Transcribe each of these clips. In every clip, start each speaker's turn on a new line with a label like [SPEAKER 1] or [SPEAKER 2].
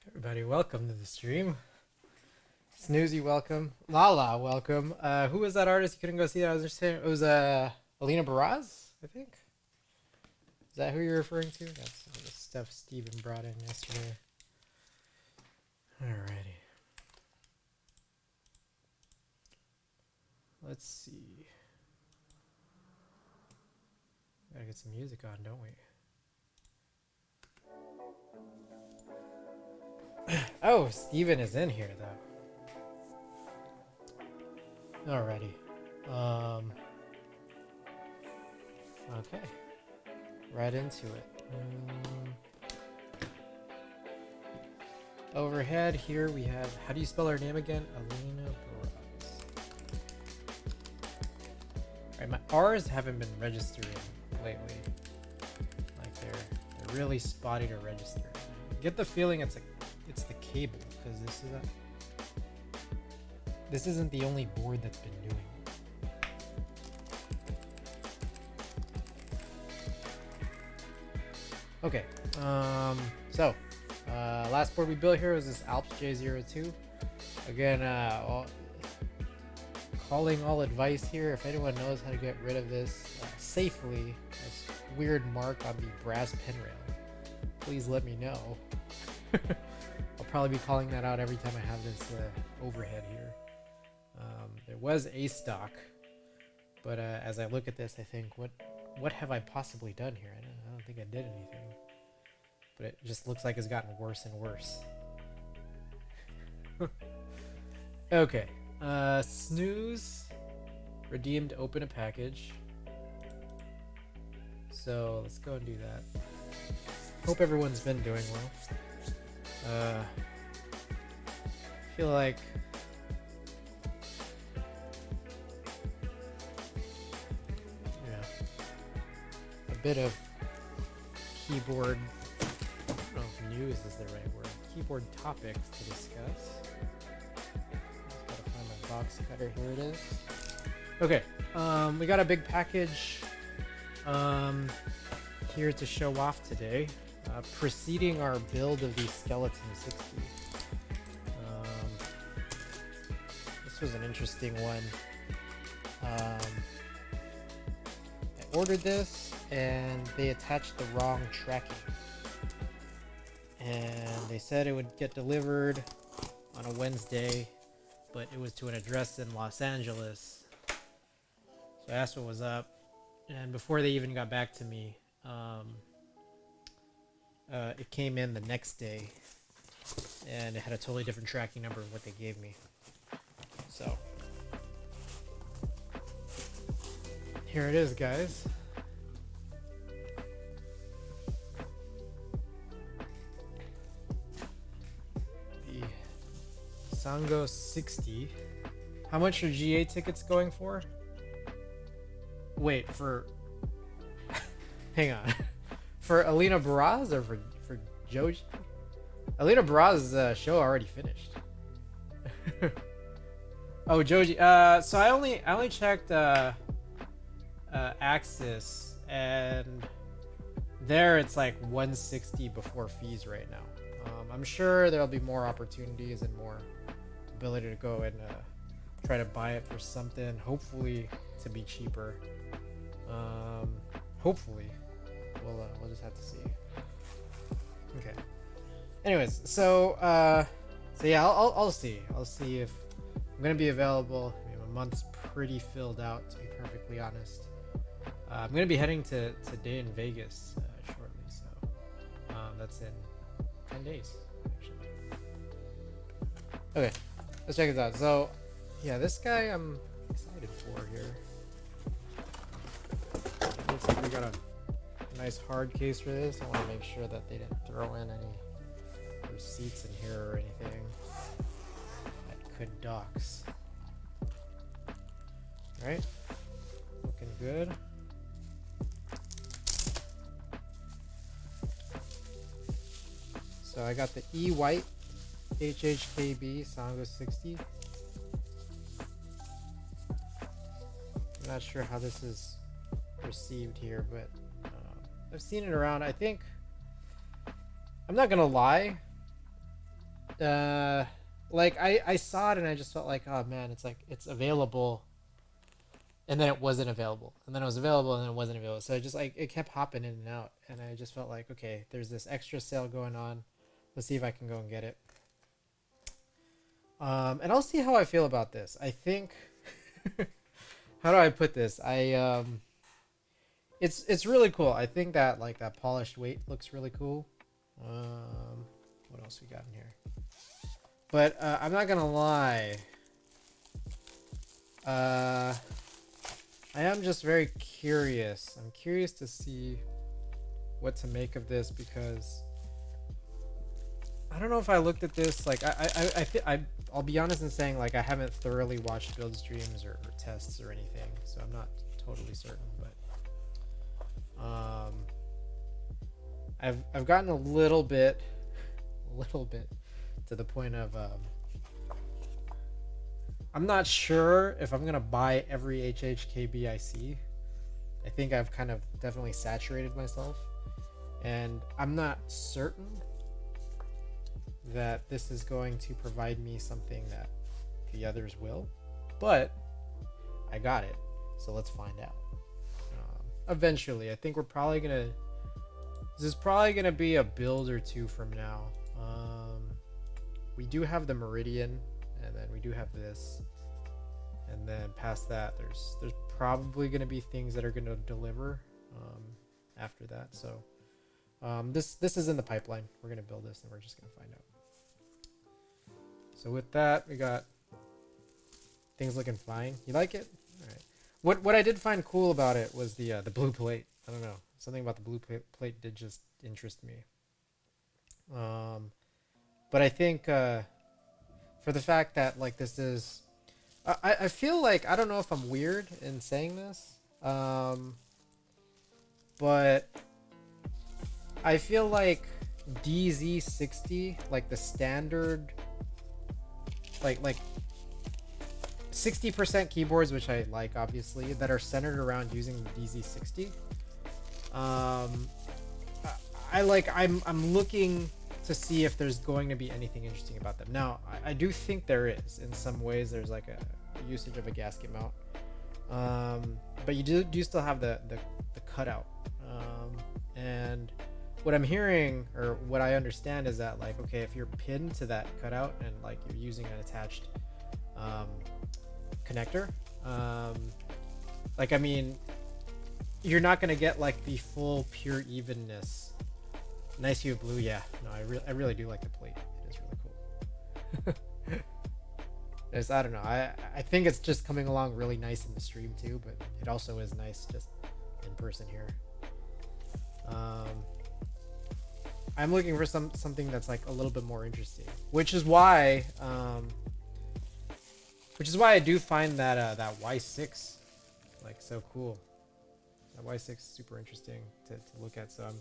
[SPEAKER 1] Everybody, welcome to the stream. Snoozy, welcome. Lala, welcome. Who was that artist? You couldn't go see that? I was just saying it was Alina Baraz, I think. Is that who you're referring to? That's some of the stuff Steven brought in yesterday. Alrighty. Let's see. Gotta get some music on, don't we? Oh, Steven is in here though. Alrighty. Okay. Right into it. Overhead here we have, how do you spell her name again? Alina Baraz. Alright, my R's haven't been registering lately. Like they're really spotty to register. Get the feeling it's the cable, because this isn't the only board that's been doing it. Okay, so last board we built here was this Alps J02. Again, calling all advice here. If anyone knows how to get rid of this safely, this weird mark on the brass pin rail, please let me know. I'll probably be calling that out every time I have this overhead here. There was a stock, but as I look at this, I think, what have I possibly done here? I don't think I did anything, but it just looks like it's gotten worse and worse. Okay, snooze, redeemed, open a package. So let's go and do that. Hope everyone's been doing well. Feel like a bit of keyboard, I don't know if news is the right word, keyboard topics to discuss. Just gotta find my box cutter, here it is. Okay, we got a big package here to show off today. Preceding our build of the Skeleton 60. This was an interesting one. I ordered this and they attached the wrong tracking. And they said it would get delivered on a Wednesday, but it was to an address in Los Angeles. So I asked what was up, and before they even got back to me, it came in the next day, and it had a totally different tracking number of what they gave me. So here it is, guys. The Sango 60. How much are GA tickets going for? Wait, for hang on. For Alina Baraz or for Joji? Alina Baraz's show already finished. Oh, Joji. So I only checked Axis, and there it's like 160 before fees right now. I'm sure there'll be more opportunities and more ability to go and try to buy it for something, hopefully to be cheaper. Hopefully. We'll just have to see. Okay. Anyways, so yeah, I'll see. I'll see if I'm gonna be available. I mean, my month's pretty filled out, to be perfectly honest. I'm gonna be heading to day in Vegas shortly, so that's in 10 days actually. Okay, let's check this out. So yeah, this guy I'm excited for here. Looks like we got a nice hard case for this. I want to make sure that they didn't throw in any receipts in here or anything that could dox. Alright, looking good. So I got the E White HHKB Sango 60. I'm not sure how this is received here, but I've seen it around. I think I'm not gonna lie. Like I saw it and I just felt like, oh man, it's like it's available, and then it wasn't available, and then it was available, and then it wasn't available. So I just like it kept hopping in and out, and I just felt like, okay, there's this extra sale going on. Let's see if I can go and get it. And I'll see how I feel about this. I think, how do I put this? It's really cool. I think that like that polished weight looks really cool. What else we got in here? But I'm not gonna lie. I am just very curious. I'm curious to see what to make of this, because I don't know if I looked at this like I'll be honest in saying like I haven't thoroughly watched build streams or tests or anything, so I'm not totally certain. But I've gotten a little bit to the point of I'm not sure if I'm gonna buy every HHKB I see. I think I've kind of definitely saturated myself, and I'm not certain that this is going to provide me something that the others will, but I got it, so let's find out. Eventually, I think we're probably gonna. This is probably gonna be a build or two from now. We do have the Meridian, and then we do have this, and then past that, there's probably gonna be things that are gonna deliver after that. So this is in the pipeline. We're gonna build this, and we're just gonna find out. So with that, we got things looking fine. You like it? All right. What I did find cool about it was the blue plate. I don't know, something about the blue plate did just interest me. But I think for the fact that like this is, I feel like, I don't know if I'm weird in saying this, but I feel like DZ60, like the standard, like 60% keyboards, which I like obviously, that are centered around using the DZ60. I'm looking to see if there's going to be anything interesting about them. Now, I do think there is. In some ways, there's like a usage of a gasket mount, but you do still have the cutout. And what I'm hearing, or what I understand, is that like, okay, if you're pinned to that cutout and like you're using an attached connector, like, I mean, you're not gonna get like the full pure evenness. Nice hue of blue, yeah. No, I really do like the plate. It is really cool. I don't know. I think it's just coming along really nice in the stream too, but it also is nice just in person here. I'm looking for something that's like a little bit more interesting, which is why I do find that that Y6 like so cool. That Y6 is super interesting to look at, so I'm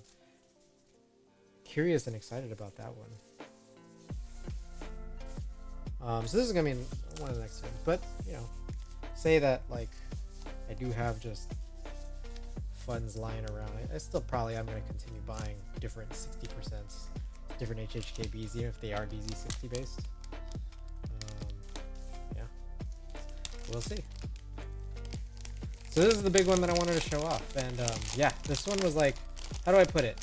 [SPEAKER 1] curious and excited about that one. So this is gonna be one of the next ones, but you know, say that like I do have just funds lying around, I still probably am gonna continue buying different 60%, different HHKBs, even if they are DZ60 based. Yeah, we'll see. So this is the big one that I wanted to show off, and yeah, this one was like, how do I put it?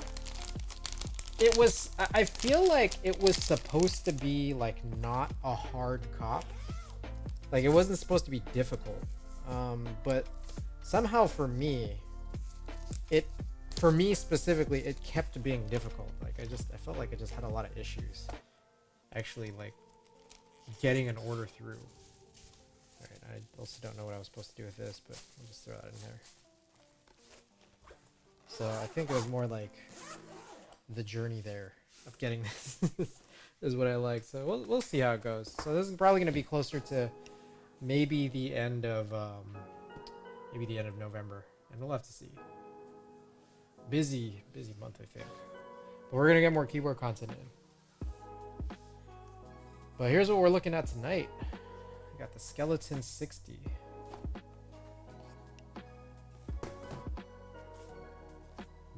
[SPEAKER 1] It was, I feel like it was supposed to be like not a hard cop. Like it wasn't supposed to be difficult. But somehow for me specifically, it kept being difficult. Like I felt like it just had a lot of issues actually like getting an order through. All right, I also don't know what I was supposed to do with this, but I'll just throw that in there. So I think it was more like the journey there of getting this is what I like. So we'll see how it goes. So this is probably going to be closer to maybe the end of November, and we'll have to see. Busy month, I think, but we're gonna get more keyboard content in. But here's what we're looking at tonight. I got the Skeleton 60.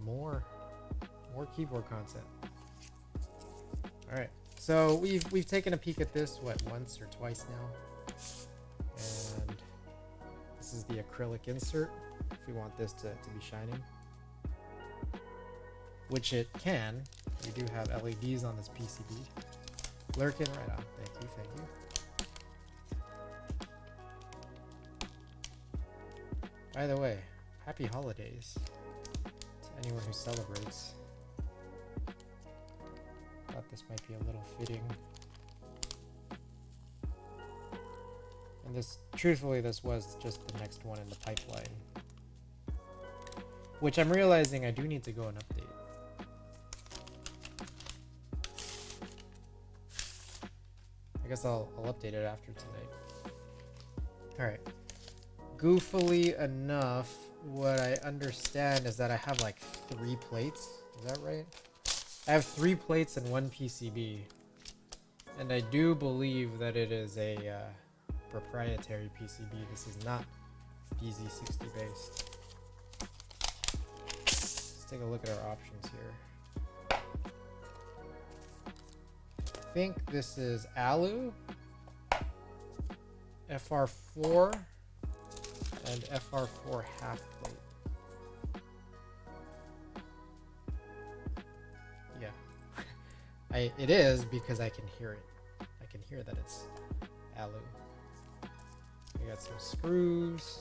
[SPEAKER 1] More keyboard content. All right. So we've taken a peek at this once or twice now, and this is the acrylic insert. If we want this to be shining, which it can. We do have LEDs on this PCB. Lurking right on. Thank you, thank you. By the way, happy holidays to anyone who celebrates. Thought this might be a little fitting. And this, truthfully, this was just the next one in the pipeline. Which I'm realizing I do need to go and update. I guess I'll update it after tonight. Alright. Goofily enough, what I understand is that I have like 3 plates. Is that right? I have 3 plates and 1 PCB. And I do believe that it is a proprietary PCB. This is not DZ60 based. Let's take a look at our options here. I think this is alu, FR4, and FR4 half plate. Yeah, it is because I can hear it. I can hear that it's alu. We got some screws.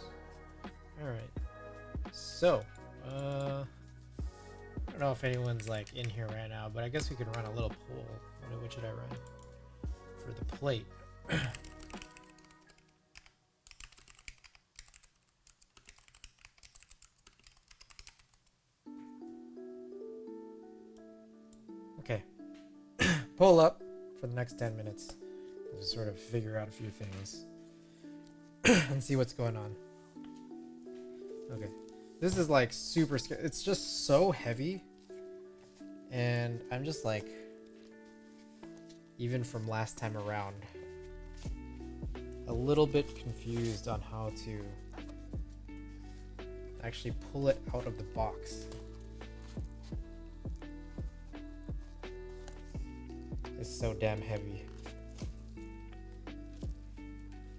[SPEAKER 1] All right. So, I don't know if anyone's like in here right now, but I guess we could run a little poll. What should I run for the plate? Okay. Pull up for the next 10 minutes. We'll just sort of figure out a few things and see what's going on. Okay. This is like super scary. It's just so heavy. And I'm just like, even from last time around, a little bit confused on how to actually pull it out of the box. It's so damn heavy.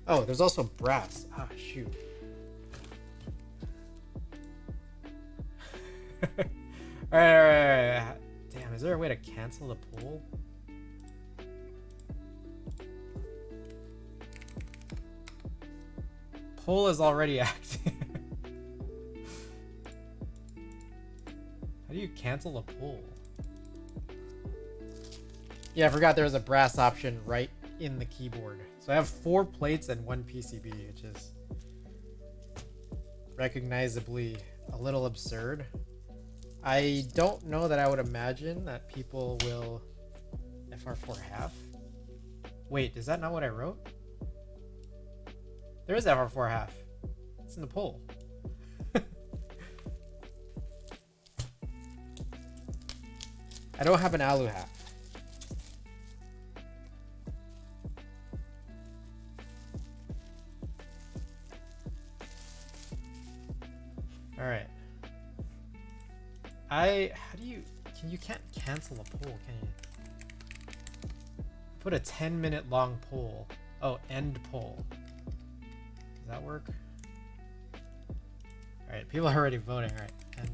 [SPEAKER 1] Oh, there's also brass. Ah, shoot. All right. Damn, is there a way to cancel the pull? Pull is already active. How do you cancel a pull? Yeah, I forgot there was a brass option right in the keyboard. So I have 4 plates and 1 PCB, which is recognizably a little absurd. I don't know that I would imagine that people will FR4 half. Wait, is that not what I wrote? There is FR4 half. It's in the poll. I don't have an alu half. All right. How do you, you can't cancel a poll, can you? Put a 10-minute long poll. Oh, end poll. Does that work? All right, people are already voting. All right, end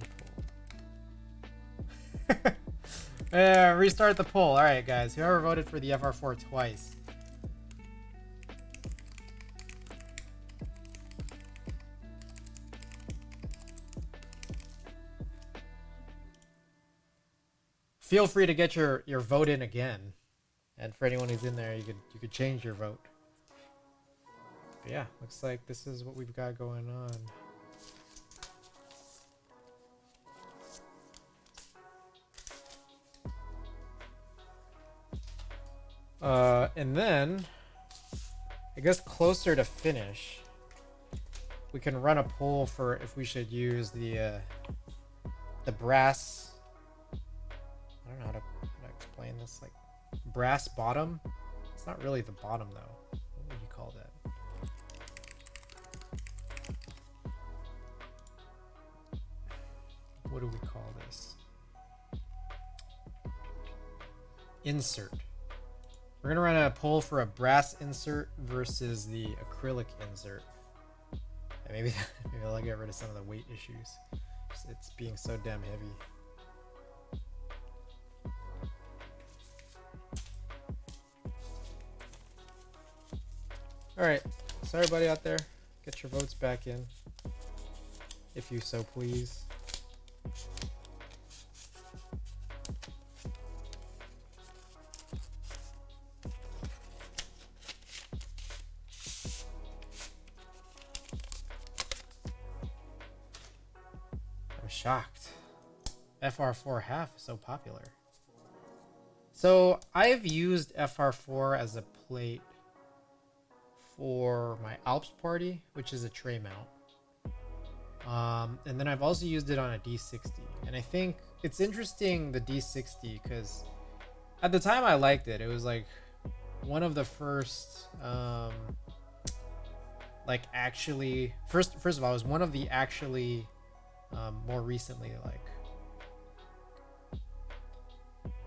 [SPEAKER 1] poll. Yeah, restart the poll. All right, guys, whoever voted for the FR4 twice. Feel free to get your vote in again, and for anyone who's in there, you could change your vote. But yeah, looks like this is what we've got going on. And then, I guess closer to finish, we can run a poll for if we should use the brass. I don't know how to explain this. Like brass bottom. It's not really the bottom though. What would you call that? What do we call this? insert. We're gonna run a poll for a brass insert versus the acrylic insert. And maybe I'll get rid of some of the weight issues. It's being so damn heavy. Alright, so everybody out there, get your votes back in, if you so please. I'm shocked. FR4 half is so popular. So I've used FR4 as a plate for my Alps party, which is a tray mount. And then I've also used it on a D60. And I think it's interesting, the D60, because at the time I liked it. It was like one of the first, like actually, first of all, it was one of the actually more recently, like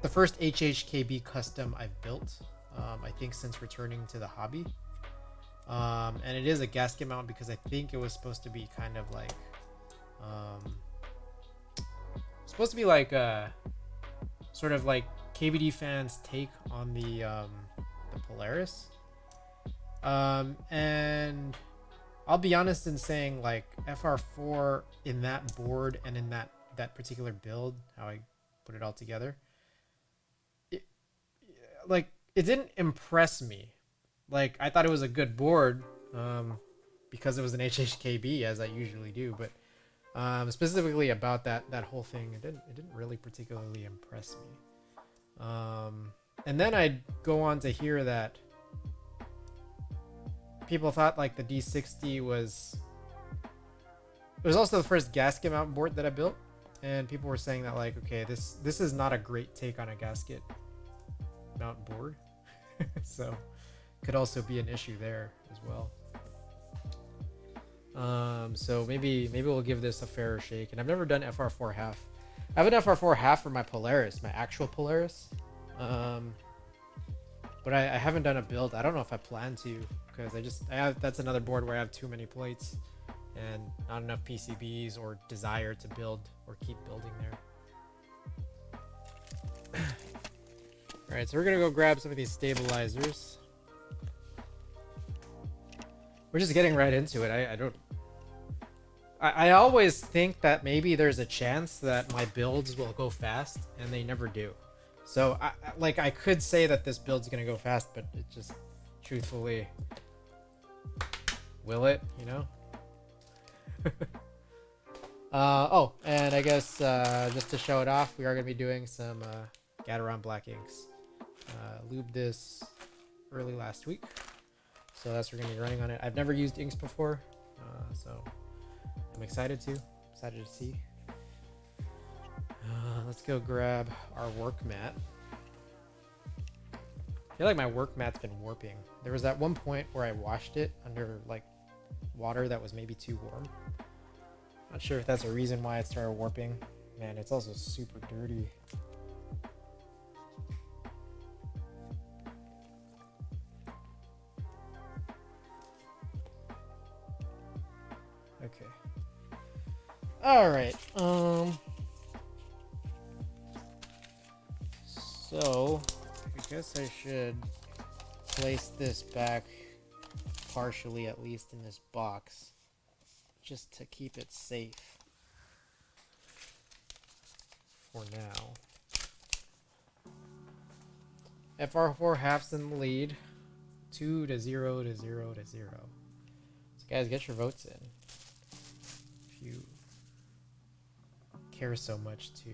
[SPEAKER 1] the first HHKB custom I've built, I think since returning to the hobby. And it is a gasket mount because I think it was supposed to be kind of like supposed to be like a sort of like KBD fans take on the Polaris. And I'll be honest in saying, like, FR4 in that board and in that particular build, how I put it all together, it didn't impress me. Like, I thought it was a good board, because it was an HHKB, as I usually do, but specifically about that whole thing, it didn't really particularly impress me. And then I'd go on to hear that people thought like the D60 was, it was also the first gasket mount board that I built, and people were saying that, like, okay, this is not a great take on a gasket mount board. So could also be an issue there as well. So maybe we'll give this a fairer shake. And I've never done FR4 half. I have an FR4 half for my Polaris, my actual Polaris. But I haven't done a build. I don't know if I plan to, because that's another board where I have too many plates and not enough PCBs or desire to build or keep building there. All right, so we're gonna go grab some of these stabilizers. We're just getting right into it. I always think that maybe there's a chance that my builds will go fast, and they never do. So I could say that this build's gonna go fast, but it just, truthfully, will it? You know. Oh, and I guess just to show it off, we are gonna be doing some Gateron Black Inks. Lubed this early last week, so that's what we're gonna be running on it. I've never used inks before, so I'm excited to see. Let's go grab our work mat. I feel like my work mat's been warping. There was that one point where I washed it under like water that was maybe too warm. Not sure if that's a reason why it started warping. Man, it's also super dirty. Okay. All right. So I guess I should place this back partially, at least, in this box, just to keep it safe for now. FR4 halves in the lead, 2-0 to 0 to 0 to 0. So guys, get your votes in if you care so much to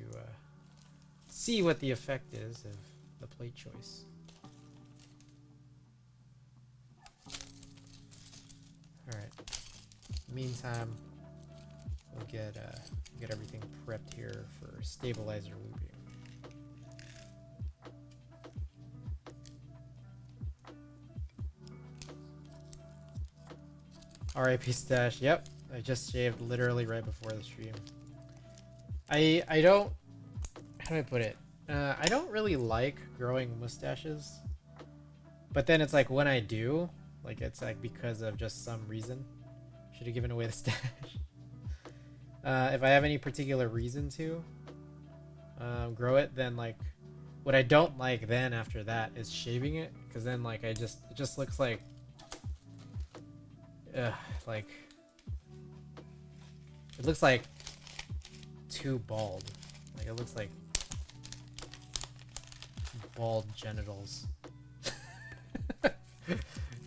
[SPEAKER 1] see what the effect is of the plate choice. Alright. Meantime, we'll get everything prepped here for stabilizer looping. RIP stash. Yep, I just shaved literally right before the stream. I don't, how do I put it? I don't really like growing mustaches, but then it's like when I do, like it's like because of just some reason. Should have given away the stash. If I have any particular reason to grow it, then like what I don't like then after that is shaving it, because then like it just looks like like it looks like too bald. Like it looks like bald genitals.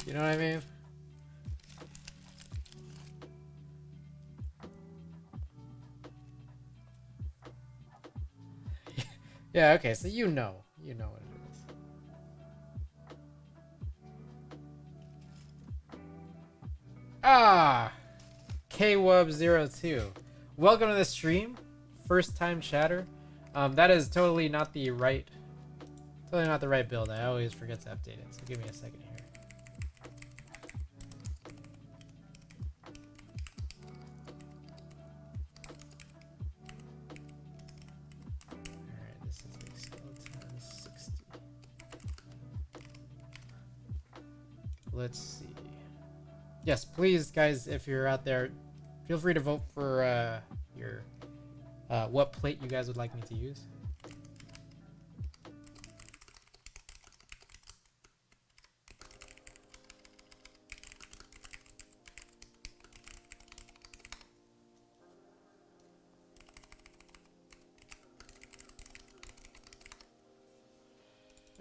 [SPEAKER 1] You know what I mean? Yeah, okay, so you know what it is. Ah! KWub02. Welcome to the stream. First time chatter. That is totally not the right build. I always forget to update it, so give me a second here. Alright, this is a skeleton 60. Let's see. Yes, please, guys, if you're out there, feel free to vote for your what plate you guys would like me to use.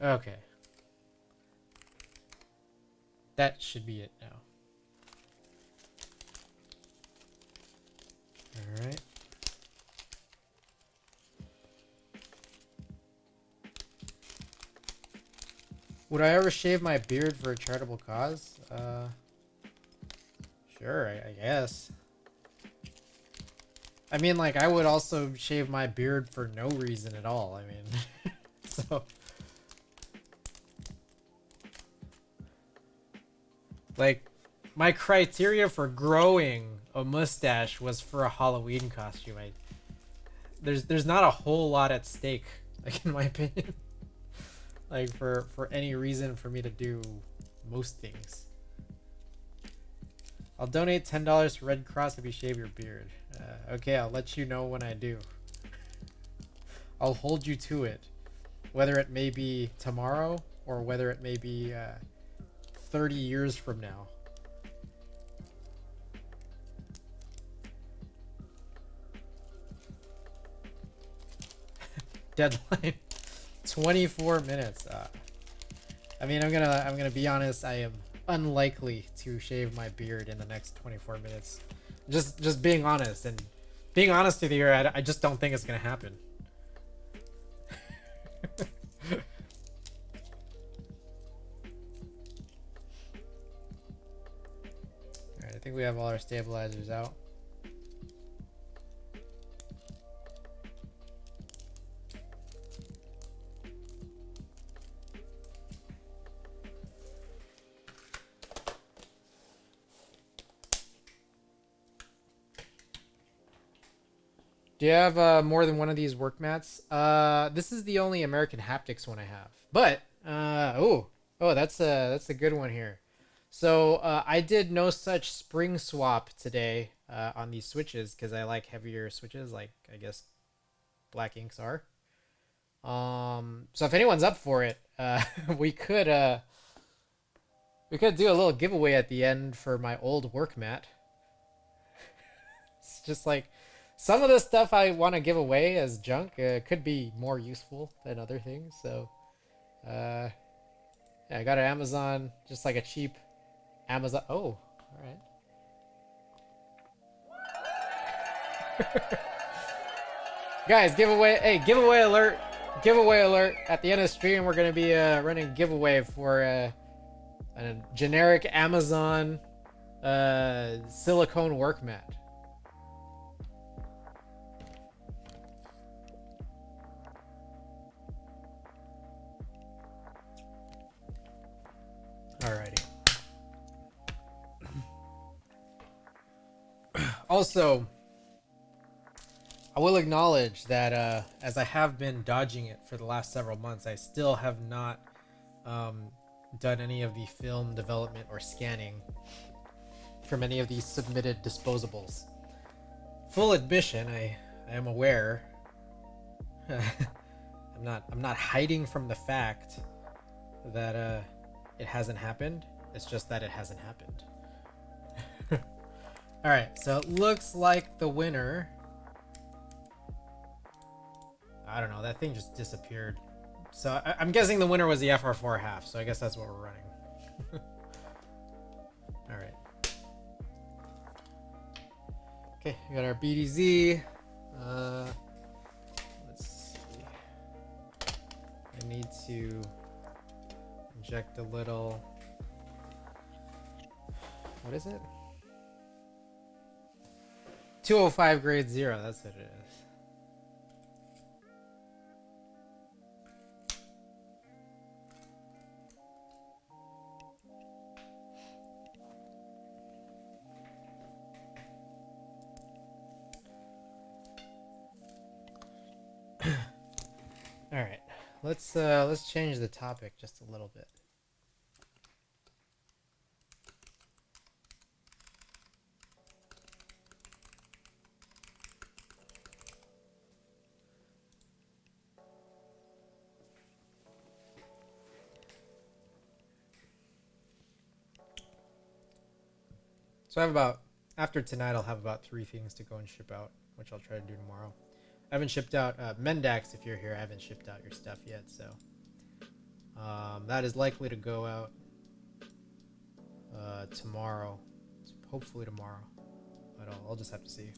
[SPEAKER 1] Okay. That should be it now. Alright. Would I ever shave my beard for a charitable cause? Sure, I guess. I mean, like, I would also shave my beard for no reason at all. I mean, so... Like, my criteria for growing a mustache was for a Halloween costume. There's not a whole lot at stake, like, in my opinion. Like, for any reason for me to do most things. I'll donate $10 to Red Cross if you shave your beard. Okay, I'll let you know when I do. I'll hold you to it. Whether it may be tomorrow or whether it may be 30 years from now. Deadline 24 minutes. I mean, I'm gonna be honest. I am unlikely to shave my beard in the next 24 minutes. Just being honest, and being honest with you, I just don't think it's gonna happen. Alright, I think we have all our stabilizers out. Do you have more than one of these work mats? This is the only American Haptics one I have. But oh, that's a good one here. So I did no such spring swap today on these switches because I like heavier switches, like I guess Black Inks are. So if anyone's up for it, we could do a little giveaway at the end for my old work mat. It's just like. Some of the stuff I want to give away as junk could be more useful than other things. So, yeah, I got an Amazon, just like a cheap Amazon. Oh, all right. Guys, giveaway. Hey, giveaway alert. Giveaway alert. At the end of the stream, we're going to be running a giveaway for a generic Amazon silicone work mat. Alrighty. Also, I will acknowledge that as I have been dodging it for the last several months, I still have not done any of the film development or scanning from any of these submitted disposables. Full admission, I am aware. I'm not hiding from the fact that it hasn't happened. It's just that it hasn't happened. All right, so it looks like the winner. I don't know. That thing just disappeared. So I'm guessing the winner was the FR4 half. So I guess that's what we're running. All right. Okay, we got our BDZ. Let's see. I need to inject a little. What is it? 205 grade 0. That's what it is. All right, let's change the topic just a little bit. So I have about, after tonight, I'll have about 3 things to go and ship out, which I'll try to do tomorrow. I haven't shipped out, Mendax, if you're here, I haven't shipped out your stuff yet, so that is likely to go out tomorrow, hopefully tomorrow, but I'll just have to see.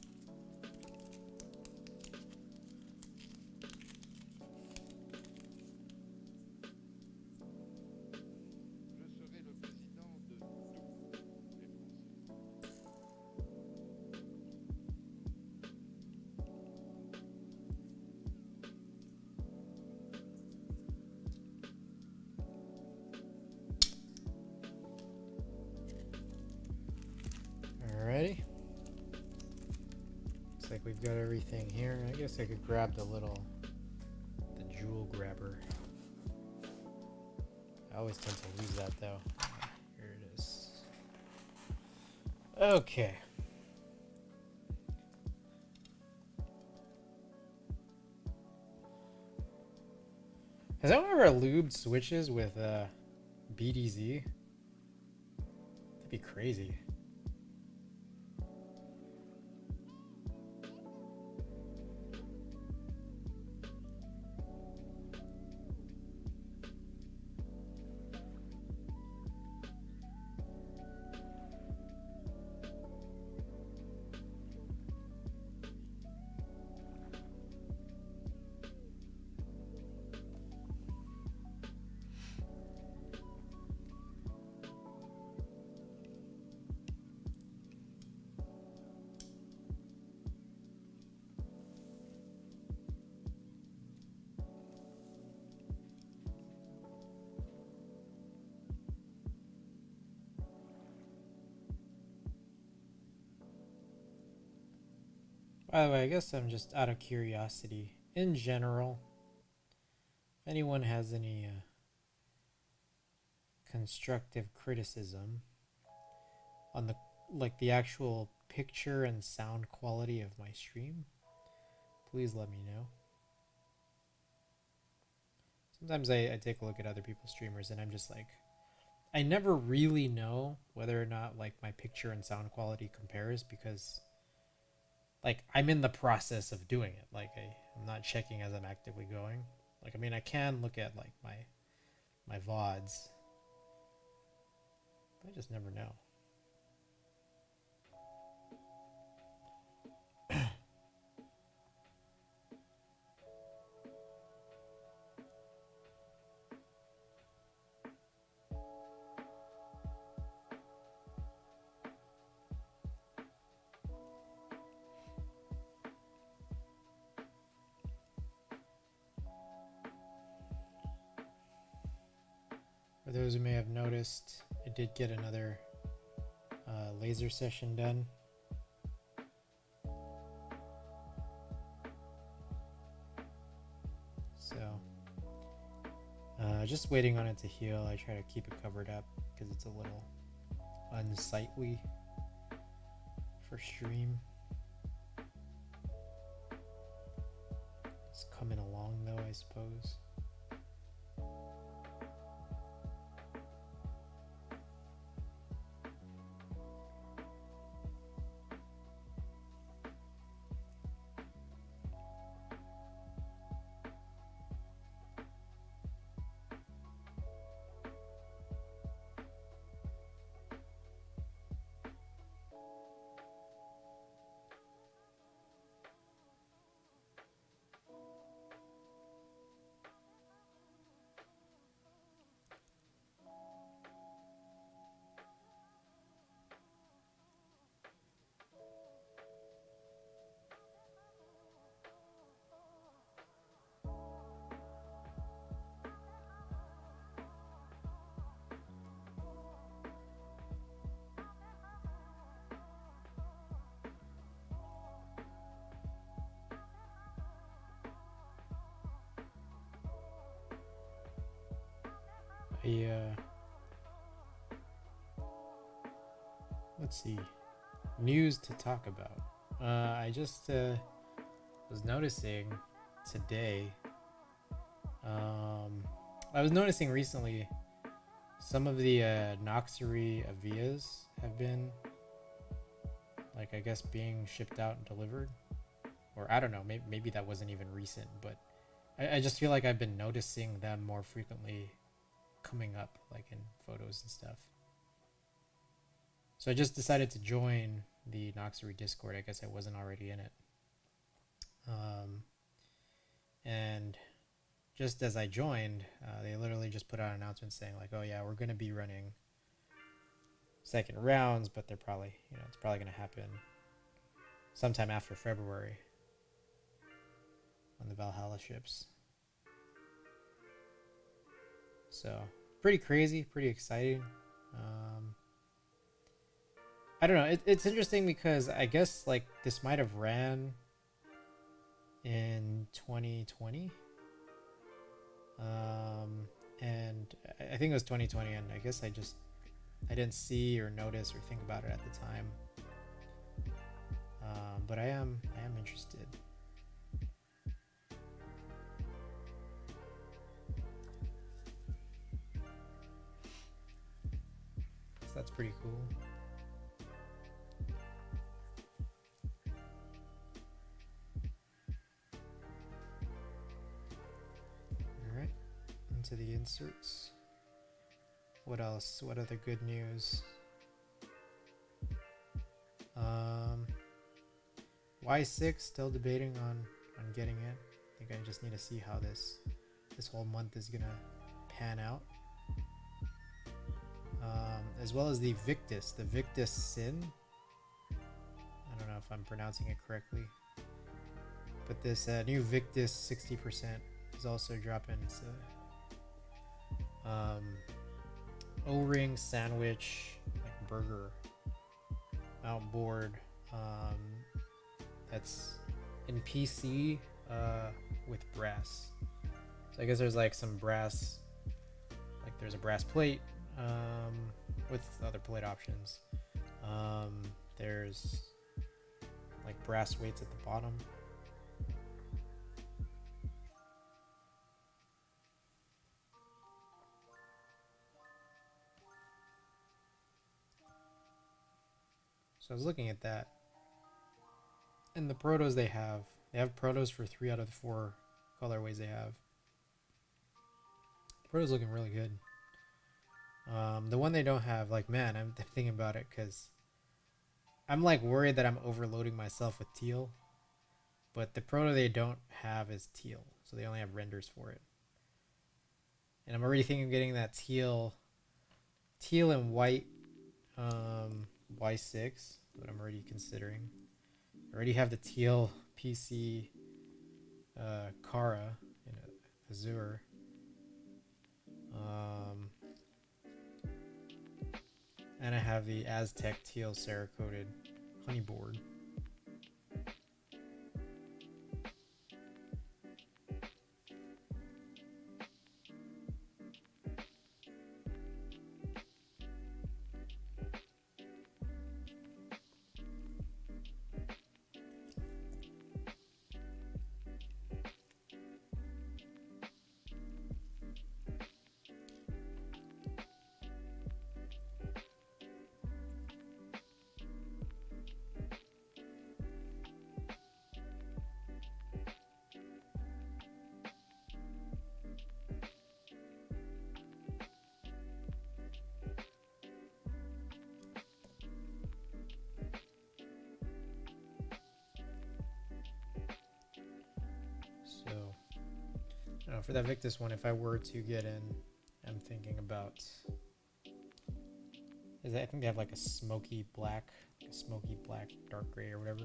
[SPEAKER 1] Alrighty. Looks like we've got everything here. I guess I could grab the jewel grabber. I always tend to lose that though. Here it is. Okay. Has anyone ever lubed switches with BDZ? That'd be crazy. By the way, I guess I'm just out of curiosity. In general, if anyone has any constructive criticism on the actual picture and sound quality of my stream, please let me know. Sometimes I take a look at other people's streamers and I'm just like, I never really know whether or not like my picture and sound quality compares because like I'm in the process of doing it. Like I'm not checking as I'm actively going. Like I mean I can look at like my VODs, but I just never know. For those who may have noticed, I did get another laser session done. Just waiting on it to heal. I try to keep it covered up because it's a little unsightly for stream. It's coming along though, I suppose. Let's see, news to talk about. I just was noticing today. I was noticing recently some of the Noxery Avias have been, like, I guess being shipped out and delivered, or I don't know, maybe that wasn't even recent, but I just feel like I've been noticing them more frequently coming up, like in photos and stuff. So I just decided to join the Noxery Discord. I guess I wasn't already in it. And just as I joined, they literally just put out an announcement saying like, oh yeah, we're going to be running second rounds, but they're probably, it's probably going to happen sometime after February on the Valhalla ships. So pretty crazy, pretty exciting. I don't know. It's interesting because I guess like this might have ran in 2020. And I think it was 2020, and I guess I didn't see or notice or think about it at the time. But I am interested. So that's pretty cool. To the inserts. What else? What other good news? Y6 still debating on getting it. I think I just need to see how this whole month is gonna pan out. As well as the Victus Sin. I don't know if I'm pronouncing it correctly, but this new Victus 60% is also dropping. It's O-ring sandwich, like burger outboard, that's in PC with brass. So I guess there's like some brass, like there's a brass plate with other plate options. There's like brass weights at the bottom. So I was looking at that, and the protos they have protos for 3 out of the 4 colorways they have. Protos looking really good. The one they don't have, like, man, I'm thinking about it because I'm like worried that I'm overloading myself with teal, but the proto they don't have is teal, so they only have renders for it. And I'm already thinking of getting that teal and white Y6, but I'm already considering. I already have the teal PC Kara in Azure. And I have the Aztec teal Cerakoted honeyboard. for that Victus one, if I were to get in, I'm thinking about. I think they have like a smoky black, dark gray or whatever.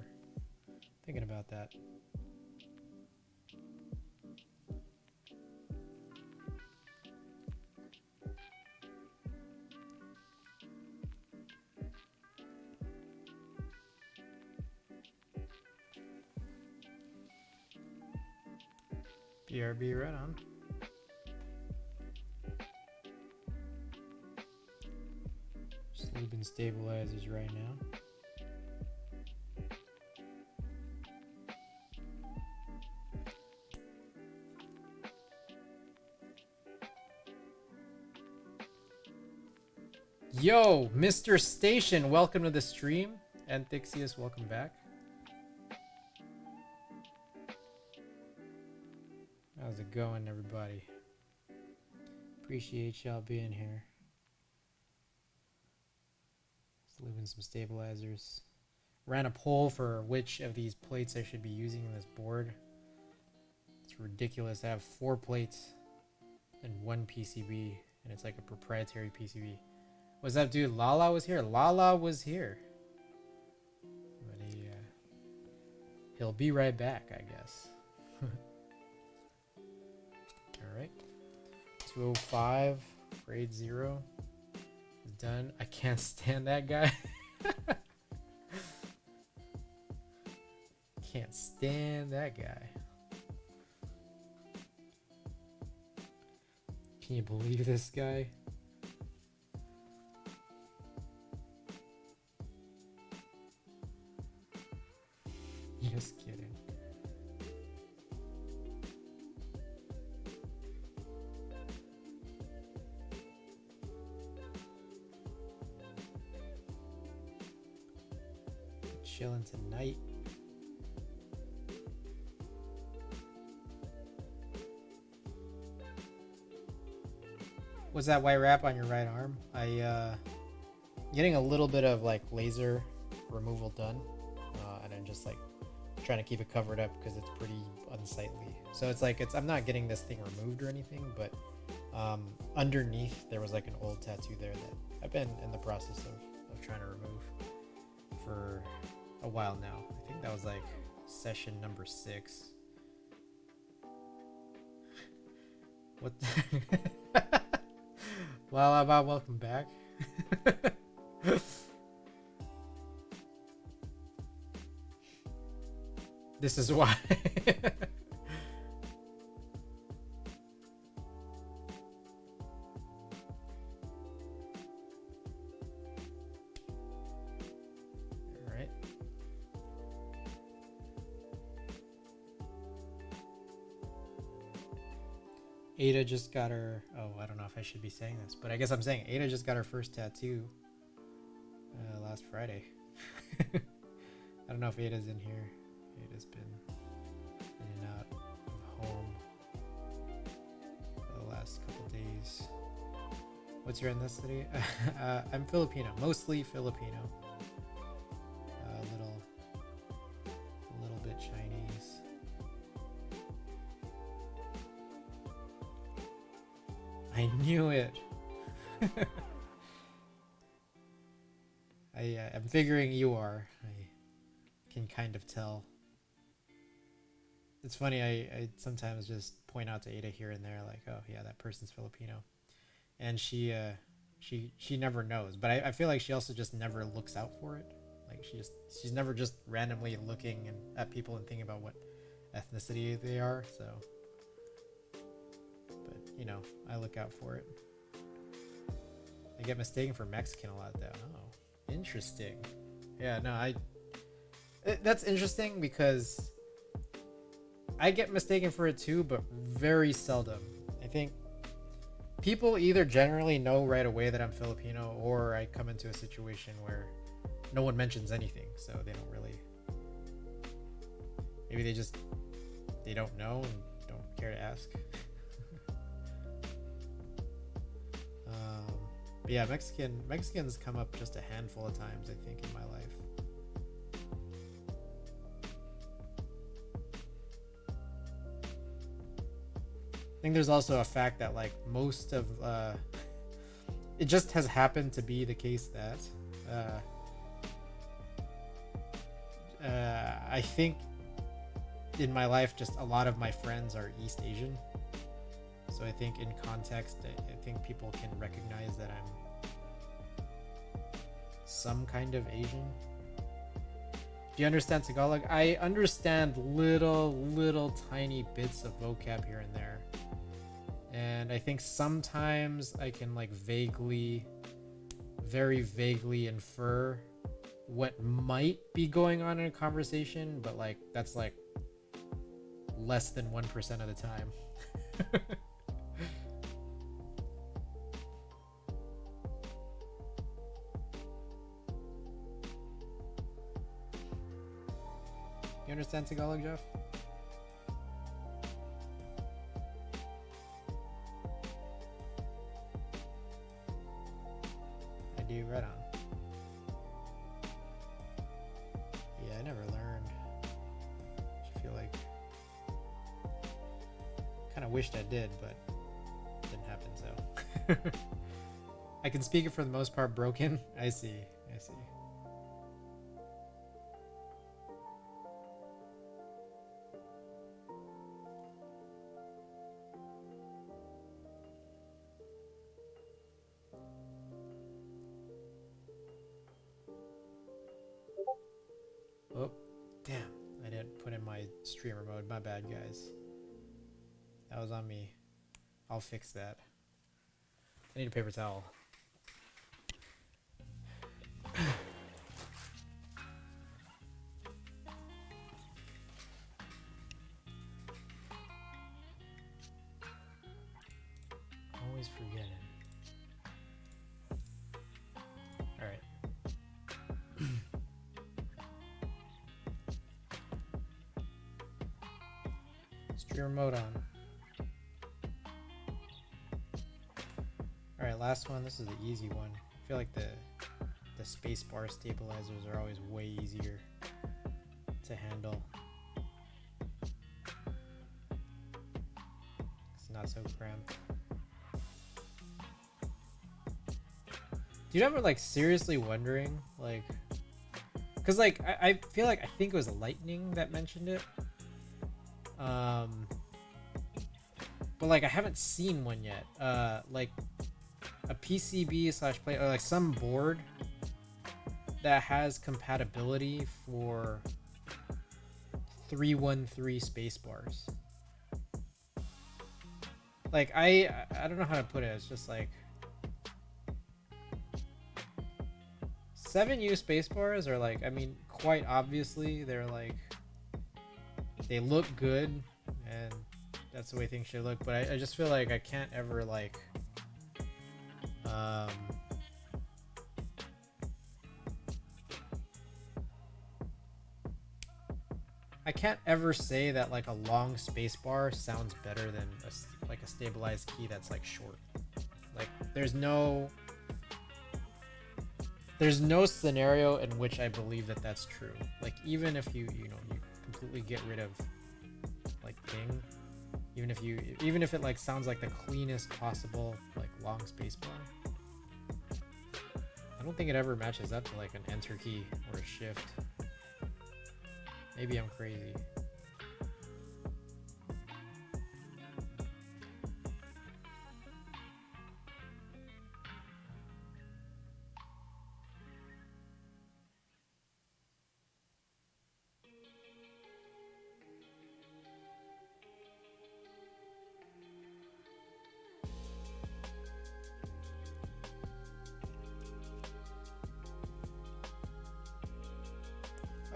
[SPEAKER 1] Thinking about that. BRB right on. Just lubing stabilizers right now. Yo, Mr. Station, welcome to the stream. And Thixius, welcome back. How's it going, everybody? Appreciate y'all being here. Just leaving some stabilizers. Ran a poll for which of these plates I should be using in this board. It's ridiculous. I have 4 plates and 1 PCB, and it's like a proprietary PCB. What's up, dude? Lala was here. Lala was here. But he'll be right back, I guess. Alright. 205, grade 0. Done. I can't stand that guy. Can't stand that guy. Can you believe this guy? Just kidding. Chilling tonight. Was that white wrap on your right arm? Getting a little bit of like laser removal done, and I'm just like trying to keep it covered up because it's pretty unsightly. So it's like I'm not getting this thing removed or anything, but underneath there was like an old tattoo there that I've been in the process of trying to remove for a while now. I think that was like session number 6. What? Well, Bob, welcome back. This is why. All right. Ada just got her. Oh, I don't know if I should be saying this, but I guess I'm saying Ada just got her first tattoo last Friday. I don't know if Ada's in here. Ada's been in and out of home for the last couple days. What's your ethnicity? I'm Filipino, mostly Filipino. A little bit Chinese. I knew it. I'm figuring you are. I can kind of tell. It's funny, I sometimes just point out to Ada here and there, like, oh yeah, that person's Filipino, and she never knows. But I feel like she also just never looks out for it. Like she's never just randomly looking at people and thinking about what ethnicity they are. So, but you know, I look out for it. I get mistaken for Mexican a lot though. Oh, interesting. Yeah, no, that's interesting because I get mistaken for it too, but very seldom. I think people either generally know right away that I'm Filipino, or I come into a situation where no one mentions anything, so they don't really. Maybe they don't know and don't care to ask. But yeah, Mexicans come up just a handful of times, I think, in my life. I think there's also a fact that like most of it just has happened to be the case that I think in my life just a lot of my friends are East Asian, so I think in context I think people can recognize that I'm some kind of Asian. Do you understand Tagalog? I understand little tiny bits of vocab here and there, and I think sometimes I can like very vaguely infer what might be going on in a conversation, but like that's like less than 1% of the time. You understand Tagalog, Jeff? I do, right on. Yeah, I never learned. I feel like kind of wished I did, but it didn't happen, so. I can speak it for the most part broken. I see. Oh, damn. I didn't put in my streamer mode. My bad, guys. That was on me. I'll fix that. I need a paper towel. Always forgetting. Alright. Streamer mode on. Alright, last one. This is the easy one. I feel like the spacebar stabilizers are always way easier to handle. It's not so cramped. Do you ever like seriously wondering like, because like I feel like I think it was Lightning that mentioned it, but like I haven't seen one yet. Like a PCB / plate or like some board that has compatibility for 313 space-bars. Like I don't know how to put it. It's just like 7U space-bars are like, I mean, quite obviously they're like, they look good and that's the way things should look, but I just feel like I can't ever like I can't ever say that like a long spacebar sounds better than like a stabilized key that's like short. Like there's no scenario in which I believe that that's true. Like even if you completely get rid of like ping, even if it like sounds like the cleanest possible like long spacebar, I don't think it ever matches up to like an enter key or a shift. Maybe I'm crazy.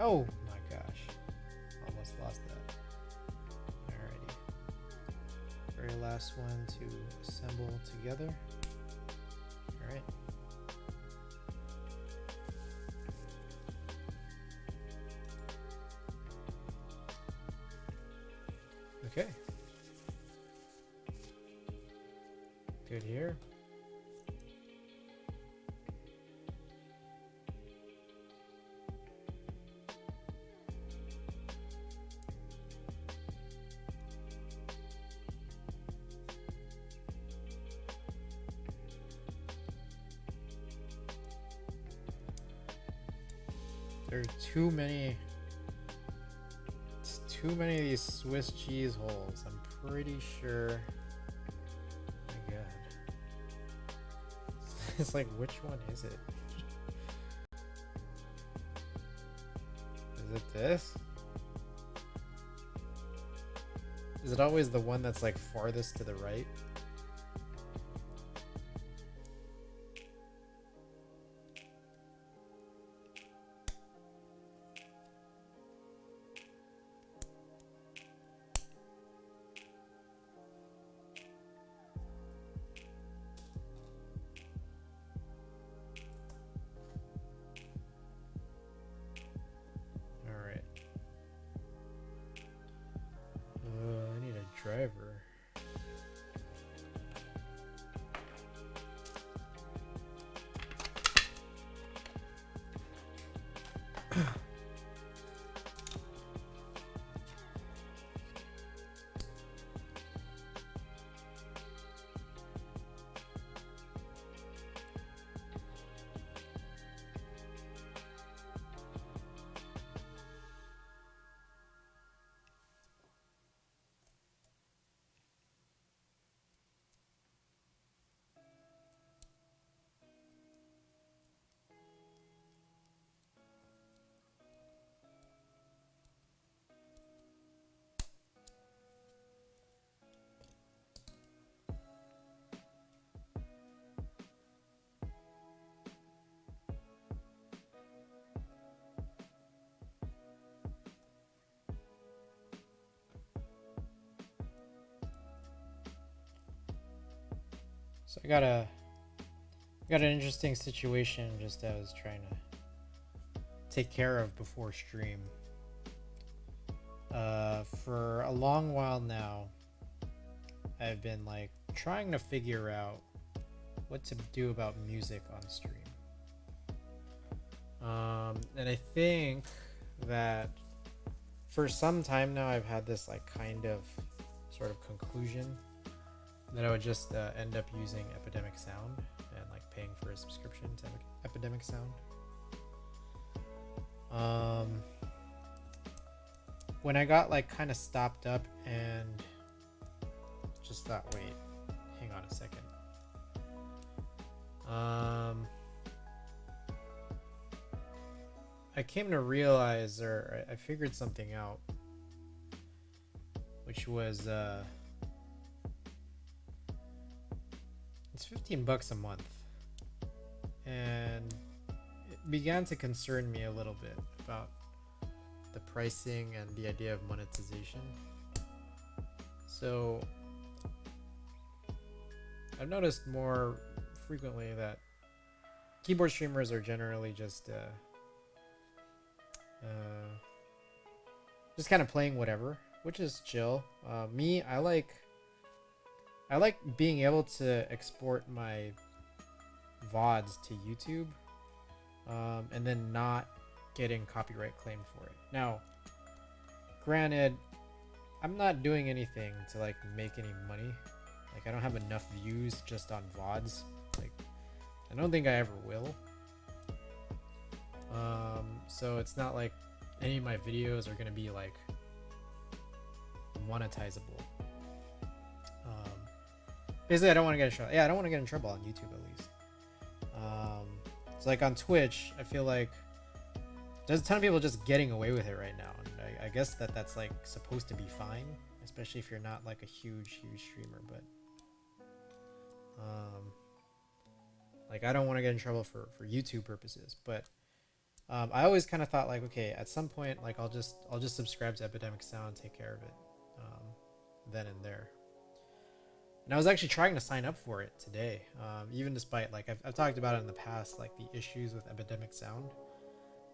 [SPEAKER 1] Oh my gosh. Almost lost that. Alrighty. Very last one to assemble together. Alright. Okay. Good here. There are too many. It's too many of these Swiss cheese holes. I'm pretty sure. Oh my God. It's like, which one is it? Is it this? Is it always the one that's like farthest to the right? Driver. So I got an interesting situation just I was trying to take care of before stream. For a long while now, I've been like trying to figure out what to do about music on stream. And I think that for some time now I've had this like kind of sort of conclusion that I would just end up using Epidemic Sound and like paying for a subscription to Epidemic Sound. When I got like kind of stopped up and just thought, wait, hang on a second. I came to realize, or I figured something out, which was it's $15 a month, and it began to concern me a little bit about the pricing and the idea of monetization. So I've noticed more frequently that keyboard streamers are generally just kind of playing whatever, which is chill. Me, I like being able to export my VODs to YouTube, and then not getting copyright claim for it. Now, granted, I'm not doing anything to like make any money. Like, I don't have enough views just on VODs. Like, I don't think I ever will. So it's not like any of my videos are gonna be like monetizable. Basically, I don't want to get in trouble. Yeah, I don't want to get in trouble on YouTube at least. It's like on Twitch, I feel like there's a ton of people just getting away with it right now, and I guess that's like supposed to be fine, especially if you're not like a huge streamer. But like, I don't want to get in trouble for YouTube purposes. But I always kind of thought like, okay, at some point, like I'll just subscribe to Epidemic Sound and take care of it then and there. And I was actually trying to sign up for it today, even despite, like, I've talked about it in the past, like the issues with Epidemic Sound.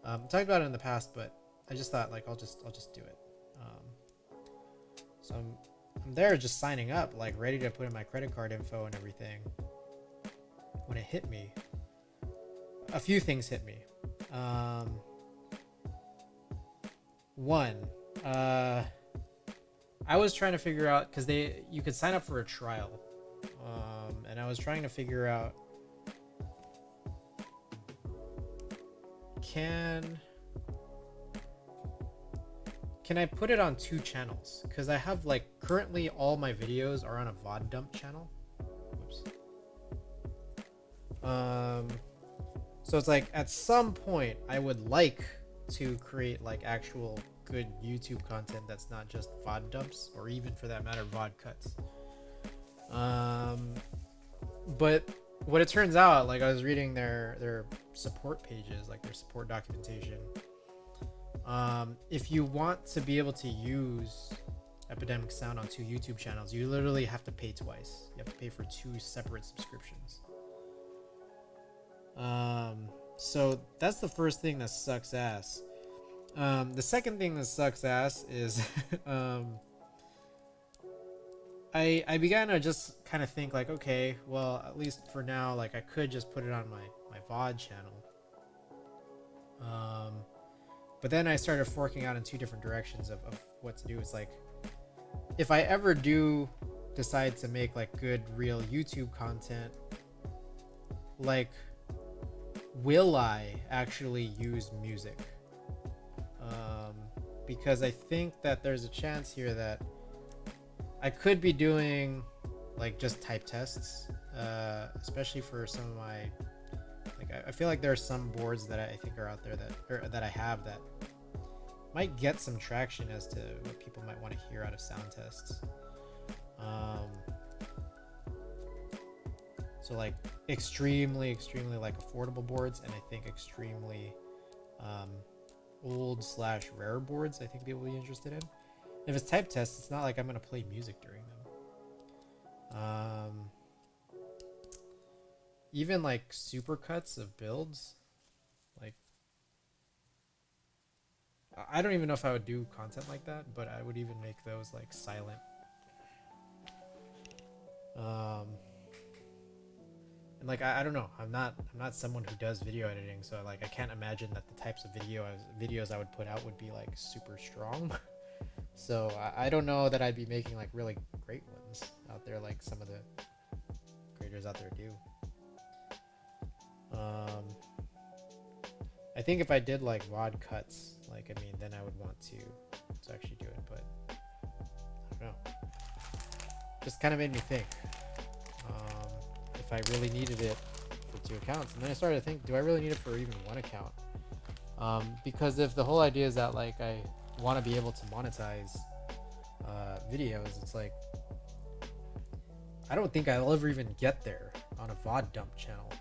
[SPEAKER 1] I've talked about it in the past, but I just thought like I'll just do it. So I'm there just signing up, like ready to put in my credit card info and everything. When it hit me, a few things hit me. One, I was trying to figure out, because you could sign up for a trial, and I was trying to figure out, can I put it on 2 channels? Because I have like currently all my videos are on a VOD dump channel. Whoops. So it's like at some point I would like to create like actual good YouTube content that's not just VOD dumps, or even for that matter VOD cuts. But what it turns out, like I was reading their support pages, like their support documentation. If you want to be able to use Epidemic Sound on 2 YouTube channels, you literally have to pay twice. You have to pay for 2 separate subscriptions. So that's the first thing that sucks ass. The second thing that sucks ass is I began to just kind of think like, okay, well, at least for now, like I could just put it on my VOD channel. But then I started forking out in 2 different directions of what to do. It's like, if I ever do decide to make like good real YouTube content, like, will I actually use music? Because I think that there's a chance here that I could be doing like just type tests, especially for some of my, like I feel like there are some boards that I think are out there that I have that might get some traction as to what people might want to hear out of sound tests. So like extremely like affordable boards, and I think extremely old / rare boards I think people will be interested in. If it's type tests, it's not like I'm gonna play music during them. Even like supercuts of builds, like I don't even know if I would do content like that, but I would even make those like silent. And like I don't know, I'm not someone who does video editing, so like I can't imagine that the types of videos I would put out would be like super strong. So I don't know that I'd be making like really great ones out there like some of the creators out there do. I think if I did like VOD cuts, like I mean, then I would want to actually do it, but I don't know. Just kind of made me think if I really needed it for 2 accounts, and then I started to think, do I really need it for even 1 account? Because if the whole idea is that like I want to be able to monetize videos, it's like I don't think I'll ever even get there on a VOD dump channel.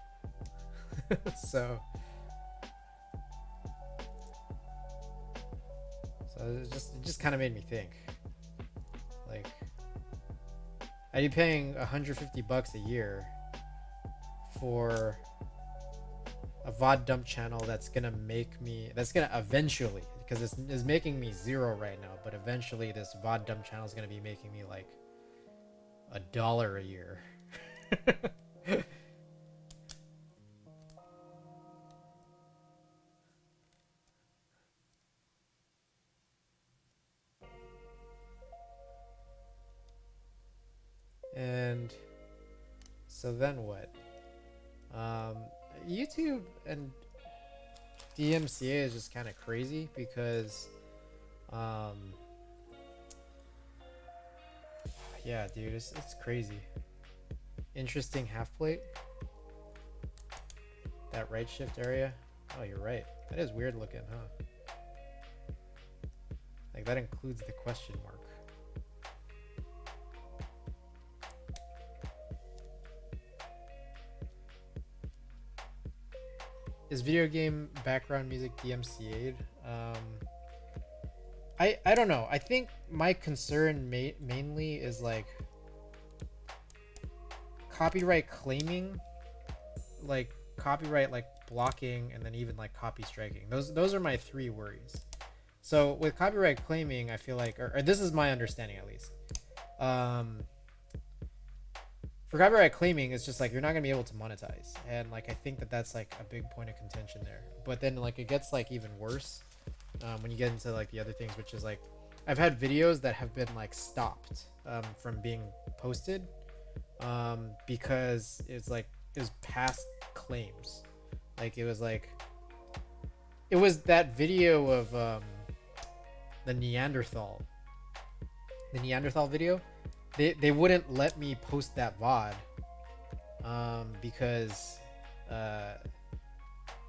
[SPEAKER 1] so it just kind of made me think, like I'd be paying $150 a year for a VOD dump channel that's gonna eventually, because it's making me 0 right now, but eventually this VOD dump channel is gonna be making me like $1 a year. And so then what? YouTube and DMCA is just kind of crazy because yeah, dude, it's crazy. Interesting half plate. That right shift area. Oh, you're right. That is weird looking, huh? Like that includes the question mark. Is video game background music DMCA'd? I don't know. I think my concern mainly is like copyright claiming, like copyright like blocking, and then even like copy striking. Those are my 3 worries. So with copyright claiming, I feel like, or this is my understanding at least. For copyright claiming, it's just like you're not gonna be able to monetize, and like I think that that's like a big point of contention there. But then like it gets like even worse when you get into like the other things, which is like I've had videos that have been like stopped from being posted because it's like it was past claims. Like it was that video of the Neanderthal video, they wouldn't let me post that VOD because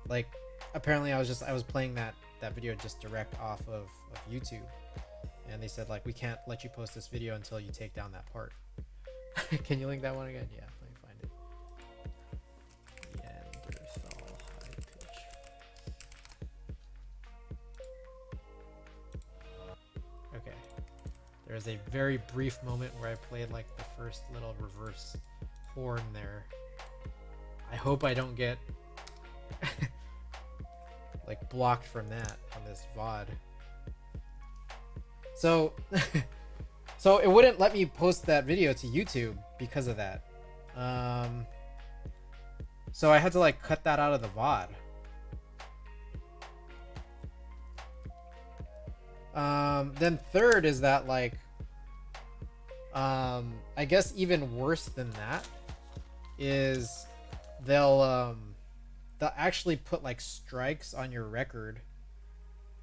[SPEAKER 1] like apparently I was playing that video just direct off of YouTube, and they said like we can't let you post this video until you take down that part. Can you link that one again? Yeah, let me find it. Neanderthal high pitch. Okay. There's a very brief moment where I played like the first little reverse horn there. I hope I don't get like blocked from that on this VOD. So so it wouldn't let me post that video to YouTube because of that. So I had to like cut that out of the VOD. Then third is that like I guess even worse than that is they'll actually put like strikes on your record,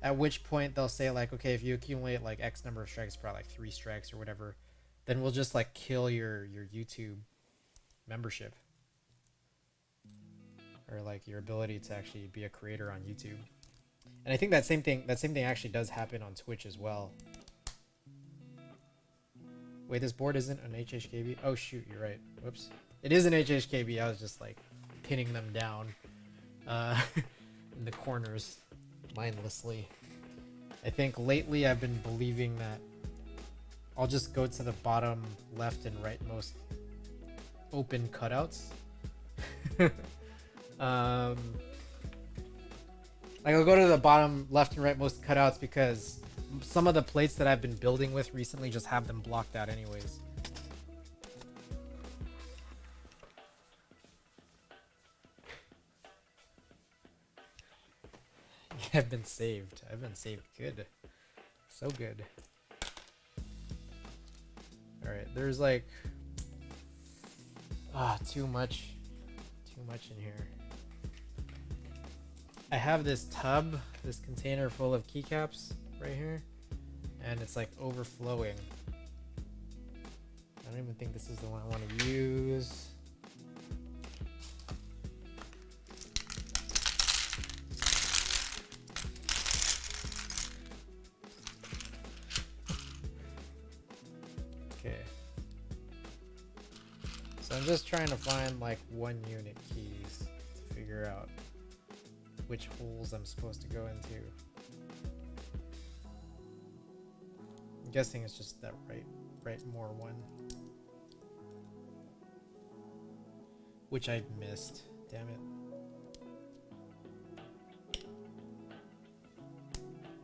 [SPEAKER 1] at which point they'll say like, okay, if you accumulate like X number of strikes, probably like 3 strikes or whatever, then we'll just like kill your YouTube membership, or like your ability to actually be a creator on YouTube. And I think that same thing actually does happen on Twitch as well. Wait, this board isn't an HHKB? Oh shoot, you're right. Whoops. It is an HHKB. I was just like pinning them down in the corners mindlessly. I think lately I've been believing that I'll just go to the bottom left and rightmost open cutouts. Like I'll go to the bottom left and rightmost cutouts because some of the plates that I've been building with recently just have them blocked out anyways. I've been saved. I've been saved good. So good. Alright, there's like too much in here. I have this tub, this container full of keycaps right here, and it's like overflowing. I don't even think this is the one I want to use. Okay. So I'm just trying to find like 1 unit keys to figure out which holes I'm supposed to go into. I'm guessing it's just that right more one, which I missed. Damn it.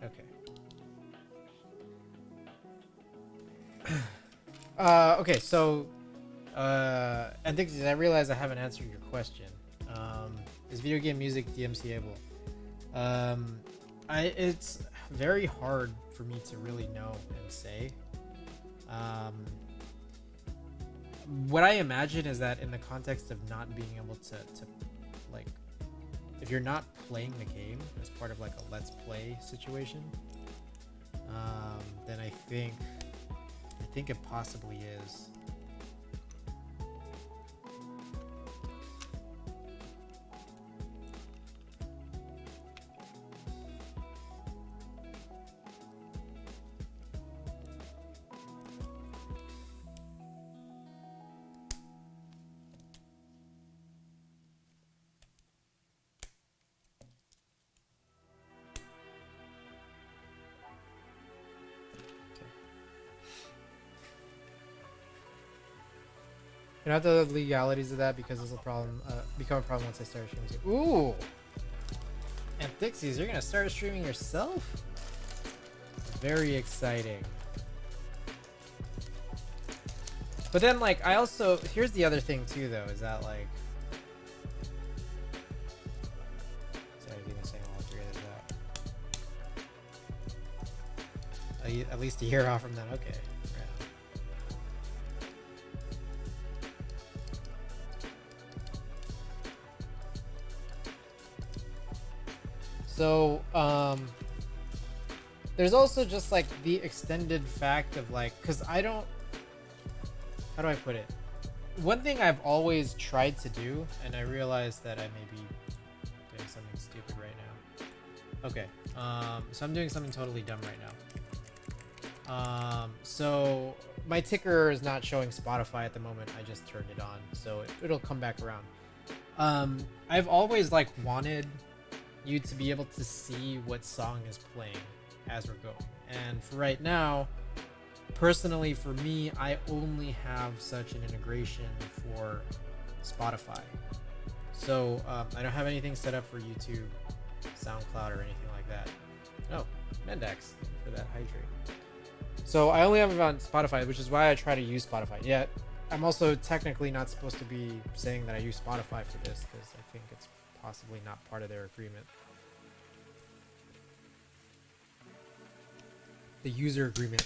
[SPEAKER 1] Okay. Okay, so and I realize I haven't answered your question. Is video game music DMCable? It's very hard for me to really know and say. What I imagine is that in the context of not being able to like, if you're not playing the game as part of like a let's play situation, then I think it possibly is. You know the legalities of that, because it's a problem, become a problem once I start streaming. Ooh! And Thixies, you're gonna start streaming yourself? Very exciting. But then, like, I also, here's the other thing too, though, is that like, sorry, I didn't say I'll figure this out. At least a year off from that, okay. So, there's also just like the extended fact of like, because I don't, how do I put it? One thing I've always tried to do, and I realize that I may be doing something stupid right now. Okay, so I'm doing something totally dumb right now. So my ticker is not showing Spotify at the moment. I just turned it on, so it'll come back around. I've always like wanted you to be able to see what song is playing as we're going, and for right now, personally for me, I only have such an integration for Spotify. So I don't have anything set up for YouTube, SoundCloud, or anything like that. Oh, Mendex for that hydrate. So I only have it on Spotify, which is why I try to use Spotify. Yet I'm also technically not supposed to be saying that I use Spotify for this, because I think it's possibly not part of their agreement. The user agreement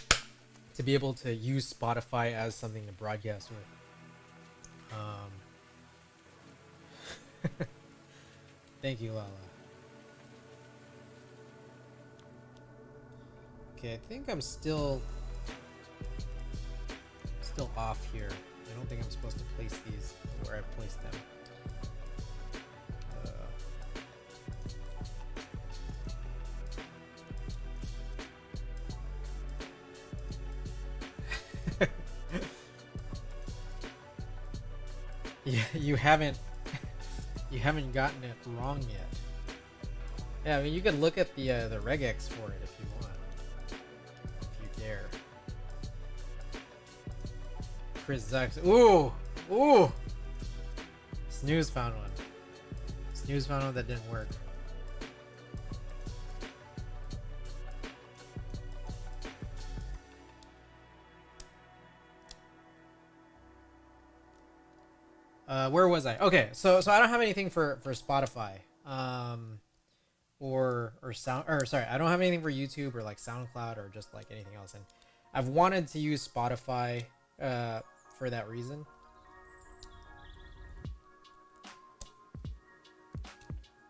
[SPEAKER 1] to be able to use Spotify as something to broadcast with. Thank you, Lala. Okay, I think I'm still off here. I don't think I'm supposed to place these where I've placed them. Yeah, you haven't gotten it wrong yet. Yeah, I mean, you could look at the regex for it if you want, if you dare. Chris Zucks. Ooh. Snooze found one. Snooze found one that didn't work. Where was I? Okay, so I don't have anything for Spotify, or sorry, I don't have anything for YouTube or like SoundCloud or just like anything else, and I've wanted to use Spotify for that reason.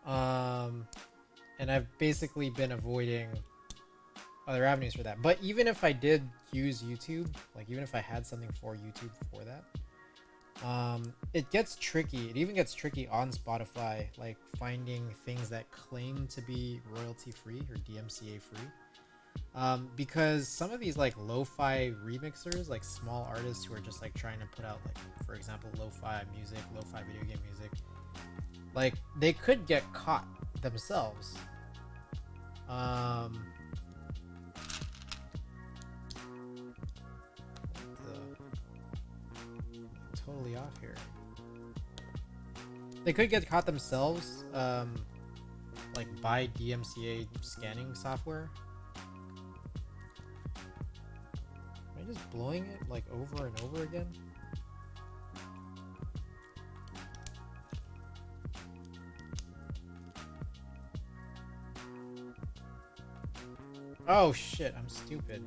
[SPEAKER 1] And I've basically been avoiding other avenues for that. But even if I did use YouTube, like even if I had something for YouTube for that, it gets tricky. It even gets tricky on Spotify, like finding things that claim to be royalty free or DMCA free, because some of these like lo-fi remixers, like small artists who are just like trying to put out, like for example, lo-fi music, lo-fi video game music, like they could get caught themselves. Totally off here. They could get caught themselves, like by DMCA scanning software. Am I just blowing it like over and over again? Oh shit, I'm stupid.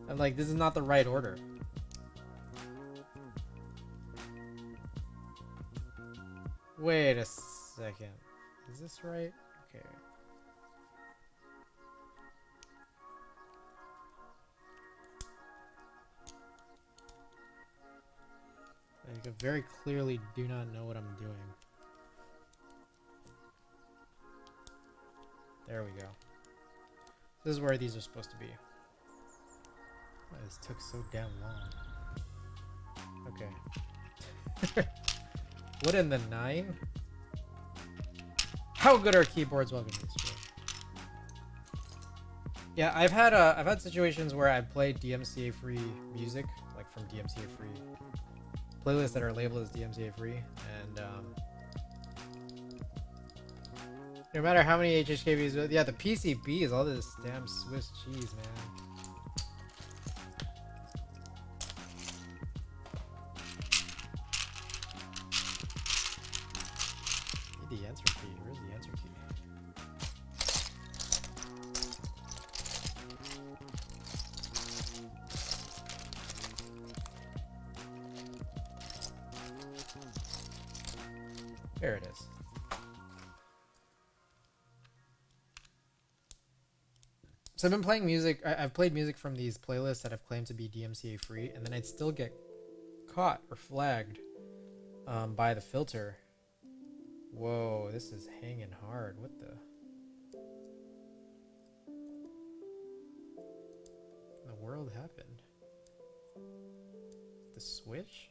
[SPEAKER 1] I'm like, this is not the right order. Wait a second. Is this right? Okay. I very clearly do not know what I'm doing. There we go. This is where these are supposed to be. Oh, this took so damn long. Okay. What in the 9? How good are keyboards? Welcome to the stream. Yeah, I've had situations where I've played DMCA free music, like from DMCA free playlists that are labeled as DMCA free, and no matter how many HHKBs, yeah, the PCB is all this damn Swiss cheese, man. The answer key. Where's the answer key? There it is. So I've been playing music. I've played music from these playlists that I've claimed to be DMCA free, and then I'd still get caught or flagged by the filter. Whoa, this is hanging hard. What the world happened? The Switch?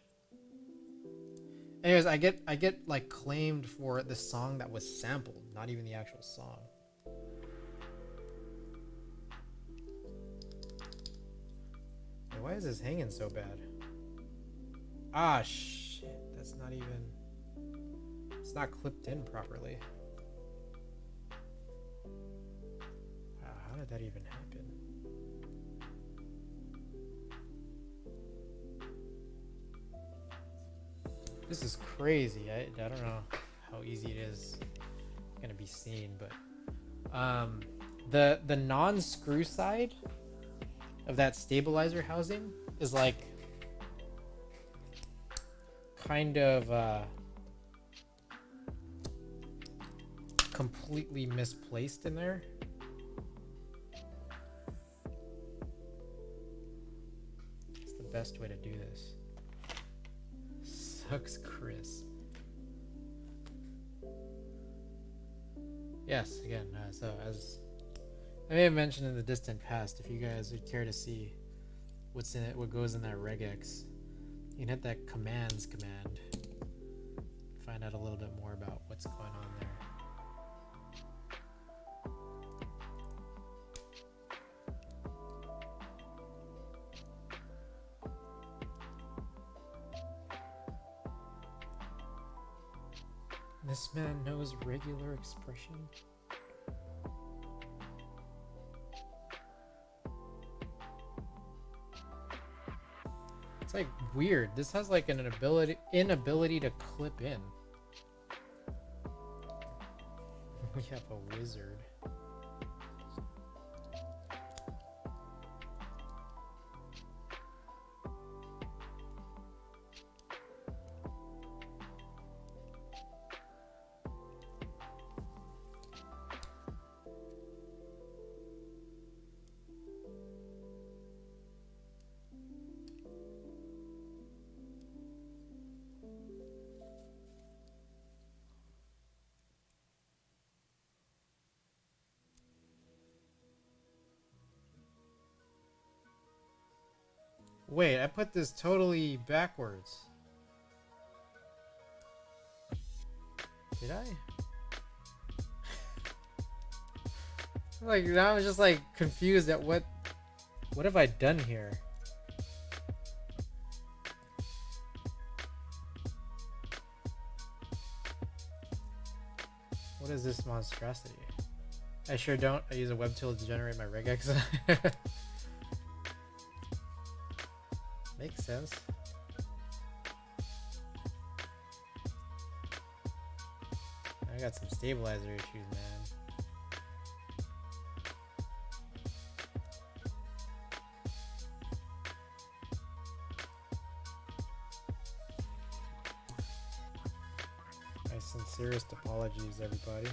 [SPEAKER 1] Anyways, I get like claimed for the song that was sampled, not even the actual song. Hey, why is this hanging so bad? Ah, shit. That's not even... It's not clipped in properly. Wow, how did that even happen? This is crazy. I don't know how easy it is gonna be seen, but the non-screw side of that stabilizer housing is like kind of completely misplaced in there. It's the best way to do this. Sucks, Chris. Yes, again, so as I may have mentioned in the distant past, if you guys would care to see what's in it, what goes in that regex, you can hit that commands command, find out a little bit more about what's going on there. This man knows regular expression. It's like weird. This has like an inability to clip in. We have a wizard. Wait, I put this totally backwards. Did I? Like now I'm just like confused at what have I done here? What is this monstrosity? I sure don't. I use a web tool to generate my regex. Makes sense. I got some stabilizer issues, man. My sincerest apologies, everybody.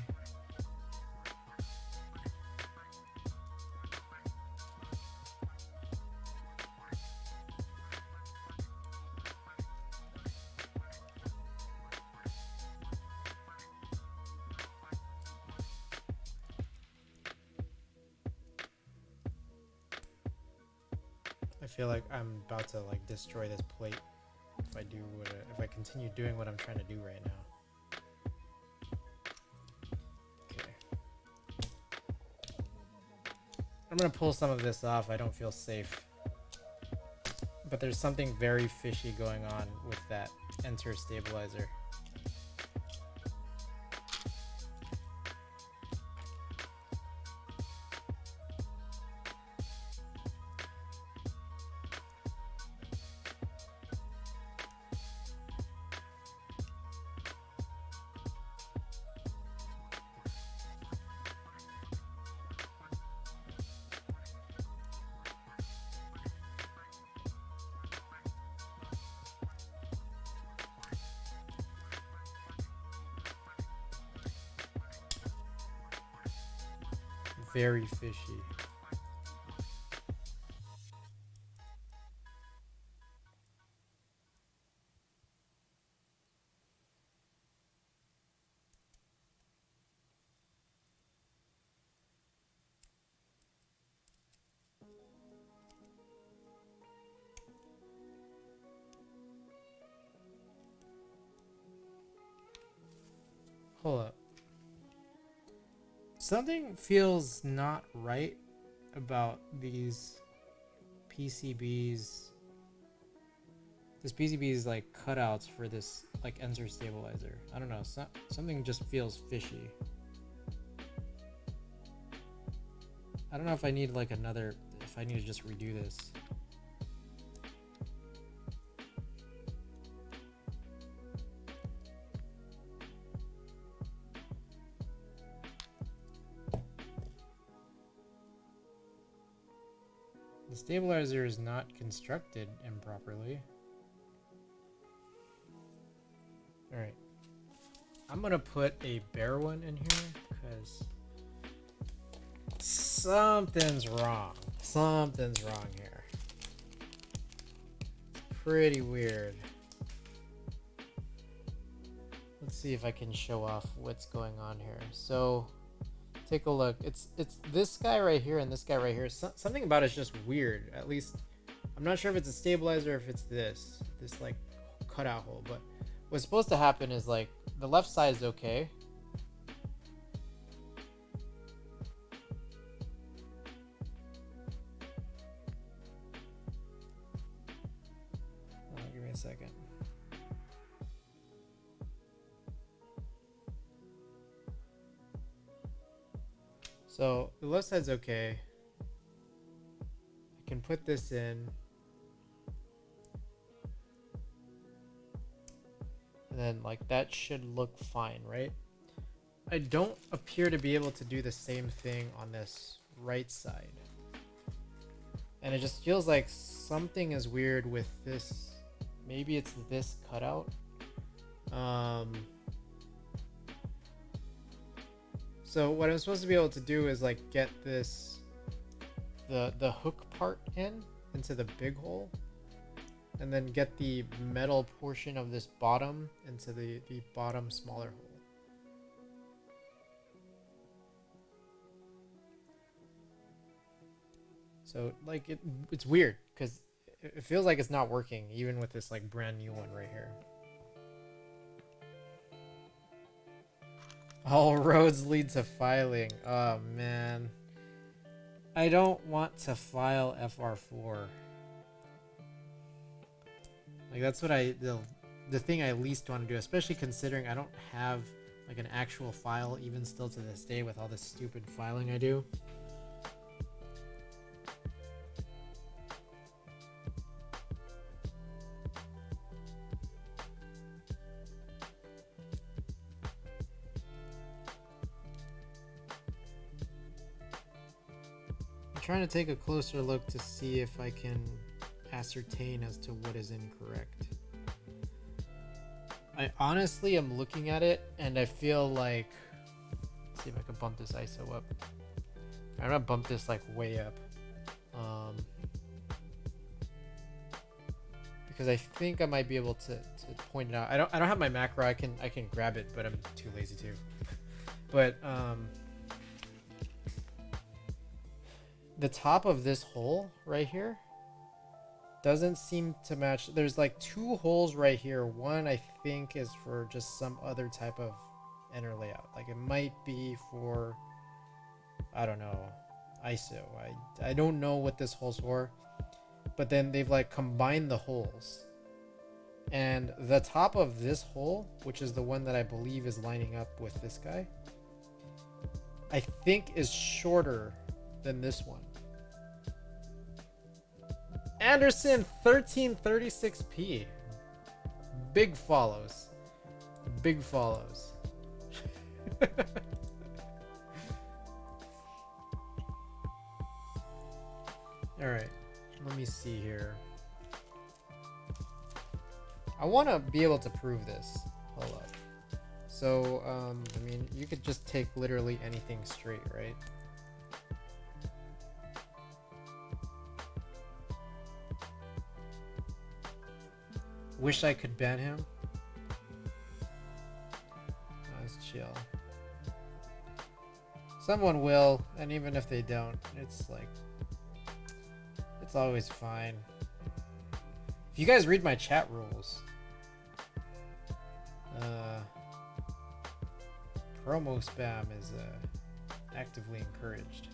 [SPEAKER 1] I feel like I'm about to like destroy this plate if I continue doing what I'm trying to do right now. Okay. I'm gonna pull some of this off. I don't feel safe. But there's something very fishy going on with that enter stabilizer. Very fishy. Hold up. Something feels not right about these PCBs. This PCB is like cutouts for this like insert stabilizer. I don't know. Something just feels fishy. I don't know if I need like if I need to just redo this. The stabilizer is not constructed improperly. Alright. I'm gonna put a bare one in here because something's wrong. Something's wrong here. Pretty weird. Let's see if I can show off what's going on here. So take a look. It's this guy right here and this guy right here. Something about it's just weird. At least I'm not sure if it's a stabilizer or if it's this like cutout hole. But what's supposed to happen is like the left side is okay. Give me a second. So the left side's okay. I can put this in. And then like that should look fine, right? I don't appear to be able to do the same thing on this right side. And it just feels like something is weird with this. Maybe it's this cutout. So what I'm supposed to be able to do is like get this, the hook part into the big hole, and then get the metal portion of this bottom into the bottom smaller hole. So like it's weird because it feels like it's not working even with this like brand new one right here. All roads lead to filing. Oh man. I don't want to file FR4. Like that's what the thing I least want to do, especially considering I don't have like an actual file even still to this day with all this stupid filing I do. Trying to take a closer look to see if I can ascertain as to what is incorrect. I honestly am looking at it and I feel like, let's see if I can bump this ISO up. I'm gonna bump this like way up, because I think I might be able to point it out. I don't have my macro. I can grab it, but I'm too lazy to. But the top of this hole right here doesn't seem to match. There's like two holes right here. One I think is for just some other type of inner layout. Like it might be for, I don't know, ISO. I don't know what this hole's for. But then they've like combined the holes. And the top of this hole, which is the one that I believe is lining up with this guy, I think is shorter than this one. Anderson 1336p. Big follows. Big follows. All right, let me see here. I want to be able to prove this. Hold up. So, I mean, you could just take literally anything straight, right? Wish I could ban him. Let's chill. Someone will, and even if they don't, it's like, it's always fine. If you guys read my chat rules, promo spam is actively encouraged.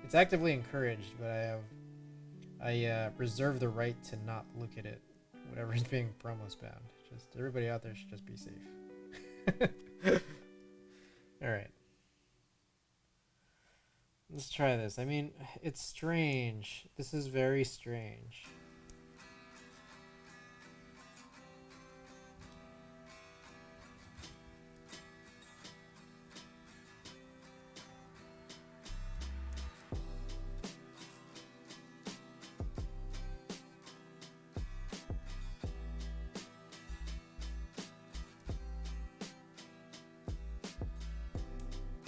[SPEAKER 1] It's actively encouraged, but I reserve the right to not look at it. Whatever is being promo spammed. Just everybody out there should just be safe. All right. Let's try this. I mean, it's strange. This is very strange.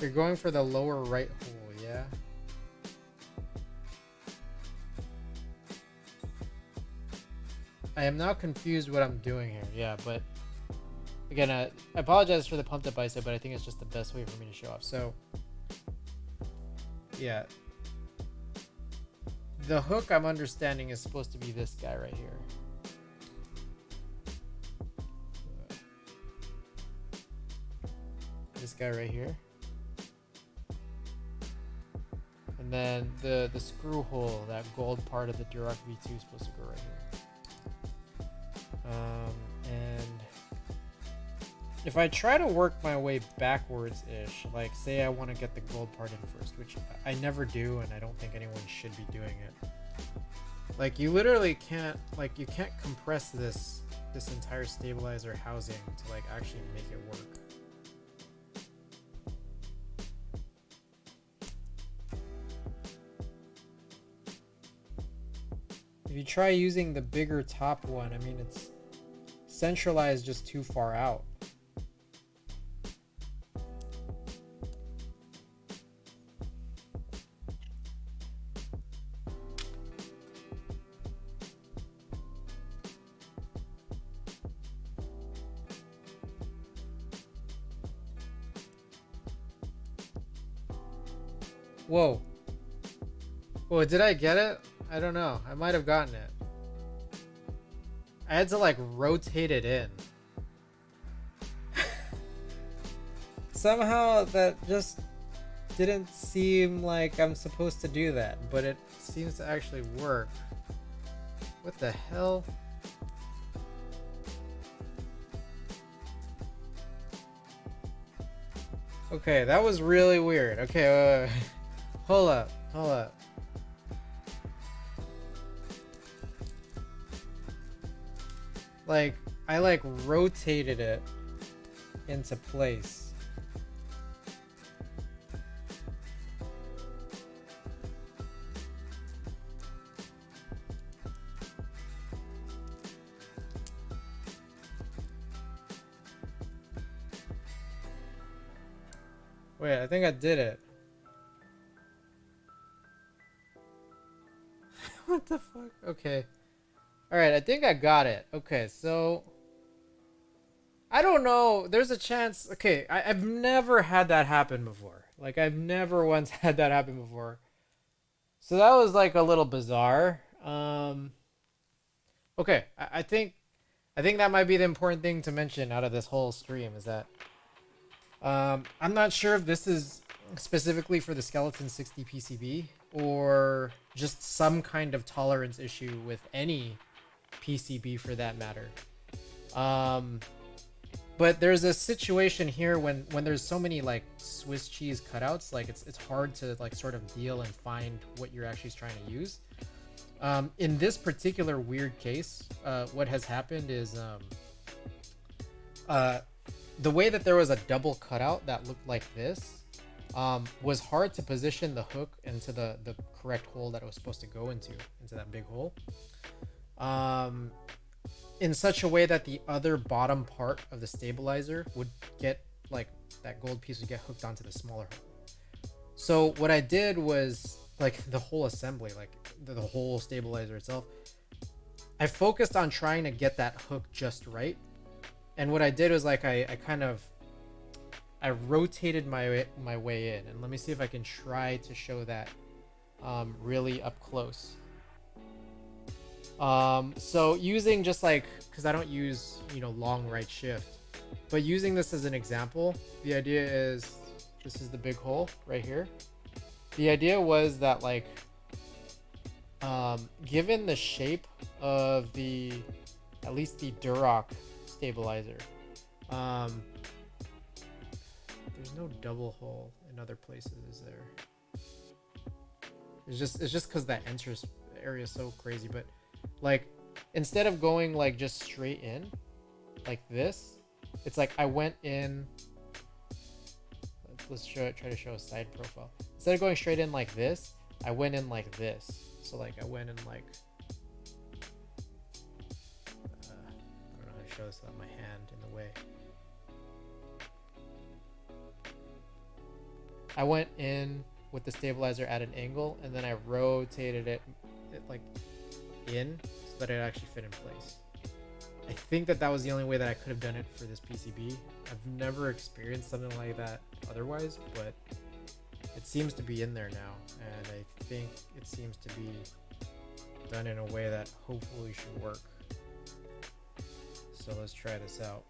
[SPEAKER 1] You're going for the lower right hole, yeah? I am now confused what I'm doing here, yeah, but again, I apologize for the pumped up bicep, but I think it's just the best way for me to show off. So, yeah. The hook I'm understanding is supposed to be this guy right here. This guy right here. And then the screw hole, that gold part of the Durock V2 is supposed to go right here. And if I try to work my way backwards-ish, like say I want to get the gold part in first, which I never do, and I don't think anyone should be doing it. Like you literally can't, like you can't compress this entire stabilizer housing to like actually make it work. If you try using the bigger top one, I mean, it's centralized just too far out. Whoa. Whoa, did I get it? I don't know. I might have gotten it. I had to like rotate it in. Somehow that just didn't seem like I'm supposed to do that, but it seems to actually work. What the hell? Okay, that was really weird. Okay, wait. Hold up. Like, I like rotated it into place. Wait, I think I did it. What the fuck? Okay. Alright, I think I got it. Okay, so I don't know. There's a chance. Okay, I've never had that happen before. Like, I've never once had that happen before. So that was like a little bizarre. Okay, I think that might be the important thing to mention out of this whole stream is that I'm not sure if this is specifically for the Skeleton 60 PCB or just some kind of tolerance issue with any PCB for that matter. But there's a situation here when there's so many like Swiss cheese cutouts, like it's hard to like sort of deal and find what you're actually trying to use. In this particular weird case, what has happened is the way that there was a double cutout that looked like this was hard to position the hook into the correct hole that it was supposed to go into that big hole. In such a way that the other bottom part of the stabilizer would get, like, that gold piece would get hooked onto the smaller hole. So what I did was, like, the whole assembly, like the whole stabilizer itself, I focused on trying to get that hook just right. And what I did was, like, I rotated my way in, and let me see if I can try to show that really up close. So using just like, because I don't use, you know, long right shift, But using this as an example, the idea is, this is the big hole right here. The idea was that like, given the shape of the, at least the Durock stabilizer, there's no double hole in other places, is there? It's just because that enters area is so crazy. But like, instead of going like just straight in like this, it's like I went in. Let's try to show a side profile. Instead of going straight in like this, I went in like this. So like I went in like, I don't know how to show this without my hand in the way. I went in with the stabilizer at an angle, and then I rotated it like in so that it actually fit in place. I think that was the only way that I could have done it for this PCB. I've never experienced something like that otherwise, but it seems to be in there now, and I think it seems to be done in a way that hopefully should work. So let's try this out.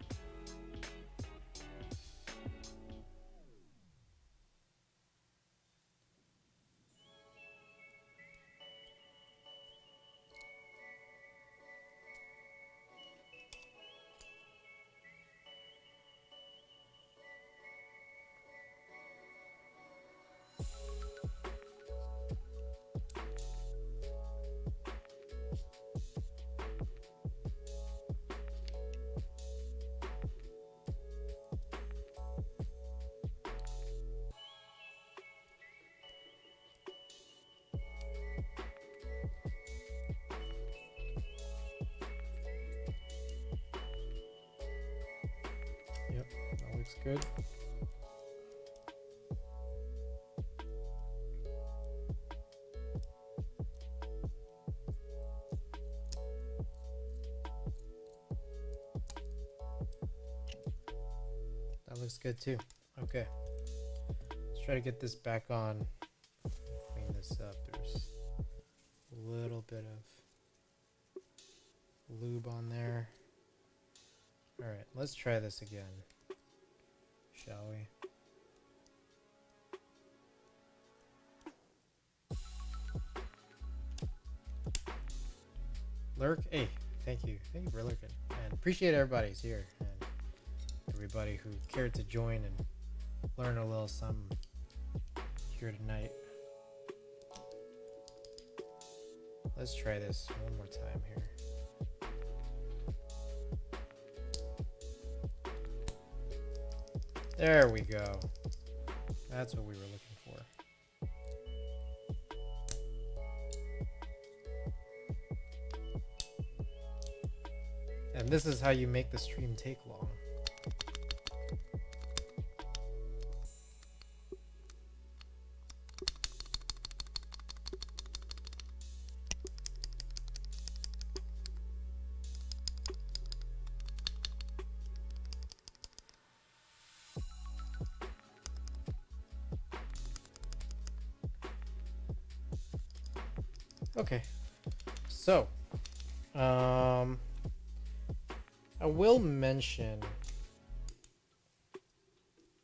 [SPEAKER 1] Yep, that looks good. That looks good too. Okay, let's try to get this back on. Clean this up. There's a little bit of lube on there. All right, let's try this again, shall we? Lurk, hey, thank you for lurking, and appreciate everybody's here and everybody who cared to join and learn a little something here tonight. Let's try this one more time here. There we go. That's what we were looking for. And this is how you make the stream take long. Okay, so I will mention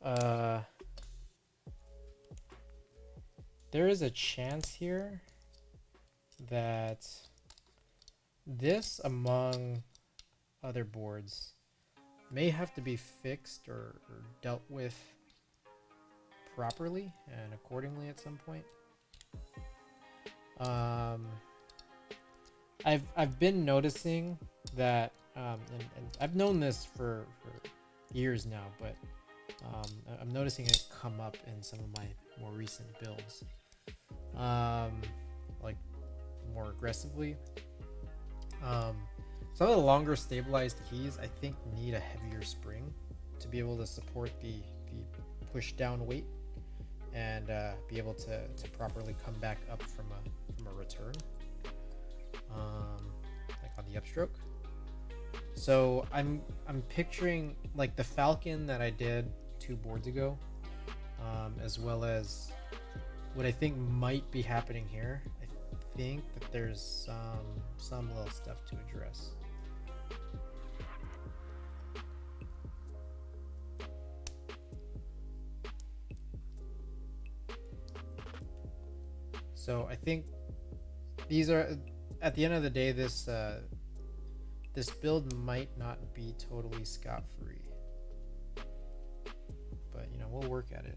[SPEAKER 1] there is a chance here that this, among other boards, may have to be fixed or dealt with properly and accordingly at some point. I've been noticing that, and I've known this for years now, but I'm noticing it come up in some of my more recent builds, like more aggressively. Some of the longer stabilized keys, I think, need a heavier spring to be able to support the push down weight and be able to properly come back up from a return, like on the upstroke. So I'm picturing like the Falcon that I did 2 boards ago, as well as what I think might be happening here. I think that there's some little stuff to address. So I think these are, at the end of the day, this this build might not be totally scot-free, but you know, we'll work at it.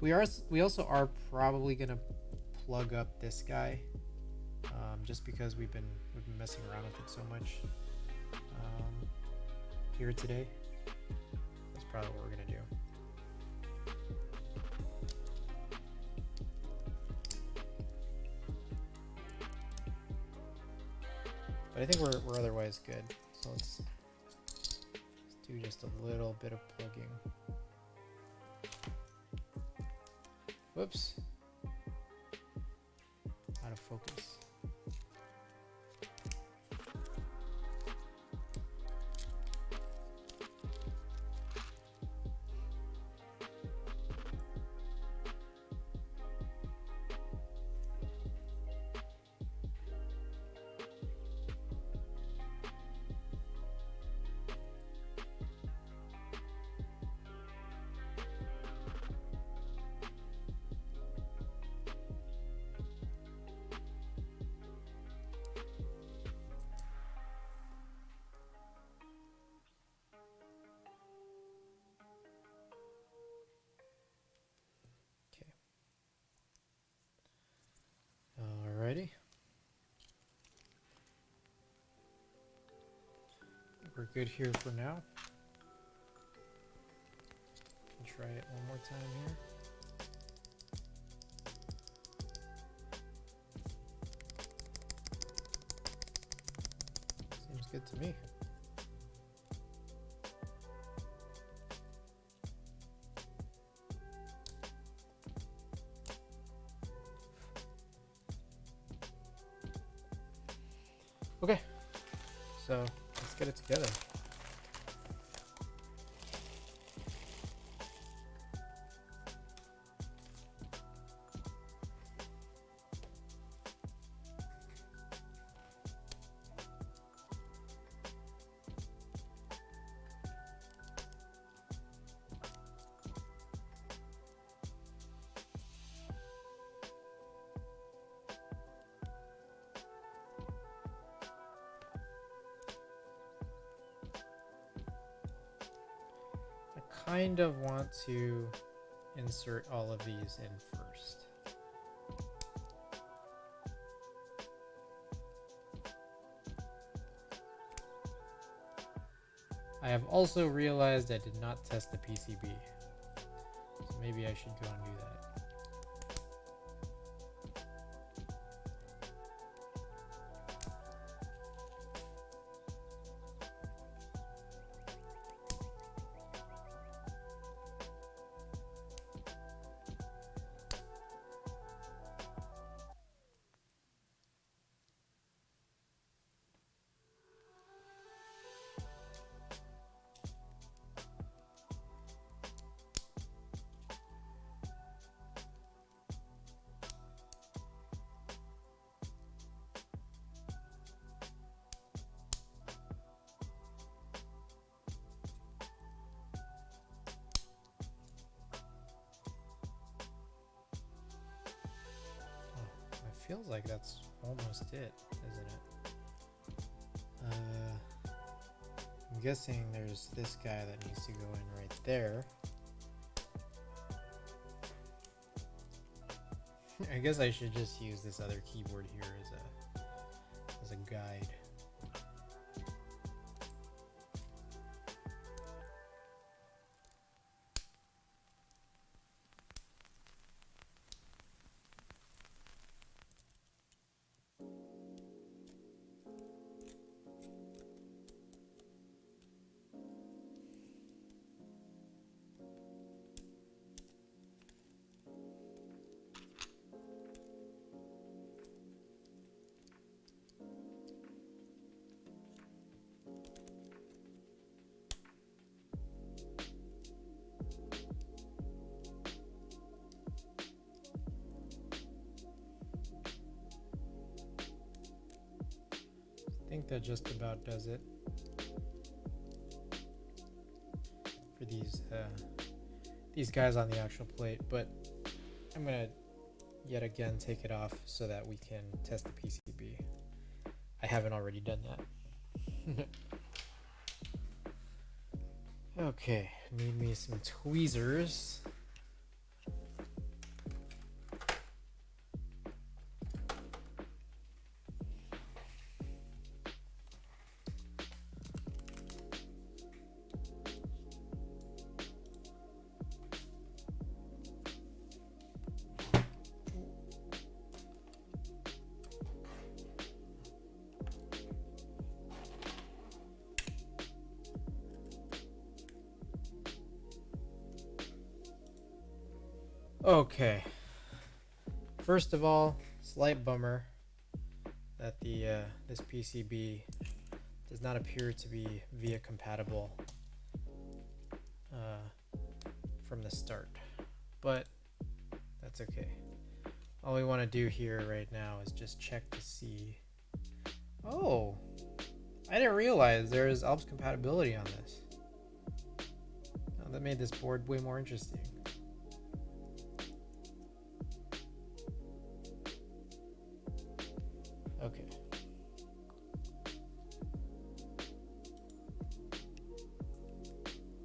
[SPEAKER 1] We also are probably gonna plug up this guy, just because we've been messing around with it so much here today. That's probably what we're gonna do. But I think we're otherwise good. So let's do just a little bit of plugging. Whoops. Out of focus. Alrighty. We're good here for now. I'll try it one more time here. Seems good to me. Okay, so let's get it together. Kind of want to insert all of these in first. I have also realized I did not test the PCB, so maybe I should go and do that. Feels like that's almost it, isn't it? I'm guessing there's this guy that needs to go in right there. I guess I should just use this other keyboard here as a guide. I think that just about does it for these guys on the actual plate, but I'm gonna yet again take it off so that we can test the PCB. I haven't already done that. Okay, need me some tweezers. Okay. First of all, slight bummer that the this PCB does not appear to be VIA compatible from the start, but that's okay. All we want to do here right now is just check to see. Oh, I didn't realize there is ALPS compatibility on this. Oh, that made this board way more interesting. Okay.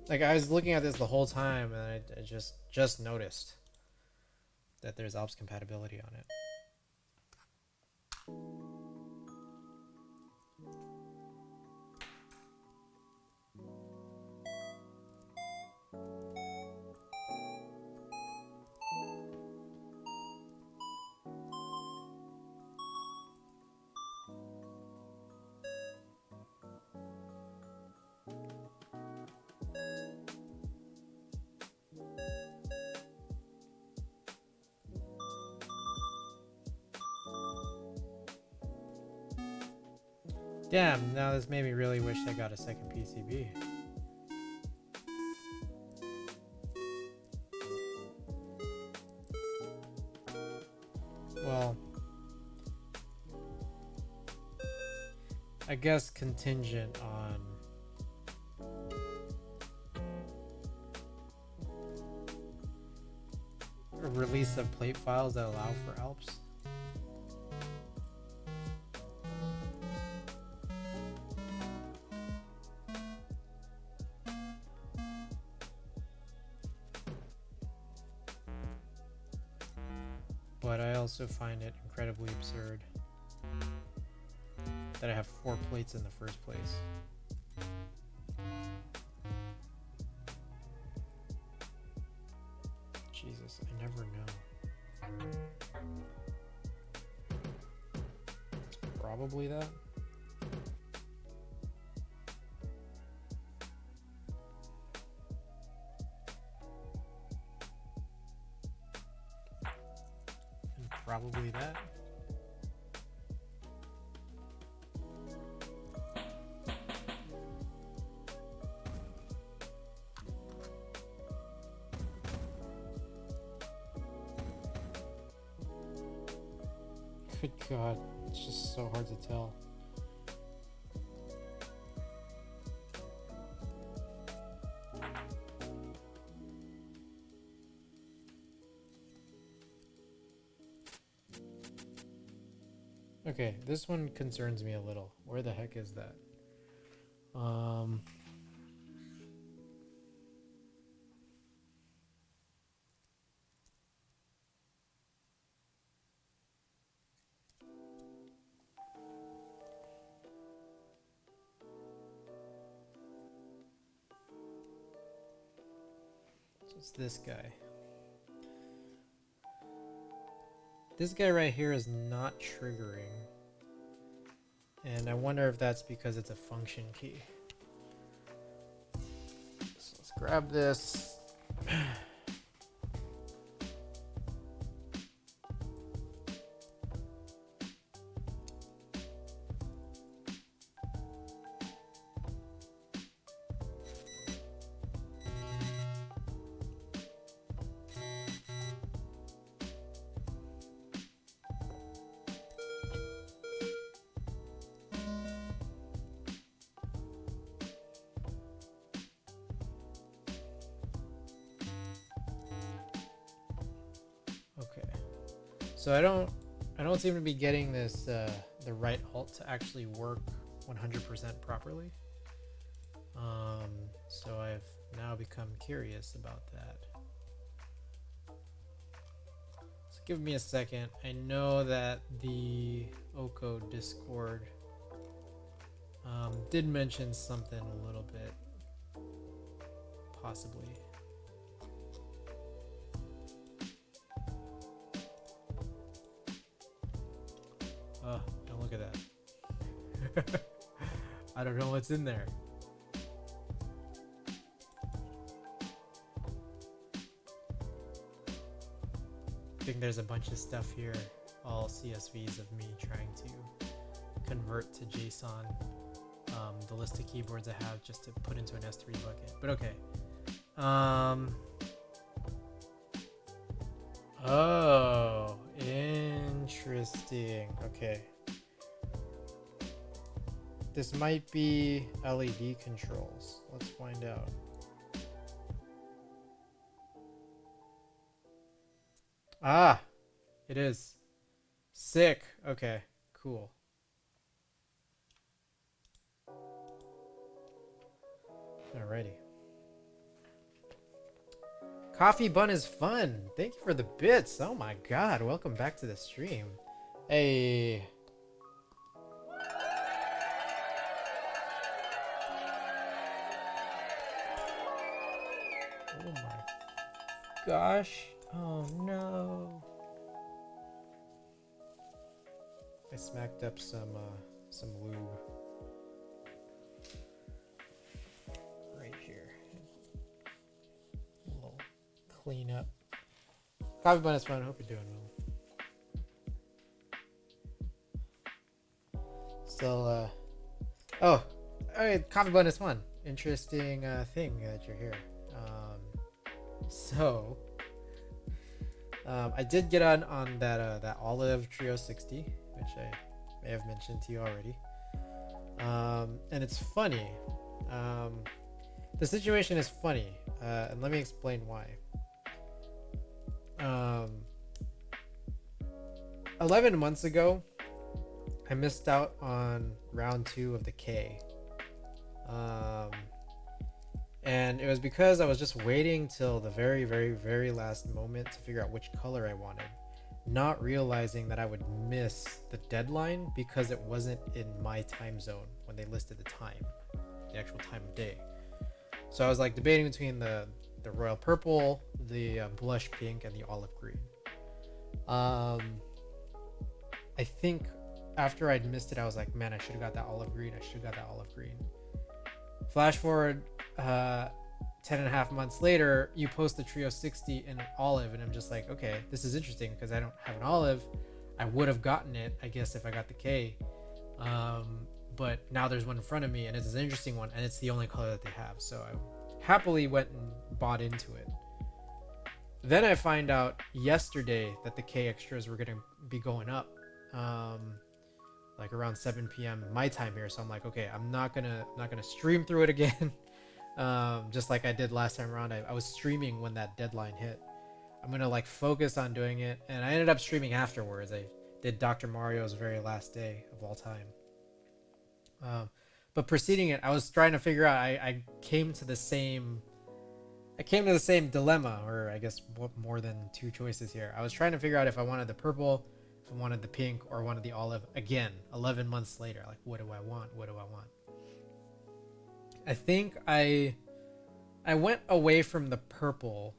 [SPEAKER 1] Like, I was looking at this the whole time and I just noticed that there's ALPS compatibility on it. Damn, now this made me really wish I got a second PCB. Well, I guess contingent on a release of plate files that allow for ALPS. But I also find it incredibly absurd that I have 4 plates in the first place. Jesus, I never know. It's probably that. Probably that. Good God, it's just so hard to tell. Okay, this one concerns me a little. Where the heck is that? So it's this guy. This guy right here is not triggering. And I wonder if that's because it's a function key. So let's grab this. So I don't seem to be getting this the right alt to actually work 100% properly. So I've now become curious about that. So give me a second. I know that the OKO Discord did mention something a little bit, possibly. Oh, don't look at that. I don't know what's in there. I think there's a bunch of stuff here, all CSVs of me trying to convert to JSON the list of keyboards I have just to put into an S3 bucket. But okay. Oh, interesting. Okay. This might be LED controls. Let's find out. Ah, it is. Sick. Okay, cool. Alrighty. Coffee bun is fun. Thank you for the bits. Oh my god, welcome back to the stream. Hey. Oh my gosh. Oh no. I smacked up some lube. Right here. A little clean up. Coffee bun is fun. I hope you're doing well. Still, oh, alright, coffee bun is fun. Interesting thing that you're here. So, I did get on that Olive Trio 60, which I may have mentioned to you already. And it's funny. The situation is funny, and let me explain why. 11 months ago, I missed out on round 2 of the K. And it was because I was just waiting till the very, very, very last moment to figure out which color I wanted, not realizing that I would miss the deadline because it wasn't in my time zone when they listed the time, the actual time of day. So I was like debating between the royal purple, the blush pink, and the olive green. I think after I'd missed it, I was like, man, I should have got that olive green. I should have got that olive green. Flash forward 10.5 months later, you post the Trio 60 in olive, and I'm just like, okay, this is interesting because I don't have an olive. I would have gotten it, I guess, if I got the K. But now there's one in front of me, and it's an interesting one, and it's the only color that they have. So I happily went and bought into it. Then I find out yesterday that the K extras were going to be going up. Like around 7 p.m. my time here, so I'm like, okay, I'm not gonna stream through it again. Just like I did last time around. I was streaming when that deadline hit. I'm gonna like focus on doing it, and I ended up streaming afterwards. I did Dr. Mario's very last day of all time. But preceding it, I was trying to figure out. I came to the same dilemma, or I guess more than two choices here. I was trying to figure out if I wanted the purple, if I wanted the pink, or wanted the olive. Again, 11 months later, like, what do I want? What do I want? I think I went away from the purple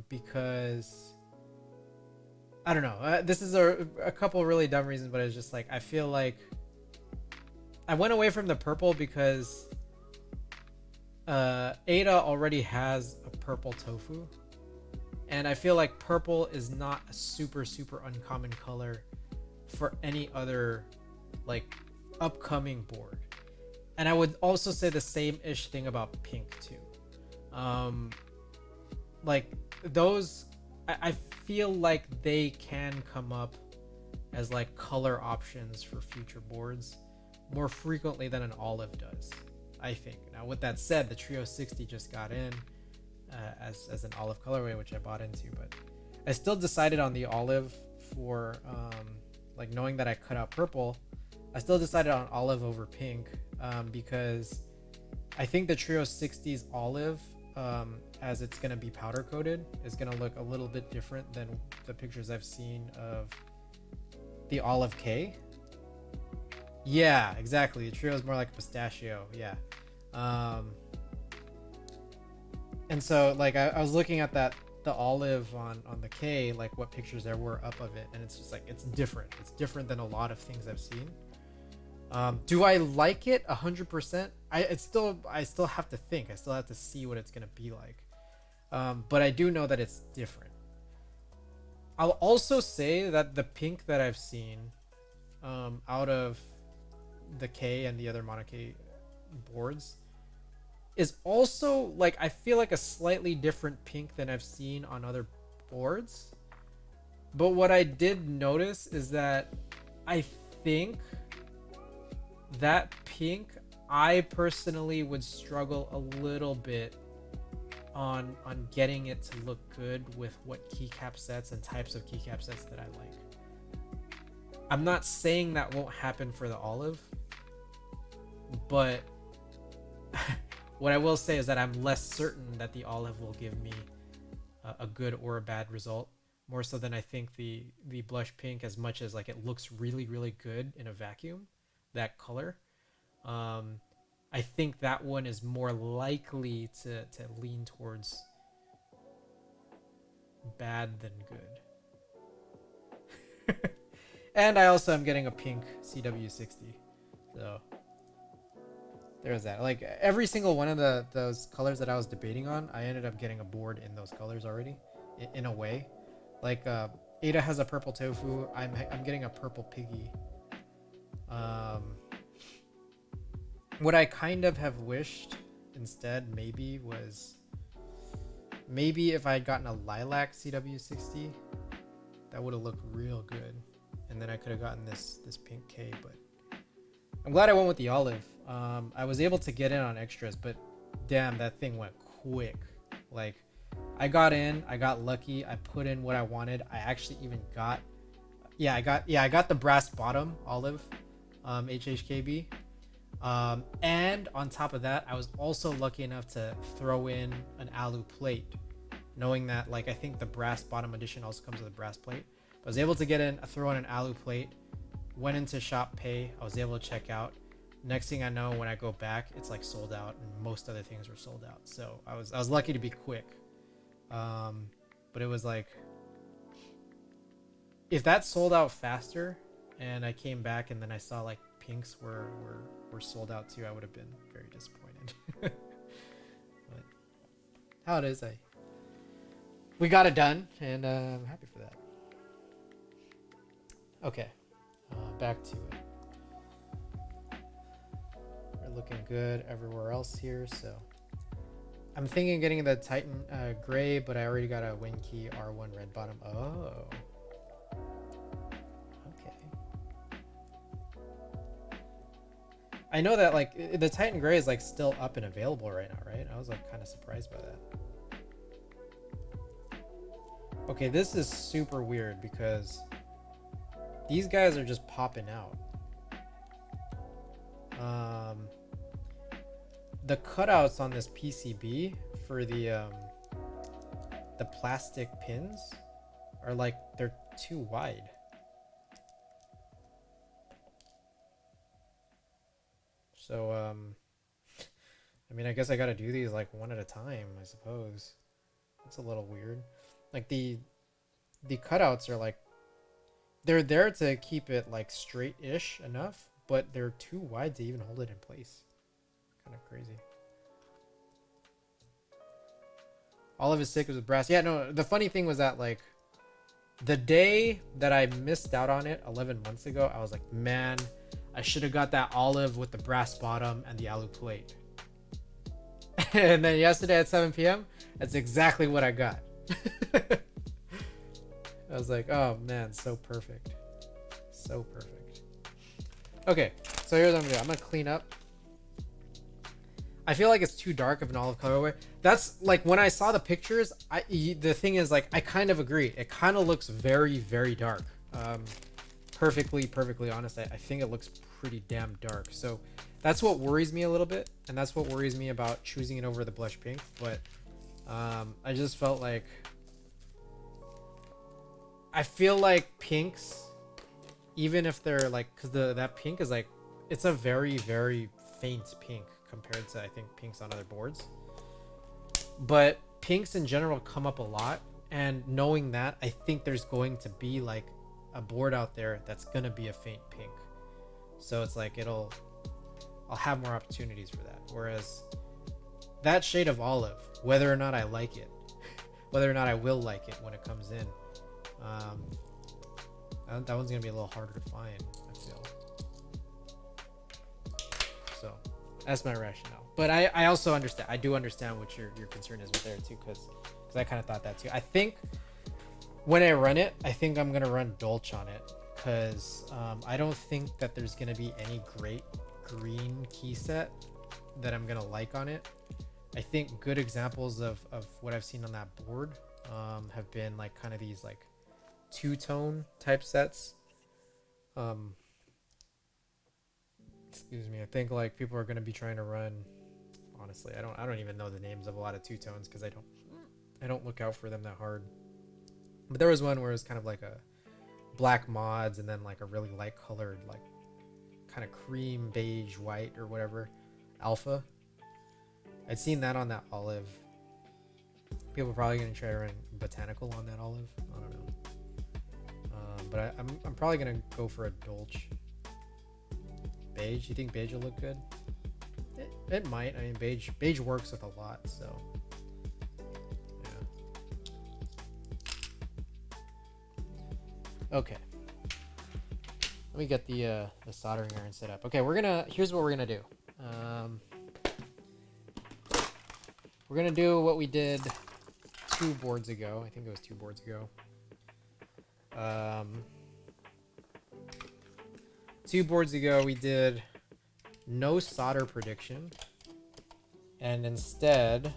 [SPEAKER 1] because I don't know. This is a couple really dumb reasons, but it's just like I feel like I went away from the purple because Ada already has a purple tofu. And I feel like purple is not a super uncommon color for any other like upcoming board. And I would also say the same-ish thing about pink too. Like those, I feel like they can come up as like color options for future boards more frequently than an olive does, I think. Now with that said, the Trio 60 just got in as an olive colorway, which I bought into, but I still decided on the olive for like knowing that I cut out purple, I still decided on olive over pink because I think the Trio 60's olive, as it's going to be powder coated, is going to look a little bit different than the pictures I've seen of the Olive K. Yeah, exactly. The Trio is more like a pistachio. Yeah. And so like I was looking at that, the olive on the K, like what pictures there were up of it, and it's just like it's different. It's different than a lot of things I've seen. Do I like it 100%? I still have to think. I still have to see what it's gonna be like. But I do know that it's different. I'll also say that the pink that I've seen out of the K and the other Mono K boards is also like, I feel like a slightly different pink than I've seen on other boards. But what I did notice is that I think that pink, I personally would struggle a little bit on getting it to look good with what keycap sets and types of keycap sets that I like. I'm not saying that won't happen for the olive, but what I will say is that I'm less certain that the olive will give me a good or a bad result, more so than I think the blush pink, as much as like it looks really, really good in a vacuum, that color. I think that one is more likely to lean towards bad than good. And I also am getting a pink CW60, so there's that. Like every single one of those colors that I was debating on, I ended up getting a board in those colors already, in a way. Like Ada has a purple tofu. I'm getting a purple piggy. What I kind of have wished instead maybe was if I had gotten a lilac CW60, that would have looked real good, and then I could have gotten this pink K. But I'm glad I went with the olive. I was able to get in on extras, but damn, that thing went quick. Like I got in, I got lucky, I put in what I wanted. I actually even got I got the brass bottom olive HHKB. And on top of that, I was also lucky enough to throw in an alu plate, knowing that like I think the brass bottom edition also comes with a brass plate. I was able to throw in an alu plate, went into shop pay, I was able to check out. Next thing I know, when I go back, it's like sold out, and most other things were sold out. So I was lucky to be quick. But it was like, if that sold out faster and I came back and then I saw like pinks were sold out too, I would have been very disappointed. But how it is, we got it done, and I'm happy for that. Okay, back to it. We're looking good everywhere else here, so I'm thinking of getting the Titan gray, but I already got a Winky R1 red bottom. Oh, okay. I know that like the Titan gray is like still up and available right now, right? I was like kind of surprised by that. Okay, this is super weird because these guys are just popping out. The cutouts on this PCB for the plastic pins are like, they're too wide. So I mean, I guess I gotta do these like one at a time, I suppose. That's a little weird. Like the cutouts are like, they're there to keep it like straight-ish enough, but they're too wide to even hold it in place. Kind of crazy. All of his stickers with brass. Yeah, no, the funny thing was that like the day that I missed out on it 11 months ago, I was like, man, I should have got that olive with the brass bottom and the alu plate. And then yesterday at 7 p.m, that's exactly what I got. I was like, oh man, so perfect. So perfect. Okay, so here's what I'm gonna do. I'm gonna clean up. I feel like it's too dark of an olive colorway. That's like, when I saw the pictures, the thing is like, I kind of agree. It kind of looks very, very dark. Perfectly honest, I think it looks pretty damn dark. So that's what worries me a little bit, and that's what worries me about choosing it over the blush pink. But I just felt like I feel like pinks, even if they're like, because that pink is like, it's a very faint pink compared to I think pinks on other boards. But pinks in general come up a lot, and knowing that, I think there's going to be like a board out there that's gonna be a faint pink. So it's like I'll have more opportunities for that. Whereas that shade of olive, whether or not I like it, whether or not I will like it when it comes in, that one's gonna be a little harder to find, I feel. So that's my rationale. But I also understand. I do understand what your concern is with there too, because I kind of thought that too. I think when I run it, I think I'm gonna run Dolce on it, because I don't think that there's gonna be any great green key set that I'm gonna like on it. I think good examples of what I've seen on that board have been like kind of these like two-tone type sets. Excuse me. I think like people are gonna be trying to run. Honestly, I don't even know the names of a lot of two-tones because I don't look out for them that hard. But there was one where it was kind of like a black mods and then like a really light colored, like kind of cream beige white or whatever alpha. I'd seen that on that olive. People are probably gonna try to run botanical on that olive. I don't know. But I'm probably gonna go for a Dolce beige. You think beige will look good? It might. I mean, beige works with a lot, so yeah. Okay. Let me get the soldering iron set up. Okay, here's what we're gonna do. We're gonna do what we did 2 boards ago. I think it was 2 boards ago. 2 boards ago we did no solder prediction, and instead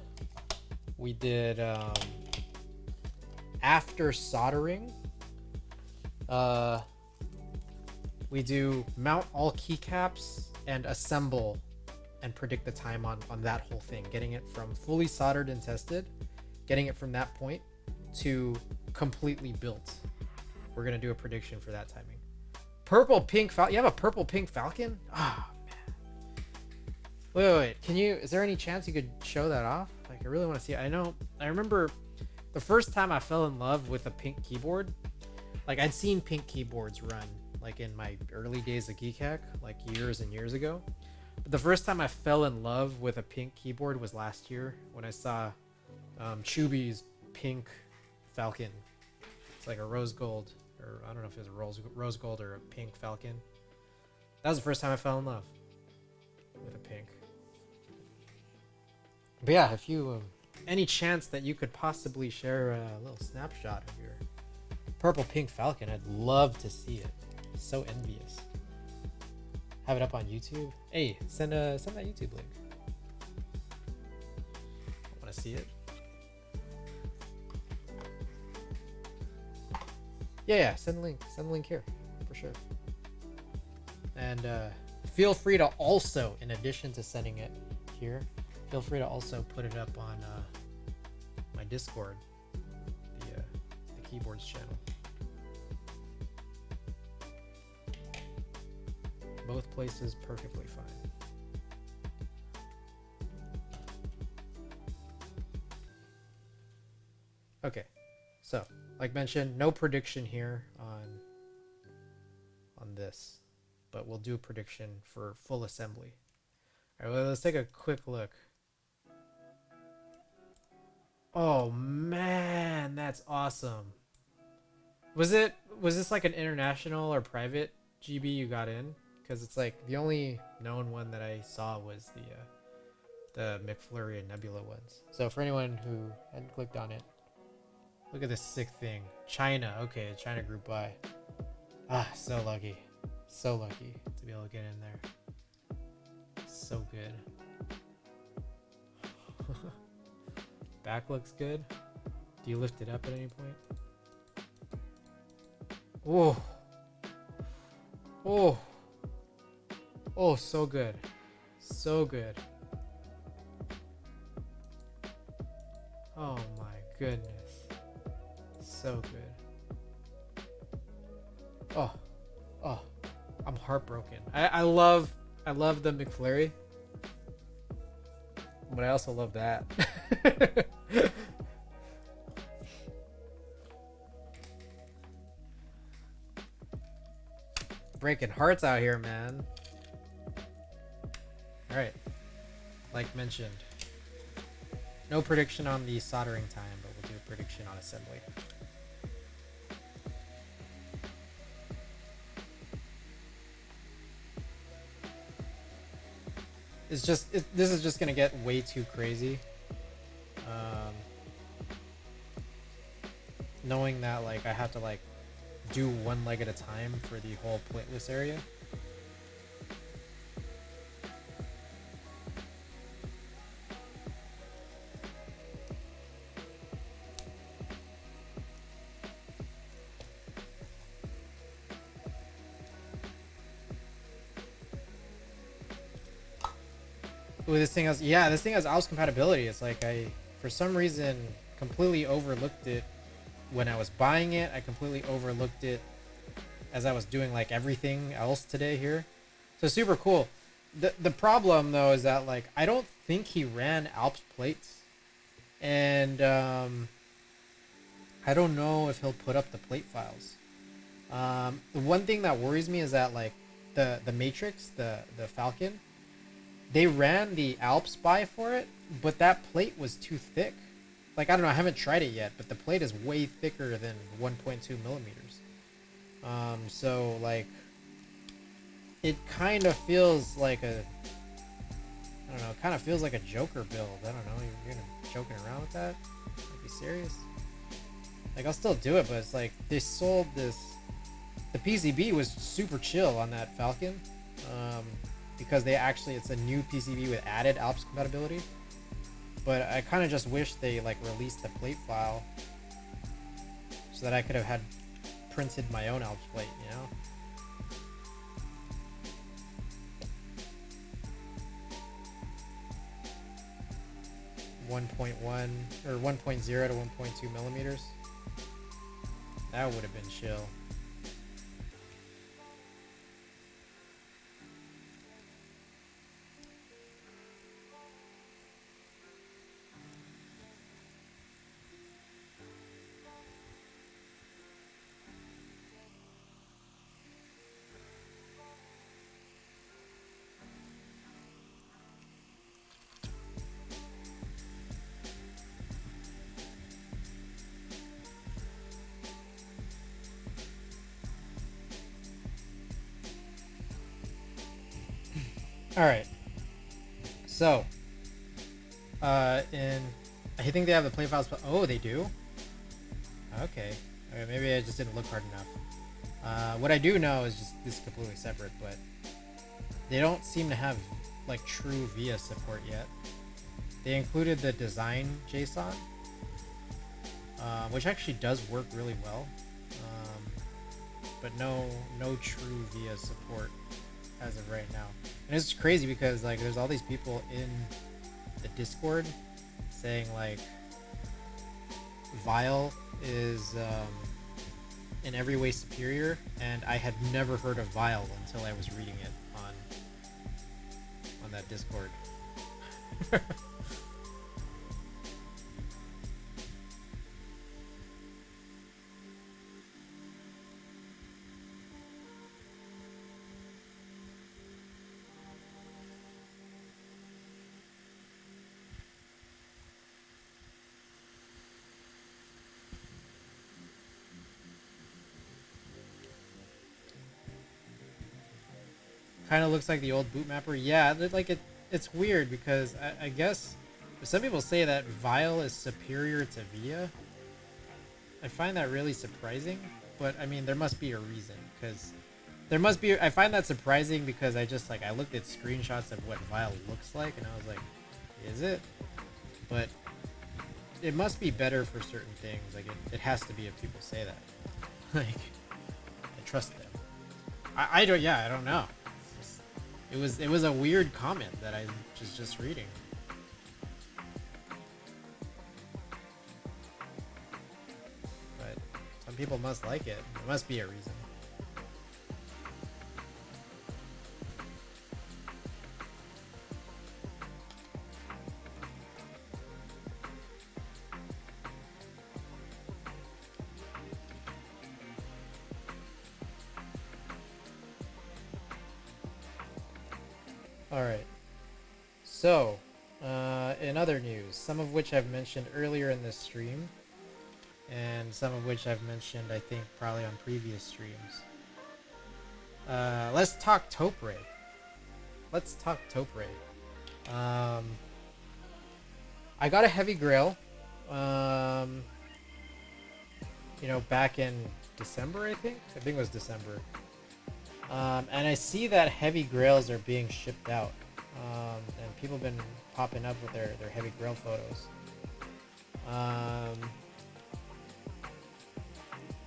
[SPEAKER 1] we did after soldering we do mount all keycaps and assemble and predict the time on that whole thing, getting it from fully soldered and tested, getting it from that point to completely built. We're gonna do a prediction for that timing. Purple pink Falcon. You have a purple pink Falcon? Oh man. Wait. Is there any chance you could show that off? Like, I really want to see it. I remember the first time I fell in love with a pink keyboard. Like, I'd seen pink keyboards run like in my early days of Geek Hack, like years and years ago. But the first time I fell in love with a pink keyboard was last year when I saw Chubby's pink Falcon. It's like a rose gold, or I don't know if it's a rose gold or a pink Falcon. That was the first time I fell in love with a pink. But yeah, if you any chance that you could possibly share a little snapshot of your purple pink Falcon, I'd love to see it. So envious. Have it up on YouTube. Hey, send that YouTube link. I want to see it. Yeah, send the link here for sure. And feel free to also, in addition to sending it here, feel free to also put it up on my Discord, the keyboards channel. Both places perfectly fine. Okay, so like mentioned, no prediction here on this, but we'll do a prediction for full assembly. All right, well, let's take a quick look. Oh man, that's awesome. Was this like an international or private GB you got in? Because it's like the only known one that I saw was the McFlurry and Nebula ones. So for anyone who hadn't clicked on it, look at this sick thing. China. Okay, China Group Buy. Ah, so lucky. So lucky to be able to get in there. So good. Back looks good. Do you lift it up at any point? Oh. Oh. Oh, so good. So good. Oh my goodness. So good. Oh. Oh. I'm heartbroken. I love the McFlurry. But I also love that. Breaking hearts out here, man. Alright. Like mentioned. No prediction on the soldering time, but we'll do a prediction on assembly. This is just gonna get way too crazy. Knowing that like I have to like do one leg at a time for the whole plateless area. Ooh, this thing has ALPS compatibility. It's like I, for some reason, completely overlooked it when I was buying it. I completely overlooked it as I was doing like everything else today here. So super cool. The problem though is that like I don't think he ran ALPS plates, and I don't know if he'll put up the plate files. The one thing that worries me is that like the Matrix, the Falcon. They ran the ALPS buy for it, but that plate was too thick. Like, I don't know, I haven't tried it yet, but the plate is way thicker than 1.2 millimeters. So, like, it kind of feels like a, I don't know, it kind of feels like a Joker build. I don't know, you're gonna be joking around with that? Are you serious? Like, I'll still do it, but it's like, they sold this, the PCB was super chill on that Falcon. Because they actually, it's a new PCB with added ALPS compatibility. But I kind of just wish they like released the plate file so that I could have had printed my own ALPS plate, you know? .1 or 1.0 to 1.2 millimeters. That would have been chill. All right. So, and I think they have the plate files. Oh, they do. Okay. Maybe I just didn't look hard enough. What I do know is just this is completely separate, but they don't seem to have like true VIA support yet. They included the design JSON, which actually does work really well, but no true VIA support as of right now. And it's crazy because like there's all these people in the Discord saying like Vile is in every way superior, and I had never heard of Vile until I was reading it on that Discord. Kind of looks like the old boot mapper. Yeah, like it's weird because I guess some people say that Vile is superior to VIA. I find that really surprising, but I mean there must be a reason, because there must be. I find that surprising because I just like I looked at screenshots of what Vile looks like and I was like, is it? But it must be better for certain things. Like it has to be if people say that. Like trust them. I don't. Yeah, I don't know. It was a weird comment that I was just reading. But some people must like it. There must be a reason. Alright, so, in other news, some of which I've mentioned earlier in this stream, and some of which I've mentioned, I think, probably on previous streams. Let's talk taupe ray. Let's talk taupe ray. I got a heavy grail, you know, back in December, I think it was December. And I see that heavy grails are being shipped out, and people have been popping up with their heavy grail photos.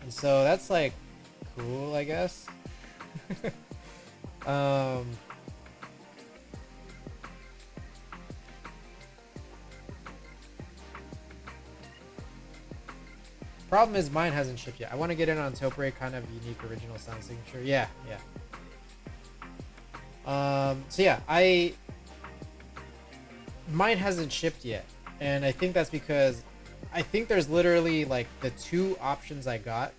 [SPEAKER 1] And so that's like cool, I guess. Problem is mine hasn't shipped yet. I want to get in on taupe ray, kind of unique original sound signature. Yeah. So yeah, mine hasn't shipped yet, and I think that's because I think there's literally like the two options I got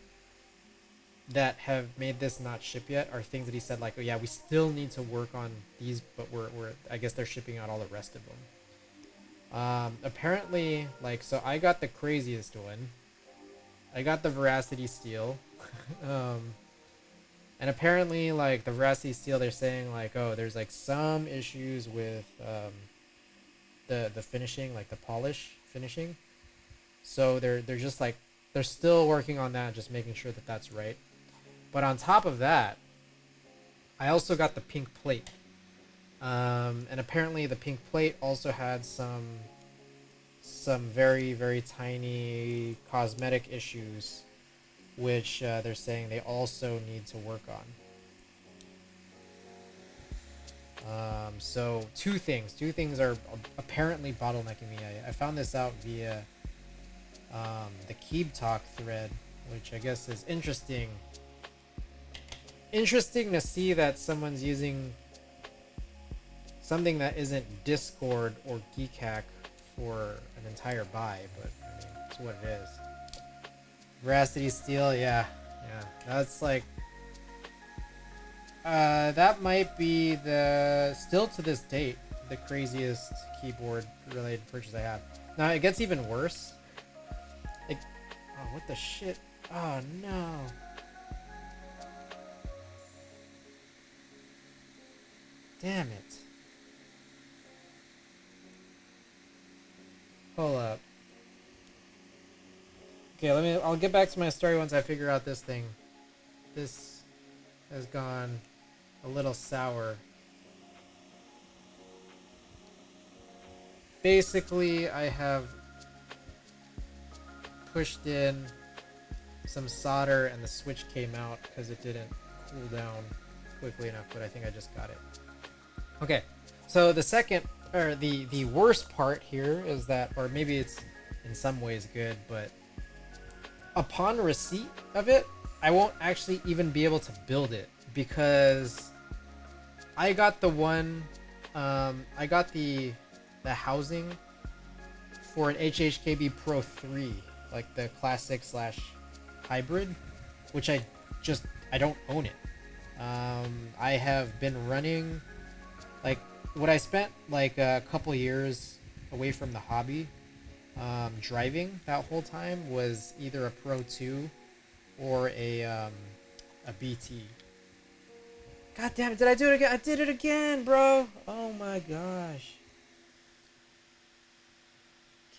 [SPEAKER 1] that have made this not ship yet are things that he said like, oh yeah, we still need to work on these, but we're I guess they're shipping out all the rest of them. Apparently, like, so I got the craziest one. I got the Veracity Steel. And apparently, like, the Veracity Steel, they're saying, like, oh, there's, like, some issues with the finishing, like, the polish finishing. So they're just, like, they're still working on that, just making sure that that's right. But on top of that, I also got the pink plate. And apparently the pink plate also had some very, very tiny cosmetic issues, which they're saying they also need to work on. So two things are apparently bottlenecking me. I found this out via the Keeb Talk thread, which I guess is interesting to see that someone's using something that isn't Discord or Geekhack for an entire buy, but I mean, it's what it is. Veracity Steel, yeah, that's like that might be still to this date the craziest keyboard related purchase I have. Now it gets even worse. Like, oh, what the shit? Oh no. Damn it. Hold up. Okay, I'll get back to my story once I figure out this thing. This has gone a little sour. Basically, I have pushed in some solder and the switch came out because it didn't cool down quickly enough, but I think I just got it. Okay, so the worst part here is that, or maybe it's in some ways good, but upon receipt of it, I won't actually even be able to build it because I got the one, I got the housing for an HHKB Pro 3, like the classic / hybrid, which I don't own it. I have been running, like, what I spent like a couple years away from the hobby driving that whole time was either a Pro 2 or a BT. God damn it, did I do it again? I did it again, bro! Oh my gosh.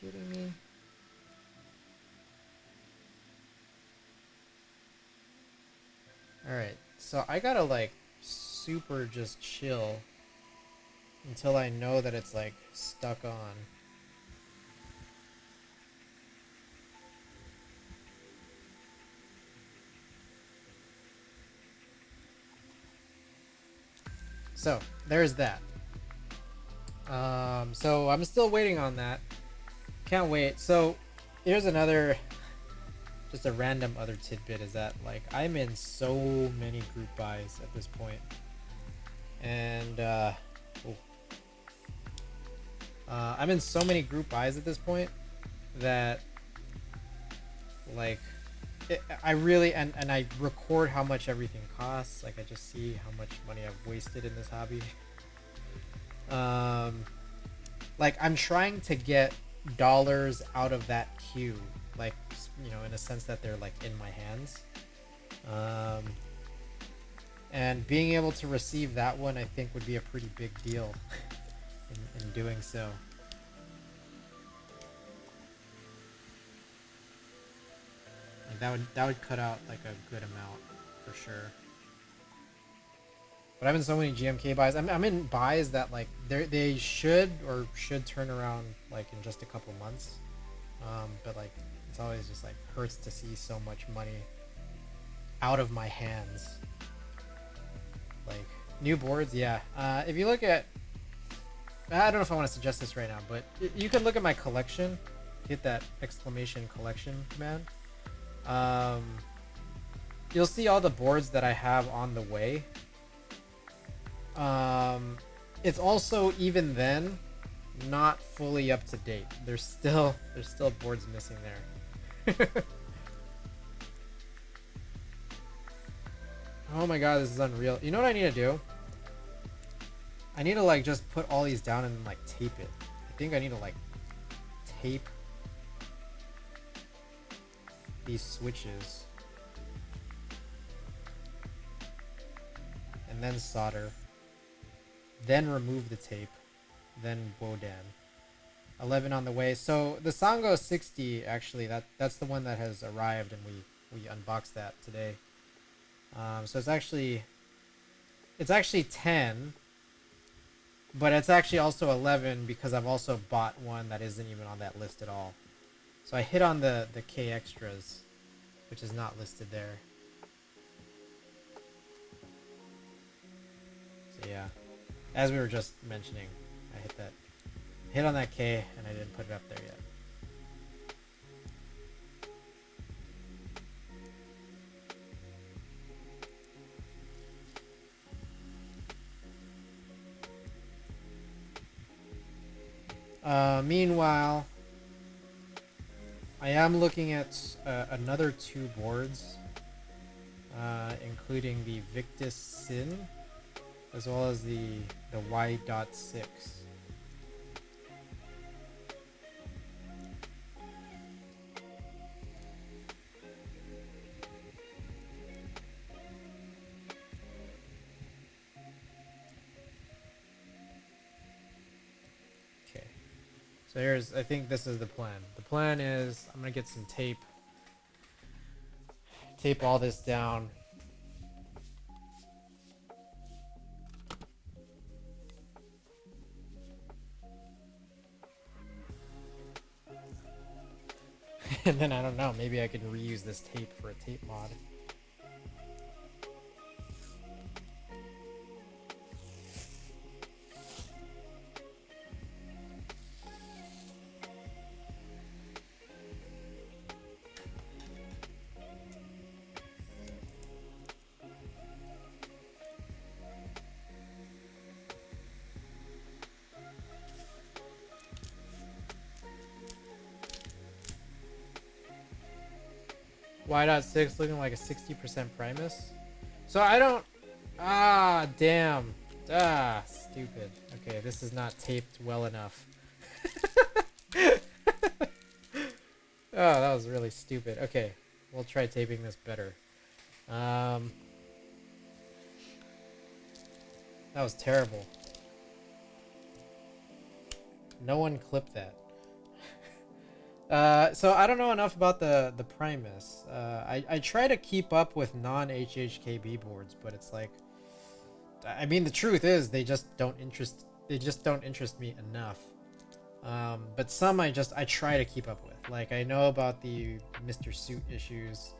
[SPEAKER 1] Kidding me? Alright, so I gotta like super just chill until I know that it's like stuck on. so there's that. So I'm still waiting on that. Can't wait. So here's another, just a random other tidbit, is that like I'm in so many group buys at this point, and I'm in so many group buys at this point that like I really and I record how much everything costs. Like I just see how much money I've wasted in this hobby. Like I'm trying to get dollars out of that queue, like, you know, in a sense that they're like in my hands, and being able to receive that one I think would be a pretty big deal in doing so. Like that would cut out like a good amount for sure. But I'm in so many GMK buys. I'm in buys that like they should turn around like in just a couple months. But like it's always just like hurts to see so much money out of my hands. Like new boards, yeah. If you look at, I don't know if I want to suggest this right now, but you can look at my collection. Hit that exclamation collection command. You'll see all the boards that I have on the way. It's also, even then, not fully up to date. There's still boards missing there. Oh my god, this is unreal. You know what I need to do? I need to like just put all these down and like tape it. I think I need to like tape these switches and then solder, then remove the tape, then Wodan. 11 on the way. So the Sango 60, actually, that's the one that has arrived, and we unboxed that today. So it's actually 10, but it's actually also 11 because I've also bought one that isn't even on that list at all. So I hit on the K extras, which is not listed there. So yeah, as we were just mentioning, I hit on that K, and I didn't put it up there yet. Meanwhile, I am looking at another 2 boards, including the Victus Sin, as well as the Y.6. So I think this is the plan. The plan is I'm gonna get some tape all this down. And then I don't know, maybe I can reuse this tape for a tape mod. Y.6 looking like a 60% Primus. So I don't... damn. Stupid. Okay, this is not taped well enough. Oh, that was really stupid. Okay, we'll try taping this better. That was terrible. No one clipped that. So I don't know enough about the Primus. I try to keep up with non-HHKB boards, but it's like, I mean, the truth is they just don't interest me enough. But some I try to keep up with. Like I know about the Mr. Suit issues.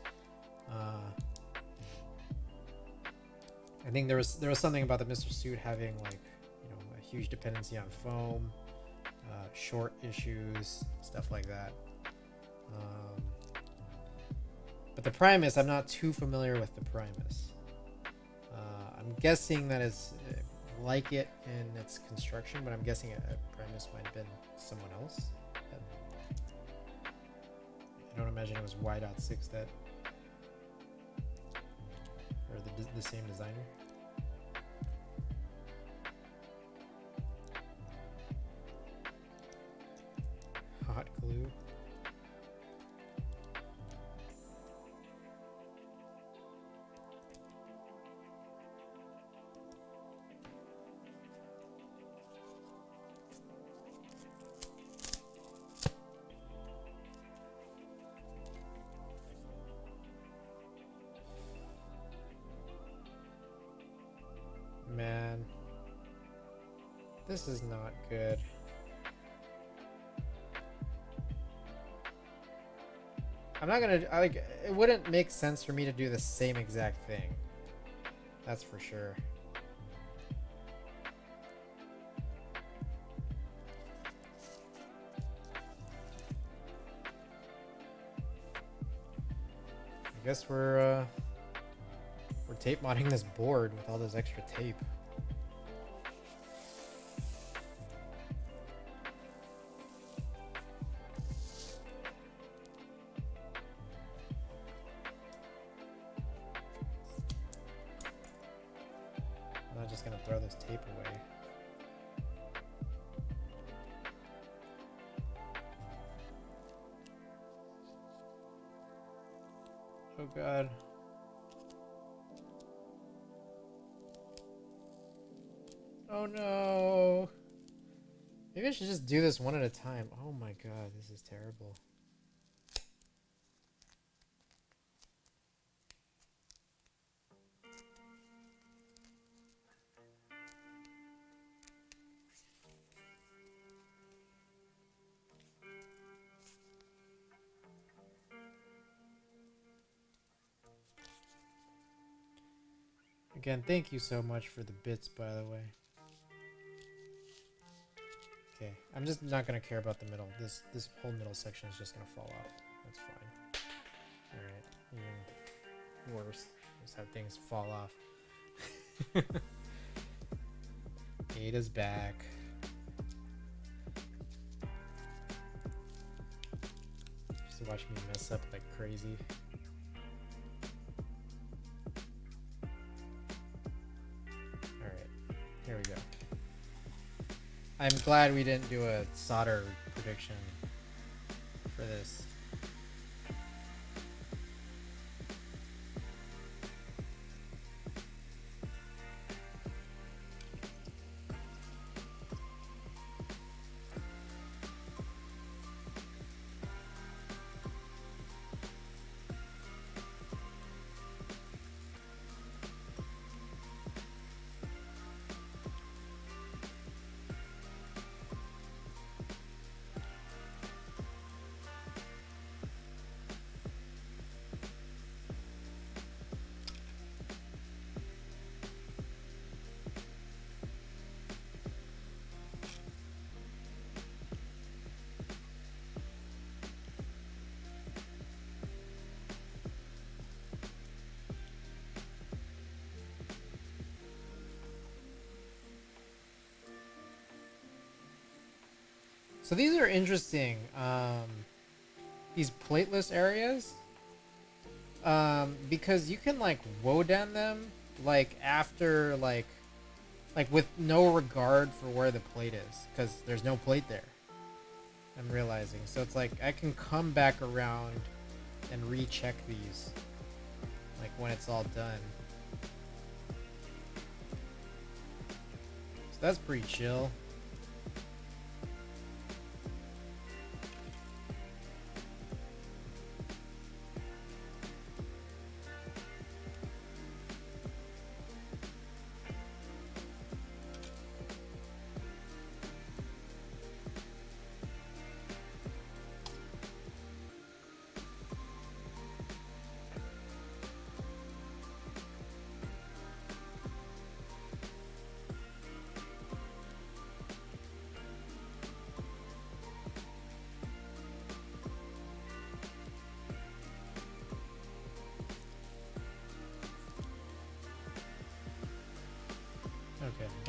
[SPEAKER 1] I think there was something about the Mr. Suit having like, you know, a huge dependency on foam, short issues, stuff like that. But the Primus, I'm not too familiar with the Primus. I'm guessing that it's like it in its construction, but I'm guessing a Primus might have been someone else. I don't imagine it was Y.6 that, or the same designer. Hot glue. Man, this is not good. I'm not gonna, like, it wouldn't make sense for me to do the same exact thing. That's for sure. I guess we're tape modding this board with all this extra tape. I'm not just gonna throw this tape away. Oh God. Oh no. Maybe I should just do this one at a time. Oh my God, this is terrible. Again, thank you so much for the bits, by the way. Okay, I'm just not gonna care about the middle. This whole middle section is just gonna fall off. That's fine. Alright, even worse. Just have things fall off. Ada's back. Just watch me mess up like crazy. Here we go. I'm glad we didn't do a solder prediction for this. So these are interesting. These plateless areas, because you can like wodan them like after like with no regard for where the plate is, because there's no plate there. I'm realizing. So it's like I can come back around and recheck these like when it's all done. So that's pretty chill.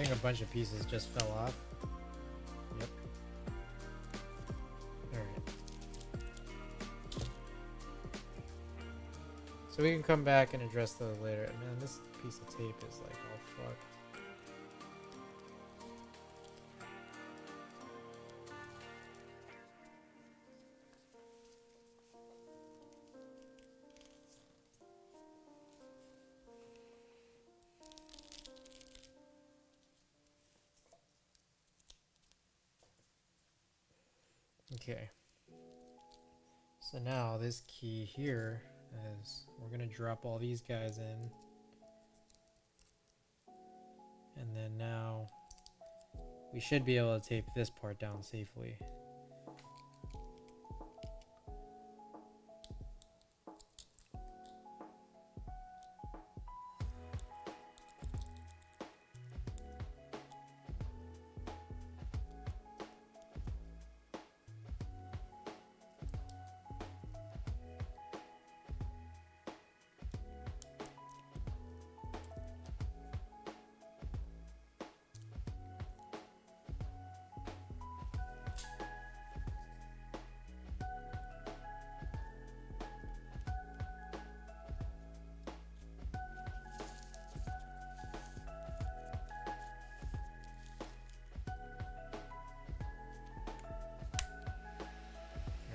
[SPEAKER 1] think a bunch of pieces just fell off. Yep. Alright. So we can come back and address those later. Man, this piece of tape is like all fucked. Okay, so now this key here is we're gonna drop all these guys in, and then now we should be able to tape this part down safely.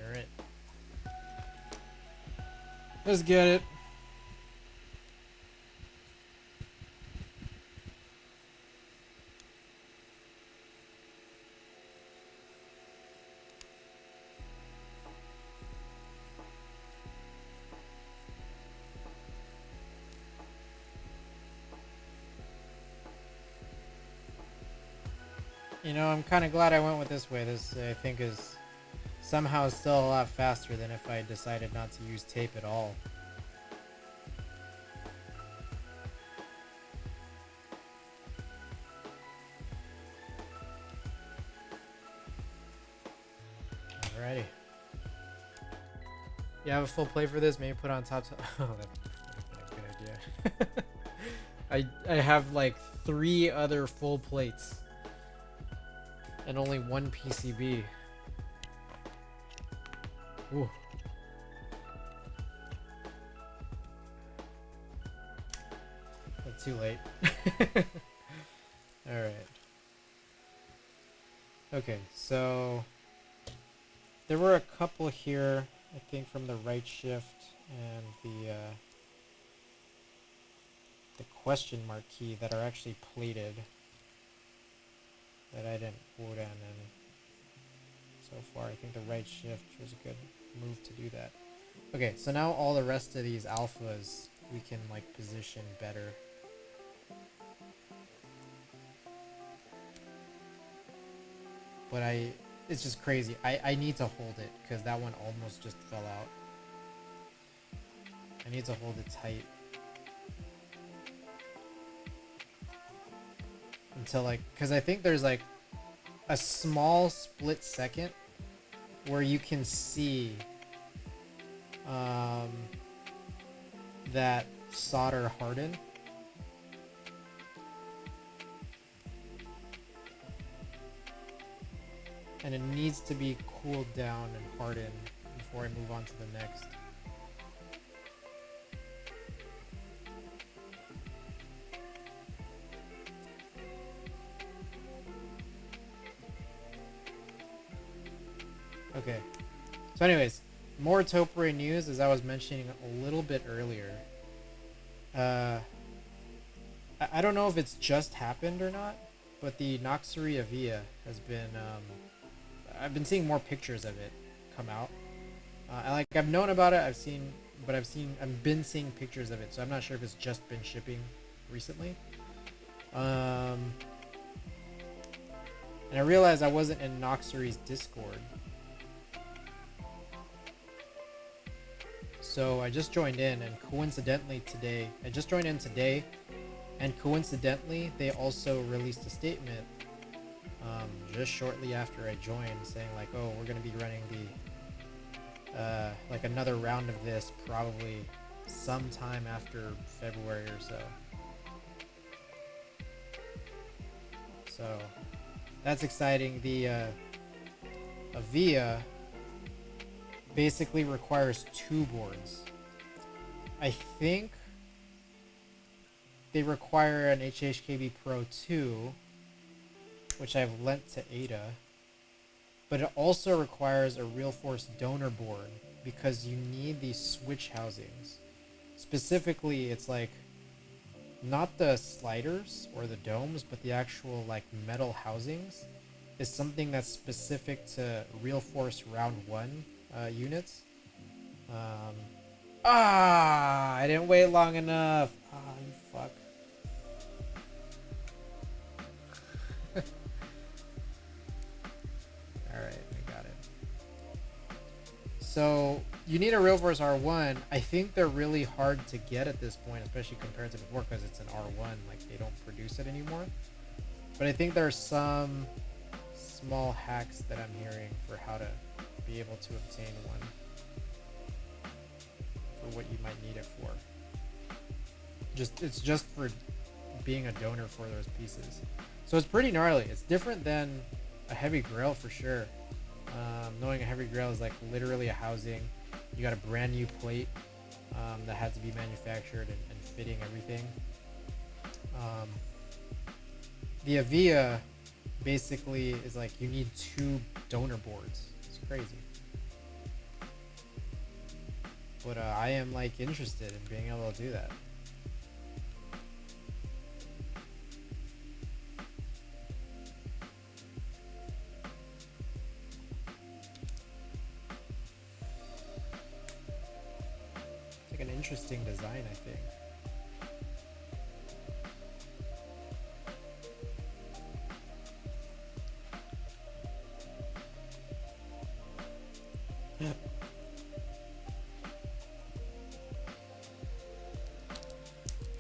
[SPEAKER 1] Alright. Let's get it. You know, I'm kind of glad I went with this way. This, I think, is somehow still a lot faster than if I decided not to use tape at all. Alrighty. You have a full plate for this? Maybe put on top. Oh, that's a good idea. I have like 3 other full plates and only 1 PCB. Ooh. But too late. Alright. Okay, so there were a couple here, I think, from the right shift and the question mark key that are actually plated that I didn't quote in so far. I think the right shift was a good move to do that. Okay, so now all the rest of these alphas we can like position better. But it's just crazy. I need to hold it because that one almost just fell out. I need to hold it tight until like, because I think there's like a small split second where you can see that solder harden. And it needs to be cooled down and hardened before I move on to the next. Okay, so anyways, more topiary news, as I was mentioning a little bit earlier. I don't know if it's just happened or not, but the Noxeria Via has been, I've been seeing more pictures of it come out. I've known about it, I've been seeing pictures of it, so I'm not sure if it's just been shipping recently. And I realized I wasn't in Noxery's Discord. So I just joined in, and coincidentally today, and coincidentally they also released a statement just shortly after I joined, saying like, oh, we're gonna be running the like another round of this probably sometime after February or so. So that's exciting. The Avia basically requires 2 boards. I think they require an HHKB Pro 2, which I've lent to Ada, but it also requires a Real Force donor board because you need these switch housings. Specifically, it's like not the sliders or the domes, but the actual like metal housings is something that's specific to Real Force Round 1 units. I didn't wait long enough. You fuck. Alright, I got it. So, you need a Real Force R1. I think they're really hard to get at this point, especially compared to before, because it's an R1. Like, they don't produce it anymore. But I think there are some small hacks that I'm hearing for how to be able to obtain one for what you might need it for. It's just for being a donor for those pieces. So it's pretty gnarly. It's different than a heavy grail for sure. Knowing a heavy grail is like literally a housing. You got a brand new plate that had to be manufactured and fitting everything. The Avia basically is like you need 2 donor boards. It's crazy. But I am like interested in being able to do that. It's like an interesting design, I think.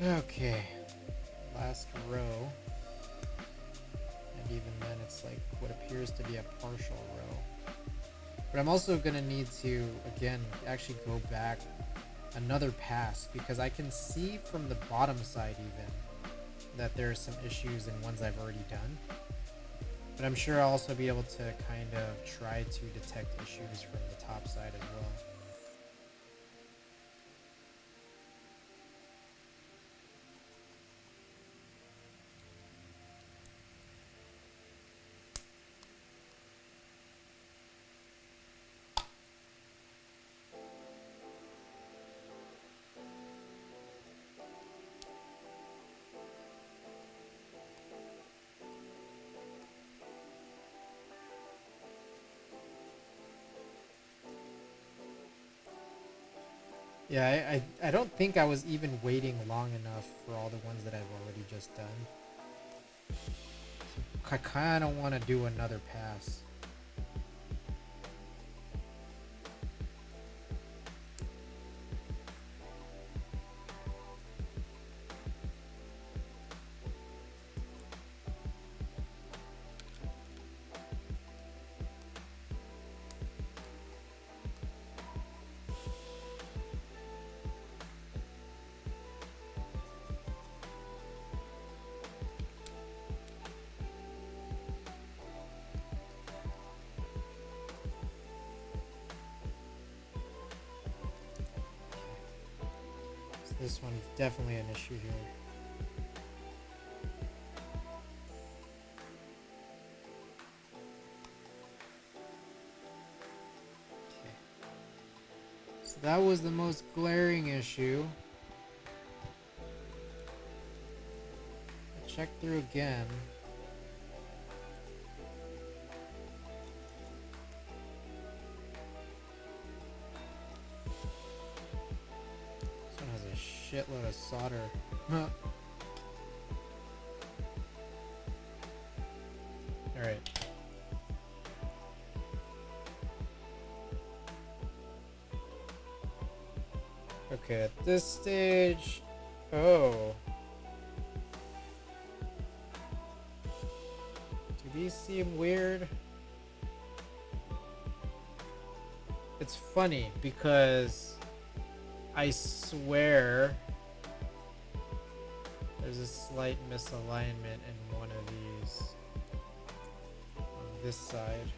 [SPEAKER 1] Okay, last row, and even then it's like what appears to be a partial row. But I'm also gonna need to, again, actually go back another pass because I can see from the bottom side even that there's some issues in ones I've already done. But I'm sure I'll also be able to kind of try to detect issues from the top side as well. Yeah, I don't think I was even waiting long enough for all the ones that I've already just done. So I kind of want to do another pass. This one's definitely an issue here. Okay. So that was the most glaring issue. I'll check through again. Shitload of solder. Alright. Okay, at this stage... Oh. Do these seem weird? It's funny because I swear there's a slight misalignment in one of these. this side.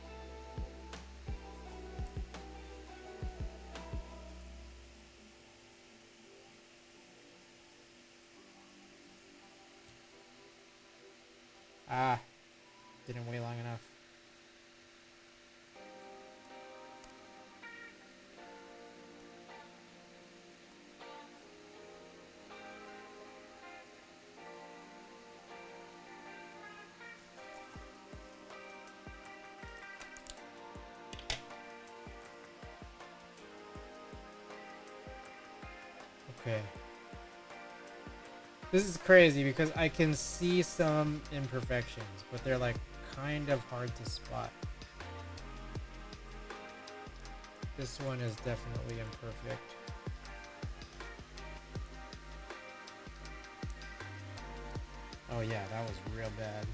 [SPEAKER 1] Ah, didn't wait long enough. Okay. This is crazy because I can see some imperfections, but they're like kind of hard to spot. This one is definitely imperfect. Oh yeah, that was real bad.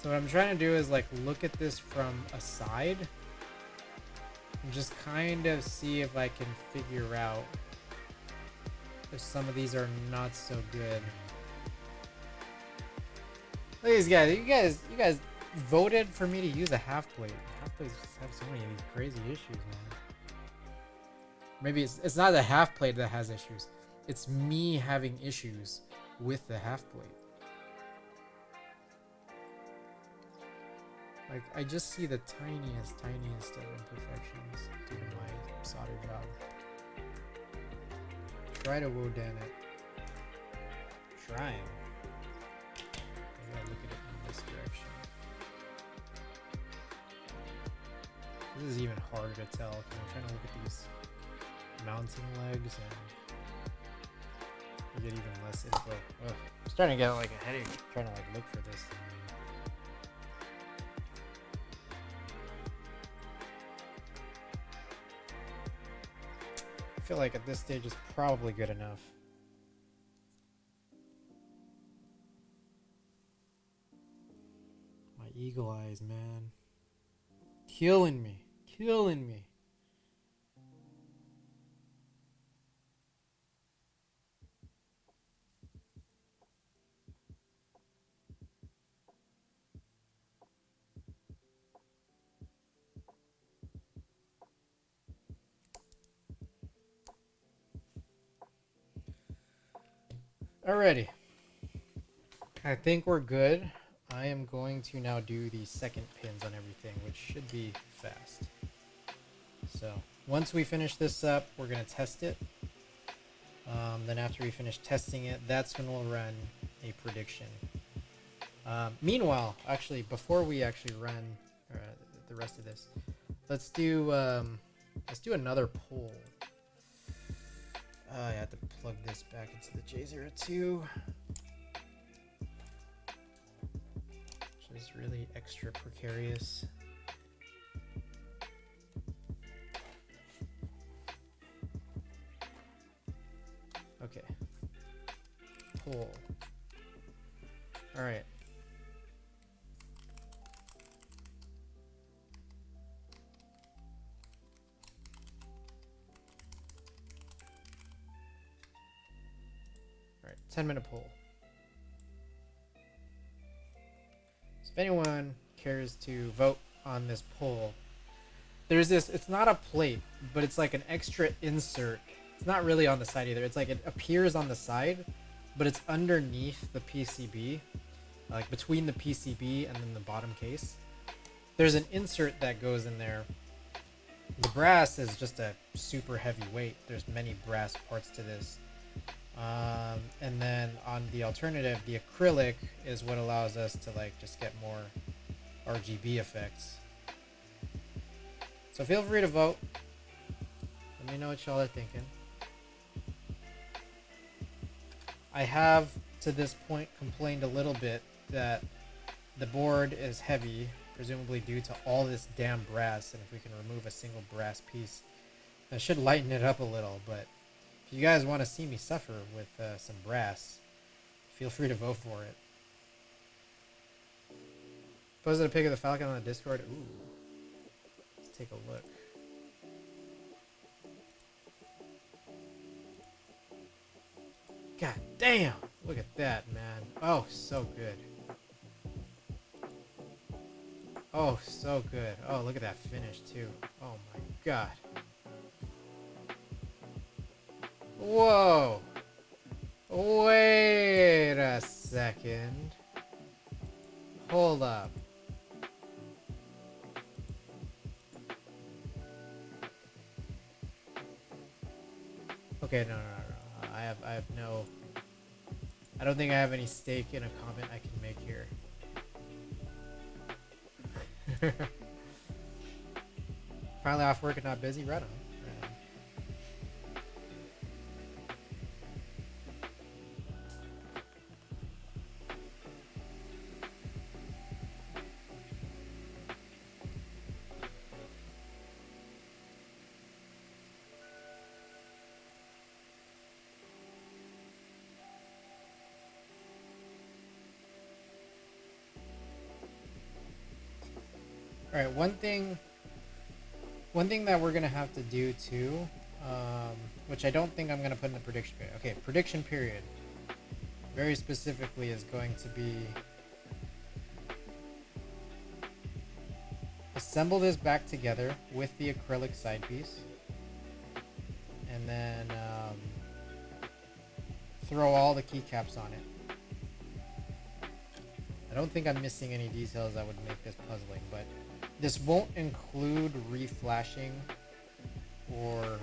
[SPEAKER 1] So what I'm trying to do is like look at this from a side and just kind of see if I can figure out if some of these are not so good. Look at these guys. You guys voted for me to use a half plate. Half plates just have so many of these crazy issues, man. Maybe it's not the half plate that has issues. It's me having issues with the half plate. Like, I just see the tiniest of imperfections due to my solder job. Try to woe damn it. Trying. I gotta look at it in this direction. This is even harder to tell because I'm trying to look at these mounting legs and you get even less info. Ugh. I'm starting to get like a headache trying to like look for this. I feel like at this stage is probably good enough. My eagle eyes, man. Killing me. Killing me. Alrighty. I think we're good. I am going to now do the second pins on everything, which should be fast. So once we finish this up, we're going to test it. Then after we finish testing it, that's when we'll run a prediction. Meanwhile, actually, before we actually run the rest of this, let's do another poll. I have to plug this back into the J02. Which is really extra precarious. Okay. Poll. Alright. Alright, 10-minute poll. So if anyone cares to vote on this poll, there's this, it's not a plate, but it's like an extra insert. It's not really on the side either. It's like it appears on the side, but it's underneath the PCB, like between the PCB and then the bottom case. There's an insert that goes in there. The brass is just a super heavy weight. There's many brass parts to this. And then on the alternative, the acrylic is what allows us to like just get more RGB effects. So feel free to vote. Let me know what y'all are thinking. I have to this point complained a little bit that the board is heavy, presumably due to all this damn brass, and if we can remove a single brass piece, that should lighten it up a little. But if you guys want to see me suffer with some brass, feel free to vote for it. Posted a pic of the Falcon on the Discord. Ooh. Let's take a look. God damn! Look at that, man. Oh, so good. Oh, so good. Oh, look at that finish, too. Oh my god. Whoa! Wait a second. Hold up. Okay, no. I have no... I don't think I have any stake in a comment I can make here. Finally off work and not busy? Right on. Right on. Alright, one thing that we're gonna have to do too, which I don't think I'm gonna put in the prediction period. Okay, prediction period very specifically is going to be assemble this back together with the acrylic side piece, and then throw all the keycaps on it. I don't think I'm missing any details that would make this puzzling, but this won't include reflashing or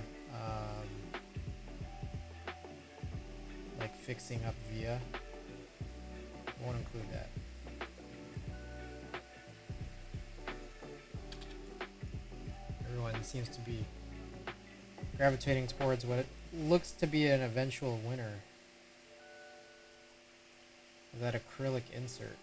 [SPEAKER 1] like fixing up via. Won't include that. Everyone seems to be gravitating towards what it looks to be an eventual winner. That acrylic insert.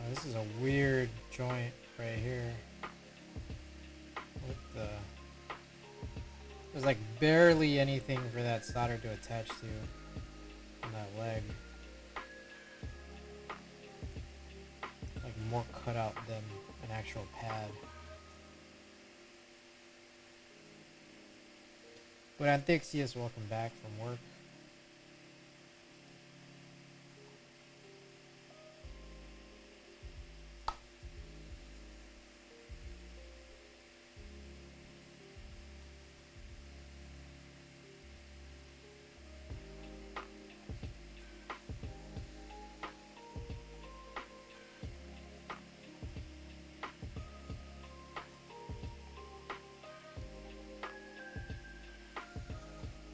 [SPEAKER 1] This is a weird joint right here. What the? There's like barely anything for that solder to attach to on that leg. Like more cut out than an actual pad. But Antixius, welcome back from work.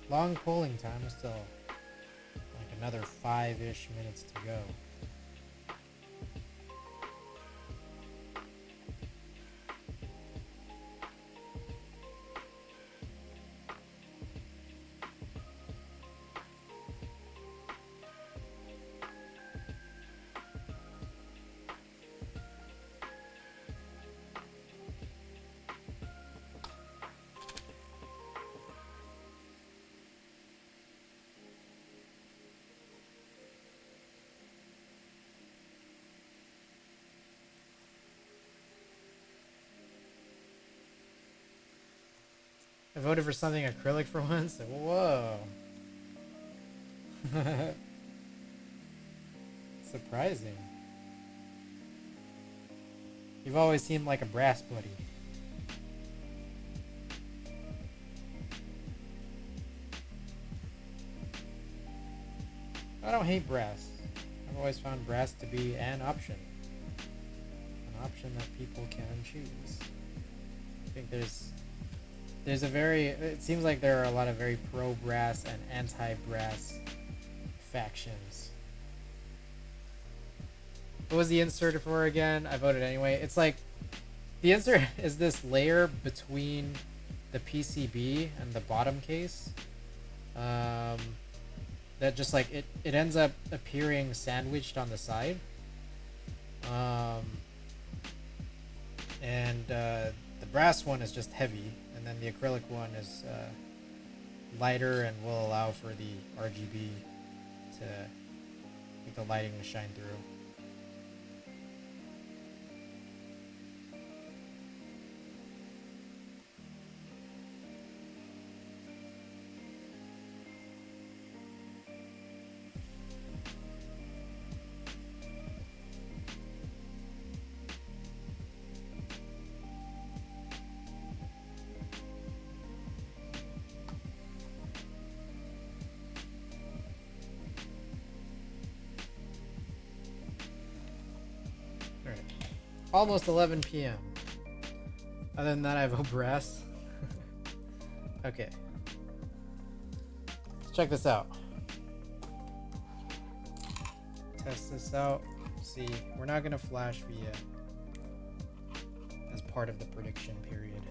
[SPEAKER 1] Long polling time, still like another 5-ish minutes to go. I voted for something acrylic for once. Whoa. Surprising. You've always seemed like a brass buddy. I don't hate brass. I've always found brass to be an option. An option option that people can choose. I think there's a very, it seems like there are a lot of very pro-brass and anti-brass factions. What was the insert for again? I voted anyway. It's like, the insert is this layer between the PCB and the bottom case. That just like, it ends up appearing sandwiched on the side. The brass one is just heavy, and then the acrylic one is lighter and will allow for the RGB to make the lighting to shine through. Almost 11 p.m. Other than that, I vote brass. Okay. Let's check this out. Test this out. See, we're not gonna flash via as part of the prediction period.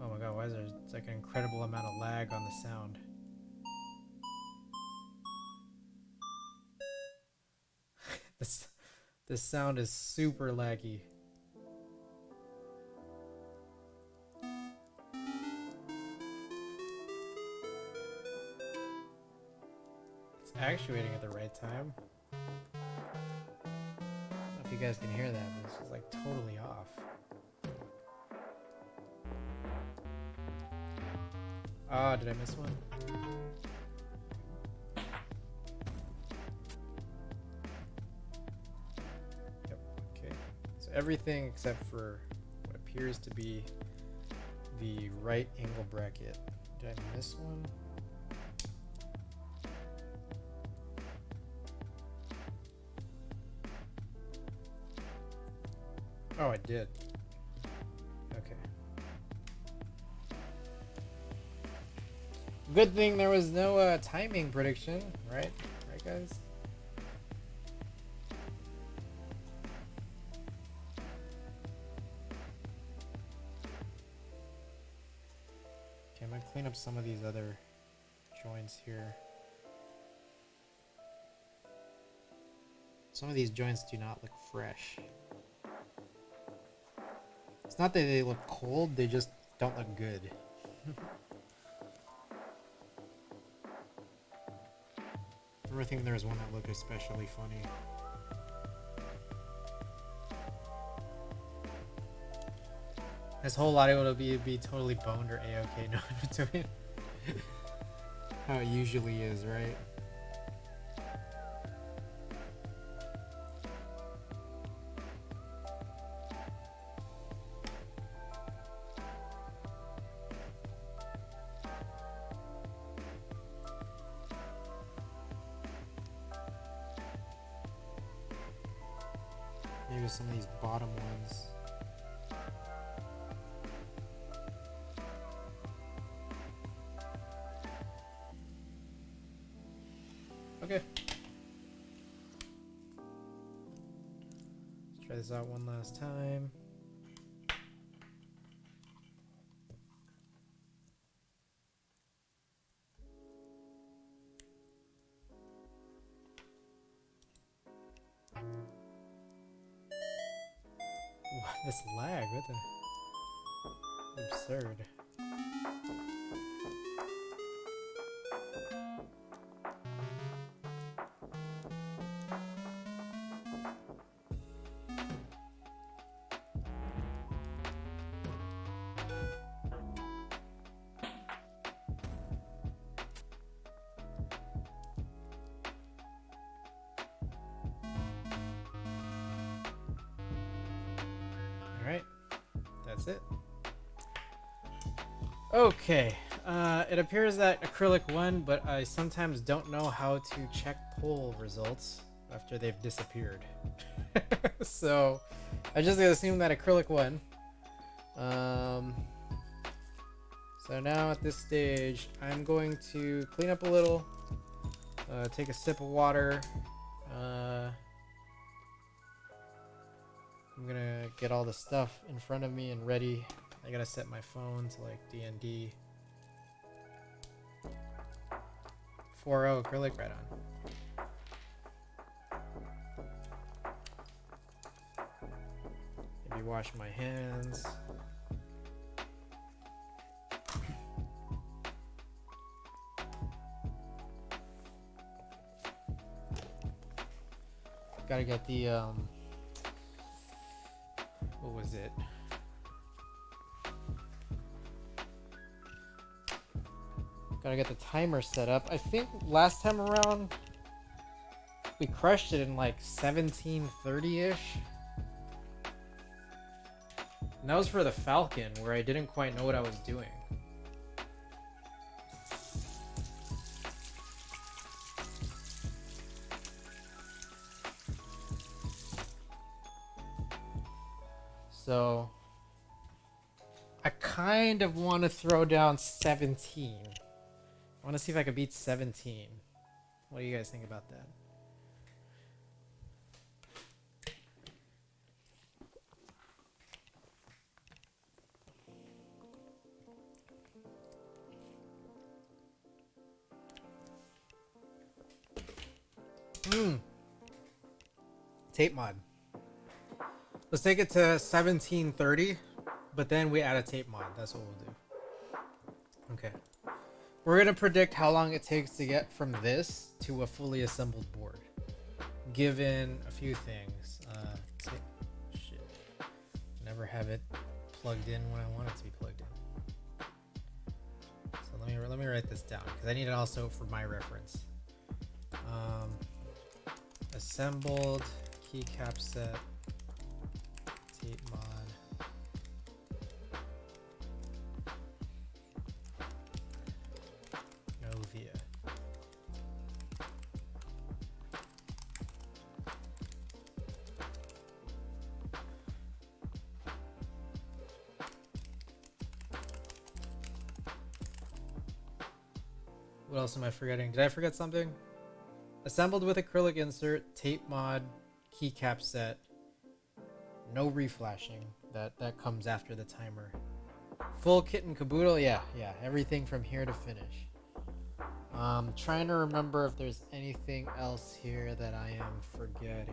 [SPEAKER 1] Oh my god, why is there like an incredible amount of lag on the sound? This sound is super laggy. It's actuating at the right time. I don't know if you guys can hear that, but it's just like totally off. Ah, did I miss one? Yep, okay. So everything except for what appears to be the right angle bracket. Did I miss one? Oh, I did. Okay. Good thing there was no timing prediction, right? Right, guys? Okay, I'm gonna clean up some of these other joints here. Some of these joints do not look fresh. It's not that they look cold, they just don't look good. I think there was one that looked especially funny. This whole audio will be totally boned or A-OK, no in between. How it usually is, right? Maybe some of these bottom ones. Okay. Let's try this out one last time. This lag, what the absurd. Alright, that's it. Okay, It appears that acrylic won, but I sometimes don't know how to check poll results after they've disappeared. So I just assume that acrylic won. So now at this stage, I'm going to clean up a little, take a sip of water. I'm gonna get all the stuff in front of me and ready. I gotta set my phone to like DND. 4.0 acrylic right on. Maybe wash my hands. Gotta get the what was it? Gotta get the timer set up. I think last time around we crushed it in like 1730-ish. And that was for the Falcon, where I didn't quite know what I was doing. So I kind of want to throw down 17. I want to see if I can beat 17. What do you guys think about that? Tape mod. Let's take it to 1730, but then we add a tape mod. That's what we'll do. Okay. We're going to predict how long it takes to get from this to a fully assembled board, given a few things. Shit. Never have it plugged in when I want it to be plugged in. So let me write this down, because I need it also for my reference. Assembled keycap set. Tape mod. Novia. What else am I forgetting? Did I forget something? Assembled with acrylic insert, tape mod, keycap set. No reflashing. That comes after the timer. Full kit and caboodle. Yeah, everything from here to finish. Trying to remember if there's anything else here that I am forgetting.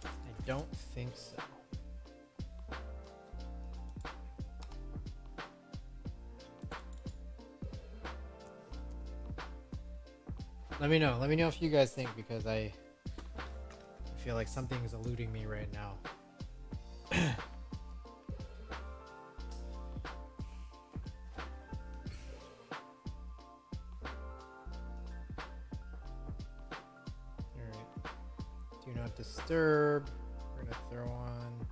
[SPEAKER 1] I don't think so. Let me know if you guys think, because I feel like something is eluding me right now. Alright. Do not disturb. We're gonna throw on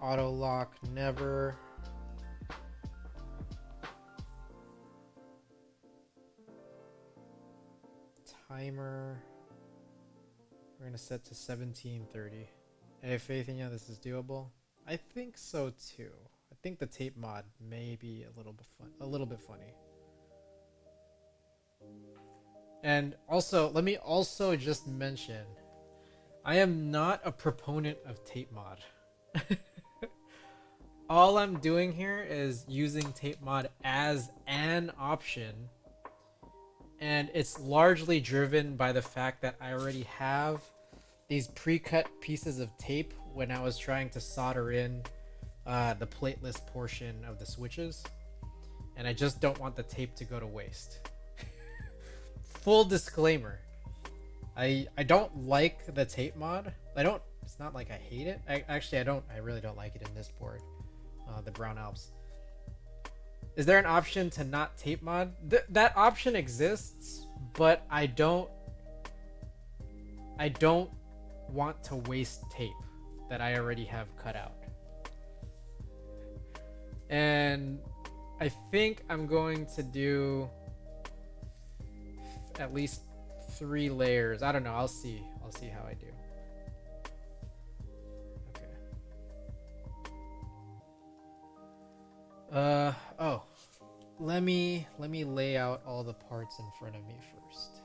[SPEAKER 1] auto lock never. Timer. We're gonna set to 1730. I have faith in you. This is doable. I think so too. I think the tape mod may be a little bit funny. And also, let me also just mention, I am not a proponent of tape mod. All I'm doing here is using tape mod as an option. And it's largely driven by the fact that I already have these pre-cut pieces of tape when I was trying to solder in the plateless portion of the switches. And I just don't want the tape to go to waste. Full disclaimer. I don't like the tape mod. It's not like I hate it. I really don't like it in this board. The Brown Alps. Is there an option to not tape mod? That option exists, but I don't want to waste tape. that I already have cut out. And I think I'm going to do at least 3 layers. I don't know. I'll see how I do. Okay. Oh. Let me lay out all the parts in front of me first.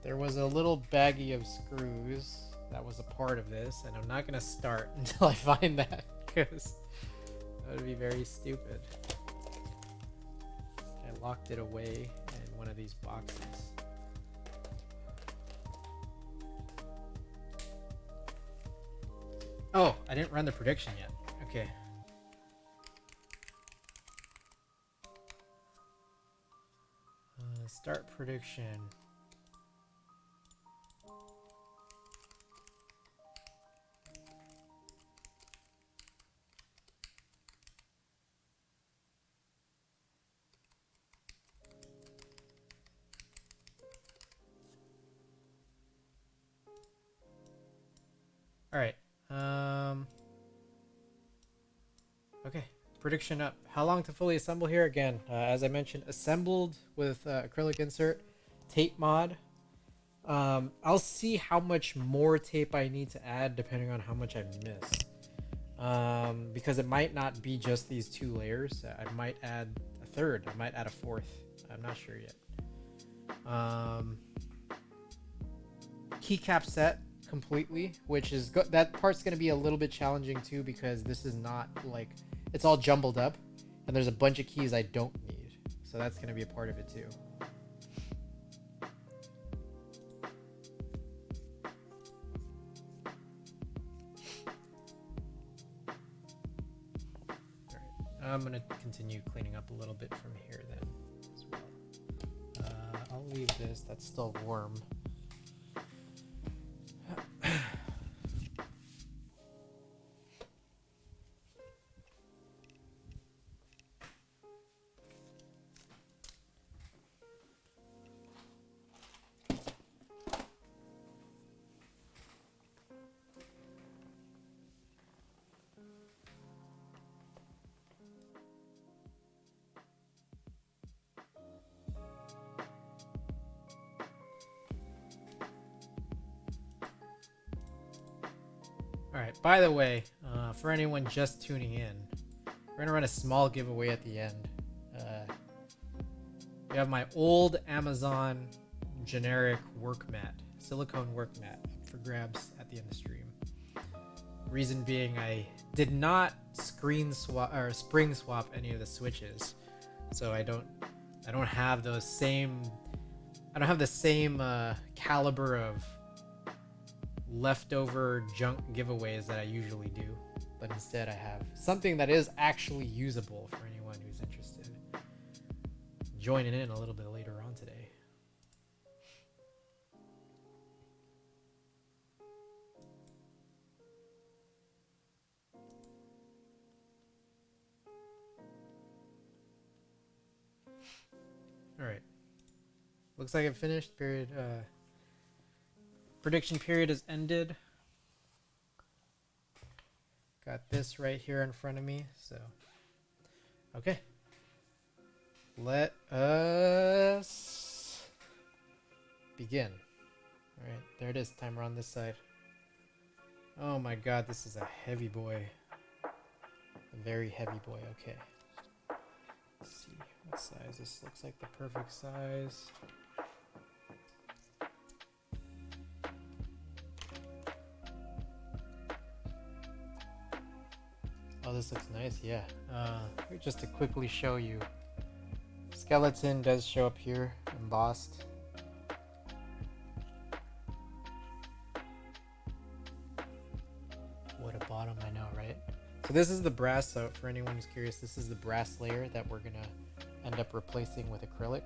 [SPEAKER 1] There was a little baggie of screws that was a part of this, and I'm not gonna start until I find that, because that would be very stupid. I locked it away in one of these boxes. Oh, I didn't run the prediction yet. Okay. Start prediction. All right. Okay. Prediction up. How long to fully assemble here? Again, as I mentioned, assembled with acrylic insert, tape mod. I'll see how much more tape I need to add depending on how much I miss. Because it might not be just these 2 layers. I might add a 3rd. I might add a 4th. I'm not sure yet. Keycap set completely, which is that part's going to be a little bit challenging too, because this is not like, it's all jumbled up and there's a bunch of keys I don't need, so that's going to be a part of it too. All right, I'm going to continue cleaning up a little bit from here then as well. I'll leave this, that's still warm. Alright, by the way, for anyone just tuning in, we're going to run a small giveaway at the end. We have my old Amazon generic work mat, silicone work mat, up for grabs at the end of the stream. Reason being, I did not spring swap any of the switches, so I don't have those same, I don't have the same caliber of leftover junk giveaways that I usually do, but instead I have something that is actually usable for anyone who's interested. Joining in a little bit later on today. All right, looks like I've finished. Period. Prediction period has ended. Got this right here in front of me, so okay. Let us begin. All right, there it is. Timer on this side. Oh my god, this is a heavy boy. A very heavy boy. Okay. Let's see what size. This looks like the perfect size. Oh, this looks nice, yeah. Just to quickly show you, skeleton does show up here, embossed. What a bottom, I know, right? So this is the brass, so for anyone who's curious, this is the brass layer that we're gonna end up replacing with acrylic.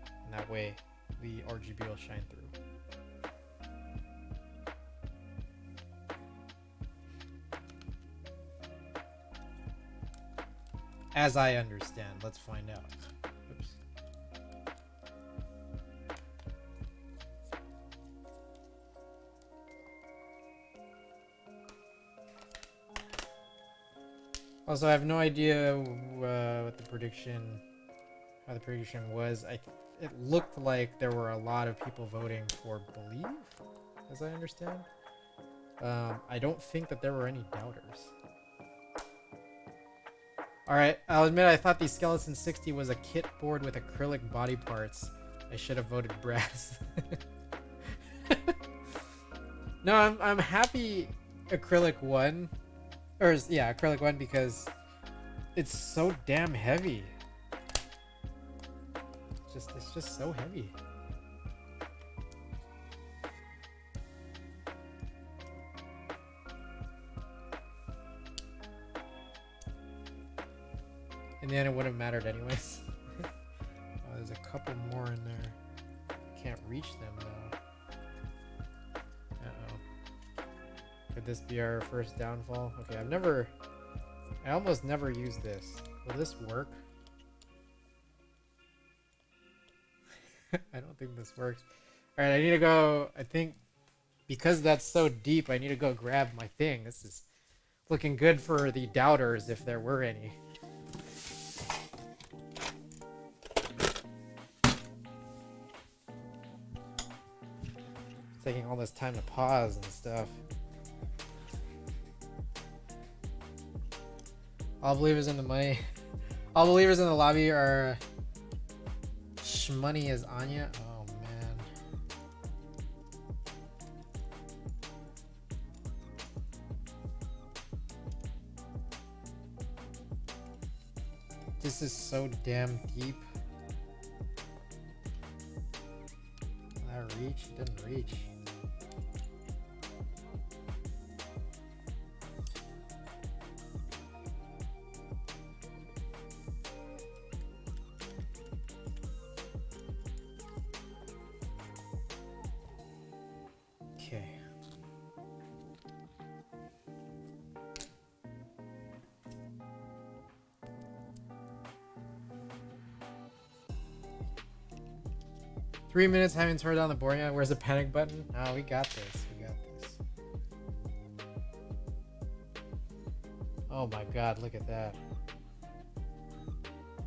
[SPEAKER 1] And that way, the RGB will shine through. As I understand. Let's find out. Oops. Also, I have no idea what the prediction, how the prediction was. It looked like there were a lot of people voting for Believe, as I understand. I don't think that there were any doubters. Alright, I'll admit I thought the Skeleton 60 was a kit board with acrylic body parts. I should have voted brass. No, I'm happy Acrylic won. Or, yeah, Acrylic won because it's so damn heavy. It's just so heavy. In the end, it wouldn't have mattered anyways. Oh, there's a couple more in there. Can't reach them though. Uh-oh. Could this be our first downfall? Okay, I almost never use this. Will this work? I don't think this works. Alright, I need to go, I think, because that's so deep, I need to go grab my thing. This is looking good for the doubters, if there were any. Taking all this time to pause and stuff. All believers in the money. All believers in the lobby are shmoney as Anya. Oh man. This is so damn deep. Did that reach? It didn't reach. Okay. Three minutes having turned down the board yet. Where's the panic button? Oh, we got this. We got this. Oh my god, look at that.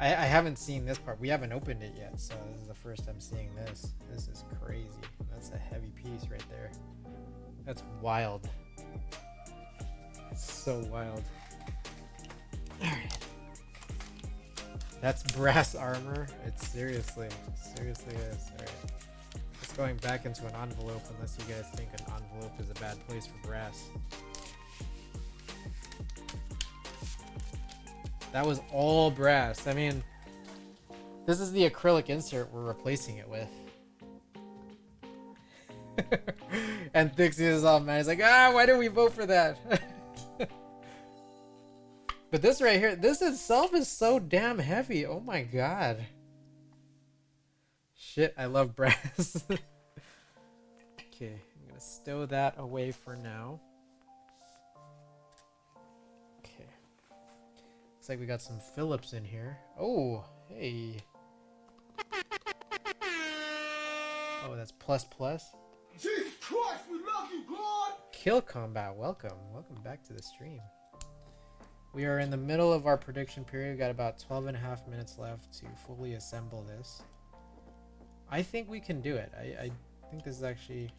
[SPEAKER 1] I haven't seen this part. We haven't opened it yet, so this is the first time seeing this. This is crazy. That's a heavy piece right there. That's wild. It's so wild. Alright. That's brass armor. It seriously is. Alright. It's going back into an envelope unless you guys think an envelope is a bad place for brass. That was all brass. I mean, this is the acrylic insert we're replacing it with. And Thixie is all mad. He's like, why did we vote for that? But this right here, this itself is so damn heavy. Oh my god. Shit, I love brass. Okay, I'm gonna stow that away for now. Okay. Looks like we got some Phillips in here. Oh, hey. Oh, that's plus plus.
[SPEAKER 2] Jesus Christ, we love you, God!
[SPEAKER 1] Kill Combat, welcome. Welcome back to the stream. We are in the middle of our prediction period. We've got about 12.5 minutes left to fully assemble this. I think we can do it. I think this is actually...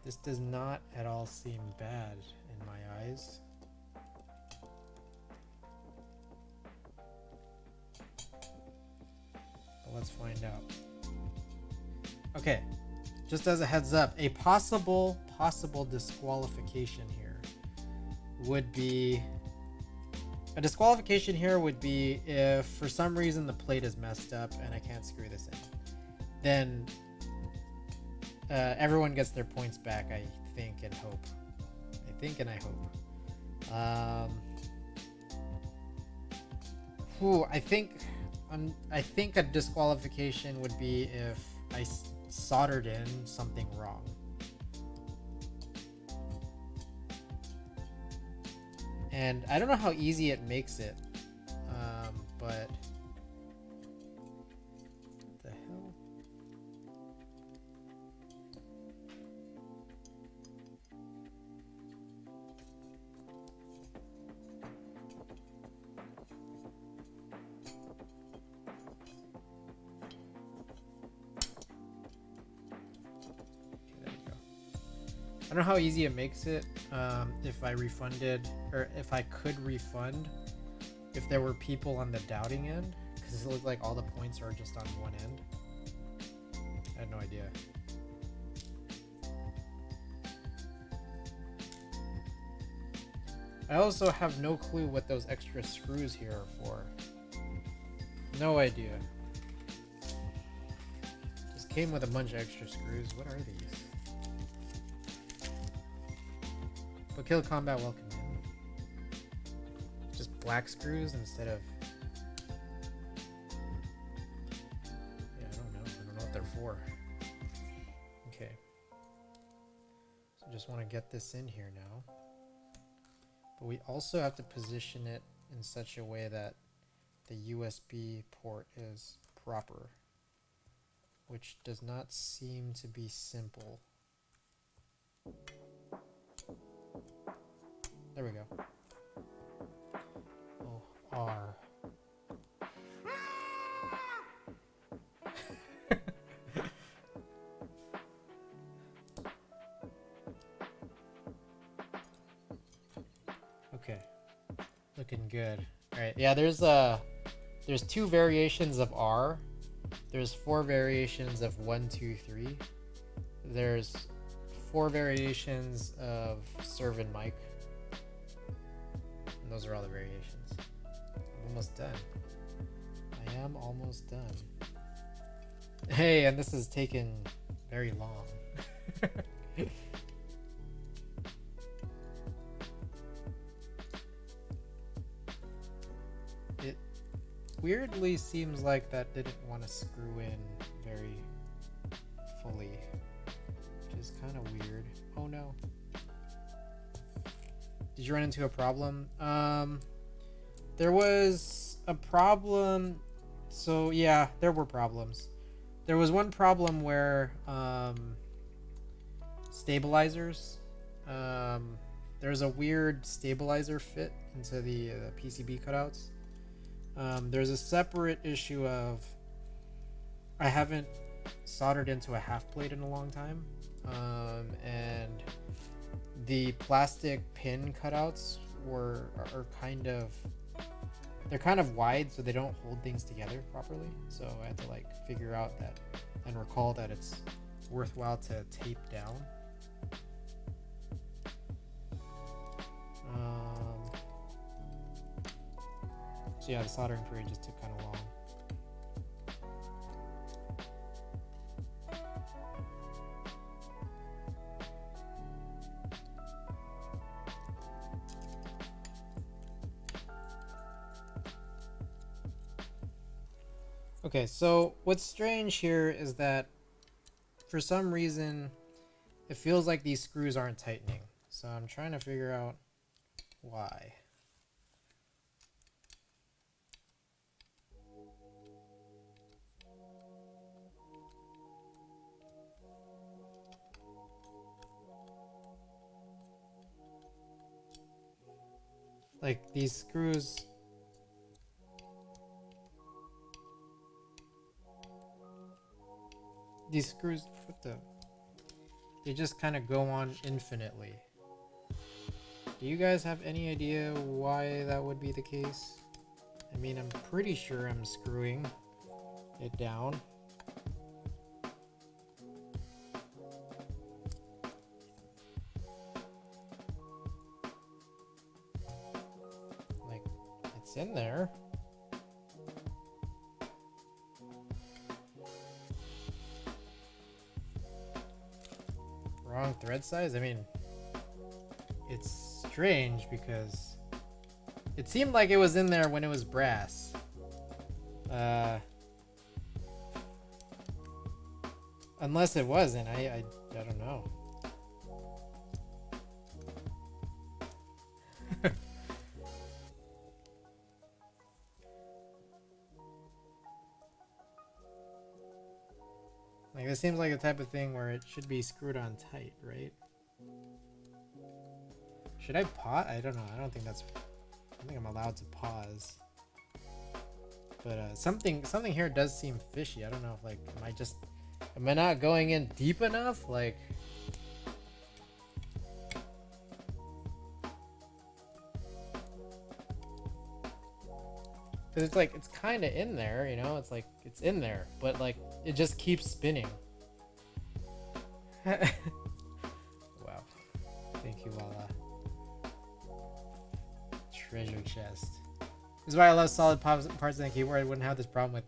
[SPEAKER 1] This does not at all seem bad in my eyes. But let's find out. Okay. Just as a heads up, a possible disqualification here would be... A disqualification here would be if for some reason the plate is messed up and I can't screw this in. Then everyone gets their points back, I think and hope. I think and I hope. I think a disqualification would be if I soldered in something wrong. And I don't know how easy it makes it but what the hell? I don't know how easy it makes it if I refunded, or if I could refund if there were people on the doubting end, because it looked like all the points are just on one end. I had no idea. I also have no clue what those extra screws here are for. No idea. Just came with a bunch of extra screws. What are these? But Kill Combat, welcome in. Just black screws instead of... Yeah, I don't know. I don't know what they're for. Okay. So just want to get this in here now. But we also have to position it in such a way that the USB port is proper, which does not seem to be simple. There we go. Oh, R. Okay. Looking good. Alright, yeah, there's two variations of R. There's 4 variations of 1, 2, 3. There's 4 variations of serve and mic. And those are all the variations. I'm almost done. I am almost done. Hey, and this has taken very long. It weirdly seems like that didn't want to screw in very fully, which is kind of weird. Oh no. Did you run into a problem? There was a problem. So yeah, there were problems. There was one problem where stabilizers. There's a weird stabilizer fit into the PCB cutouts. There's a separate issue of I haven't soldered into a half plate in a long time, and the plastic pin cutouts are kind of wide, so they don't hold things together properly. So I had to like figure out that and recall that it's worthwhile to tape down. So yeah, the soldering period just took kind of long. Okay, so what's strange here is that for some reason it feels like these screws aren't tightening. So I'm trying to figure out why. Like these screws, what the? They just kind of go on infinitely. Do you guys have any idea why that would be the case? I mean, I'm pretty sure I'm screwing it down. Like, it's in there. Wrong thread size? I mean, it's strange because it seemed like it was in there when it was brass. Unless it wasn't, I don't know. it seems like the type of thing where it should be screwed on tight, right? Should I pause? I don't know. I don't think I'm allowed to pause. But something here does seem fishy. I don't know if like am I not going in deep enough? Like, because it's like it's kind of in there, you know. It's like it's in there, but like it just keeps spinning. Wow. Thank you, Lala. Treasure chest. This is why I love solid parts in the keyboard. I wouldn't have this problem with.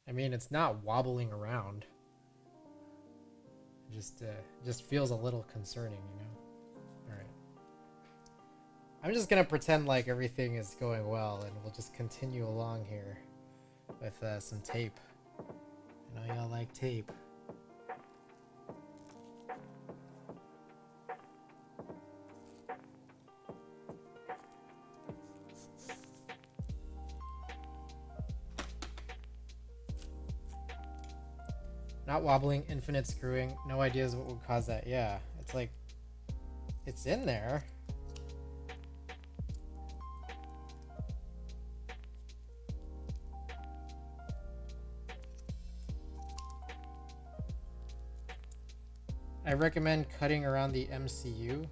[SPEAKER 1] I mean, it's not wobbling around. It just feels a little concerning, you know. All right. I'm just gonna pretend like everything is going well, and we'll just continue along here with some tape. I know y'all like tape. Not wobbling, infinite screwing. No ideas what would cause that. Yeah, it's like, it's in there. I recommend cutting around the MCU.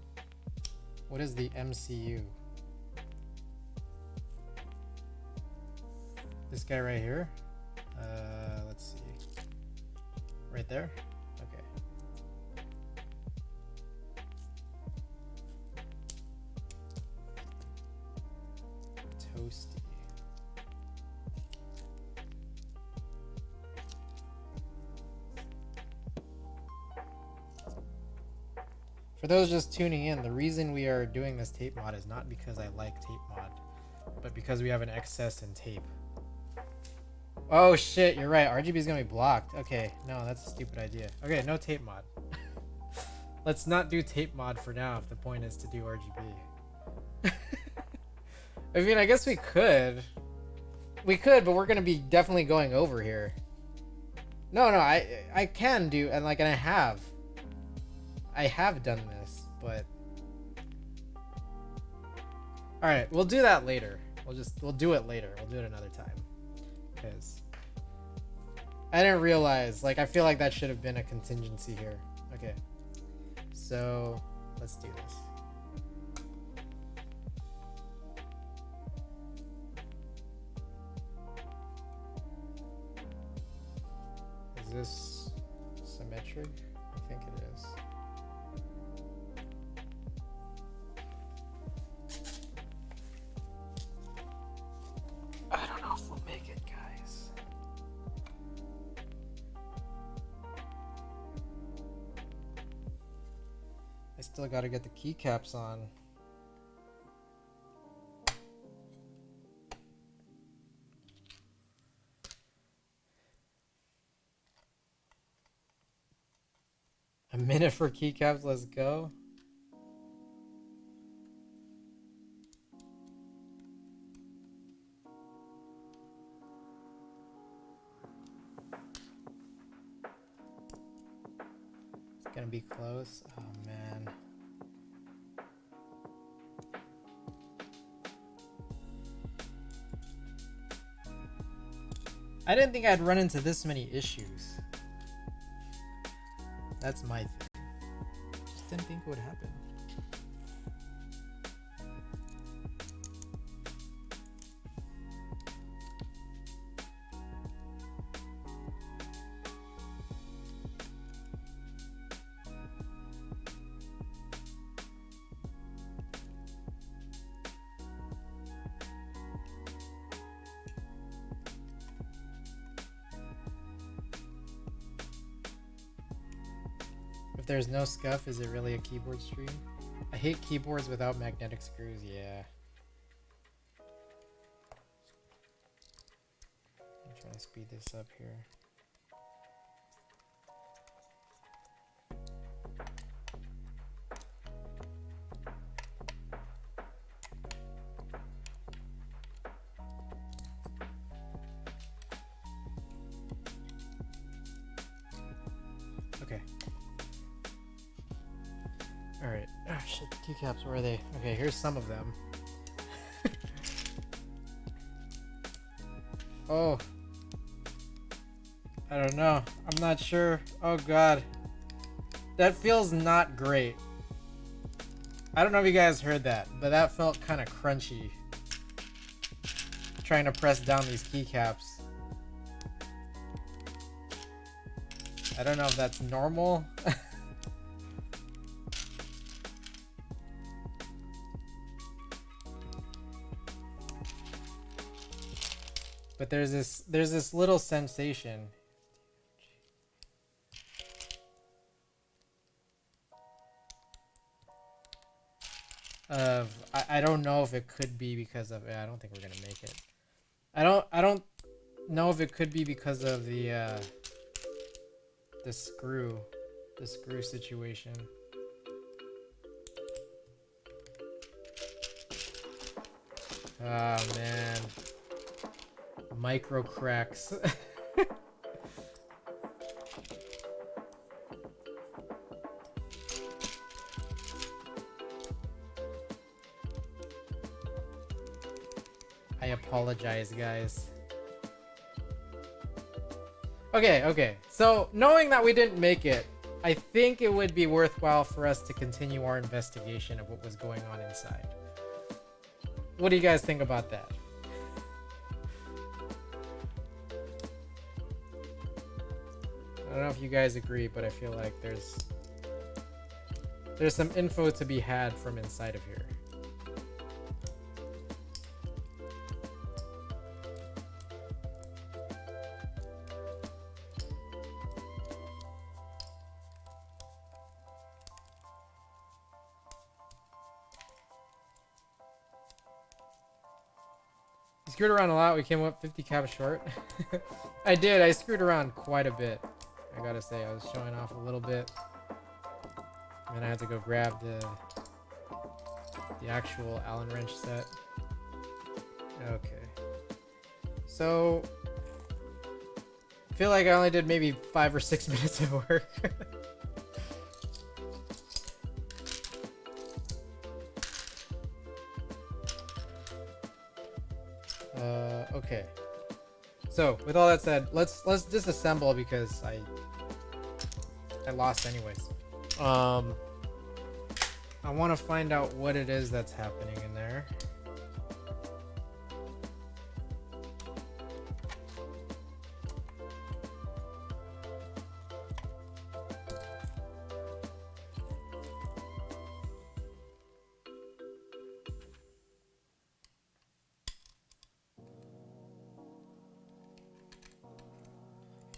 [SPEAKER 1] What is the MCU? This guy right here? Let's see. Right there? Okay. Toasty. For those just tuning in, the reason we are doing this tape mod is not because I like tape mod, but because we have an excess in tape. Oh shit, you're right. RGB is gonna be blocked. Okay, no, that's a stupid idea. Okay, no tape mod. Let's not do tape mod for now if the point is to do RGB. I mean, I guess we could. We could, but we're gonna be definitely going over here. No, I can do, and I have. I have done this, but all right, we'll do that later. We'll do it later. We'll do it another time. Because I didn't realize, I feel like that should have been a contingency here. Okay, so let's do this. Is this symmetric? I think it is. I don't know if we'll make it, guys. I still gotta get the keycaps on. A minute for keycaps, let's go. It's gonna be close. Oh man. I didn't think I'd run into this many issues. That's my thing. Just didn't think it would happen. If there's no scuff, is it really a keyboard stream? I hate keyboards without magnetic screws, yeah. I'm trying to speed this up here. keycaps, where are they? Okay, here's some of them. Oh. I don't know. I'm not sure. Oh god. That feels not great. I don't know if you guys heard that, but that felt kind of crunchy. Trying to press down these keycaps. I don't know if that's normal. But there's this little sensation. I don't know if it could be because of I don't think we're gonna make it. I don't know if it could be because of the screw situation. Oh man, micro cracks. I apologize, guys. Okay. So, knowing that we didn't make it, I think it would be worthwhile for us to continue our investigation of what was going on inside. What do you guys think about that? I don't know if you guys agree, but I feel like there's some info to be had from inside of here. Screwed around a lot. We came up 50 caps short. I did. I screwed around quite a bit. I gotta say, I was showing off a little bit. And then I had to go grab the actual Allen wrench set. Okay. So, I feel like I only did maybe 5 or 6 minutes of work. Okay. So, with all that said, let's disassemble because I lost anyways. I want to find out what it is that's happening in there.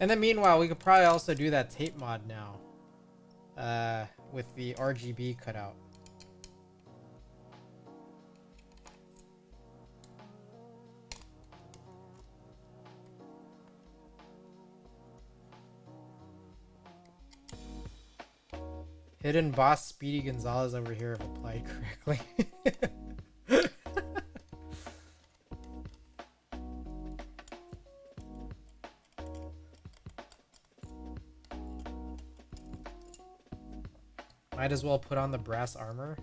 [SPEAKER 1] And then meanwhile, we could probably also do that tape mod now. With the RGB cutout. Hidden boss Speedy Gonzalez over here if applied correctly. Might as well put on the brass armor.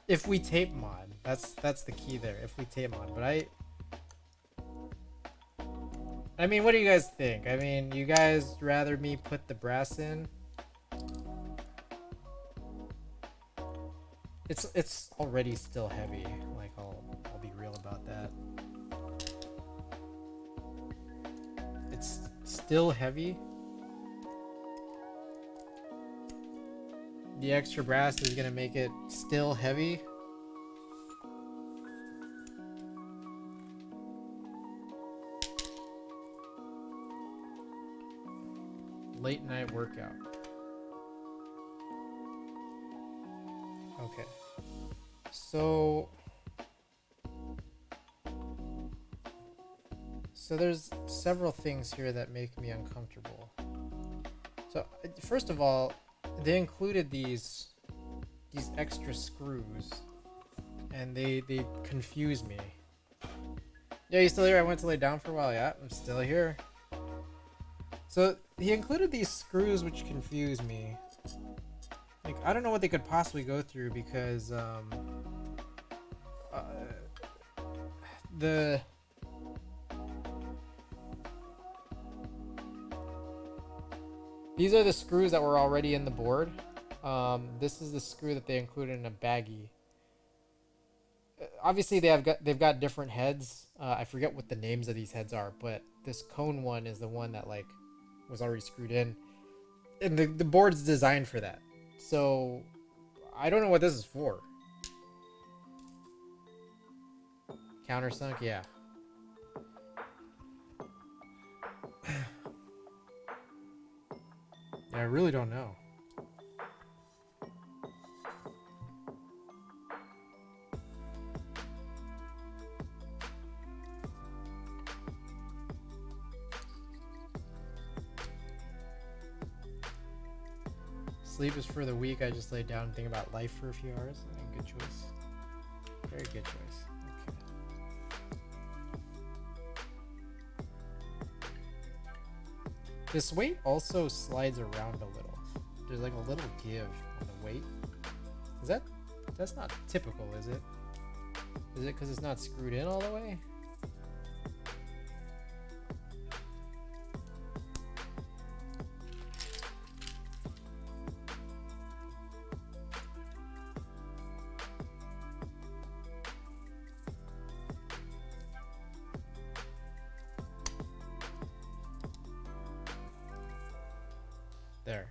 [SPEAKER 1] If we tape mod. That's the key there. If we tape mod. But I mean, what do you guys think? I mean, you guys rather me put the brass in? It's already still heavy. Like I'll be real about that. It's still heavy. The extra brass is gonna make it still heavy. Late night workout. Okay. So there's several things here that make me uncomfortable. So first of all, they included these extra screws, and they confuse me. Yeah, you still here? I went to lay down for a while. Yeah, I'm still here. So he included these screws which confuse me. Like, I don't know what they could possibly go through because these are the screws that were already in the board. This is the screw that they included in a baggie. Obviously, they've got different heads. I forget what the names of these heads are, but this cone one is the one that like was already screwed in, and the board's designed for that. So I don't know what this is for. Countersunk, yeah. Yeah, I really don't know. Sleep is for the weak. I just laid down and think about life for a few hours. Good choice. Very good choice. Okay. This weight also slides around a little. There's like a little give on the weight. That's not typical, is it? Is it because it's not screwed in all the way? There.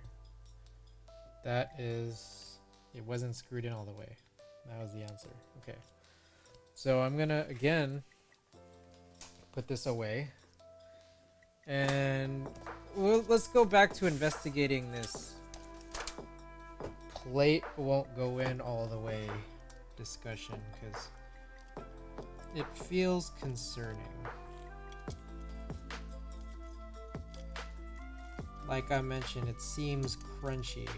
[SPEAKER 1] That is, it wasn't screwed in all the way. That was the answer. Okay. So I'm gonna, again, put this away. And let's go back to investigating this plate won't go in all the way discussion, because it feels concerning. Like I mentioned, it seems crunchy.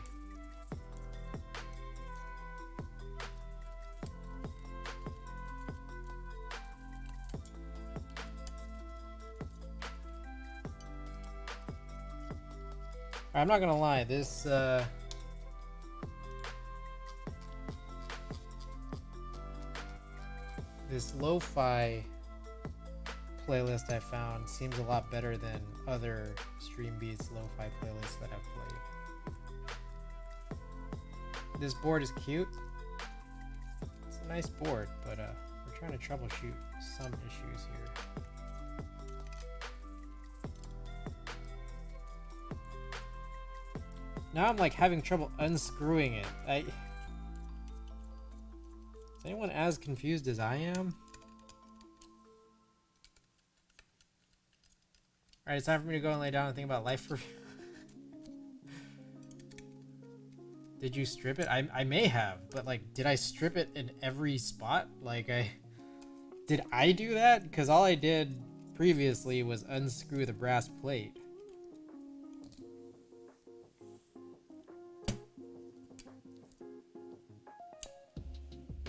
[SPEAKER 1] I'm not gonna lie, this this lo-fi playlist I found seems a lot better than other Stream Beats lo-fi playlists that I've played. This board is cute. It's a nice board, but we're trying to troubleshoot some issues here. Now I'm like having trouble unscrewing it. Is anyone as confused as I am? Alright, it's time for me to go and lay down and think about life for... Did you strip it? I may have, but like, did I strip it in every spot? Like, did I do that? Because all I did previously was unscrew the brass plate.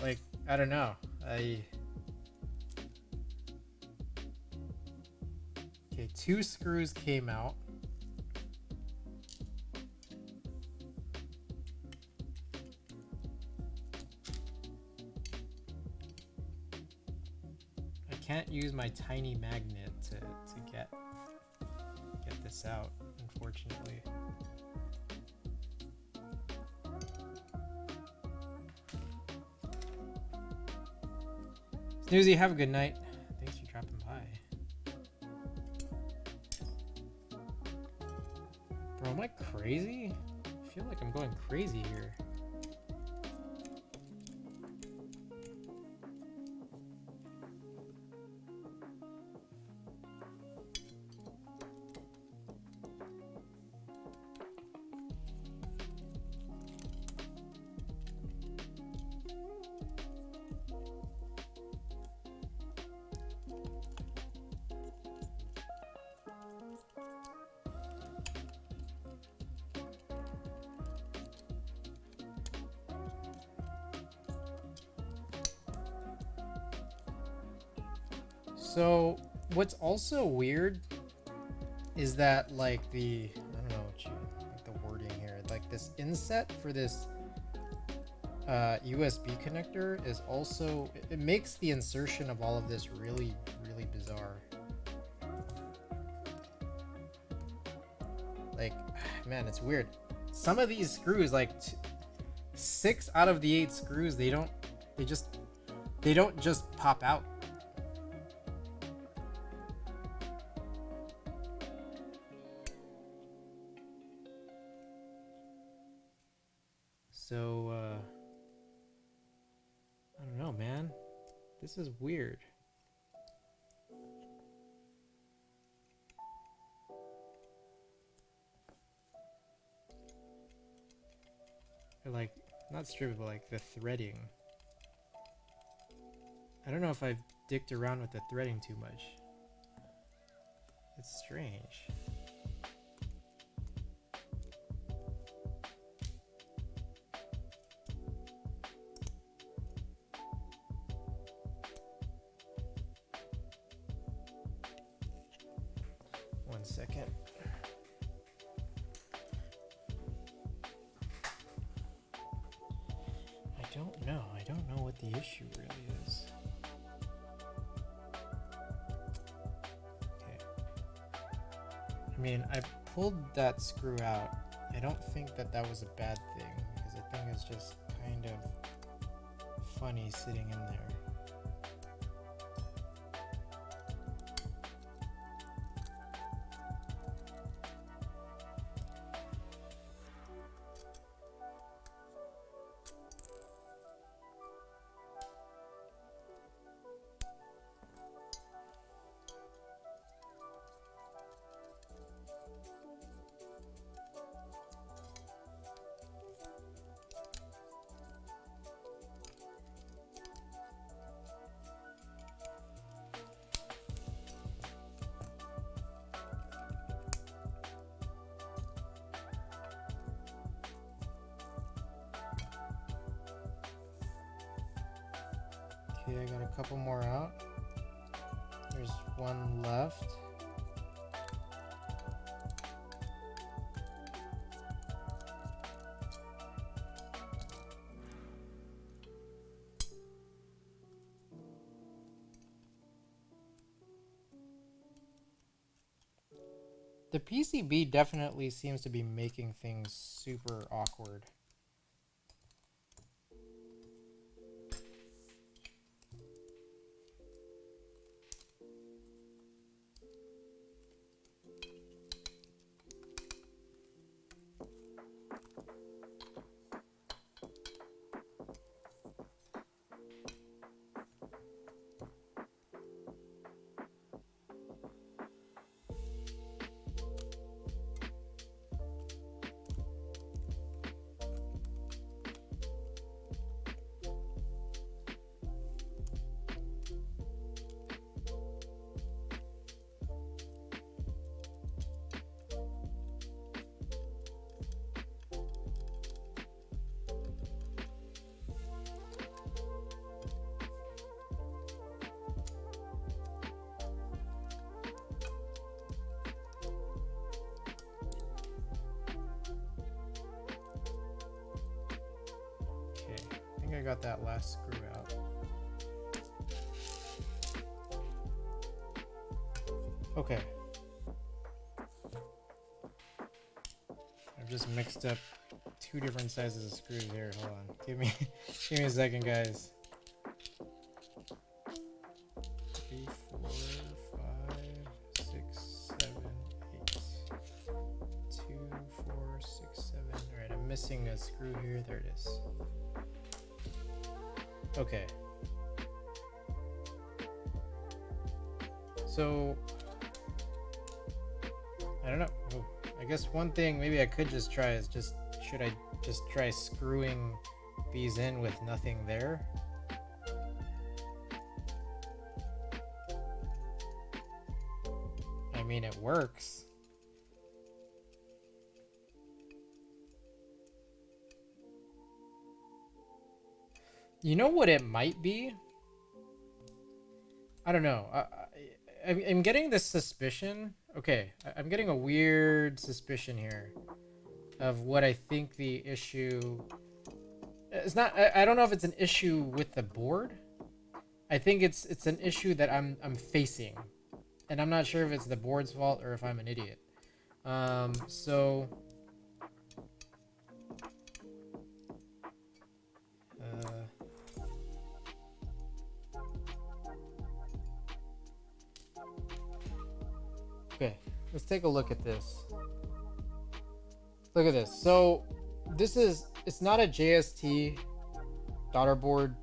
[SPEAKER 1] Like, I don't know. Okay, 2 screws came out. I can't use my tiny magnet to get this out, unfortunately. Snoozy, have a good night. Thanks for dropping by. Bro, am I crazy? I feel like I'm going crazy here. So what's also weird is that like I don't know what like the wording here, like this inset for this USB connector is also, it makes the insertion of all of this really, really bizarre. Like, man, it's weird. Some of these screws, like 6 out of the 8 screws, they don't just pop out. So, I don't know, man. This is weird. Or like, not strip, but like the threading. I don't know if I've dicked around with the threading too much. It's strange. One second. I don't know what the issue really is. Okay. I mean, I pulled that screw out. I don't think that that was a bad thing, because the thing is just kind of funny sitting in there. Okay, I got a couple more out. There's one left. The PCB definitely seems to be making things super awkward. I got that last screw out. Okay. I've just mixed up 2 different sizes of screws here. Hold on. Give me a second, guys. 3, 4, 5, 6, 7, 8. 2, 4, 6, 7. Alright, I'm missing a screw here. There it is. Okay. So, I don't know. Oh, I guess one thing maybe I could just try is should I just try screwing these in with nothing there? I mean, it works. You know what it might be? I don't know. I'm getting this suspicion. Okay, I'm getting a weird suspicion here of what I think the issue It's not. I don't know if it's an issue with the board. I think it's an issue that I'm facing, and I'm not sure if it's the board's fault or if I'm an idiot. So. Okay, let's take a look at this. Look at this. So it's not a JST daughter board,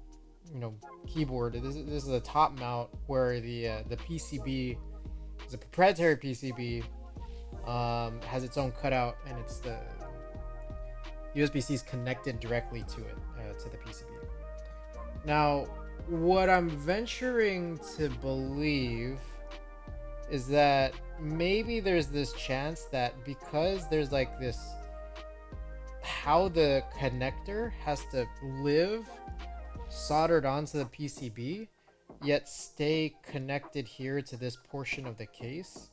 [SPEAKER 1] keyboard. This is a top mount where the PCB is a proprietary PCB, has its own cutout, and it's the USB-C is connected directly to it, to the PCB. Now, what I'm venturing to believe is that maybe there's this chance that because there's like this, how the connector has to live soldered onto the PCB, yet stay connected here to this portion of the case,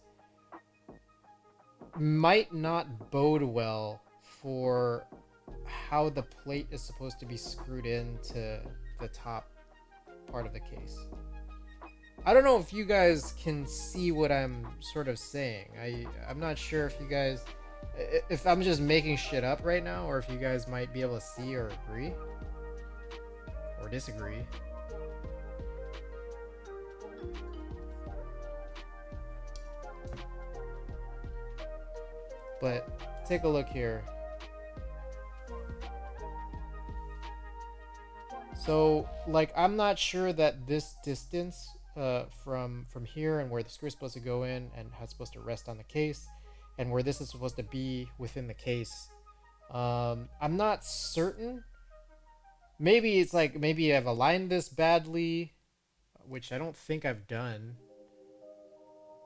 [SPEAKER 1] might not bode well for how the plate is supposed to be screwed into the top part of the case. I don't know if you guys can see what I'm sort of saying. I'm not sure if you guys, if I'm just making shit up right now, or if you guys might be able to see or agree or disagree. But take a look here. So, like, I'm not sure that this distance from here and where the screw is supposed to go in and how it's supposed to rest on the case, and where this is supposed to be within the case, I'm not certain. Maybe it's like, maybe I've aligned this badly, which I don't think I've done.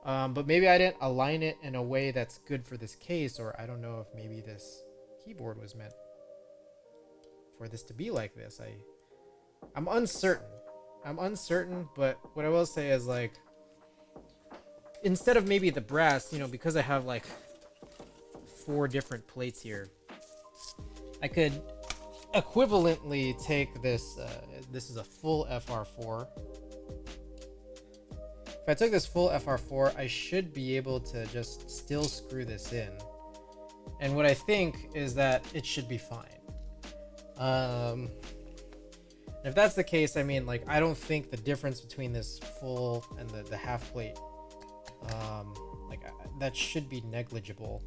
[SPEAKER 1] But maybe I didn't align it in a way that's good for this case, or I don't know if maybe this keyboard was meant for this to be like this. I'm uncertain. But what I will say is, like, instead of maybe the brass, because I have like 4 different plates here, I could equivalently take this. This is a full FR4. If I took this full FR4, I should be able to just still screw this in. And what I think is that it should be fine. If that's the case, I mean, like, I don't think the difference between this full and the half plate, like, that should be negligible.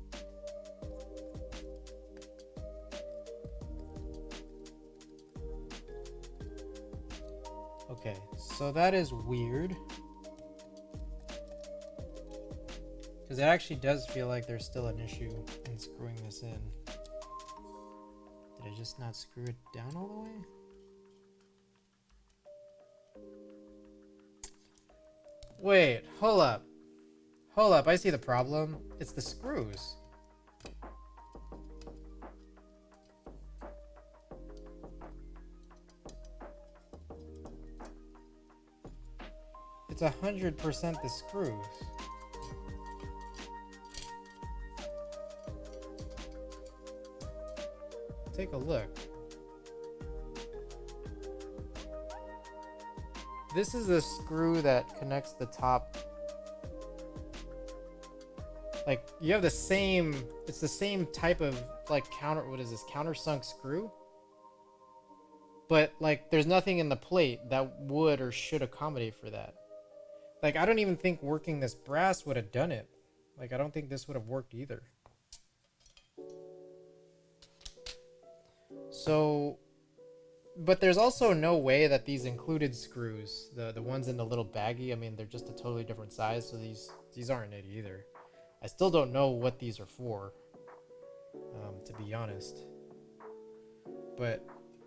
[SPEAKER 1] Okay, so that is weird. Because it actually does feel like there's still an issue in screwing this in. Did I just not screw it down all the way? Wait, hold up. Hold up, I see the problem. It's the screws. It's 100% the screws. Take a look. This is the screw that connects the top. Like, you have the same, it's the same type of, like, countersunk screw? But, like, there's nothing in the plate that would or should accommodate for that. Like, I don't even think working this brass would have done it. Like, I don't think this would have worked either. So, but there's also no way that these included screws, the ones in the little baggie, I mean, they're just a totally different size, so these aren't it either. I still don't know what these are for, to be honest. But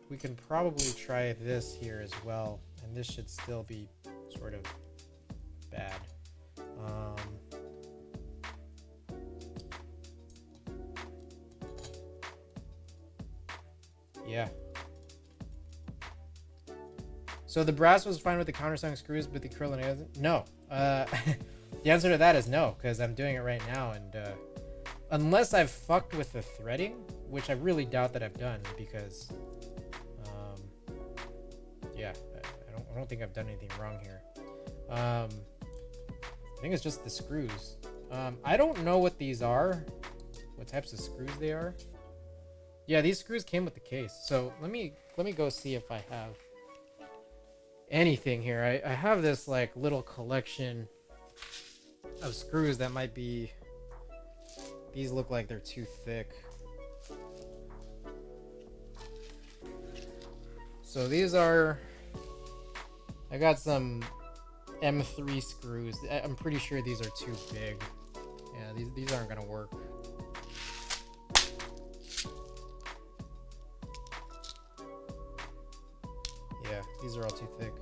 [SPEAKER 1] we can probably try this here as well, and this should still be sort of bad. Yeah. So the brass was fine with the countersunk screws, but the acrylic isn't? No. The answer to that is no, because I'm doing it right now, and unless I've fucked with the threading, which I really doubt that I've done, because I don't think I've done anything wrong here. I think it's just the screws. I don't know what these are, what types of screws they are. Yeah, these screws came with the case. So let me go see if I have anything here. I have this like little collection of screws that might be, these look like they're too thick. So these are, I got some M3 screws. I'm pretty sure these are too big. Yeah, these aren't gonna work. Yeah, these are all too thick.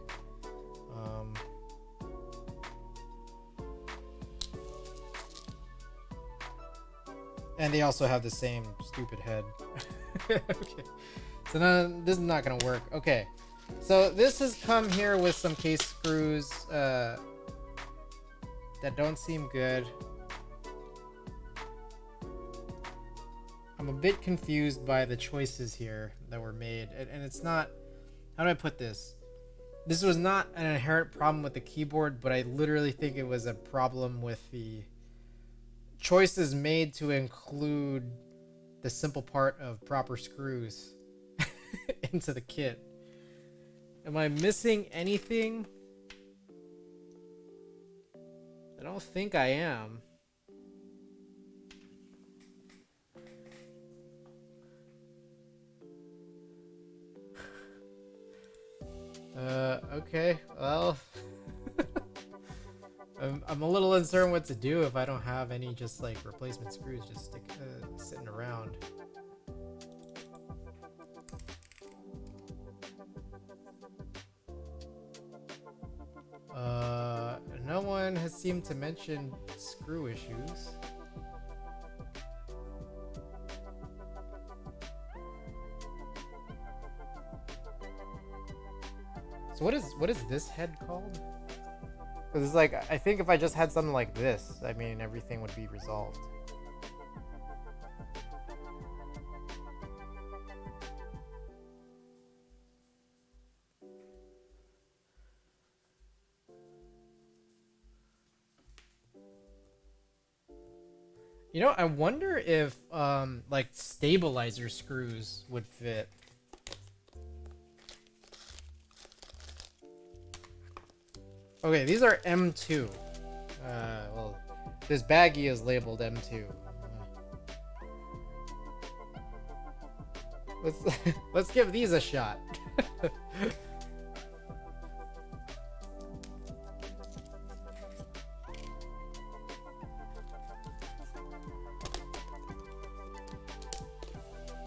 [SPEAKER 1] And they also have the same stupid head. Okay. So no, this is not gonna work. Okay. So this has come here with some case screws that don't seem good. I'm a bit confused by the choices here that were made. And it's not, how do I put this? This was not an inherent problem with the keyboard, but I literally think it was a problem with the choices made to include the simple part of proper screws into the kit. Am I missing anything? I don't think I am. Okay, well, I'm a little uncertain what to do if I don't have any just like replacement screws just sitting around. No one has seemed to mention screw issues. So what is this head called? Because it's like, I think if I just had something like this, I mean, everything would be resolved. You know, I wonder if like stabilizer screws would fit. Okay, these are M2. Well, this baggie is labeled M2. Let's give these a shot.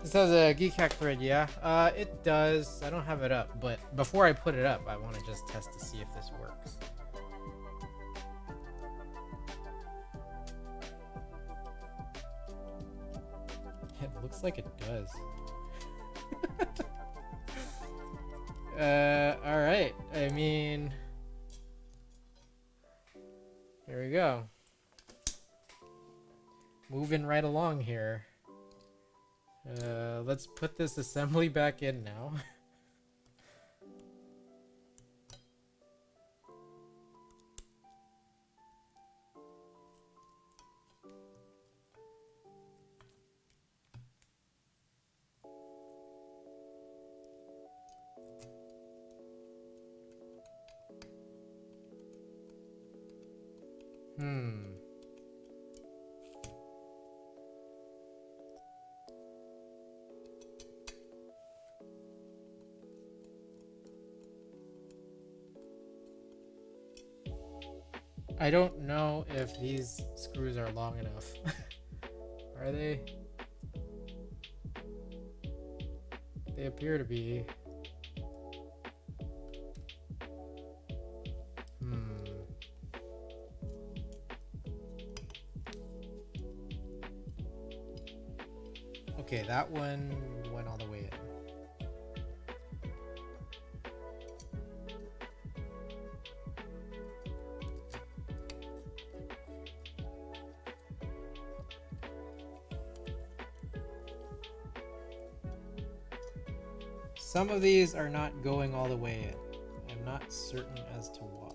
[SPEAKER 1] This has a geek hack thread, yeah. It does. I don't have it up, but before I put it up, I want to just test to see if this works. It looks like it does. Alright. I mean, here we go. Moving right along here. Let's put this assembly back in now. I don't know if these screws are long enough. Are they? They appear to be. Okay, that one went all the way in. Some of these are not going all the way in. I'm not certain as to why.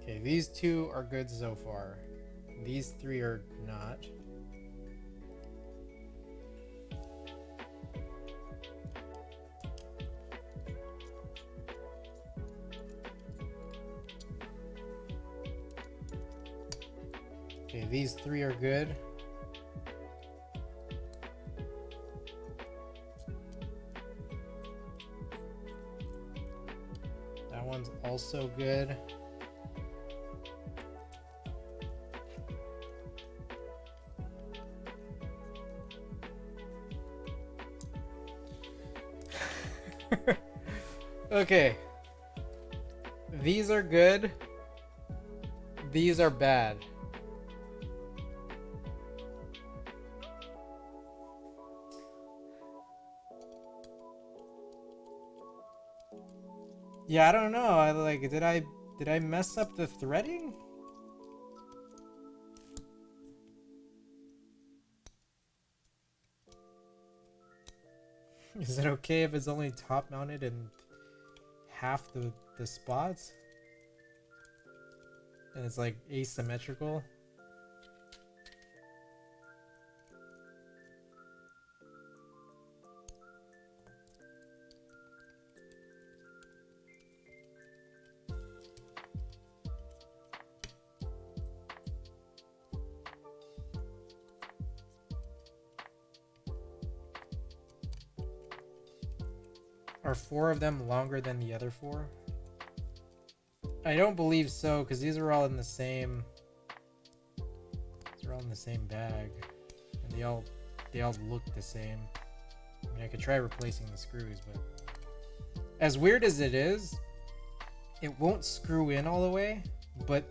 [SPEAKER 1] Okay, these two are good so far. These three are not. Okay, these three are good. That one's also good. Okay. These are good. These are bad. Yeah, I don't know. I like did I mess up the threading? Is it okay if it's only top mounted and half the spots? And it's like asymmetrical? Are 4 of them longer than the other 4? I don't believe so, because these are all in the same. These are all in the same bag, and they all look the same. I mean, I could try replacing the screws, but as weird as it is, it won't screw in all the way. But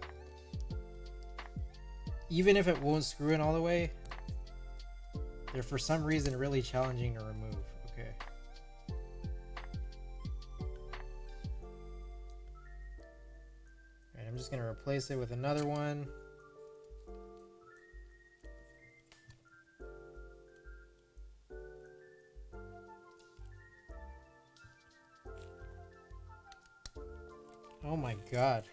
[SPEAKER 1] even if it won't screw in all the way, they're for some reason really challenging to remove. Okay. Alright, I'm just gonna replace it with another one. Oh my god.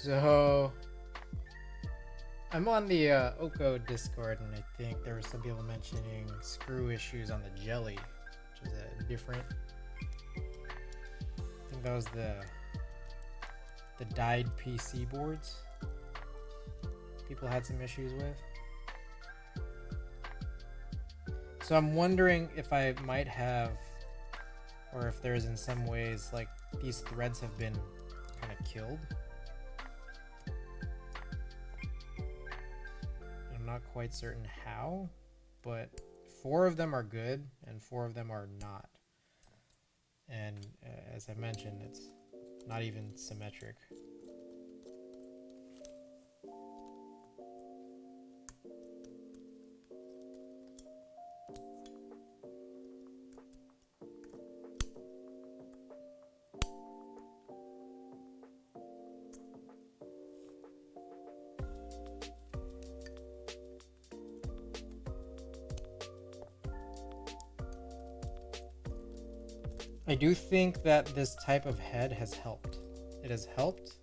[SPEAKER 1] So I'm on the OKO Discord, and I think there were some people mentioning screw issues on the jelly, which is a different. I think that was the dyed PC boards people had some issues with. So I'm wondering if I might have, or if there's in some ways like these threads have been kind of killed. I'm not quite certain how, but 4 of them are good and 4 of them are not. And as I mentioned, it's not even symmetric. I do think that this type of head has helped. It has helped,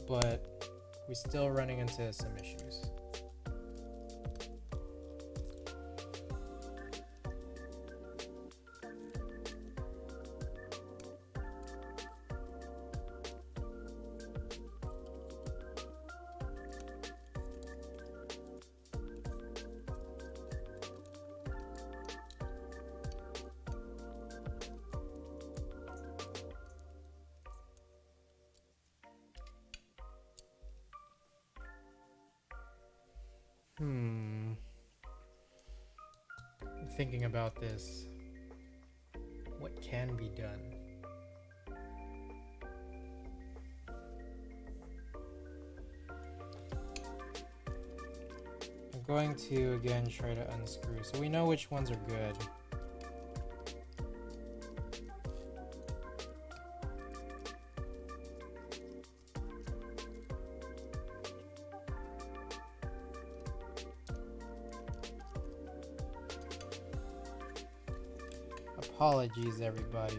[SPEAKER 1] but we're still running into some issues. Thinking about this, what can be done? going to again try to unscrew so we know which ones are good. Apologies, everybody.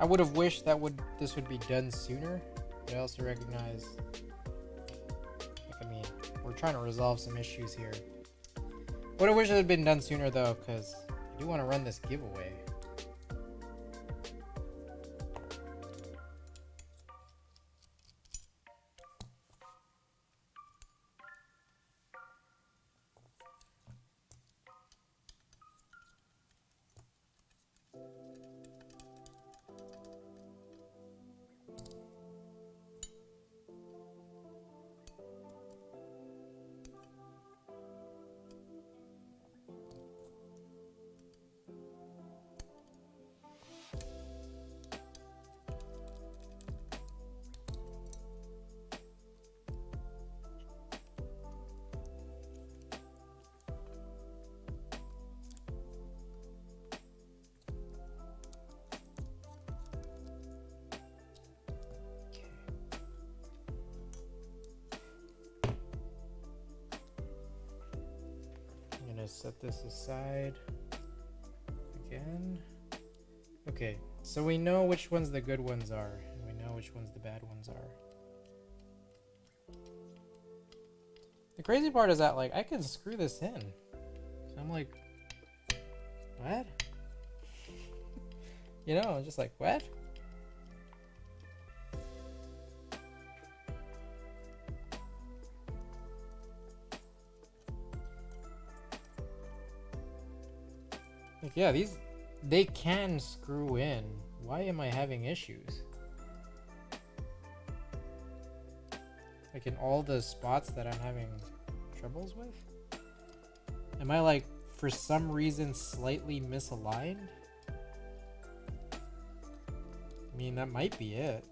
[SPEAKER 1] I would have wished that this would be done sooner, but I also recognize, like, I mean, we're trying to resolve some issues here. Would have wished it had been done sooner though, because I do want to run this giveaway. Set this aside again. Okay, so we know which ones the good ones are, and we know which ones the bad ones are. The crazy part is that, like, I can screw this in. So I'm like, what? You know, I'm just like, what? Like, yeah, they can screw in. Why am I having issues? Like in all the spots that I'm having troubles with? Am I, like, for some reason slightly misaligned? I mean, that might be it.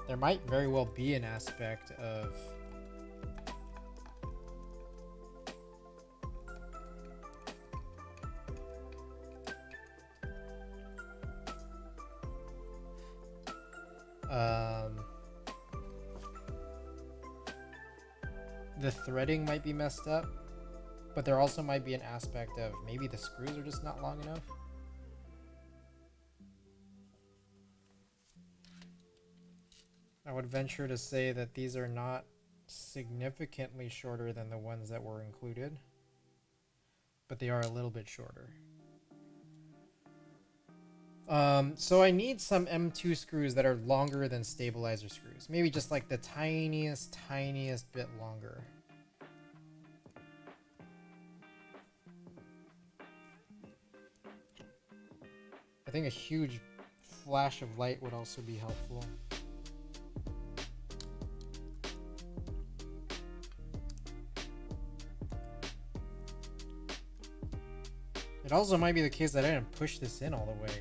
[SPEAKER 1] There might very well be an aspect of the threading might be messed up, but there also might be an aspect of maybe the screws are just not long enough. I would venture to say that these are not significantly shorter than the ones that were included, but they are a little bit shorter. So I need some M2 screws that are longer than stabilizer screws. Maybe just like the tiniest bit longer. I think a huge flash of light would also be helpful. It also might be the case that I didn't push this in all the way.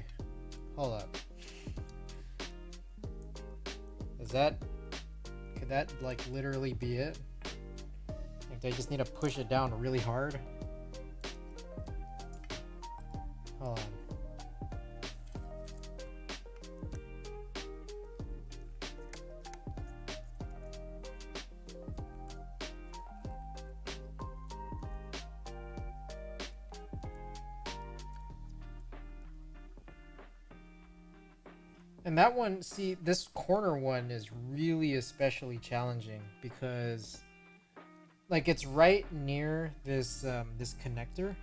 [SPEAKER 1] Hold up. Could that like literally be it? Like, do I just need to push it down really hard? Hold on. And that one, see, this corner one is really especially challenging because, like, it's right near this this connector.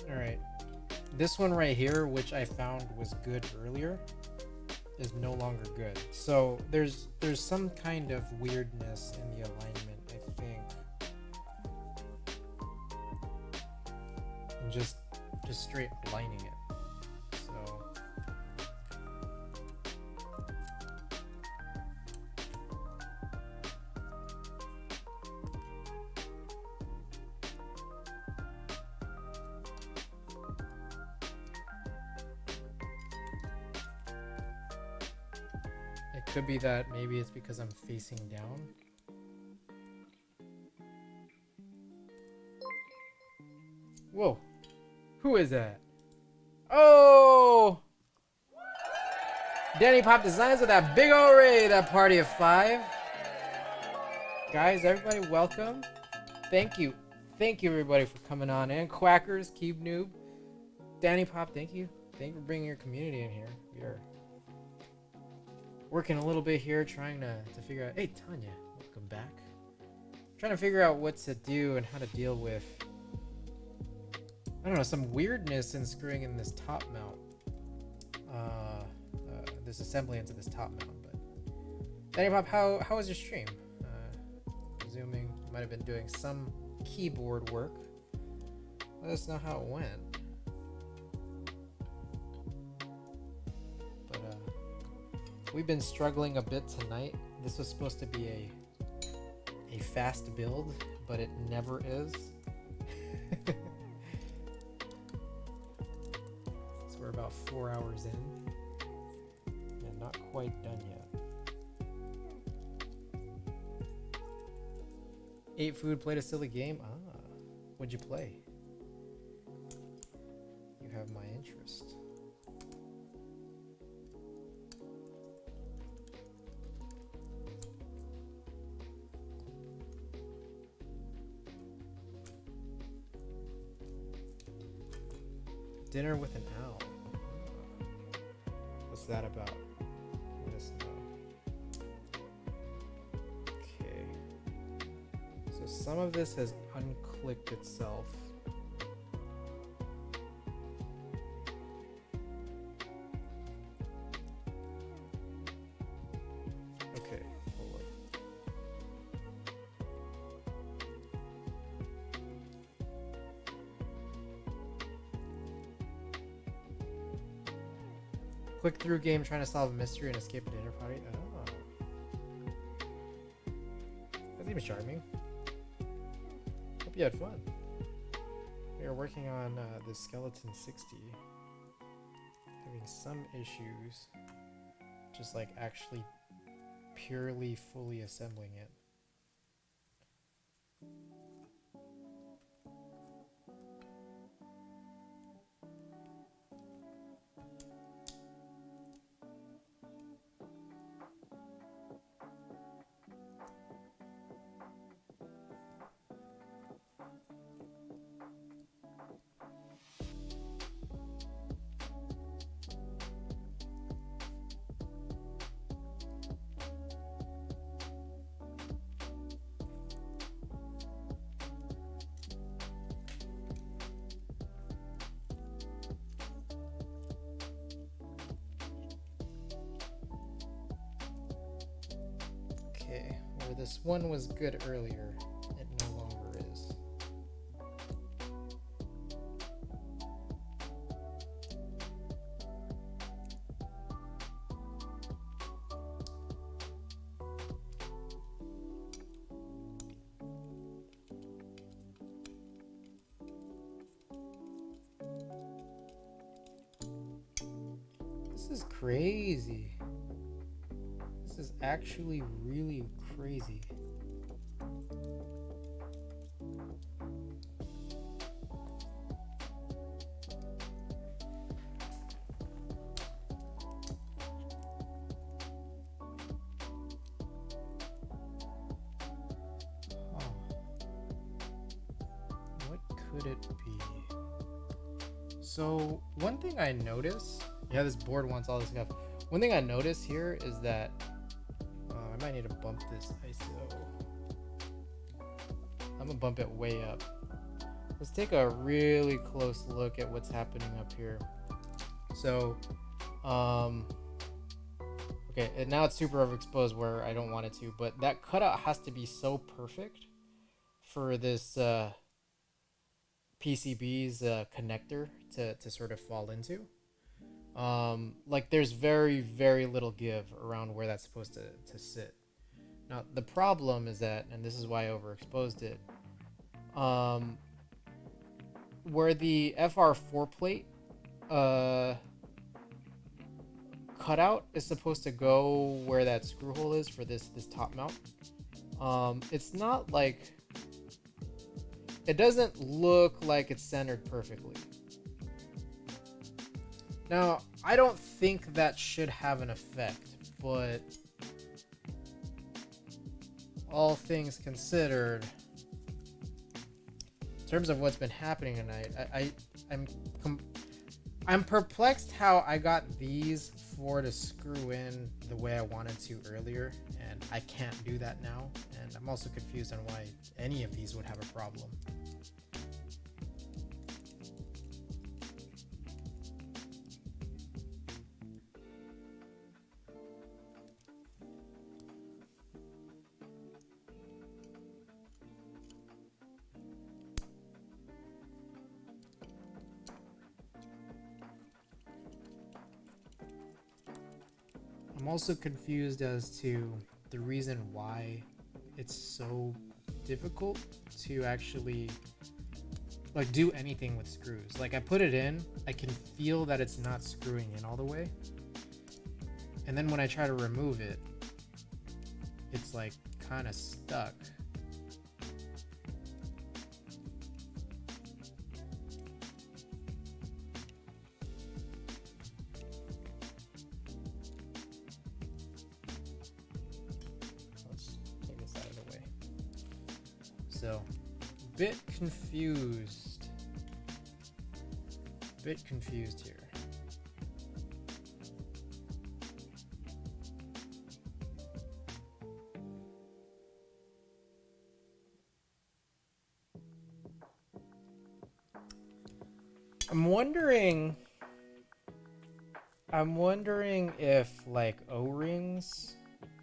[SPEAKER 1] All right, this one right here, which I found was good earlier, is no longer good. So there's some kind of weirdness in the alignment, I think. And just straight aligning it. So Could be that maybe it's because I'm facing down. Whoa. Who is that? Oh! Danny Pop Designs with that big ol' ray, that party of 5. Guys, everybody, welcome. Thank you. Thank you, everybody, for coming on in. Quackers, Cube Noob, Danny Pop, thank you. Thank you for bringing your community in here. We are working a little bit here, trying to figure out... Hey, Tanya, welcome back. Trying to figure out what to do and how to deal with... I don't know, some weirdness in screwing in this top mount. This assembly into this top mount. But Danny Pop, how was your stream? Presuming you might have been doing some keyboard work. Let us know how it went. But we've been struggling a bit tonight. This was supposed to be a fast build, but it never is. So we're about 4 hours in. And not quite done yet. Ate food, played a silly game. Ah, what'd you play? You have my interest. Dinner with an owl. What's that about? Let us know. Okay. So some of this has unclicked itself. Okay, hold on. Click through game trying to solve a mystery and escape a dinner party. Oh. That seems charming. Hope you had fun. We are working on the Skeleton 60. Having some issues. Just like actually purely fully assembling it. Okay, where this one was good earlier, it no longer is. This is crazy. This is actually really crazy. Huh. What could it be? So one thing I notice, yeah, this board wants all this stuff. One thing I notice here is that I might need to bump this ISO. I'm gonna bump it way up. Let's take a really close look at what's happening up here. So, okay, and now it's super overexposed where I don't want it to, but that cutout has to be so perfect for this PCB's connector to sort of fall into. Like there's very, very little give around where that's supposed to sit. Now the problem is that, and this is why I overexposed it, where the FR4 plate cutout is supposed to go where that screw hole is for this top mount. It's not like, it doesn't look like it's centered perfectly. Now, I don't think that should have an effect, but all things considered, in terms of what's been happening tonight, I'm perplexed how I got these four to screw in the way I wanted to earlier, and I can't do that now. And I'm also confused on why any of these would have a problem. I'm also confused as to the reason why it's so difficult to actually like do anything with screws. Like I put it in, I can feel that it's not screwing in all the way. And then when I try to remove it, it's like kind of stuck. So, bit confused here. I'm wondering if like O-rings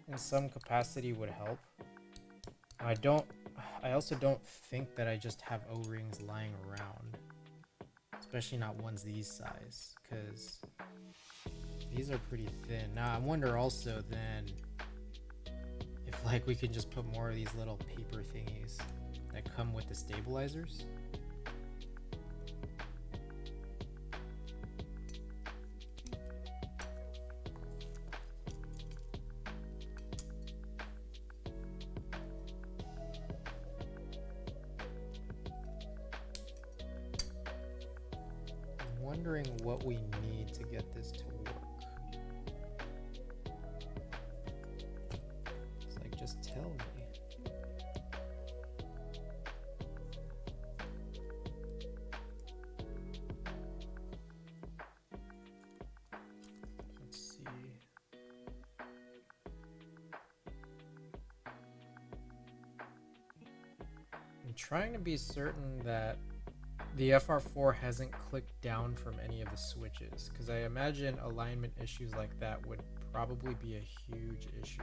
[SPEAKER 1] in some capacity would help. I also don't think that I just have O-rings lying around, especially not ones these size, because these are pretty thin. Now I wonder also then if like we can just put more of these little paper thingies that come with the stabilizers. Wondering what we need to get this to work. It's like, just tell me. Let's see. I'm trying to be certain that the FR4 hasn't clicked down from any of the switches, because I imagine alignment issues like that would probably be a huge issue.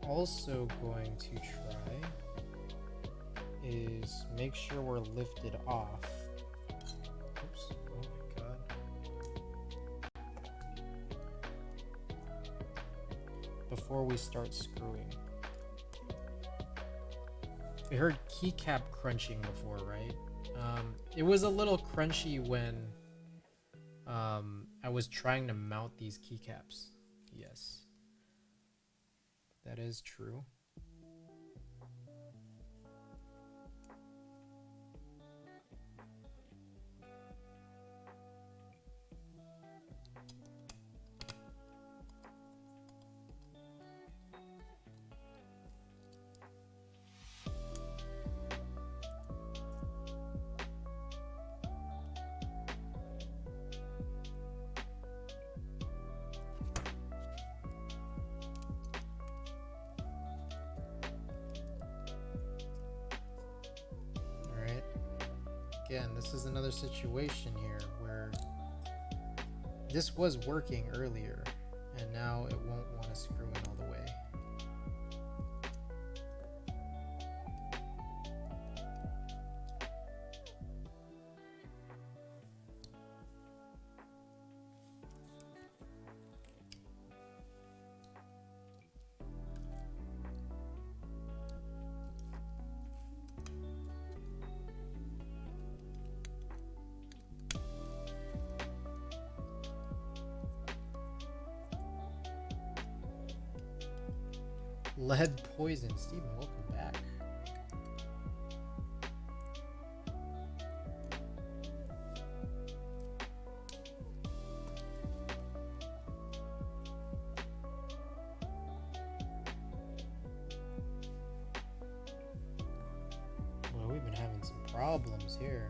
[SPEAKER 1] Also going to try is make sure we're lifted off. Oops, oh my god. Before we start screwing. We heard keycap crunching before, right? It was a little crunchy when I was trying to mount these keycaps. Yes. That is true. Again, this is another situation here where this was working earlier and now it won't want to screw in all the way. Lead poison. Steven, welcome back. Well, we've been having some problems here.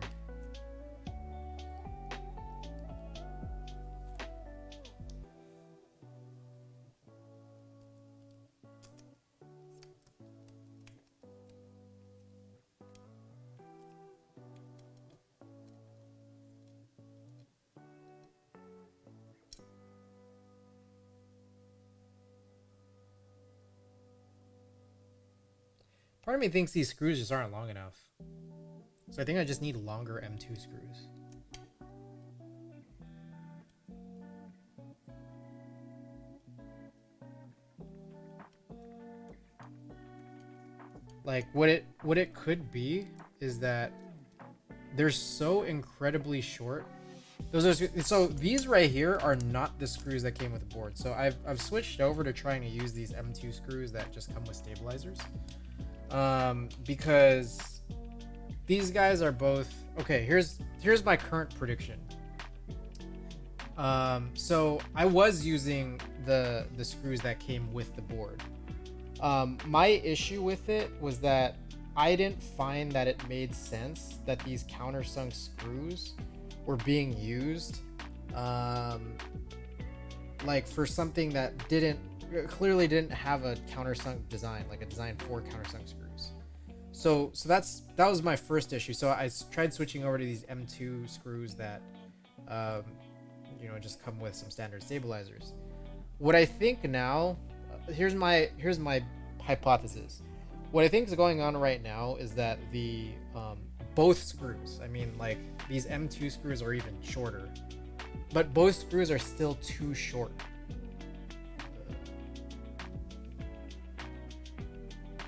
[SPEAKER 1] Part of me thinks these screws just aren't long enough. So I think I just need longer M2 screws. Like what it could be is that they're so incredibly short. So these right here are not the screws that came with the board. So I've switched over to trying to use these M2 screws that just come with stabilizers. Because these guys are both okay. Here's my current prediction. So I was using the screws that came with the board. My issue with it was that I didn't find that it made sense that these countersunk screws were being used like for something that clearly didn't have a countersunk design, like a design for countersunk screws. So that was my first issue. So I tried switching over to these M2 screws that you know, just come with some standard stabilizers. What I think now, here's my hypothesis. What I think is going on right now is that the both screws, I mean, like these M2 screws are even shorter, but both screws are still too short.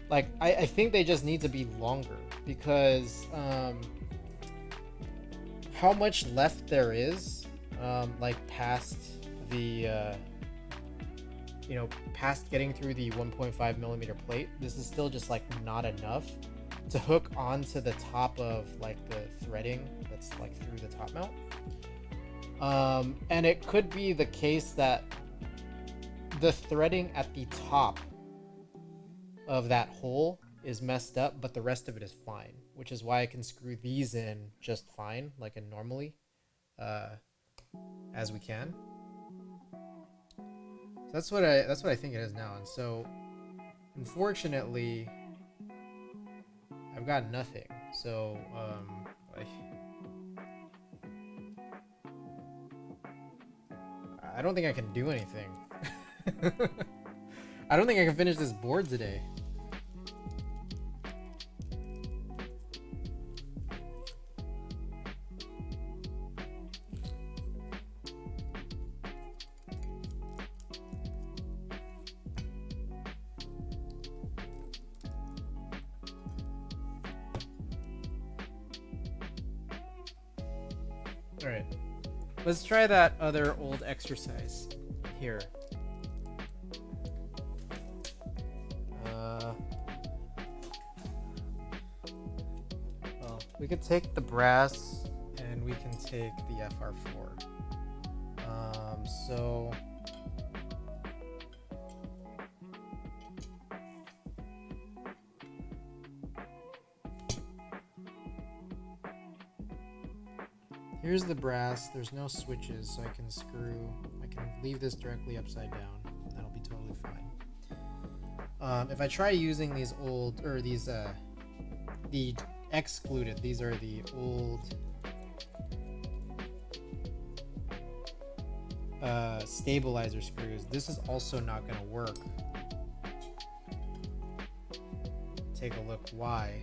[SPEAKER 1] Like I think they just need to be longer, because how much left there is, like past the you know, past getting through the 1.5 millimeter plate, this is still just like not enough to hook onto the top of like the threading that's like through the top mount. And it could be the case that the threading at the top of that hole is messed up, but the rest of it is fine, which is why I can screw these in just fine, like in normally, as we can. So that's what I think it is now. And so unfortunately I've got nothing. So I don't think I can do anything. I don't think I can finish this board today. All right, let's try that other old exercise here. Well, we could take the brass and we can take the FR4. So here's the brass. There's no switches, so I can leave this directly upside down. That'll be totally fine. If I try using these old, or these the excluded, these are the old stabilizer screws, this is also not going to work. Take a look why.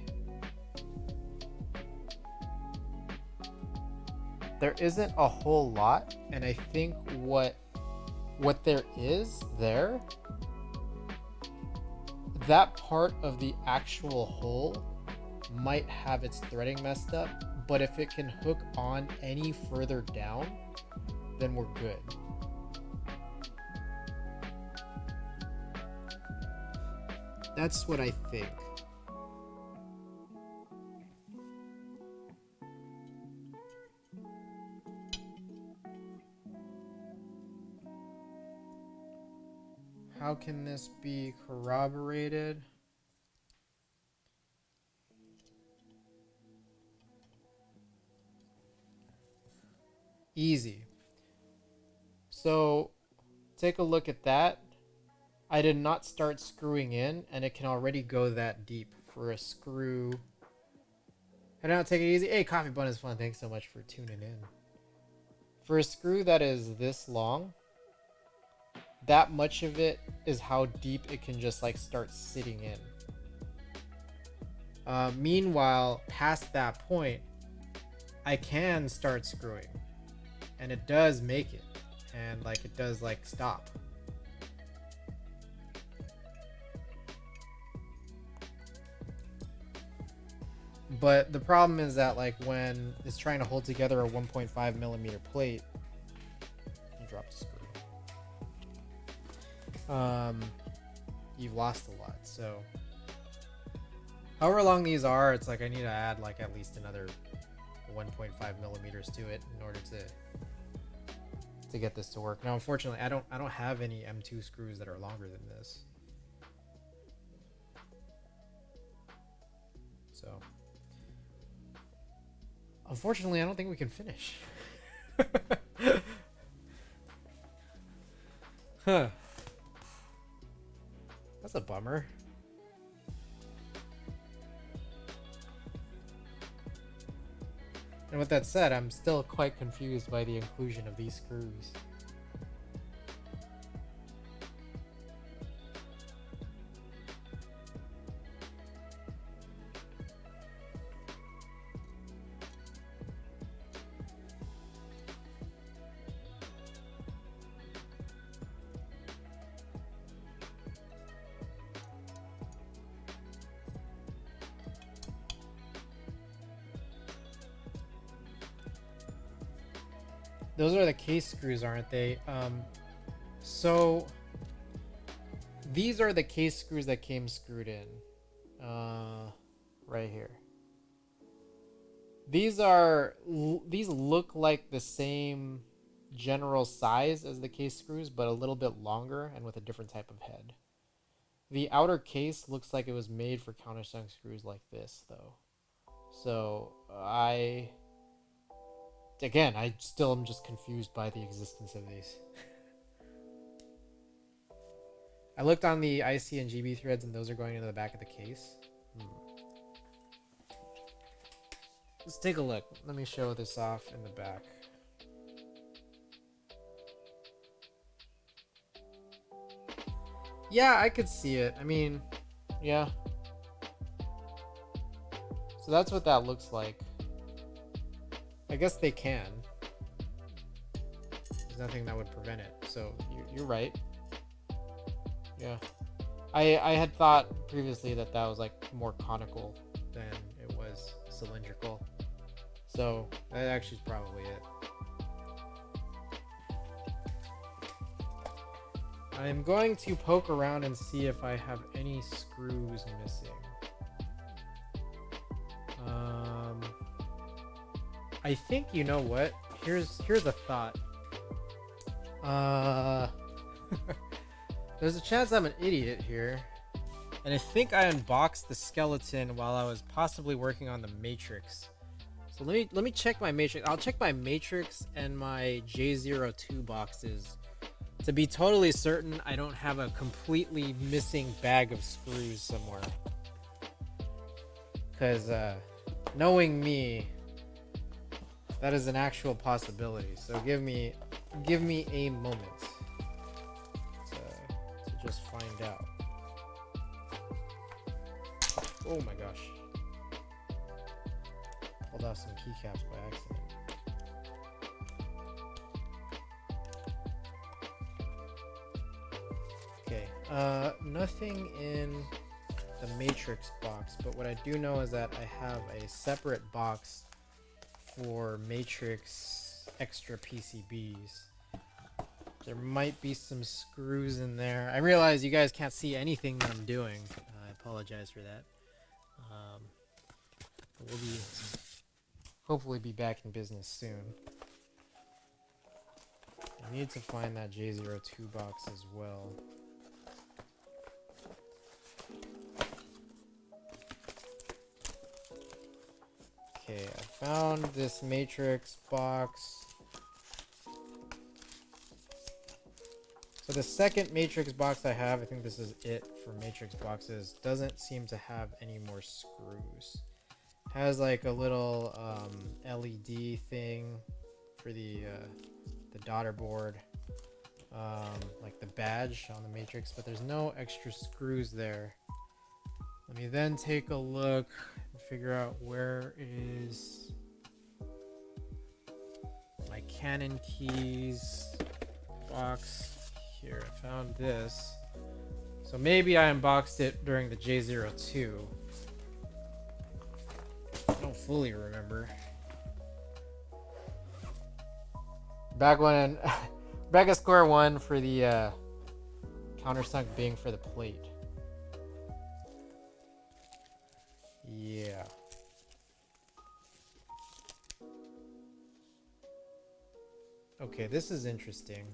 [SPEAKER 1] There isn't a whole lot, and I think what there is there, that part of the actual hole might have its threading messed up, but if it can hook on any further down, then we're good. That's what I think. How can this be corroborated? Easy. So take a look at that. I did not start screwing in, and it can already go that deep for a screw. And now take it easy. Hey, Coffee Bun is fun. Thanks so much for tuning in. For a screw that is this long, that much of it is how deep it can just like start sitting in. Meanwhile, past that point, I can start screwing, and it does make it, and like it does like stop. But the problem is that like when it's trying to hold together a 1.5 millimeter plate, you drop the screw. You've lost a lot. So however long these are, it's like I need to add like at least another 1.5 millimeters to it in order to get this to work. Now, unfortunately, I don't have any M2 screws that are longer than this. So unfortunately, I don't think we can finish. Huh. That's a bummer. And with that said, I'm still quite confused by the inclusion of these screws. Those are the case screws, aren't they? So these are the case screws that came screwed in. Right here. These look like the same general size as the case screws, but a little bit longer and with a different type of head. The outer case looks like it was made for countersunk screws like this, though. So I still am just confused by the existence of these. I looked on the IC and GB threads, and those are going into the back of the case. Let's take a look. Let me show this off in the back. Yeah, I could see it. I mean, yeah. So that's what that looks like. I guess they can. There's nothing that would prevent it. So you're right. Yeah. I had thought previously that was like more conical than it was cylindrical. So that actually is probably it. I'm going to poke around and see if I have any screws missing. I think, you know what? Here's a thought. There's a chance I'm an idiot here. And I think I unboxed the skeleton while I was possibly working on the matrix. So let me check my matrix. I'll check my matrix and my J02 boxes to be totally certain I don't have a completely missing bag of screws somewhere. Because knowing me, that is an actual possibility. So give me a moment to just find out. Oh my gosh. Pulled out some keycaps by accident. Okay, nothing in the matrix box, but what I do know is that I have a separate box for matrix extra PCBs. There might be some screws in there. I realize you guys can't see anything that I'm doing. apologize for that. We'll be hopefully be back in business soon. I need to find that J02 box as well. Okay, I found this matrix box. So the second matrix box I have, I think this is it for matrix boxes, doesn't seem to have any more screws. Has like a little LED thing for the daughter board, like the badge on the matrix, but there's no extra screws there. Let me then take a look and figure out where is my Canon keys box. Here, I found this. So maybe I unboxed it during the J02. I don't fully remember. Back when, back at square one for the countersunk Bing for the plate. Yeah. Okay, this is interesting.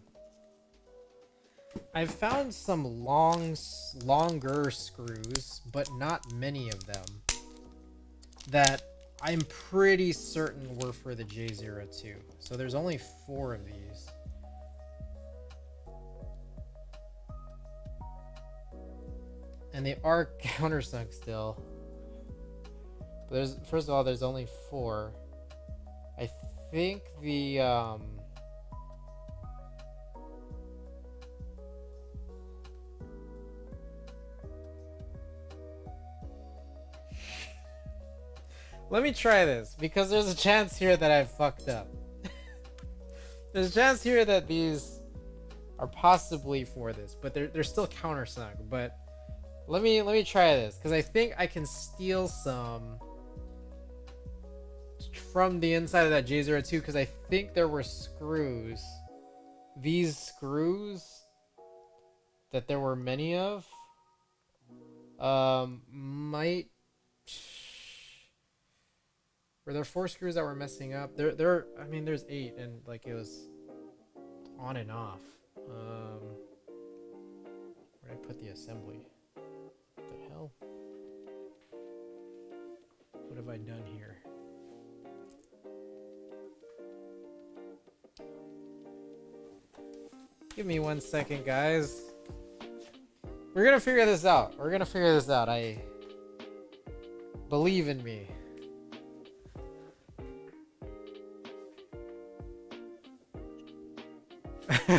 [SPEAKER 1] I've found some longer screws, but not many of them, that I'm pretty certain were for the J02. So there's only 4 of these. And they are countersunk still. But there's, first of all, there's only 4. I think the let me try this, because there's a chance here that I fucked up. There's a chance here that these are possibly for this, but they're still countersunk. But let me try this, because I think I can steal some from the inside of that J02, because I think there were screws. These screws that there were many of might... Were there 4 screws that were messing up? I mean, there's 8, and like it was on and off. Where did I put the assembly? What the hell? What have I done here? Give me 1 second, guys. We're gonna figure this out. We're gonna figure this out. I believe in me.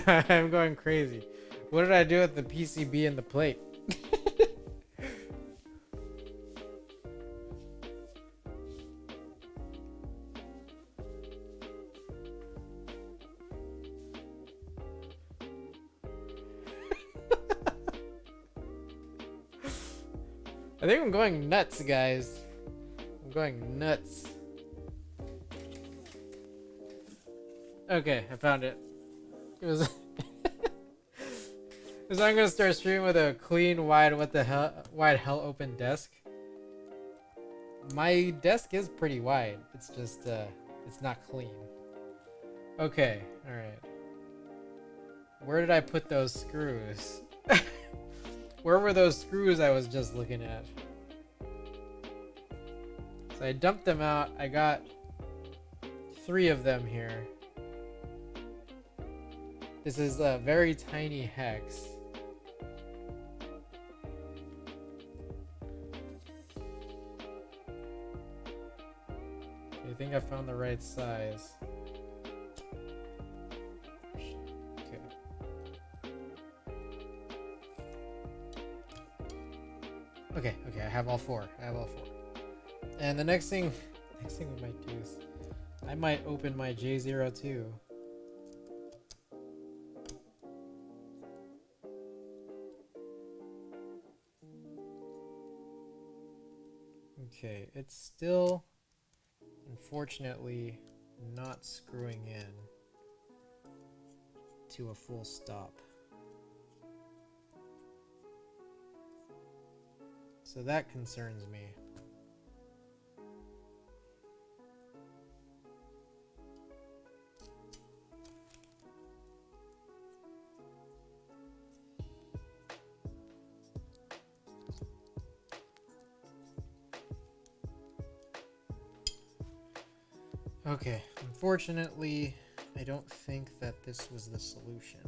[SPEAKER 1] I'm going crazy. What did I do with the PCB and the plate? I think I'm going nuts, guys. I'm going nuts. Okay, I found it. It was because I'm gonna start streaming with a clean, wide hell open desk. My desk is pretty wide. It's just it's not clean. Okay, all right. Where did I put those screws? Where were those screws I was just looking at? So I dumped them out. I got 3 of them here. This is a very tiny hex. I think I found the right size. Okay. Okay, I have all 4. And the next thing we might do is I might open my J02. Okay, it's still, unfortunately, not screwing in to a full stop. So that concerns me. Okay, unfortunately, I don't think that this was the solution.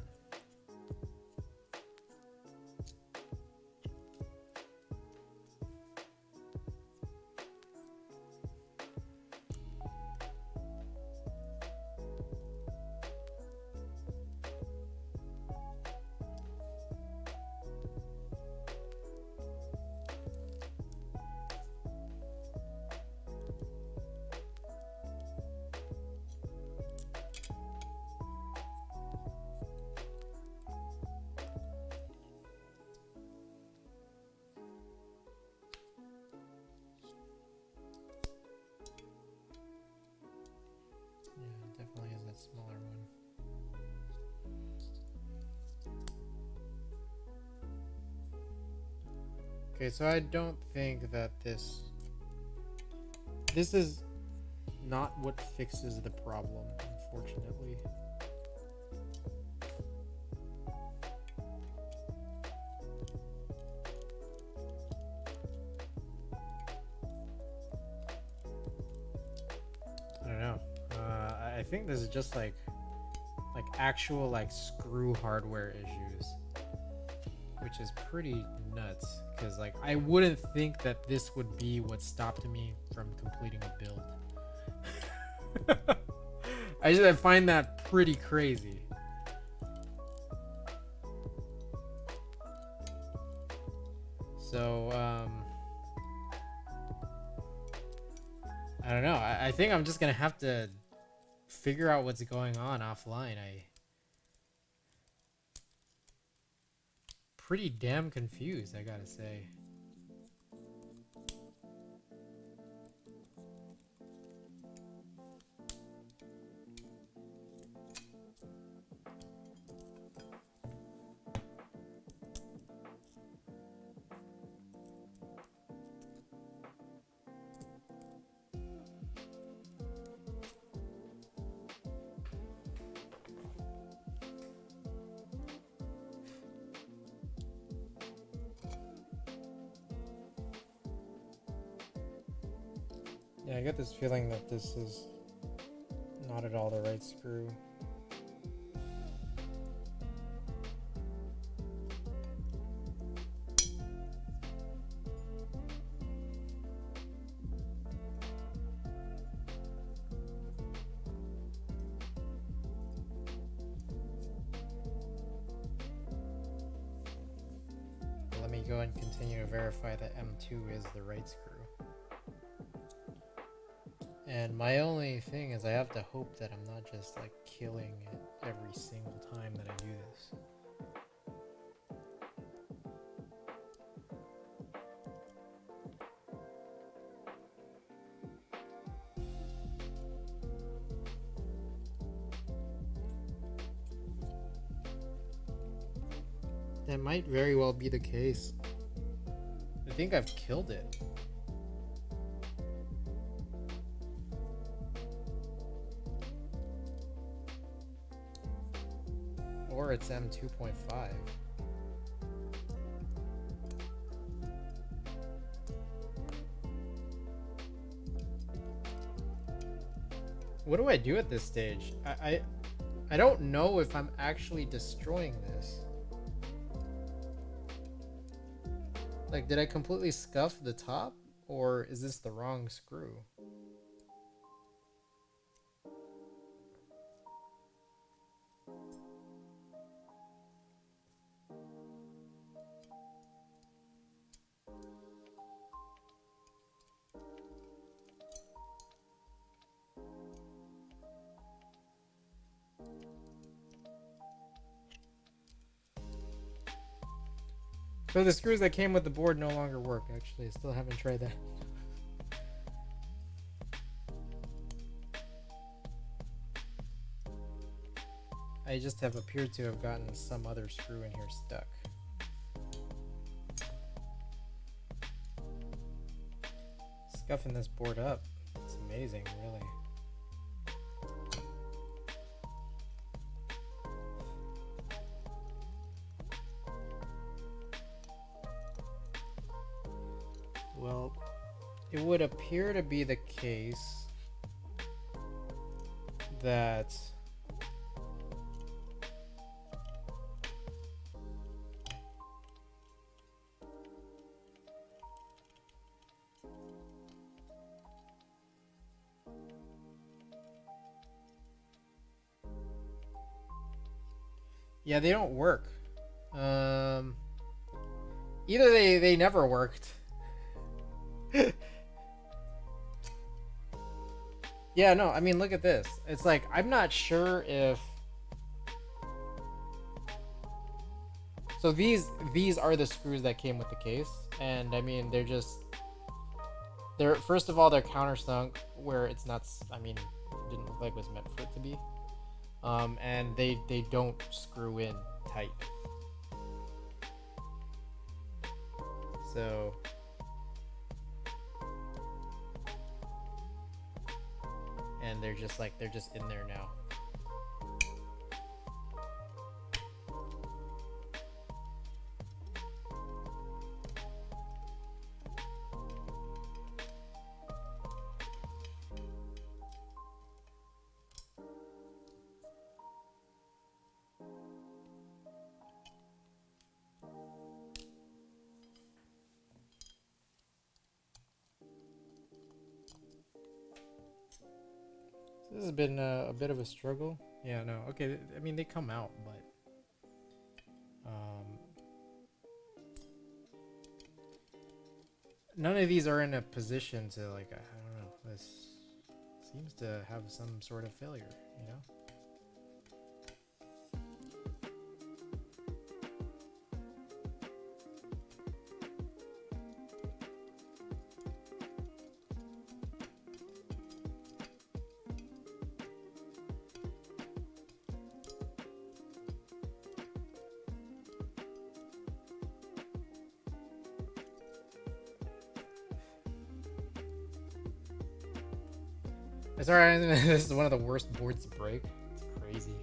[SPEAKER 1] Definitely is that smaller one. Okay, so I don't think that this is not what fixes the problem, unfortunately. I don't know. I think this is just like actual like screw hardware issues, which is pretty nuts. Because like I wouldn't think that this would be what stopped me from completing a build. I find that pretty crazy. So I don't know. I think I'm just gonna have to figure out what's going on offline. Pretty damn confused, I gotta say. Yeah, I get this feeling that this is not at all the right screw. Let me go and continue to verify that M2 is the right screw. And my only thing is I have to hope that I'm not just like killing it every single time that I do this. That might very well be the case. I think I've killed it. Or it's M2.5. What do I do at this stage? I don't know if I'm actually destroying this. Like, did I completely scuff the top? Or is this the wrong screw? So the screws that came with the board no longer work, actually. I still haven't tried that. I just have appeared to have gotten some other screw in here stuck. scuffing this board up. It's amazing, really. Well, it would appear to be the case that yeah, they don't work. Either they never worked. Yeah, no, I mean, look at this. It's like, I'm not sure if... So these are the screws that came with the case. And I mean, they're just... First of all, they're countersunk where it's not... I mean, it didn't look like it was meant for it to be. And they don't screw in tight. So... And they're just in there now. This has been a bit of a struggle. Yeah, no, okay. I mean, they come out, but none of these are in a position to, like, I don't know. This seems to have some sort of failure, you know? It's alright. This is one of the worst boards to break. It's crazy.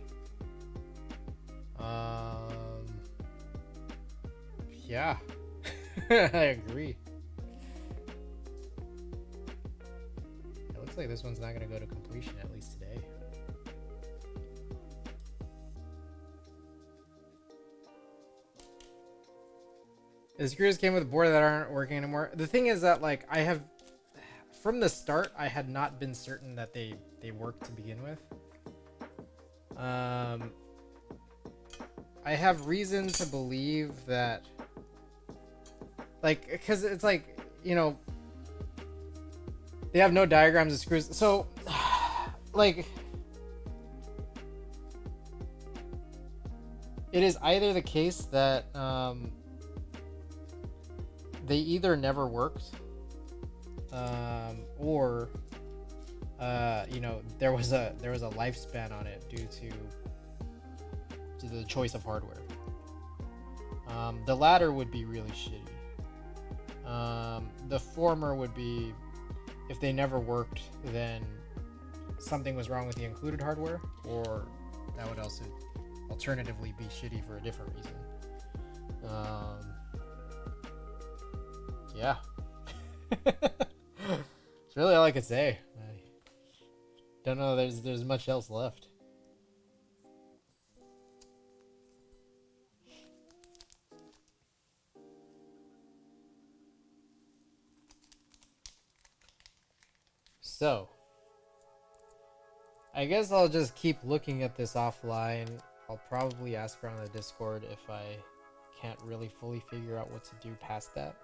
[SPEAKER 1] Yeah, I agree. It looks like this one's not gonna go to completion, at least today. The screws came with a board that aren't working anymore. The thing is that, like, I have... From the start, I had not been certain that they worked to begin with. I have reason to believe that, like, because it's like, you know, they have no diagrams of screws. So, like, it is either the case that they either never worked, or you know, there was a lifespan on it due to the choice of hardware. The latter would be really shitty. The former would be, if they never worked, then something was wrong with the included hardware, or that would also alternatively be shitty for a different reason. Yeah. It's really all I could say. I don't know there's much else left. So, I guess I'll just keep looking at this offline. I'll probably ask around the Discord if I can't really fully figure out what to do past that.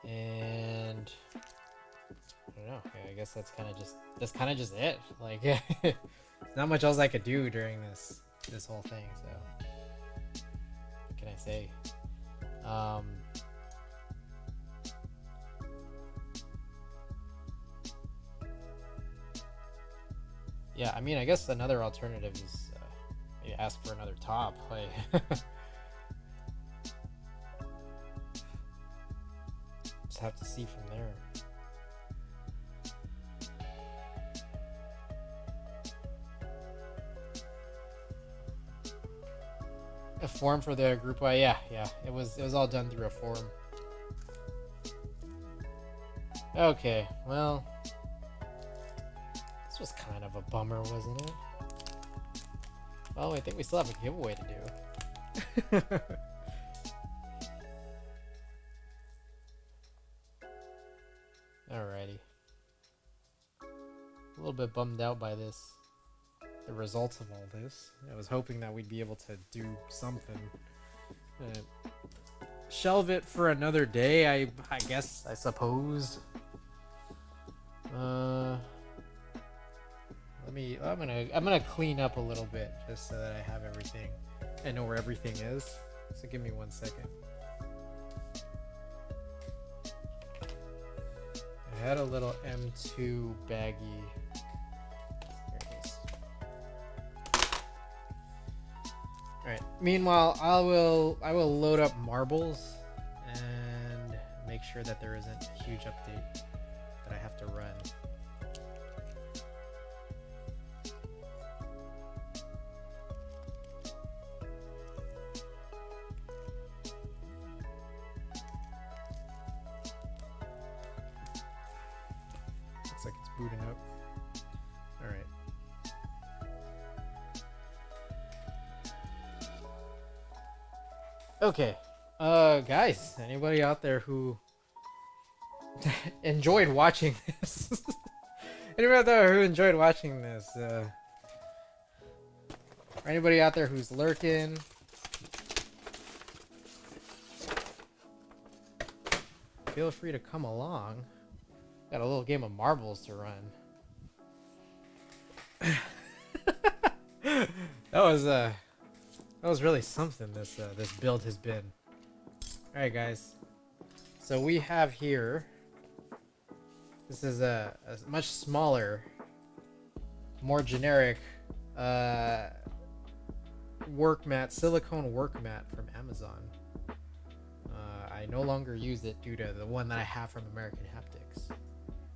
[SPEAKER 1] And I don't know. I guess that's kind of just it. Like, not much else I could do during this whole thing. So, what can I say? Yeah, I mean, I guess another alternative is you ask for another top. Like, have to see from there. A form for the group Y, yeah. It was all done through a forum. Okay, well, this was kind of a bummer, wasn't it? Well, I think we still have a giveaway to do. Alrighty. A little bit bummed out by the results of all this. I was hoping that we'd be able to do something. Shelve it for another day, I guess, I suppose. I'm gonna clean up a little bit just so that I have everything. I know where everything is. So give me 1 second. I had a little M2 baggie. Here it is. Alright. Meanwhile, I will load up marbles and make sure that there isn't a huge update that I have to run. Looks like it's booting up. Alright. Okay. Guys, anybody out there who enjoyed watching this? Anybody out there who enjoyed watching this? Or anybody out there who's lurking? Feel free to come along. Got a little game of marbles to run. That was really something. This build has been. All right, guys. So we have here. This is a much smaller, more generic work mat, silicone work mat from Amazon. I no longer use it due to the one that I have from American Haptics.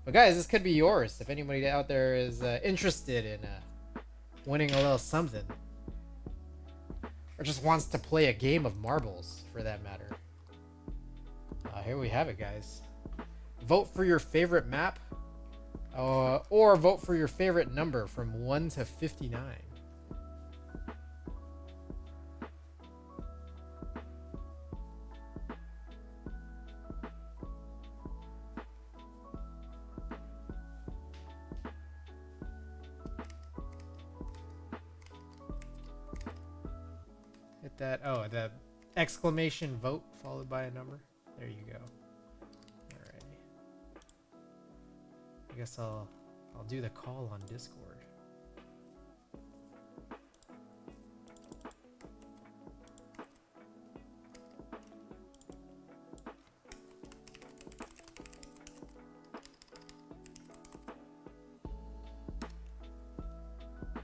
[SPEAKER 1] But guys, this could be yours if anybody out there is interested in winning a little something, or just wants to play a game of marbles, for that matter. Here we have it, guys. Vote for your favorite map, or vote for your favorite number from 1 to 59. Hit that. Oh, the exclamation vote followed by a number. There you go. Alrighty. I guess I'll do the call on Discord.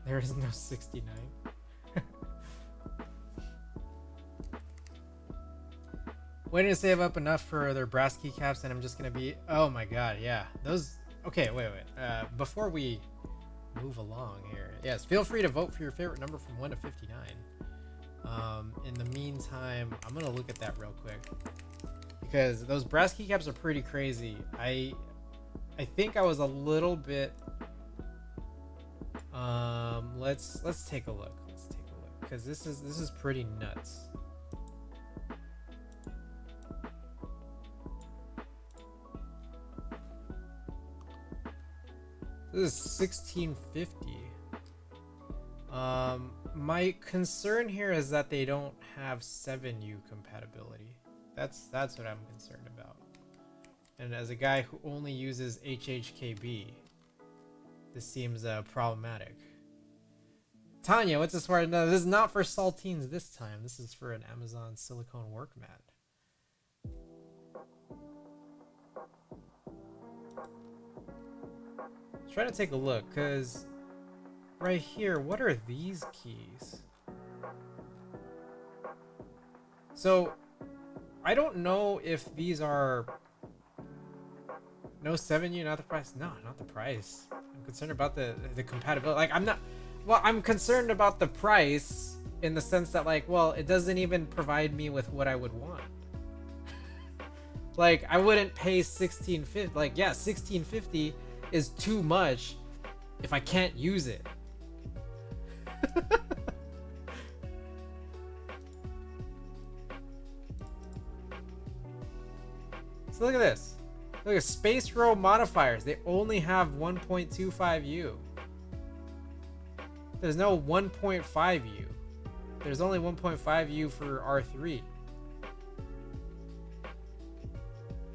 [SPEAKER 1] There is no 69. Waiting to save up enough for their brass keycaps, and I'm just gonna be. Oh my god, yeah. Those. Okay, wait. Before we move along here, yes, feel free to vote for your favorite number from 1 to 59. In the meantime, I'm gonna look at that real quick because those brass keycaps are pretty crazy. I think I was a little bit. Let's take a look. Let's take a look because this is pretty nuts. This is 1650. My concern here is that they don't have 7U compatibility. That's what I'm concerned about. And as a guy who only uses HHKB, this seems problematic. Tanya, what's this for? No, this is not for saltines this time. This is for an Amazon silicone work mat. Trying to take a look, because right here, what are these keys? So I don't know if these are No 7U, not the price. No, not the price. I'm concerned about the compatibility. Like, I'm not. Well, I'm concerned about the price in the sense that, like, well, it doesn't even provide me with what I would want. Like, I wouldn't pay 1650. Like, yeah, 1650 is too much if I can't use it. So look at this. Look at Space Row modifiers. They only have 1.25U. There's no 1.5U. There's only 1.5U for R3.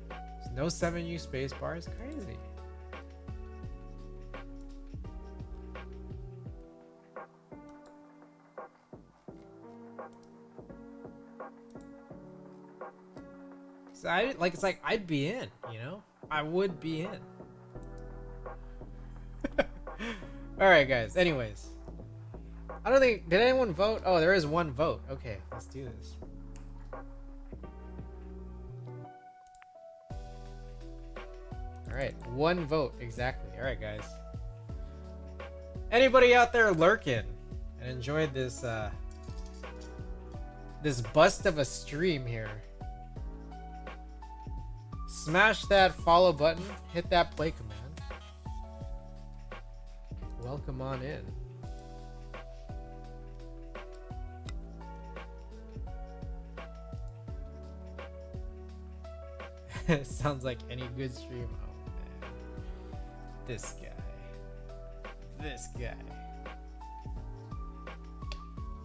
[SPEAKER 1] There's no 7U spacebar. It's crazy. So it's like I'd be in, you know? I would be in. Alright guys, anyways. I don't think, did anyone vote? Oh, there is one vote. Okay, let's do this. Alright, one vote, exactly. Alright guys. Anybody out there lurking and enjoyed this this bust of a stream here? Smash that follow button, hit that play command. Welcome on in. It sounds like any good stream. Oh man. This guy. This guy.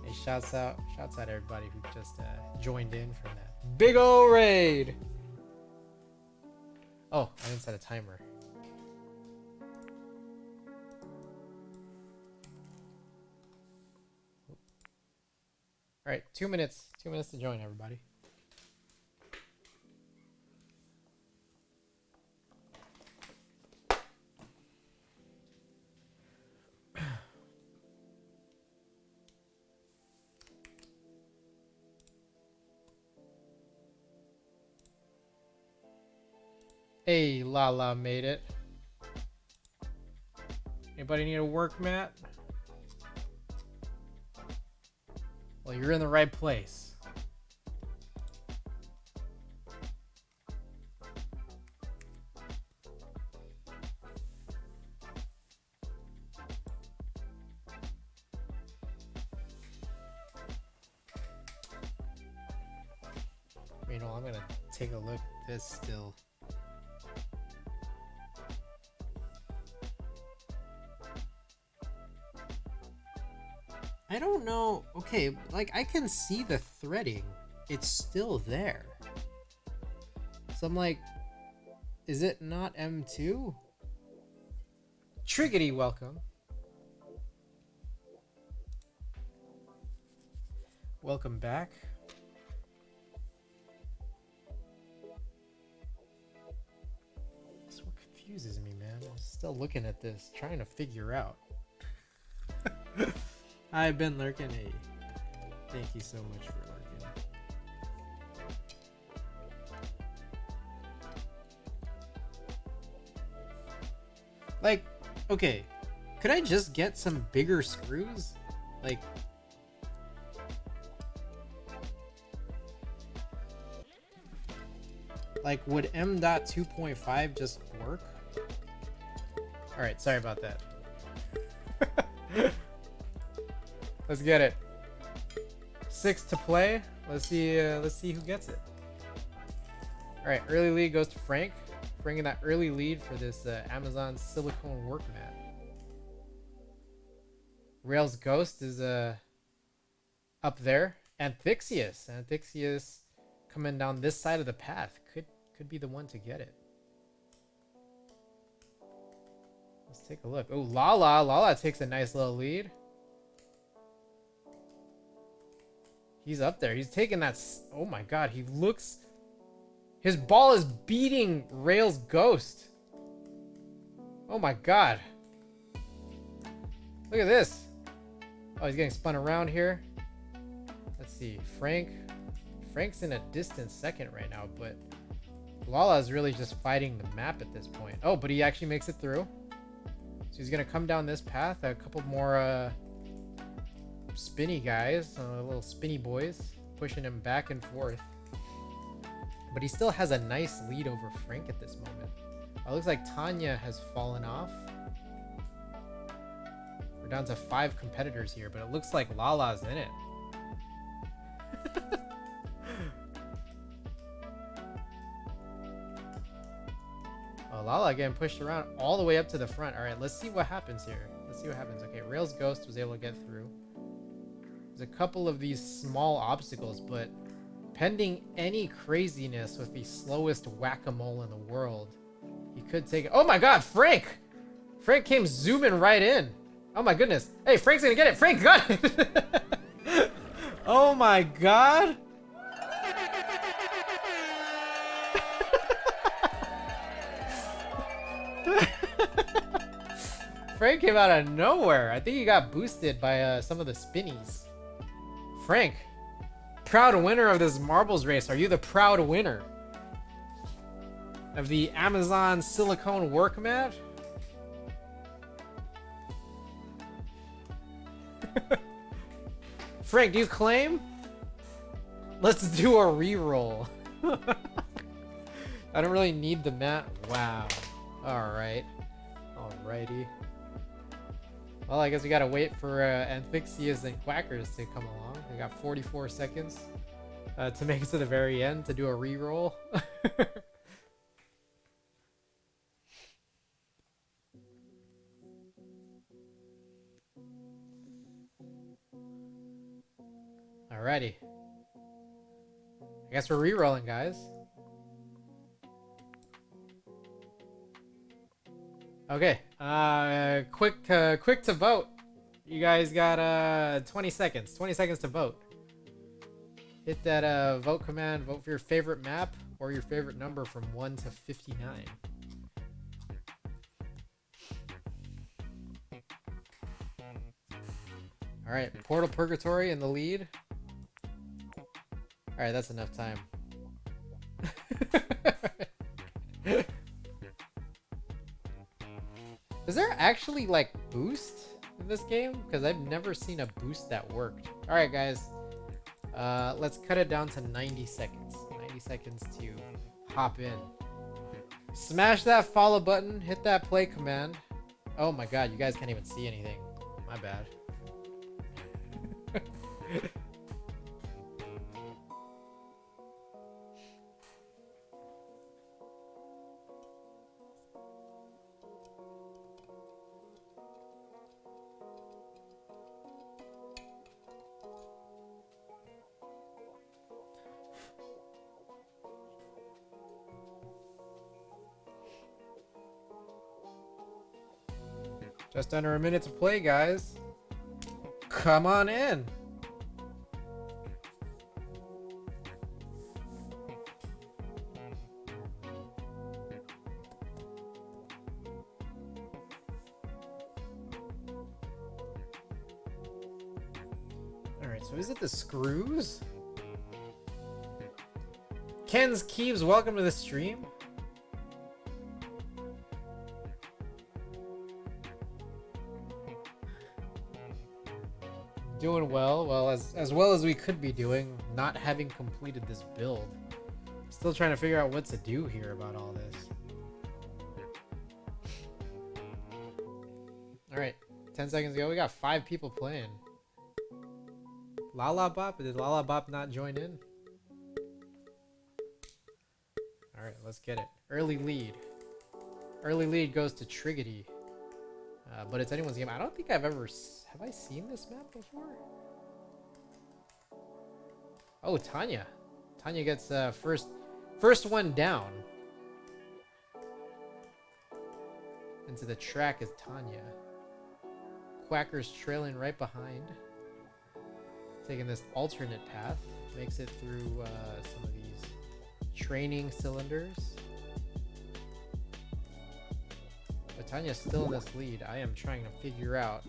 [SPEAKER 1] Hey, shouts out everybody who just joined in from that big ol' raid. Oh, I didn't set a timer. All right, 2 minutes. 2 minutes to join, everybody. Hey, Lala made it. Anybody need a work mat? Well, you're in the right place. Meanwhile, I'm gonna take a look at this still. I don't know. Okay, like I can see the threading. It's still there. So I'm like, is it not M2? Triggity, welcome. Welcome back. That's what confuses me, man. I'm still looking at this, trying to figure out. I've been lurking. Hey, thank you so much for lurking. Like, okay, could I just get some bigger screws? Like would M.2.5 just work? All right, sorry about that. Let's get it. 6 to play. Let's see who gets it. All right, early lead goes to Frank, bringing that early lead for this Amazon silicone work mat. Rails Ghost is up there. Anthixius coming down this side of the path could be the one to get it. Let's take a look. Oh, Lala takes a nice little lead. He's up there. He's taking that. Oh my god, he looks. His ball is beating Rails Ghost. Oh my god. Look at this. Oh, he's getting spun around here. Let's see. Frank's in a distant second right now, but Lala is really just fighting the map at this point. Oh, but he actually makes it through. So he's gonna come down this path. A couple more spinny guys, little spinny boys, pushing him back and forth. But he still has a nice lead over Frank at this moment. Oh, it looks like Tanya has fallen off. We're down to 5 competitors here, but it looks like Lala's in it. Oh, Lala getting pushed around all the way up to the front. All right, let's see what happens here. Let's see what happens. Okay, Rails Ghost was able to get through. There's a couple of these small obstacles, but pending any craziness with the slowest whack-a-mole in the world, he could take it. Oh my god, Frank! Frank came zooming right in. Oh my goodness. Hey, Frank's gonna get it. Frank got it! Oh my god! Frank came out of nowhere. I think he got boosted by some of the spinnies. Frank, proud winner of this marbles race. Are you the proud winner of the Amazon silicone work mat? Frank, do you claim? Let's do a re-roll. I don't really need the mat. Wow. Alright. Alrighty. Well, I guess we gotta wait for Amphixias and Quackers to come along. We got 44 seconds to make it to the very end to do a re-roll. Alrighty. I guess we're re-rolling, guys. Okay. Quick to vote. You guys got 20 seconds. 20 seconds to vote. Hit that vote command. Vote for your favorite map or your favorite number from 1 to 59. All right, Portal Purgatory in the lead. All right, that's enough time. Is there actually like boost in this game? Because I've never seen a boost that worked. All right, guys. Let's cut it down to 90 seconds. 90 seconds to hop in. Smash that follow button. Hit that play command. Oh my god, you guys can't even see anything. My bad. Just under a minute to play, guys. Come on in. Alright, so is it the screws? Ken's Keeves, welcome to the stream. Doing well. Well, as well as we could be doing, not having completed this build. Still trying to figure out what to do here about all this. Alright, 10 seconds ago, we got 5 people playing. Lala Bop? Did Lala Bop not join in? Alright, let's get it. Early lead. Early lead goes to Triggity. But it's anyone's game. I don't think I've ever... Have I seen this map before? Oh, Tanya. Tanya gets first one down. Into the track is Tanya. Quacker's trailing right behind. Taking this alternate path. Makes it through some of these training cylinders. But Tanya's still in this lead. I am trying to figure out.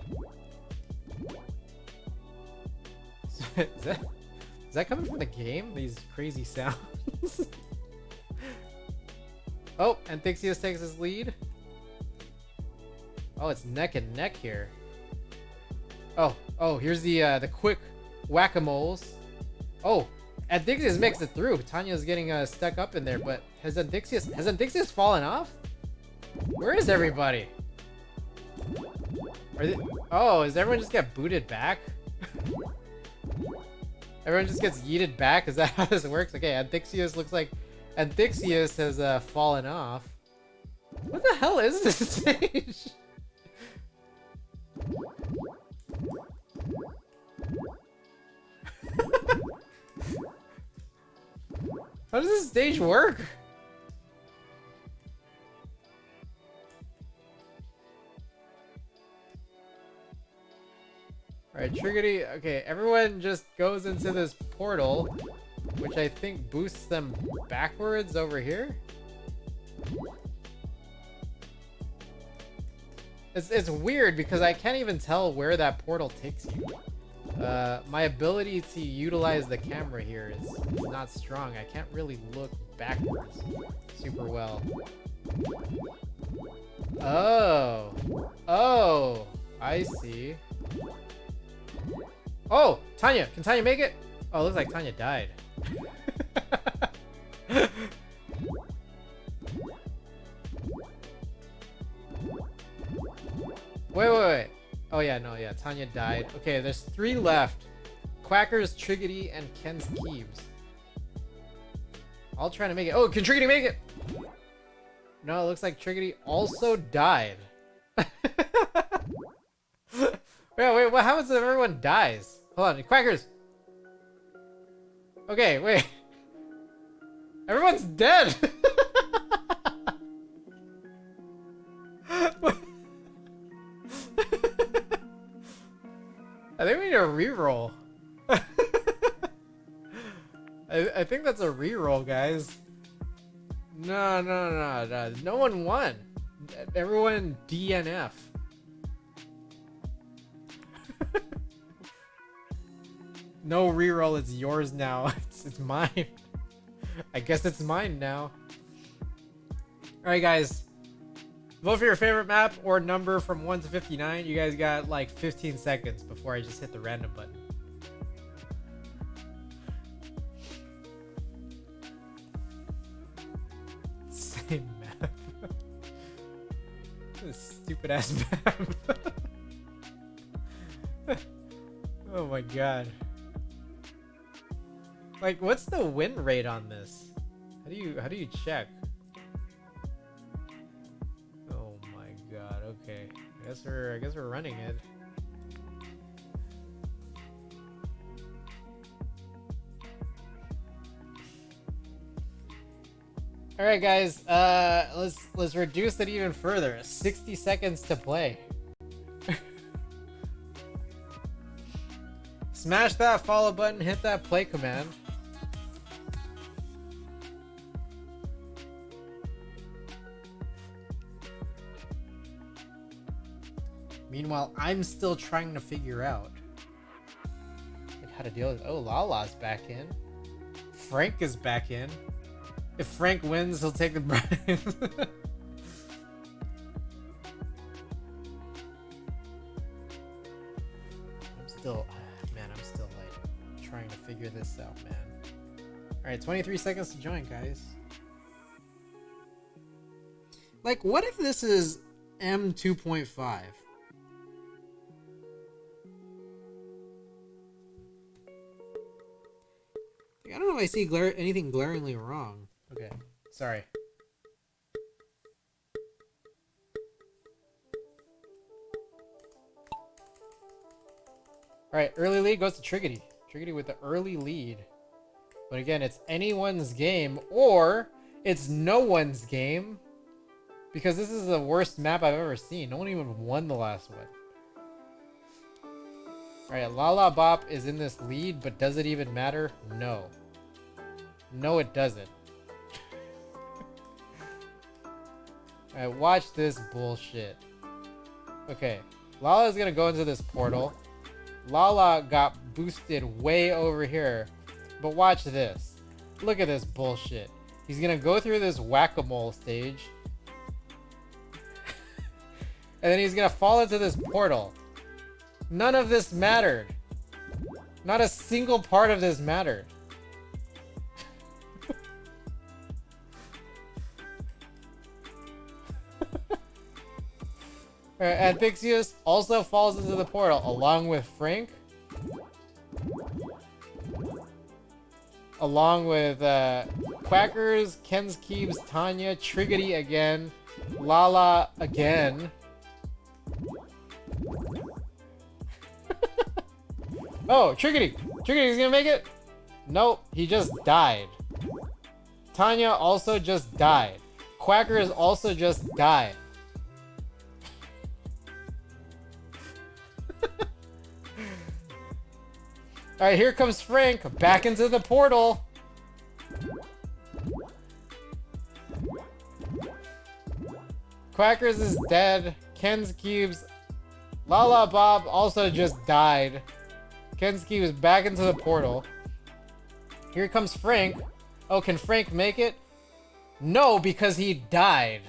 [SPEAKER 1] Is that coming from the game? These crazy sounds? Oh, Antixious takes his lead. Oh, it's neck and neck here. Oh, here's the quick whack-a-moles. Oh, Antixious makes it through. Tanya's getting stuck up in there, but has Antixious fallen off? Where is everybody? Oh, does everyone just get booted back? Everyone just gets yeeted back? Is that how this works? Okay, Antixious looks like Antixious has fallen off. What the hell is this stage? How does this stage work? Alright, Triggity. Okay, everyone just goes into this portal, which I think boosts them backwards over here. It's weird because I can't even tell where that portal takes you. My ability to utilize the camera here is not strong. I can't really look backwards super well. Oh, I see. Oh, Tanya! Can Tanya make it? Oh, it looks like Tanya died. Wait. Oh yeah, no, yeah, Tanya died. Okay, there's 3 left. Quackers, Triggity, and Ken's Keebs. I'll try to make it. Oh, can Triggity make it? No, it looks like Triggity also died. Wait, what happens if everyone dies? Hold on, Quackers! Okay, wait. Everyone's dead! I think we need a reroll. I think that's a reroll, guys. No. No one won. Everyone DNF. No reroll, it's yours now. It's mine. I guess it's mine now. Alright, guys. Vote for your favorite map or number from 1 to 59. You guys got like 15 seconds before I just hit the random button. Same map. This stupid ass map. Oh my god. Like, what's the win rate on this? How do you check? Oh my god. Okay. I guess we're running it. All right, guys. Let's reduce it even further. 60 seconds to play. Smash that follow button. Hit that play command. Meanwhile, I'm still trying to figure out how to deal with. Oh, Lala's back in. Frank is back in. If Frank wins, he'll take the prize. I'm still like trying to figure this out, man. All right, 23 seconds to join, guys. Like, what if this is M2.5? I don't know if I see anything glaringly wrong. Okay, sorry. Alright, early lead goes to Triggity. Triggity with the early lead. But again, it's anyone's game, or it's no one's game. Because this is the worst map I've ever seen. No one even won the last one. Alright, Lala Bop is in this lead, but does it even matter? No. No, it doesn't. Alright, watch this bullshit. Okay, Lala's gonna go into this portal. Lala got boosted way over here. But watch this. Look at this bullshit. He's gonna go through this whack-a-mole stage. And then he's gonna fall into this portal. None of this mattered. Not a single part of this mattered. And Pixius also falls into the portal along with Frank. Along with Quackers, Ken's Keebs, Tanya, Triggity again, Lala again. Oh, Triggity! Triggity's gonna make it? Nope, he just died. Tanya also just died. Quackers also just died. Alright, here comes Frank back into the portal. Quackers is dead. Ken's Cubes. Lala Bob also just died. Ken's Cubes back into the portal. Here comes Frank. Oh, can Frank make it? No, because he died.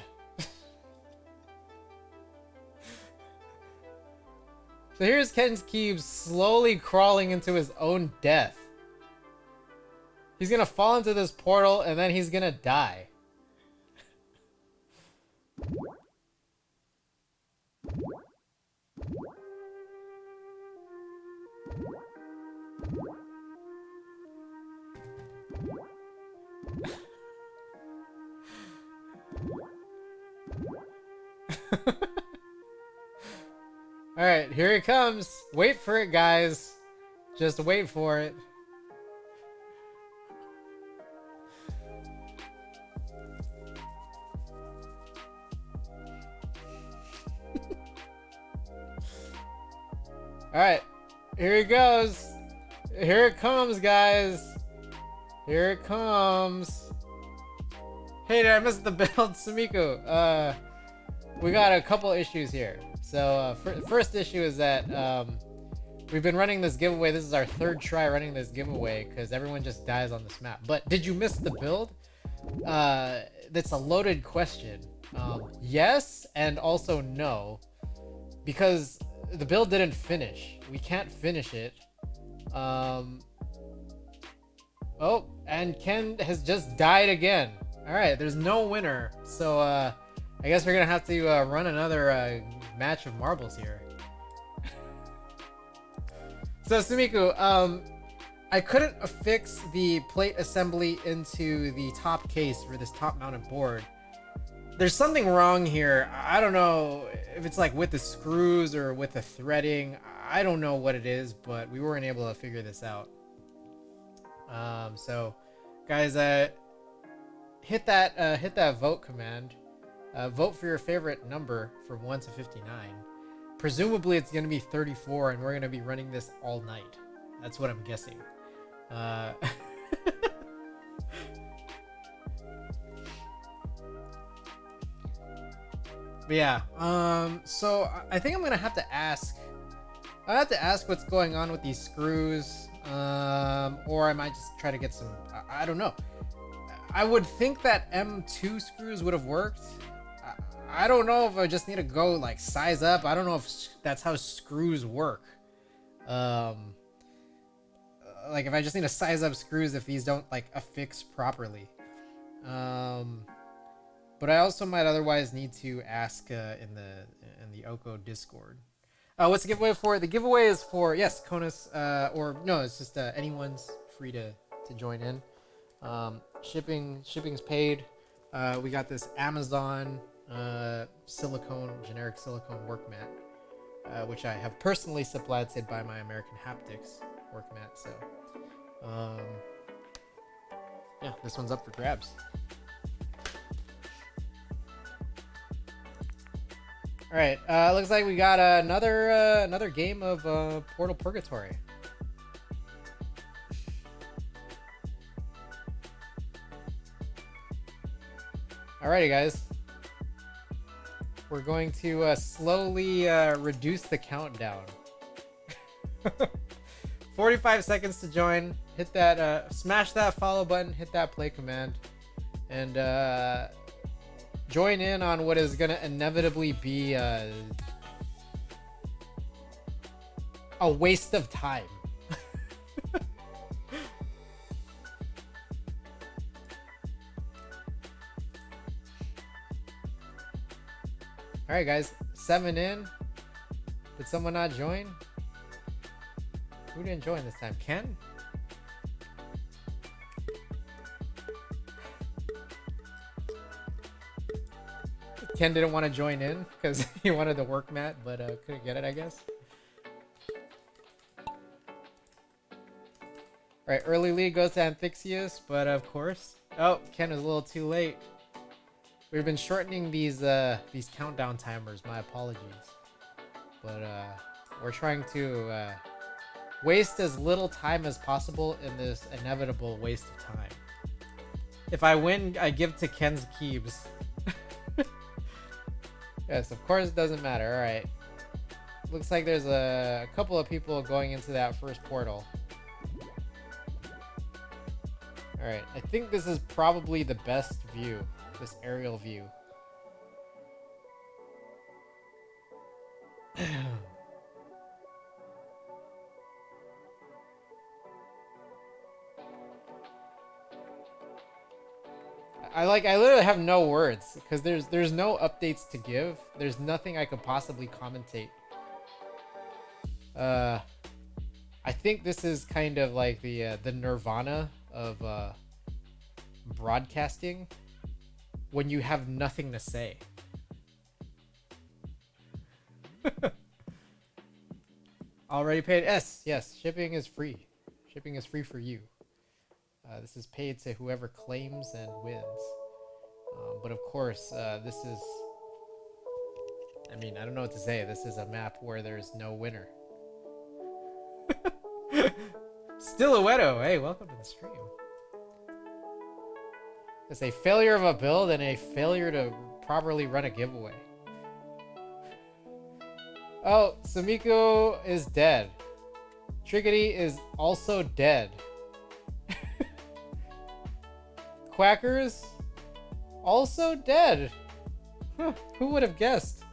[SPEAKER 1] So here's Ken's Cubes slowly crawling into his own death. He's gonna fall into this portal and then he's gonna die. Alright, here it comes. Wait for it, guys. Just wait for it. Alright, here it goes. Here it comes, guys. Here it comes. Hey, did I miss the build, Sumiko? We got a couple issues here. So, first issue is that we've been running this giveaway. This is our third try running this giveaway because everyone just dies on this map. But did you miss the build? That's a loaded question. Yes, and also no. Because the build didn't finish. We can't finish it. Oh, and Ken has just died again. Alright, there's no winner. So, I guess we're gonna have to run another match of marbles here. So, Sumiku, I couldn't affix the plate assembly into the top case for this top mounted board. There's something wrong here. I don't know if it's like with the screws or with the threading. I don't know what it is, but we weren't able to figure this out. So, guys, hit that vote command. Vote for your favorite number from 1 to 59. Presumably it's going to be 34 and we're going to be running this all night. That's what I'm guessing. But yeah, so I think I'm going to have to ask. I have to ask what's going on with these screws, or I might just try to get some, I don't know. I would think that M2 screws would have worked. I don't know if I just need to go like size up. I don't know if that's how screws work. Like if I just need to size up screws if these don't like affix properly. But I also might otherwise need to ask in the OKO Discord. What's the giveaway for? The giveaway is for, yes, Conus, or no, it's just anyone's free to join in. Shipping's paid. We got this Amazon generic silicone work mat, which I have personally supplanted by my American Haptics work mat. So, yeah, this one's up for grabs. All right, looks like we got another game of Portal Purgatory. Alrighty, guys. We're going to slowly reduce the countdown. 45 seconds to join. Hit that, smash that follow button. Hit that play command. and join in on what is gonna inevitably be a waste of time. All right, guys, 7 in. Did someone not join? Who didn't join this time? Ken? Ken didn't want to join in because he wanted the work mat, but couldn't get it, I guess. Alright, early lead goes to Amphixius, but of course... Oh, Ken was a little too late. We've been shortening these countdown timers, my apologies. But we're trying to waste as little time as possible in this inevitable waste of time. If I win, I give to Ken's Keebs. Yes, of course it doesn't matter. Alright. Looks like there's a couple of people going into that first portal. Alright, I think this is probably the best view. This aerial view. I literally have no words because there's no updates to give. There's nothing I could possibly commentate. I think this is kind of like the nirvana of broadcasting when you have nothing to say. Already paid? Yes. Shipping is free. Shipping is free for you. This is paid to whoever claims and wins. But of course, this is... I mean, I don't know what to say. This is a map where there's no winner. Stiletto! Hey, welcome to the stream. It's a failure of a build and a failure to properly run a giveaway. Oh, Sumiko is dead. Triggity is also dead. Quackers also dead. Huh, who would have guessed?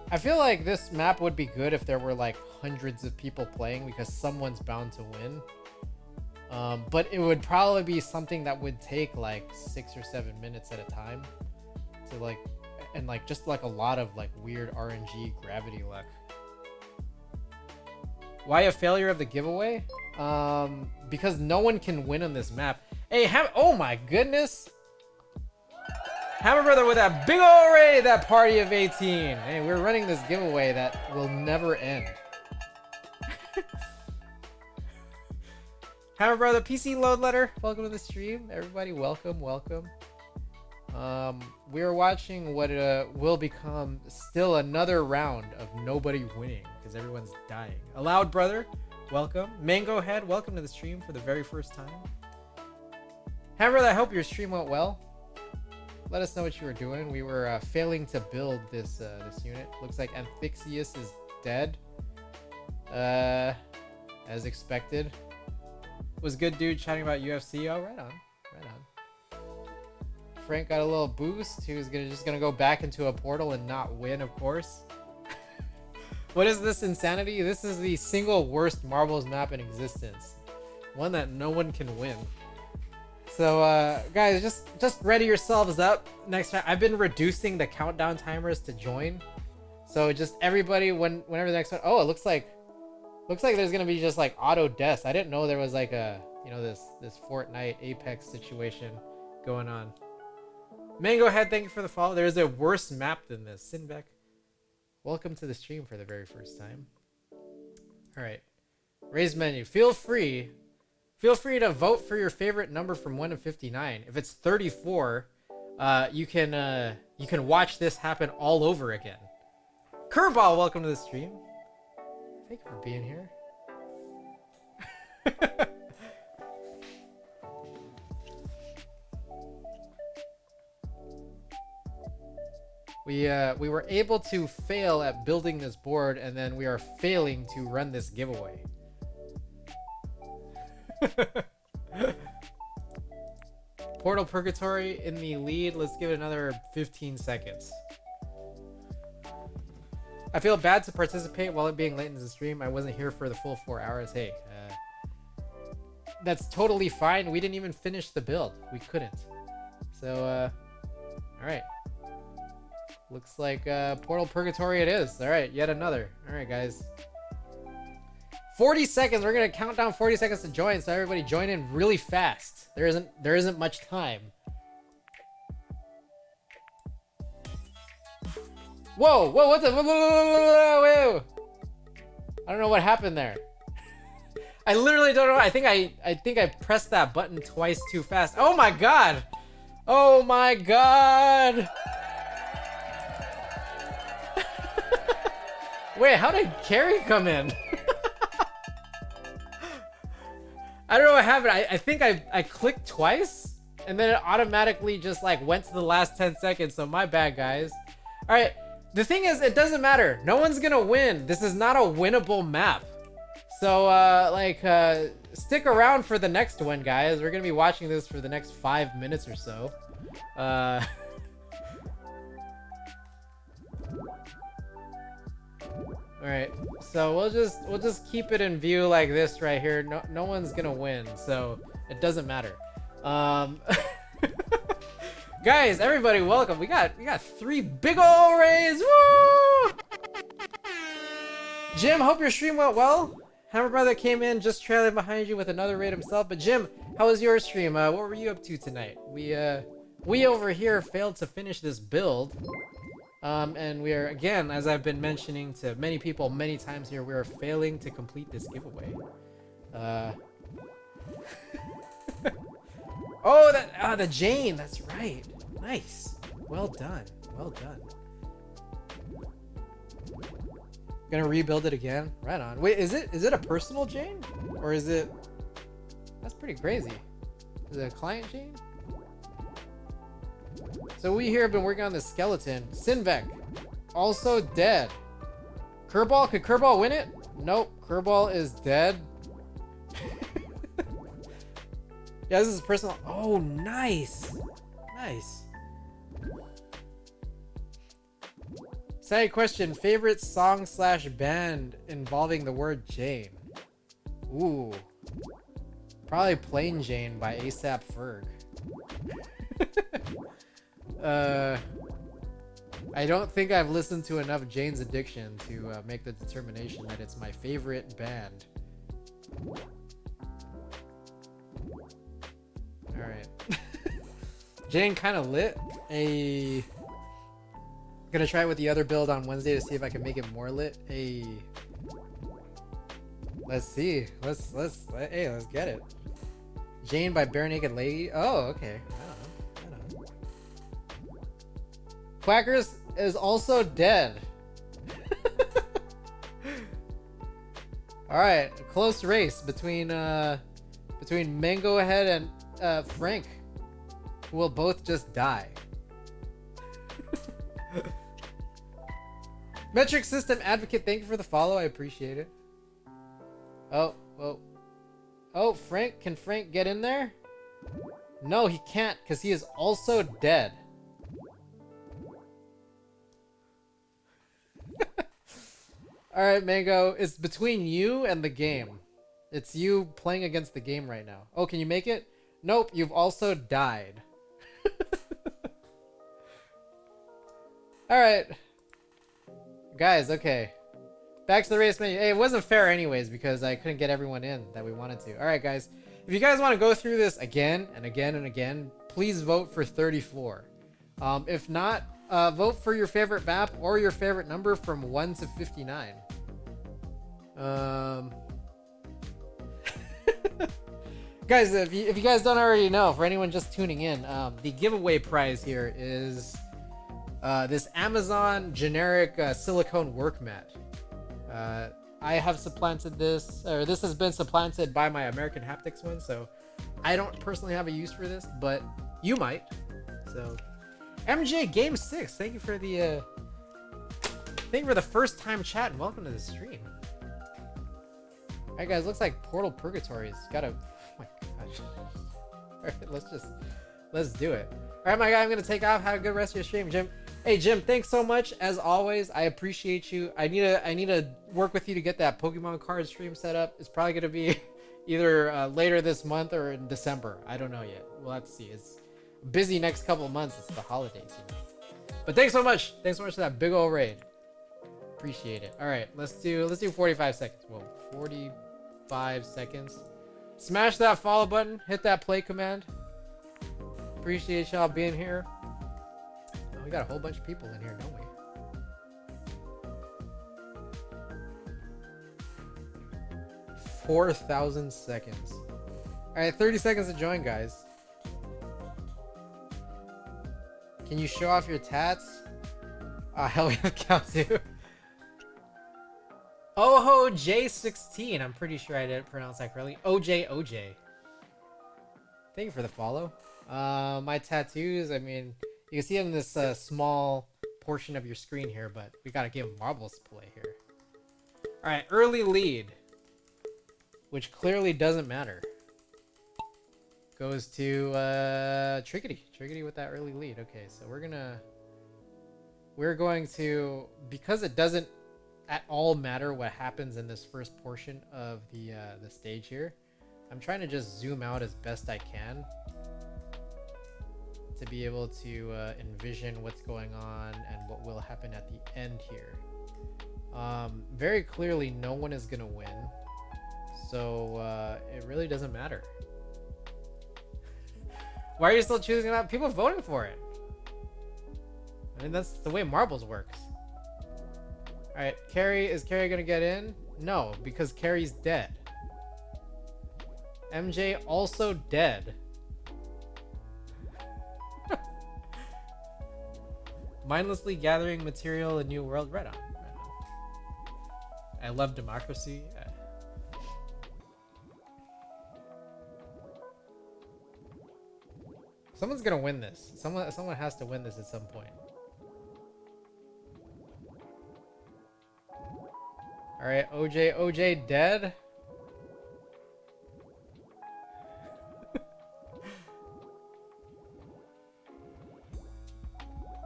[SPEAKER 1] I feel like this map would be good if there were like hundreds of people playing because someone's bound to win. But it would probably be something that would take like 6 or 7 minutes at a time to like, and like just like a lot of like weird RNG gravity luck. Why a failure of the giveaway? Because no one can win on this map. Hey, oh my goodness. Hammer Brother with that big ol' raid, that party of 18. Hey, we're running this giveaway that will never end. Hammer Brother, PC Load Letter, welcome to the stream. Everybody, welcome. We are watching what will become still another round of nobody winning because everyone's dying. Allowed Brother, welcome. Mango Head, welcome to the stream for the very first time. Hammer Brother, I hope your stream went well. Let us know what you were doing. We were failing to build this unit. Looks like Amphixius is dead. As expected. Was good dude chatting about UFC. Oh, right on. Frank got a little boost. He was just gonna go back into a portal and not win, of course. What is this insanity? This is the single worst marbles map in existence. One that no one can win. So guys, just ready yourselves up. Next time, I've been reducing the countdown timers to join. So just everybody, whenever the next one, oh, it looks like there's gonna be just like auto deaths. I didn't know there was like a, you know, this Fortnite Apex situation going on. Mango Head, thank you for the follow. There's a worse map than this. Sinbeck, welcome to the stream for the very first time. All right, raise menu. Feel free to vote for your favorite number from 1 to 59. If it's 34, you can watch this happen all over again. Curveball, welcome to the stream. Thank you for being here. We were able to fail at building this board, and then we are failing to run this giveaway. Portal Purgatory in the lead. Let's give it another 15 seconds. I feel bad to participate while it being late in the stream. I wasn't here for the full 4 hours. Hey, that's totally fine. We didn't even finish the build. We couldn't. So, all right. Looks like Portal Purgatory it is. All right, yet another. All right, guys. 40 seconds. We're gonna count down 40 seconds to join, so everybody join in really fast. There isn't much time. Whoa! Whoa! What the? Whoa! I don't know what happened there. I literally don't know. I think I pressed that button twice too fast. Oh my god! Oh my god! Wait, how did Carrie come in? I don't know what happened. I think I clicked twice, and then it automatically just like went to the last 10 seconds. So my bad, guys. All right. The thing is, it doesn't matter. No one's gonna win. This is not a winnable map. So stick around for the next one, guys. We're gonna be watching this for the next 5 minutes or so. All right, so we'll just keep it in view like this right here. No one's gonna win, so it doesn't matter. Guys, everybody, welcome. We got 3 big ol' rays. Woo! Jim, hope your stream went well. Hammer Brother came in just trailing behind you with another raid himself. But Jim, how was your stream? What were you up to tonight? We over here failed to finish this build. And we are, again, as I've been mentioning to many people many times here, we are failing to complete this giveaway. Oh, the Jane, that's right. Nice. Well done. Well done. Gonna rebuild it again? Right on. Wait, is it a personal Jane? Or is it... That's pretty crazy. Is it a client Jane? So we here have been working on this skeleton. Sinvec, also dead. Kerbal, could Kerbal win it? Nope, Kerbal is dead. Yeah, this is personal. Oh, nice. Nice. Side question, favorite song / band involving the word Jane? Ooh. Probably Plain Jane by ASAP Ferg. I don't think I've listened to enough Jane's Addiction to make the determination that it's my favorite band. Alright. Jane kind of lit. Gonna try it with the other build on Wednesday to see if I can make it more lit. Let's see. Let's get it. Jane by Bare Naked Lady. Oh, okay. I don't know. Quackers is also dead. All right, a close race between Mango Head and Frank, who will both just die. Metric System Advocate, thank you for the follow. I appreciate it. Oh, whoa. Oh, Frank, can Frank get in there? No, he can't, because he is also dead. Alright, Mango, it's between you and the game. It's you playing against the game right now. Oh, can you make it? Nope, you've also died. Alright. Guys, okay. Back to the race menu. Hey, it wasn't fair anyways because I couldn't get everyone in that we wanted to. Alright, guys. If you guys want to go through this again and again and again, please vote for 34. If not, vote for your favorite map or your favorite number from 1 to 59. Guys, if you guys don't already know, for anyone just tuning in, the giveaway prize here is this Amazon generic silicone work mat. I have supplanted this, or this has been supplanted by my American Haptics one, so I don't personally have a use for this, but you might. So MJ Game 6, thank you for the first time chat and welcome to the stream. Alright guys, looks like Portal Purgatory's got a... Oh my gosh. Alright, let's do it. Alright my guy, I'm gonna take off. Have a good rest of your stream, Jim. Hey Jim, thanks so much as always. I appreciate you. I need to work with you to get that Pokemon card stream set up. It's probably gonna be either later this month or in December. I don't know yet. We'll have to see. It's busy next couple of months. It's the holidays, you know. But thanks so much. Thanks so much for that big old raid. Appreciate it. All right, let's do 45 seconds. Whoa, 45 seconds. Smash that follow button. Hit that play command. Appreciate y'all being here. Oh, we got a whole bunch of people in here, don't we? $4,000 seconds. All right, 30 seconds to join, guys. Can you show off your tats? Hell, we have cow too. Oho J16. I'm pretty sure I didn't pronounce that correctly. OJ. Thank you for the follow. My tattoos, I mean, you can see them in this small portion of your screen here, but we gotta give marbles to play here. Alright, early lead, which clearly doesn't matter, goes to Trickety with that early lead. Okay, so we're going to, because it doesn't at all matter what happens in this first portion of the stage here, I'm trying to just zoom out as best I can to be able to envision what's going on and what will happen at the end here. Very clearly no one is gonna win, so it really doesn't matter. Why are you still choosing that? People voting for it. I mean, that's the way marbles works. Alright, is Carrie gonna get in? No, because Carrie's dead. MJ also dead. Mindlessly gathering material in New World. Right on. I love democracy. Someone's gonna win this. Someone has to win this at some point. Alright, OJ dead.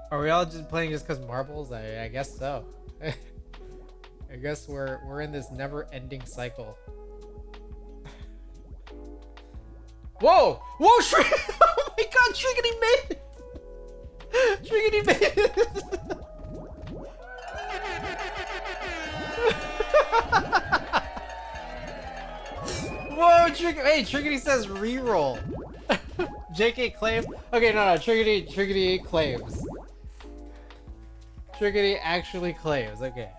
[SPEAKER 1] Are we all just playing just because marbles? I guess so. I guess we're in this never-ending cycle. Whoa! Whoa! Oh my God! Triggity made it! Triggity made it! Whoa! Hey, Triggity says reroll. JK claims. Okay, no, Triggity claims. Triggity actually claims. Okay.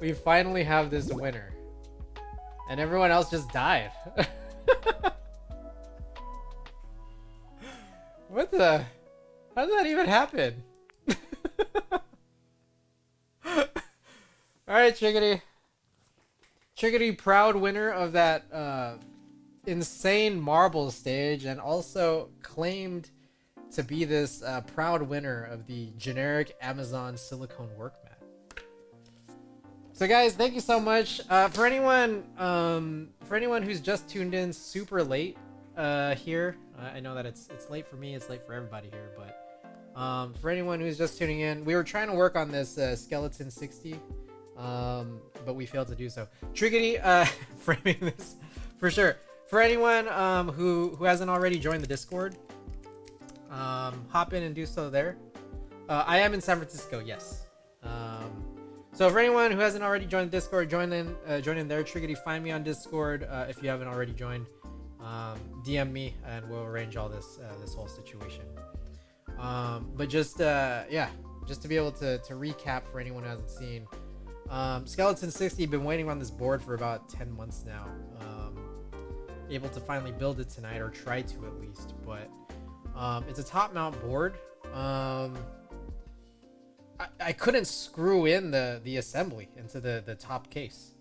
[SPEAKER 1] We finally have this winner. And everyone else just died. What the? How did that even happen? Alright, Triggity. Triggity, proud winner of that insane marble stage, and also claimed to be this proud winner of the generic Amazon silicone work mat. So guys, thank you so much. For anyone who's just tuned in super late here, I know that it's late for me, it's late for everybody here, but for anyone who's just tuning in, we were trying to work on this Skeleton 60, but we failed to do so. Triggity, framing this for sure. For anyone who hasn't already joined the Discord, hop in and do so there. I am in San Francisco, yes. So for anyone who hasn't already joined the Discord, join in there. Triggity, find me on Discord if you haven't already joined. DM me and we'll arrange all this whole situation. But just just to be able to recap for anyone who hasn't seen, Skeleton 60, been waiting on this board for about 10 months now. Able to finally build it tonight, or try to at least, but it's a top mount board. I couldn't screw in the assembly into the top case.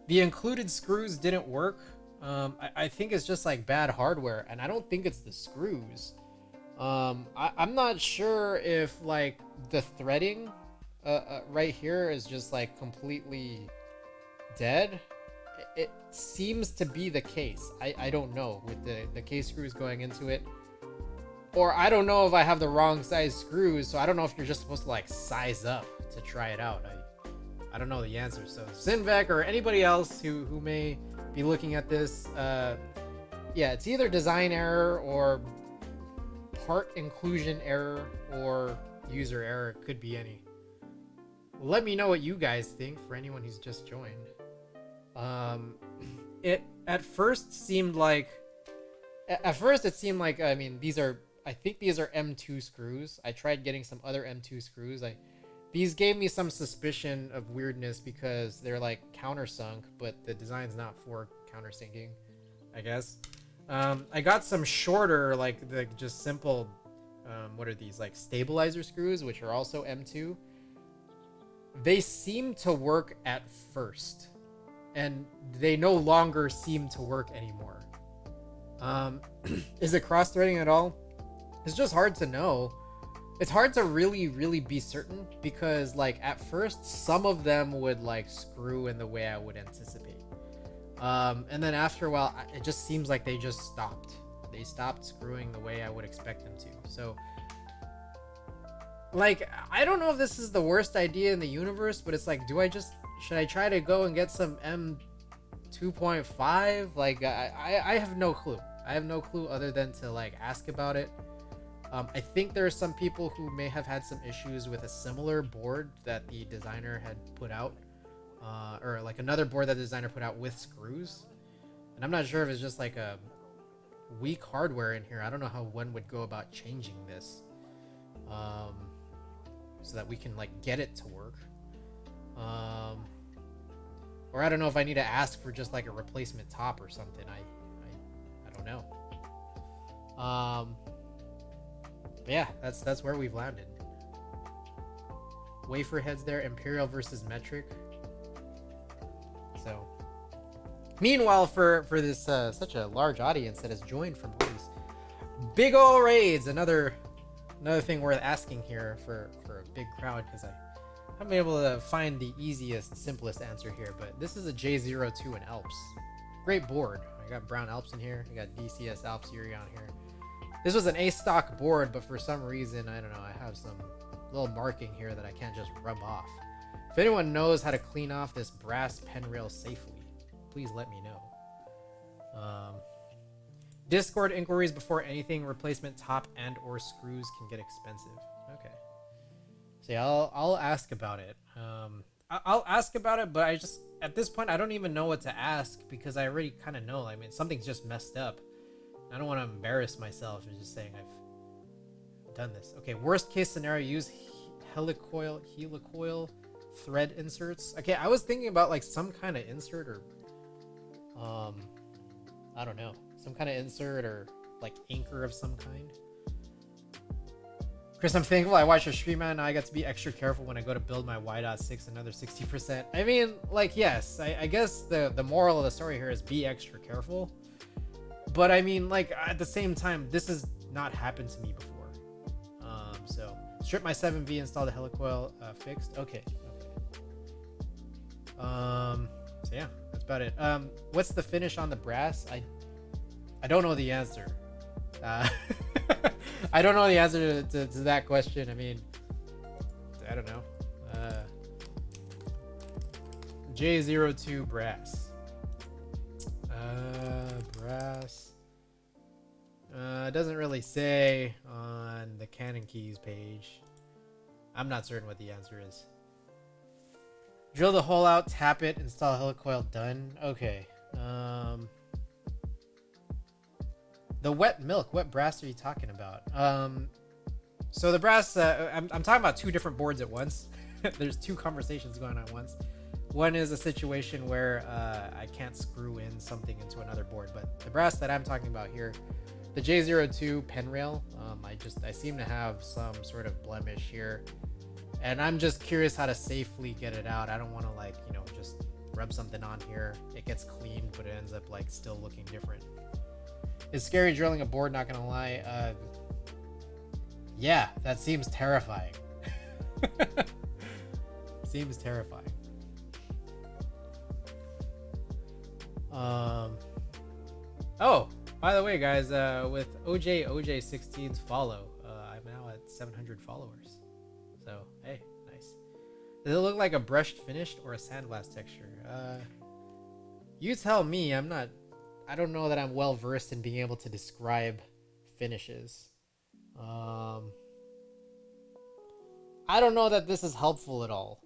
[SPEAKER 1] The included screws didn't work. I think it's just like bad hardware, and I don't think it's the screws. I'm not sure if like the threading right here is just like completely dead. It seems to be the case. I don't know with the K screws going into it, or I don't know if I have the wrong size screws, so I don't know if you're just supposed to like size up to try it out. I don't know the answer. So Sinvec or anybody else who may be looking at this, yeah, it's either design error or part inclusion error or user error. It could be any. Let me know what you guys think for anyone who's just joined. It at first seemed like I mean, I think these are M2 screws. I tried getting some other M2 screws. These gave me some suspicion of weirdness because they're like countersunk, but the design's not for countersinking, I guess. I got some shorter, like the just simple, what are these, like stabilizer screws, which are also M2. They seem to work at first, and they no longer seem to work anymore. Is it cross-threading at all? It's just hard to know. It's hard to really be certain because like at first some of them would like screw in the way I would anticipate. And then after a while, it just seems like they just stopped. They stopped screwing the way I would expect them to. So, like, I don't know if this is the worst idea in the universe, but it's like, should I try to go and get some M2.5? Like, I have no clue. I have no clue other than to, like, ask about it. I think there are some people who may have had some issues with a similar board that the designer had put out. Or like another board that the designer put out with screws, and I'm not sure if it's just like a weak hardware in here. I don't know how one would go about changing this, so that we can like get it to work, or I don't know if I need to ask for just like a replacement top or something. I don't know. But yeah, that's where we've landed. Wafer heads there, Imperial versus Metric. So, meanwhile, for this such a large audience that has joined from all these big ol' raids, another thing worth asking here for a big crowd, because I haven't been able to find the easiest, simplest answer here. But this is a J02 in Alps. Great board. I got Brown Alps in here. I got DCS Alps Urion here. This was an A stock board, but for some reason, I don't know, I have some little marking here that I can't just rub off. If anyone knows how to clean off this brass pen rail safely, please let me know. Discord inquiries before anything, replacement top and or screws can get expensive. Okay. So yeah, I'll ask about it. I'll ask about it, but at this point, I don't even know what to ask because I already kind of know. I mean, something's just messed up. I don't want to embarrass myself and just saying I've done this. Okay, worst case scenario, use helicoil thread inserts. Okay, I was thinking about like some kind of insert or I don't know, some kind of insert or like anchor of some kind. Chris, I'm thankful I watched your stream, man. Now I got to be extra careful when I go to build my Y.6 another 60%. I mean, like, yes, I guess the moral of the story here is be extra careful. But I mean, like, at the same time, this has not happened to me before. So strip my 7V, install the helicoil, fixed. Okay. So yeah, that's about it. What's the finish on the brass? I don't know the answer. I don't know the answer to that question. I mean, I don't know. J02 brass. Brass. It doesn't really say on the Canon keys page. I'm not certain what the answer is. Drill the hole out, tap it, install helicoil, done. Okay. The wet brass are you talking about? So the brass, I'm talking about two different boards at once. There's two conversations going on at once. One is a situation where I can't screw in something into another board, but the brass that I'm talking about here, the J02 pen rail, I seem to have some sort of blemish here, and I'm just curious how to safely get it out. I don't want to like, you know, just rub something on here. It gets cleaned, but it ends up like still looking different. It's scary drilling a board, not gonna lie. Yeah, that seems terrifying. Seems terrifying. Oh, by the way, guys, with OJ16's follow, I'm now at 700 followers. So, hey, nice. Does it look like a brushed finished or a sandblast texture? You tell me. I don't know that I'm well versed in being able to describe finishes. I don't know that this is helpful at all.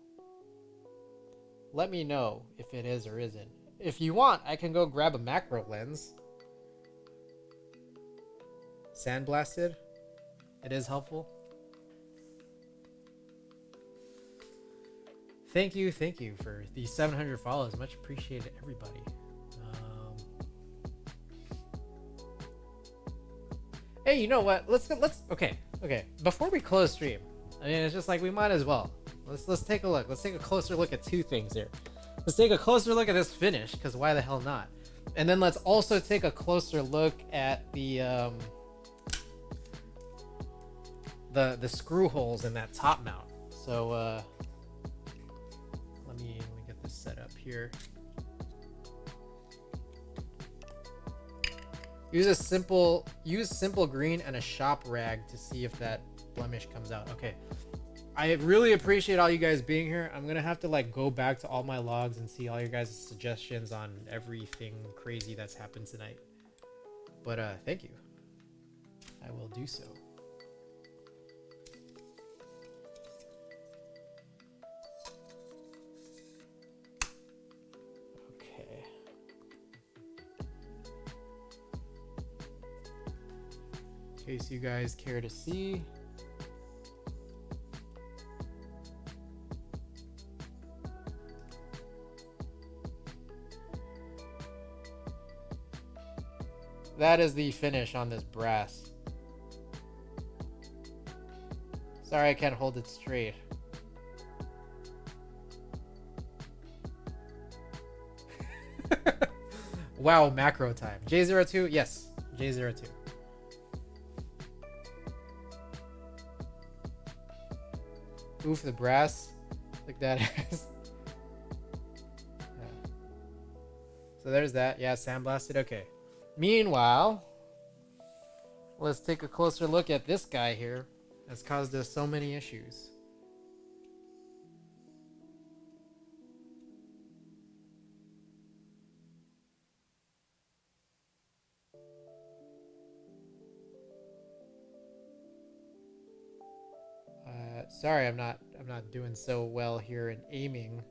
[SPEAKER 1] Let me know if it is or isn't. If you want, I can go grab a macro lens. Sandblasted. It is helpful. Thank you for the 700 follows. Much appreciated, everybody. Hey, you know what? Let's okay. Before we close stream, I mean, it's just like we might as well. Let's take a look. Let's take a closer look at two things here. Let's take a closer look at this finish, because why the hell not? And then let's also take a closer look at the screw holes in that top mount. So let me get this set up here. Use simple green and a shop rag to see if that blemish comes out. Okay. I really appreciate all you guys being here. I'm gonna have to like go back to all my logs and see all your guys' suggestions on everything crazy that's happened tonight. But thank you. I will do so. Okay. In case you guys care to see. That is the finish on this brass. Sorry, I can't hold it straight. Wow, macro time. J02? Yes, J02. Oof, the brass. Like that is. Yeah. So there's that. Yeah, sandblasted. Okay. Meanwhile, let's take a closer look at this guy here. That's caused us so many issues. Sorry, I'm not doing so well here in aiming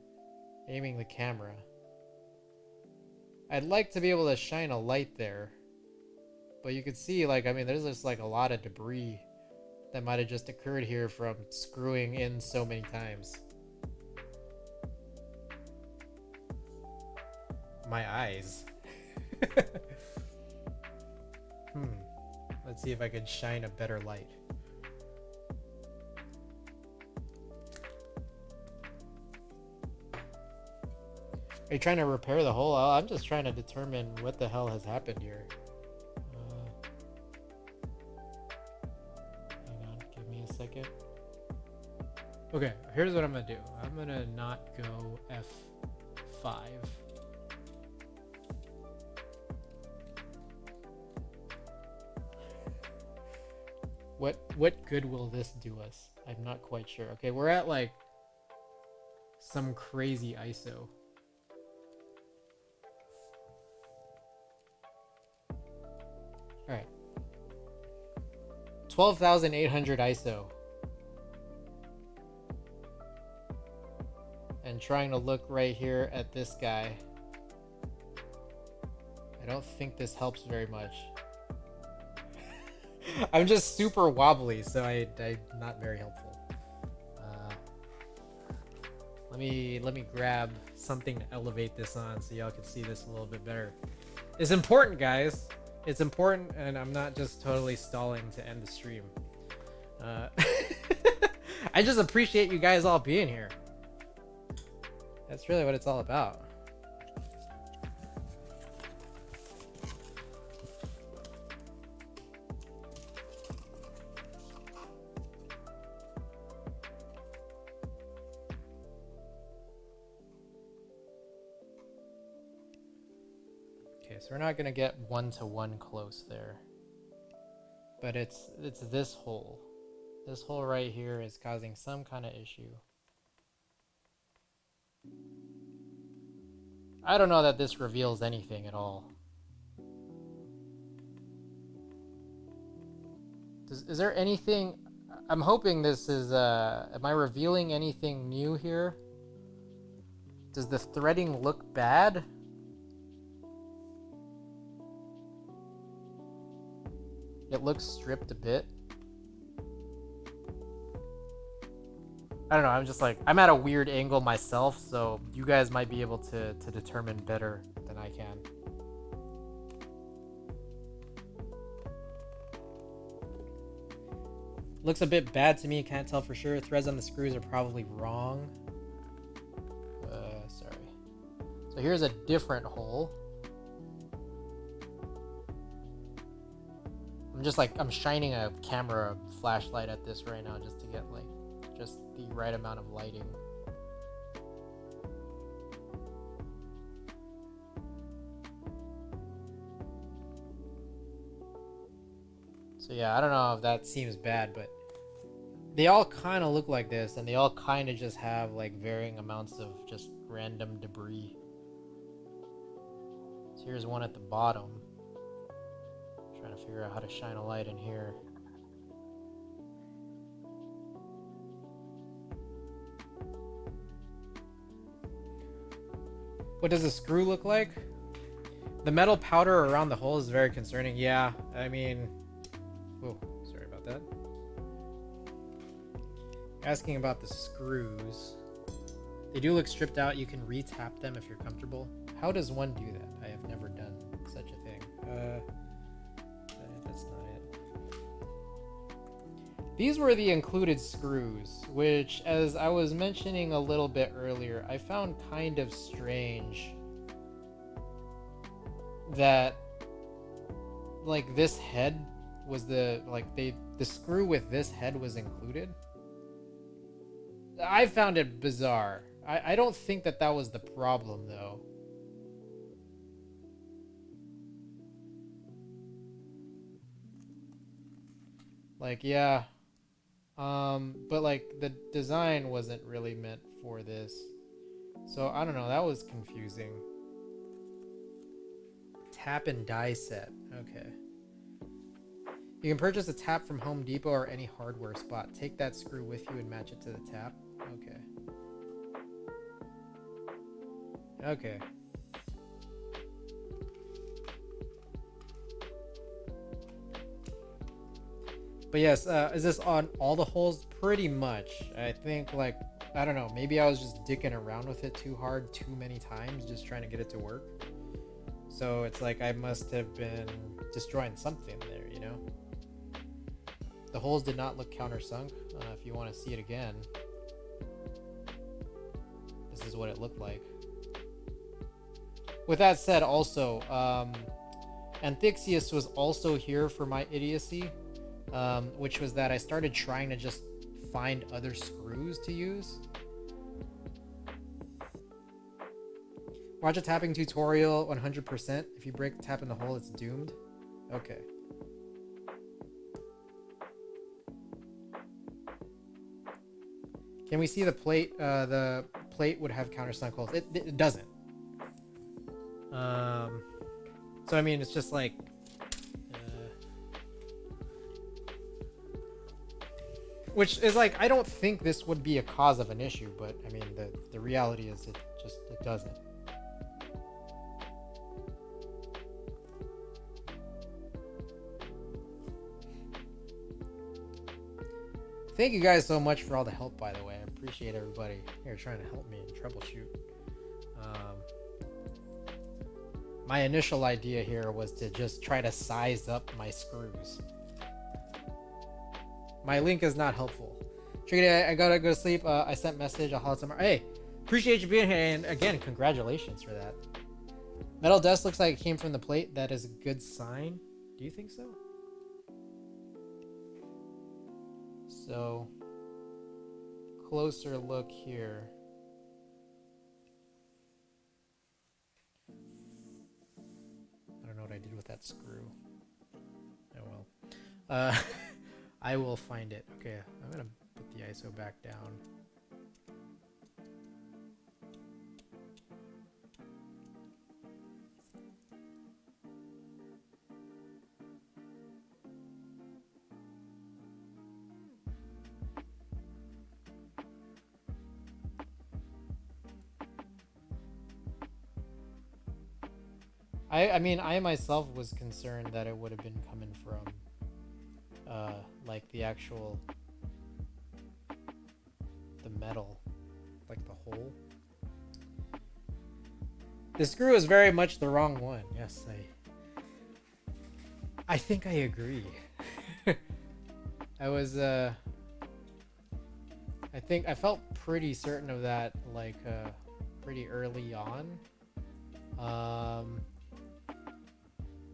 [SPEAKER 1] the camera. I'd like to be able to shine a light there, but you can see, like, I mean, there's just like a lot of debris that might have just occurred here from screwing in so many times. My eyes. Let's see if I can shine a better light. Are you trying to repair the hole? I'm just trying to determine what the hell has happened here. Hang on, give me a second. Okay, here's what I'm gonna do. I'm gonna not go F5. What good will this do us? I'm not quite sure. Okay, we're at like some crazy ISO. Alright. 12,800 ISO. And trying to look right here at this guy. I don't think this helps very much. I'm just super wobbly, so I'm not very helpful. Let me grab something to elevate this on so y'all can see this a little bit better. It's important, guys. It's important, and I'm not just totally stalling to end the stream. I just appreciate you guys all being here. That's really what it's all about. Okay, so we're not gonna get 1-to-1 close there. But it's this hole. This hole right here is causing some kind of issue. I don't know that this reveals anything at all. Is there anything... I'm hoping this is... am I revealing anything new here? Does the threading look bad? It looks stripped a bit. I don't know, I'm just like... I'm at a weird angle myself, so you guys might be able to determine better than I can. Looks a bit bad to me, can't tell for sure. Threads on the screws are probably wrong. Sorry. So here's a different hole. I'm just like, I'm shining a camera flashlight at this right now just to get like, just the right amount of lighting. So yeah, I don't know if that seems bad, but they all kind of look like this, and they all kind of just have like varying amounts of just random debris. So here's one at the bottom. Trying to figure out how to shine a light in here. What does the screw look like? The metal powder around the hole is very concerning. Yeah, I mean... Oh, sorry about that. Asking about the screws. They do look stripped out. You can re-tap them if you're comfortable. How does one do that? I have never done such a thing. That's not it. These were the included screws, which, as I was mentioning a little bit earlier, I found kind of strange that, like, this head was the screw with this head was included. I found it bizarre. I don't think that was the problem, though. Like, yeah. But like the design wasn't really meant for this. So I don't know, that was confusing. Tap and die set. Okay. You can purchase a tap from Home Depot or any hardware spot. Take that screw with you and match it to the tap. Okay. Okay. But yes, is this on all the holes? Pretty much. I think, like, I don't know, maybe I was just dicking around with it too hard too many times, just trying to get it to work. So it's like I must have been destroying something there, you know? The holes did not look countersunk. If you want to see it again, this is what it looked like. With that said, also, Anthixius was also here for my idiocy, which was that I started trying to just find other screws to use. Watch a tapping tutorial 100%. If you break the tap in the hole, it's doomed. Okay. Can we see the plate? The plate would have countersunk holes. It doesn't. So I mean, it's just like, which is like, I don't think this would be a cause of an issue, but I mean, the reality is it doesn't. Thank you guys so much for all the help, by the way. I appreciate everybody here trying to help me and troubleshoot. My initial idea here was to just try to size up my screws. My link is not helpful. Trigger, I gotta go to sleep. I sent message. I'll holler tomorrow. Hey, appreciate you being here, and again, congratulations for that. Metal dust looks like it came from the plate. That is a good sign. Do you think so? So, closer look here. with that screw? Oh well. I will find it. Okay, I'm gonna put the ISO back down. I mean, I myself was concerned that it would have been coming from, like the actual, the metal, like the hole. The screw is very much the wrong one. Yes, I think I agree. I was, I think I felt pretty certain of that, like, pretty early on.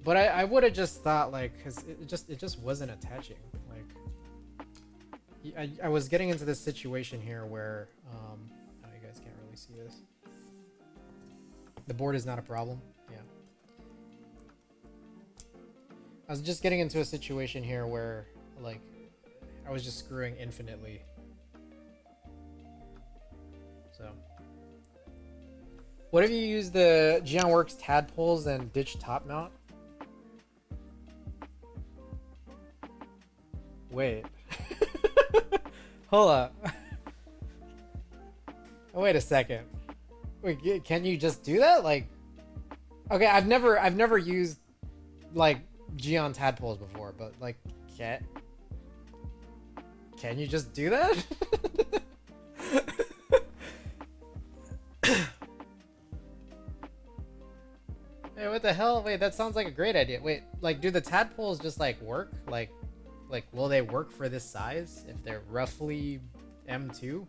[SPEAKER 1] But I would have just thought, like, because it just wasn't attaching. Like, I was getting into this situation here where, oh, you guys can't really see this. The board is not a problem. Yeah. I was just getting into a situation here where, like, I was just screwing infinitely. So. What if you use the GeonWorks tadpoles and ditch top mount? Wait. Hold up. Oh, wait a second. Wait, can you just do that? Like, okay, I've never used like Geon tadpoles before, but like, can you just do that? Hey, what the hell? Wait, that sounds like a great idea. Wait, like, do the tadpoles just like work? Like, will they work for this size if they're roughly M2?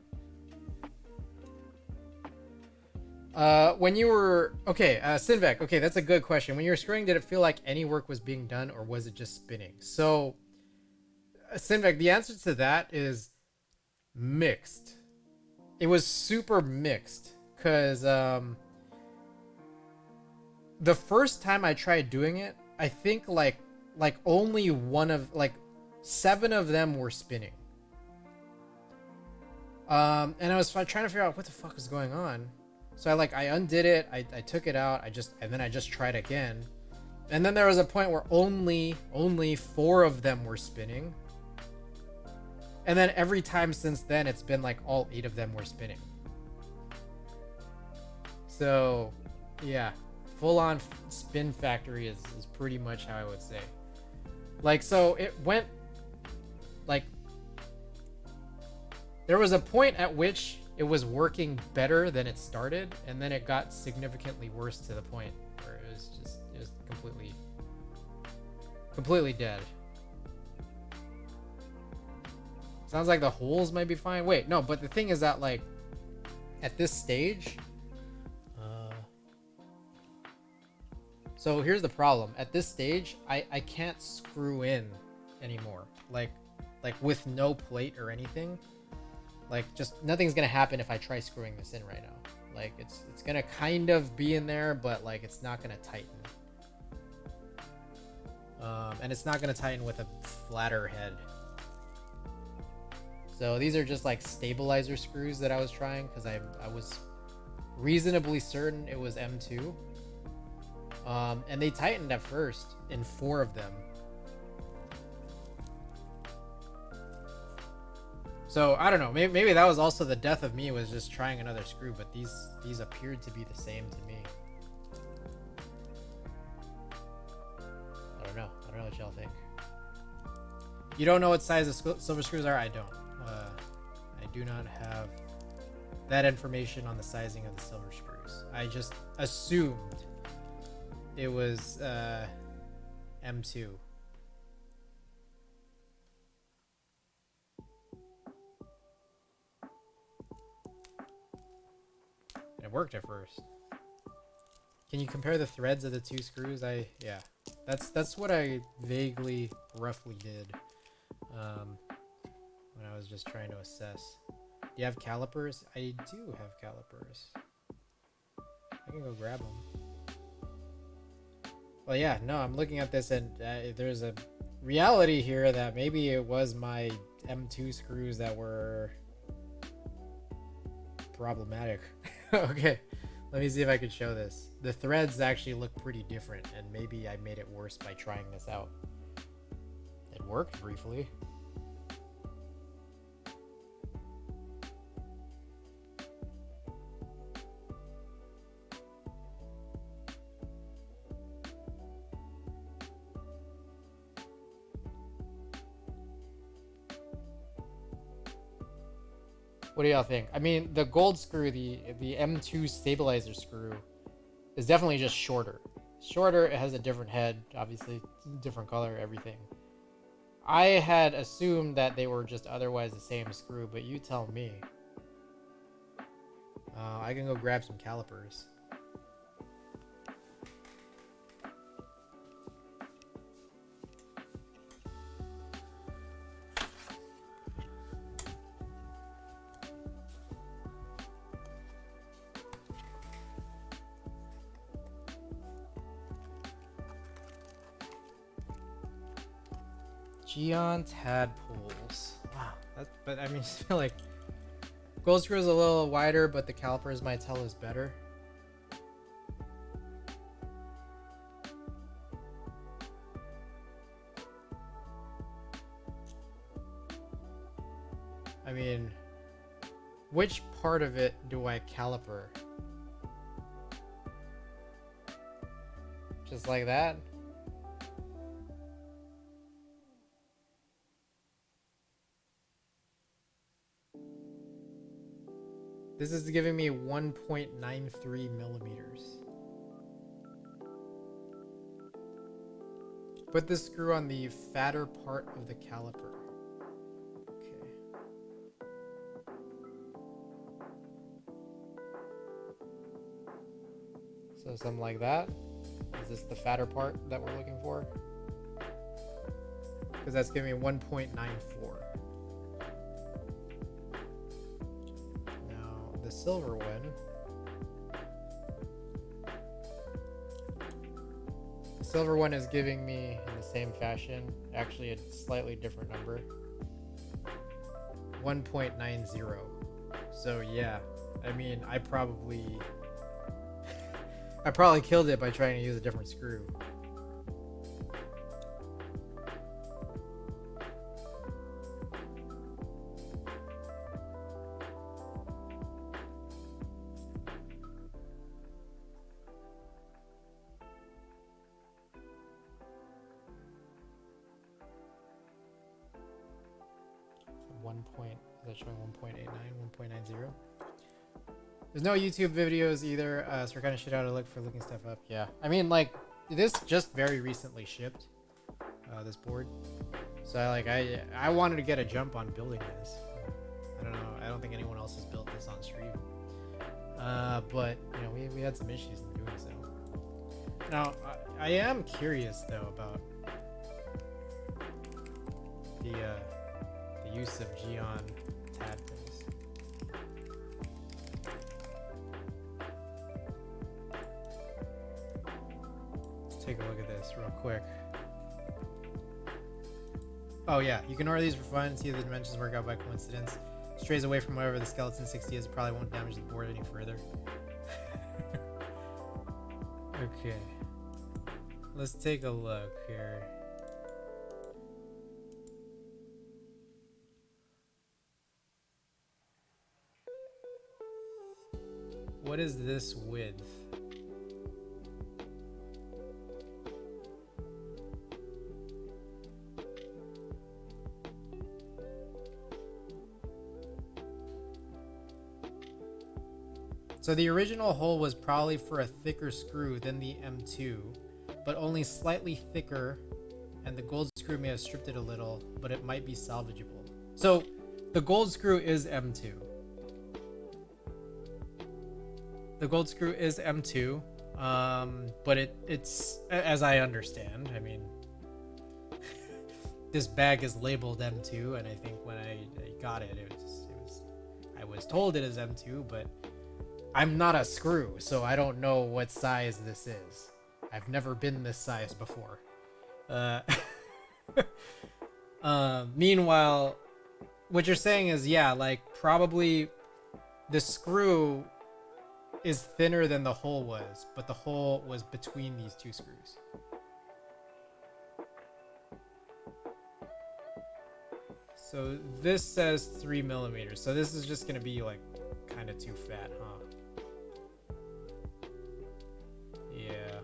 [SPEAKER 1] When you were okay, Sinvec. Okay, that's a good question. When you were screwing, did it feel like any work was being done, or was it just spinning? So, Sinvec, the answer to that is mixed. It was super mixed, cause the first time I tried doing it, I think like only one of like 7 of them were spinning. And I was trying to figure out what the fuck was going on. So I undid it, I took it out, and then I just tried again. And then there was a point where only 4 of them were spinning. And then every time since then, it's been like all 8 of them were spinning. So, yeah, full-on spin factory is pretty much how I would say. Like, so it went, like, there was a point at which it was working better than it started, and then it got significantly worse to the point where it was just completely dead. Sounds like the holes might be fine. Wait, no, but the thing is that, like, at this stage, so here's the problem. At this stage, I can't screw in anymore. Like with no plate or anything. Like, just nothing's gonna happen if I try screwing this in right now. Like, it's gonna kind of be in there, but like it's not gonna tighten. And it's not gonna tighten with a flatter head. So these are just like stabilizer screws that I was trying, because I was reasonably certain it was M2. And they tightened at first in 4 of them. So I don't know, maybe that was also the death of me, was just trying another screw, but these appeared to be the same to me. I don't know what y'all think. You don't know what size the silver screws are? I don't. I do not have that information on the sizing of the silver screws. I just assumed it was M2. It worked at first. Can you compare the threads of the 2 screws? Yeah. That's what I vaguely, roughly did when I was just trying to assess. Do you have calipers? I do have calipers. I can go grab them. Well, yeah, no, I'm looking at this and there's a reality here that maybe it was my M2 screws that were problematic. Okay, let me see if I can show this. The threads actually look pretty different, and maybe I made it worse by trying this out. It worked briefly. What do y'all think? I mean, the gold screw, the M2 stabilizer screw, is definitely just shorter. Shorter, it has a different head, obviously, different color, everything. I had assumed that they were just otherwise the same screw, but you tell me. I can go grab some calipers. Geon tadpoles. Wow, but I mean, I feel like gold screw is a little wider, but the calipers might tell us better. I mean, which part of it do I caliper? Just like that? This is giving me 1.93 millimeters. Put the screw on the fatter part of the caliper. Okay. So something like that. Is this the fatter part that we're looking for? Because that's giving me 1.94. Silver one. The silver one is giving me in the same fashion, actually a slightly different number. 1.90. So yeah, I mean, I probably killed it by trying to use a different screw. Is that showing 1.89, 1.90? There's no YouTube videos either, so we're kind of shit out of luck for looking stuff up. Yeah, I mean, like, this just very recently shipped, this board. So I wanted to get a jump on building this. I don't know, I don't think anyone else has built this on stream. But, you know, we had some issues in doing so. Now, I am curious, though, about the use of Geon tadpoles. Let's take a look at this real quick. Oh yeah, you can order these for fun, see if the dimensions work out by coincidence. Strays away from whatever the skeleton 60 is, it probably won't damage the board any further. Okay. Let's take a look here. What is this width? So the original hole was probably for a thicker screw than the M2, but only slightly thicker, and the gold screw may have stripped it a little, but it might be salvageable. So the gold screw is M2. The gold screw is M2, but it's, as I understand, I mean, this bag is labeled M2, and I think when I got it, I was told it is M2, but I'm not a screw, so I don't know what size this is. I've never been this size before. Meanwhile, what you're saying is, yeah, like probably the screw is thinner than the hole was, but the hole was between these two screws. So this says 3 millimeters. So this is just gonna be like kind of too fat, huh? Yeah.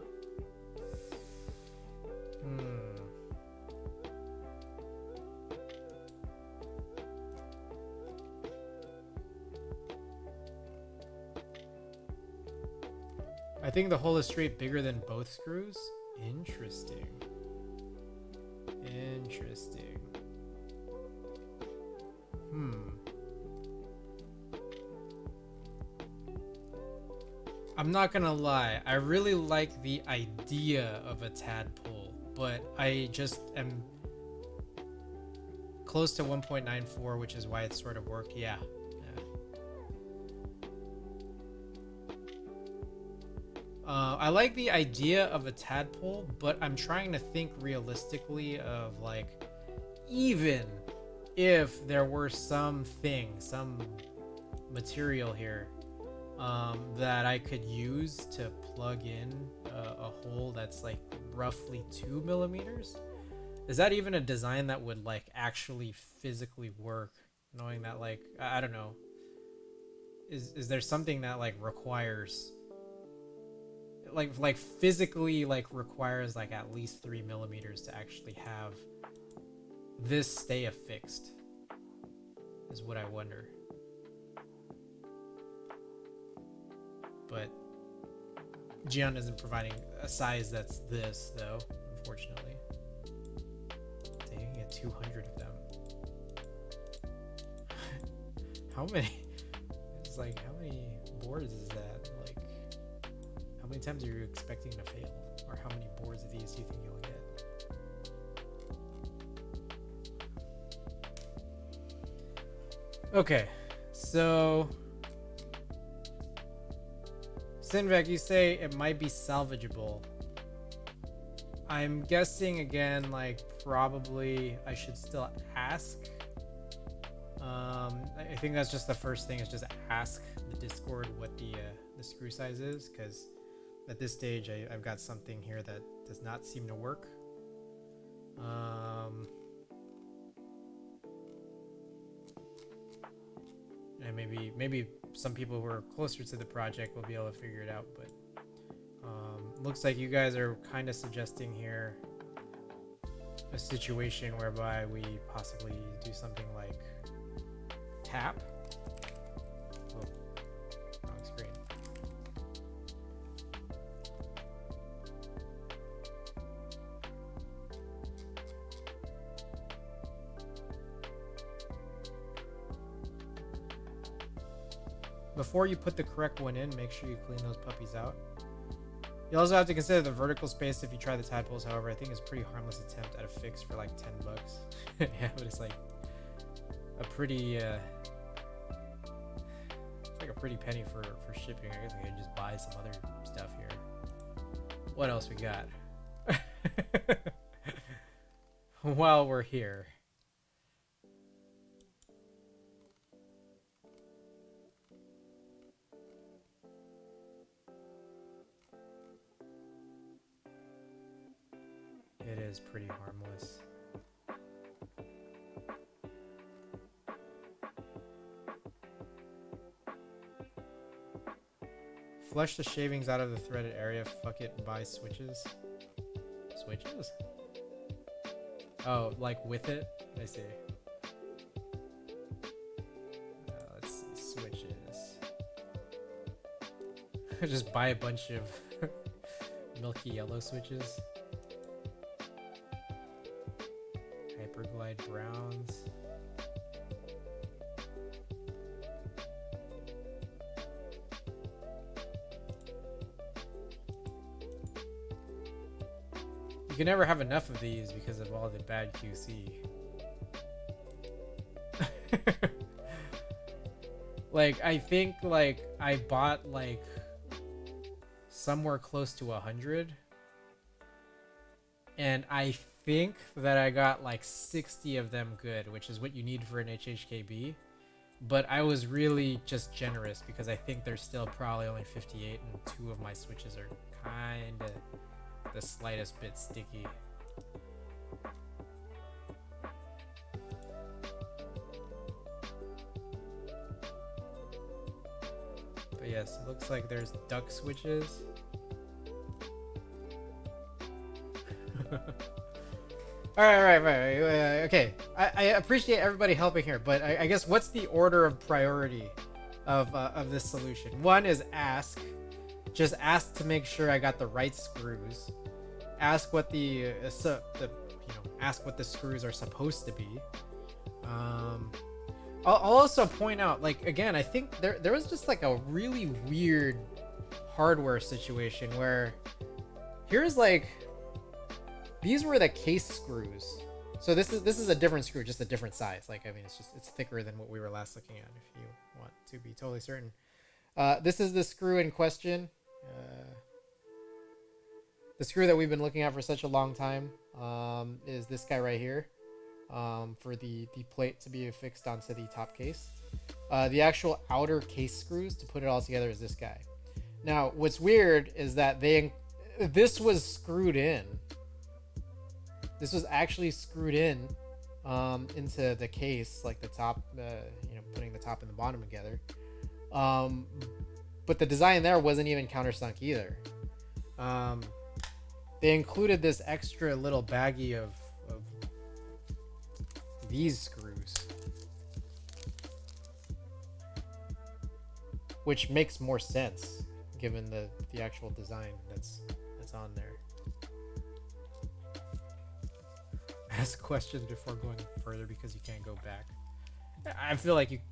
[SPEAKER 1] I think the hole is straight bigger than both screws. Interesting. Interesting. I'm not gonna lie, I really like the idea of a tadpole, but I just am close to 1.94, which is why it sort of worked. Yeah. I like the idea of a tadpole, but I'm trying to think realistically of like, even if there were some material here that I could use to plug in a hole that's like roughly 2 millimeters. Is that even a design that would like actually physically work? Knowing that, like, I don't know, is there something that like requires like physically like requires like at least 3 millimeters to actually have this stay affixed, is what I wonder. But Gion isn't providing a size that's this, though, unfortunately. Dang, you can get 200 of them. How many? It's like, how many boards is that? Like, how many times are you expecting to fail? Or how many boards of these do you think you'll get? Okay, so Sinvek, you say it might be salvageable. I'm guessing again, like probably I should still ask. I think that's just the first thing, is just ask the Discord what the screw size is, because at this stage I've got something here that does not seem to work. And maybe some people who are closer to the project will be able to figure it out, but looks like you guys are kind of suggesting here a situation whereby we possibly do something like tap. Oh, wrong screen. Before you put the correct one in, make sure you clean those puppies out. You also have to consider the vertical space if you try the tadpoles. However, I think it's a pretty harmless attempt at a fix for like $10. Yeah, but it's like a pretty it's like a pretty penny for shipping. I guess I could just buy some other stuff here. What else we got? While we're here, it is pretty harmless. Flush the shavings out of the threaded area. Fuck it and buy switches. Switches? Oh, like with it? I see. Let's see. Switches. Just buy a bunch of milky yellow switches. Hyperglide browns. You can never have enough of these because of all the bad QC. Like, I think like I bought like somewhere close to 100 and I think that I got like 60 of them good, which is what you need for an HHKB. But I was really just generous because I think there's still probably only 58, and 2 of my switches are kind of the slightest bit sticky. But yes, it looks like there's duck switches. All right. Okay, I appreciate everybody helping here, but I guess what's the order of priority of this solution? One is ask, just ask to make sure I got the right screws. Ask what ask what the screws are supposed to be. I'll also point out, like, again, I think there was just like a really weird hardware situation where here's like, these were the case screws. So this is a different screw, just a different size. Like, I mean, it's thicker than what we were last looking at, if you want to be totally certain. This is the screw in question. The screw that we've been looking at for such a long time is this guy right here, for the plate to be affixed onto the top case. The actual outer case screws to put it all together is this guy. Now, what's weird is that this was screwed in. This was actually screwed in into the case, like the top, putting the top and the bottom together. But the design there wasn't even countersunk either. They included this extra little baggie of these screws, which makes more sense given the actual design that's on there. Ask questions before going further because you can't go back. I feel like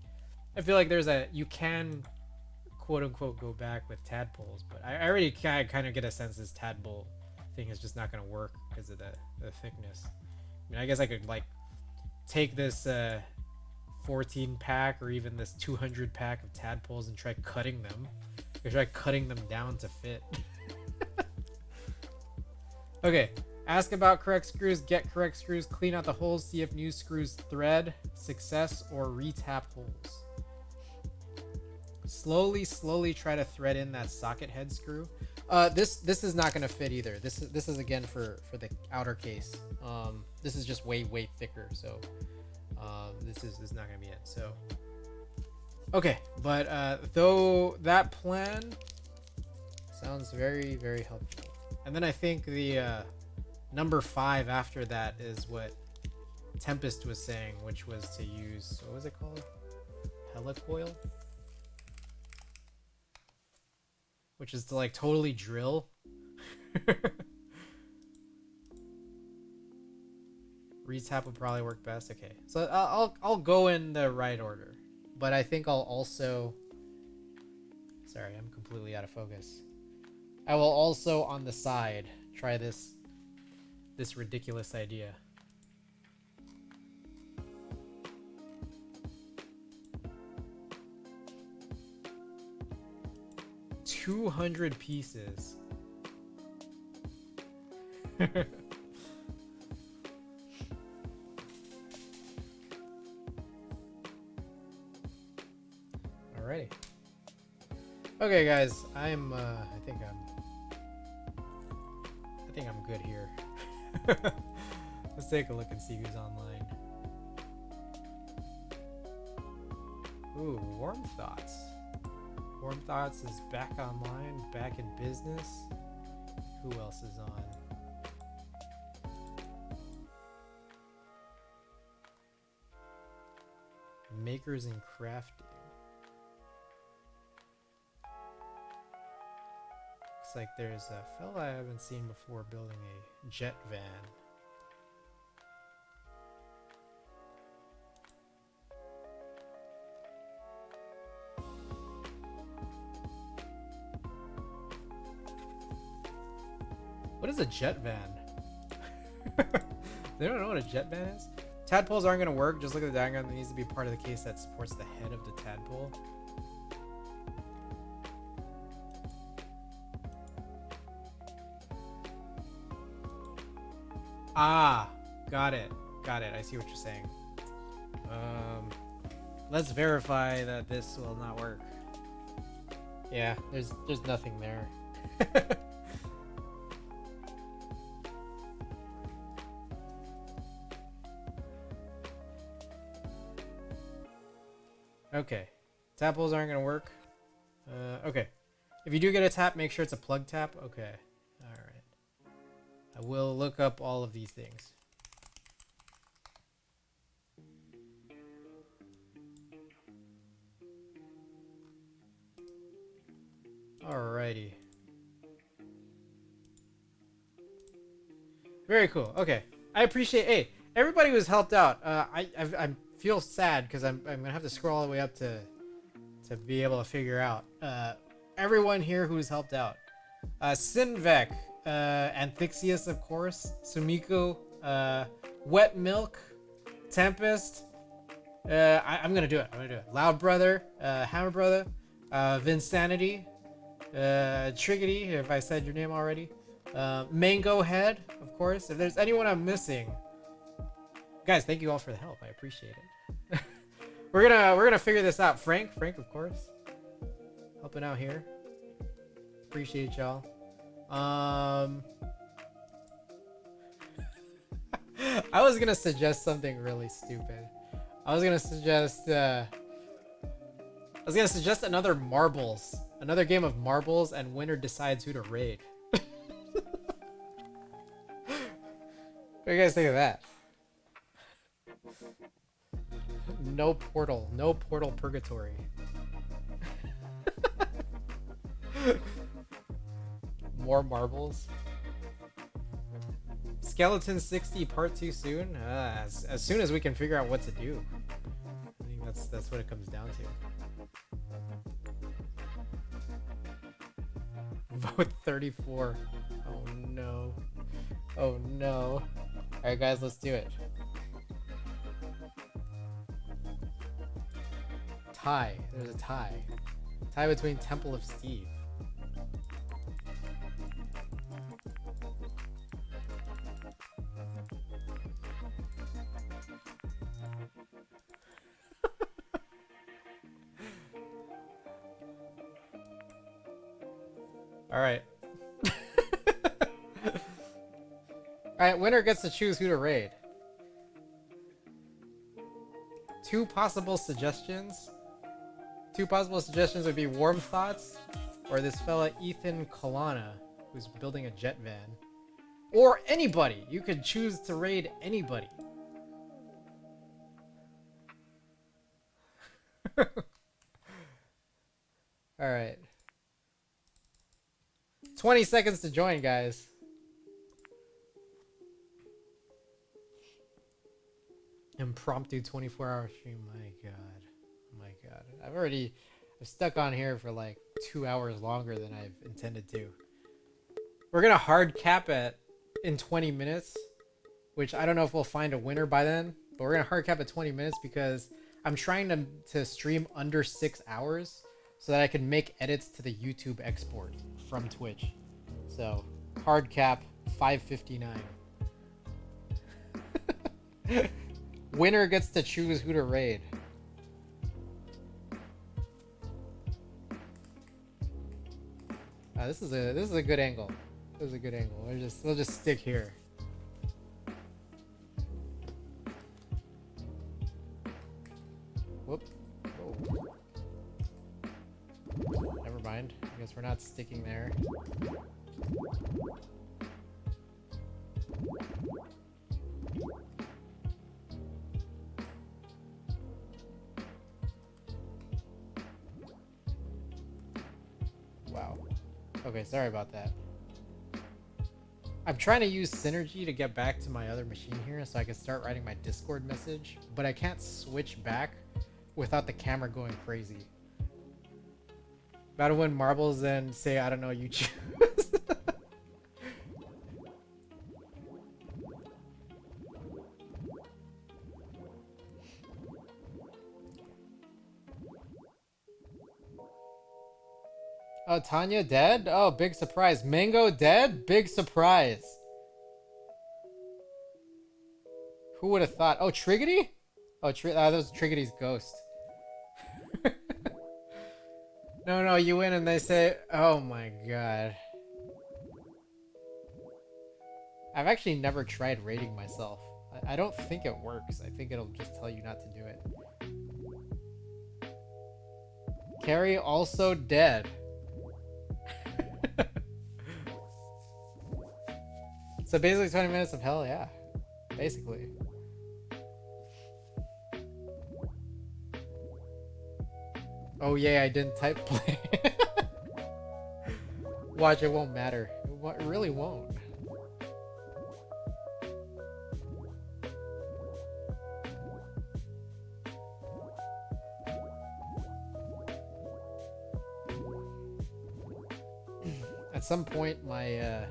[SPEAKER 1] there's you can quote unquote go back with tadpoles, but I already kind of get a sense this tadpole thing is just not going to work because of the thickness. I mean, I guess I could like take this 14 pack or even this 200 pack of tadpoles and try cutting them. I try cutting them down to fit. Okay. Ask about correct screws, get correct screws, clean out the holes, see if new screws thread, success, or retap holes. Slowly try to thread in that socket head screw. This is not going to fit either. This is again for the outer case. This is just way thicker, so this is not going to be it. So okay, but though that plan sounds very helpful. And then I think the number 5 after that is what Tempest was saying, which was to use, what was it called? Helicoil? Which is to like totally drill. Retap would probably work best. Okay, so I'll go in the right order, but I think I'll also, sorry, I'm completely out of focus. I will also on the side try this ridiculous idea. $200 pieces. Alrighty. Okay, guys, I think I'm good here. Let's take a look and see who's online. Ooh, Warm Thoughts. Warm Thoughts is back online, back in business. Who else is on? Makers and Crafting. Looks like there's a fella I haven't seen before building a jet van. What is a jet van? They don't know what a jet van is? Tadpoles aren't going to work. Just look at the diagram. There needs to be part of the case that supports the head of the tadpole. Ah, got it. Got it. I see what you're saying. Let's verify that this will not work. Yeah, there's nothing there. Okay. Tap holes aren't gonna work. Okay. If you do get a tap, make sure it's a plug tap. Okay. Alright. I will look up all of these things. Alrighty. Very cool. Okay. I appreciate. Hey, everybody who's helped out. I feel sad because I'm gonna have to scroll all the way up to be able to figure out. Everyone here who's helped out. Sinvek, Anthixius, of course. Sumiko, Wet Milk, Tempest. I'm gonna do it. I'm gonna do it. Loud Brother, Hammer Brother, Vinsanity, Triggity, if I said your name already. Mango Head, of course. If there's anyone I'm missing, guys, thank you all for the help. I appreciate it. we're gonna figure this out. Frank, of course, helping out here. Appreciate y'all. I was gonna suggest something really stupid. I was gonna suggest another marbles, another game of marbles, and winner decides who to raid. What do you guys think of that? No portal purgatory. More marbles. Skeleton 60 part 2 soon? As soon as we can figure out what to do. I think that's what it comes down to. Vote 34. Oh no. Oh no. Alright guys, let's do it. Tie. There's a tie. Tie between Temple of Steve. Alright. Alright, winner gets to choose who to raid. Two possible suggestions would be Warm Thoughts or this fella Ethan Kalana, who's building a jet van. Or anybody. You could choose to raid anybody. Alright. 20 seconds to join, guys. Impromptu 24-hour stream. My god. I've stuck on here for like 2 hours longer than I've intended to. We're gonna hard cap it in 20 minutes, which I don't know if we'll find a winner by then, but we're gonna hard cap at 20 minutes because I'm trying to stream under 6 hours so that I can make edits to the YouTube export from Twitch. So hard cap 5:59. Winner gets to choose who to raid. This is a good angle. This is a good angle. We'll just stick here. Whoop. Oh. Never mind. I guess we're not sticking there. Wow. Okay, sorry about that. I'm trying to use Synergy to get back to my other machine here so I can start writing my Discord message, but I can't switch back without the camera going crazy. About to win marbles and say, I don't know, you choose. Oh, Tanya dead? Oh, big surprise. Mango dead? Big surprise. Who would have thought? Oh, Triggity? Oh, that was Triggity's ghost. No, no, you win and they say, oh my god. I've actually never tried rating myself. I don't think it works. I think it'll just tell you not to do it. Carrie also dead. So basically 20 minutes of hell, yeah. Basically. Oh yeah, I didn't type play. Watch, it won't matter. It really won't. At some point, my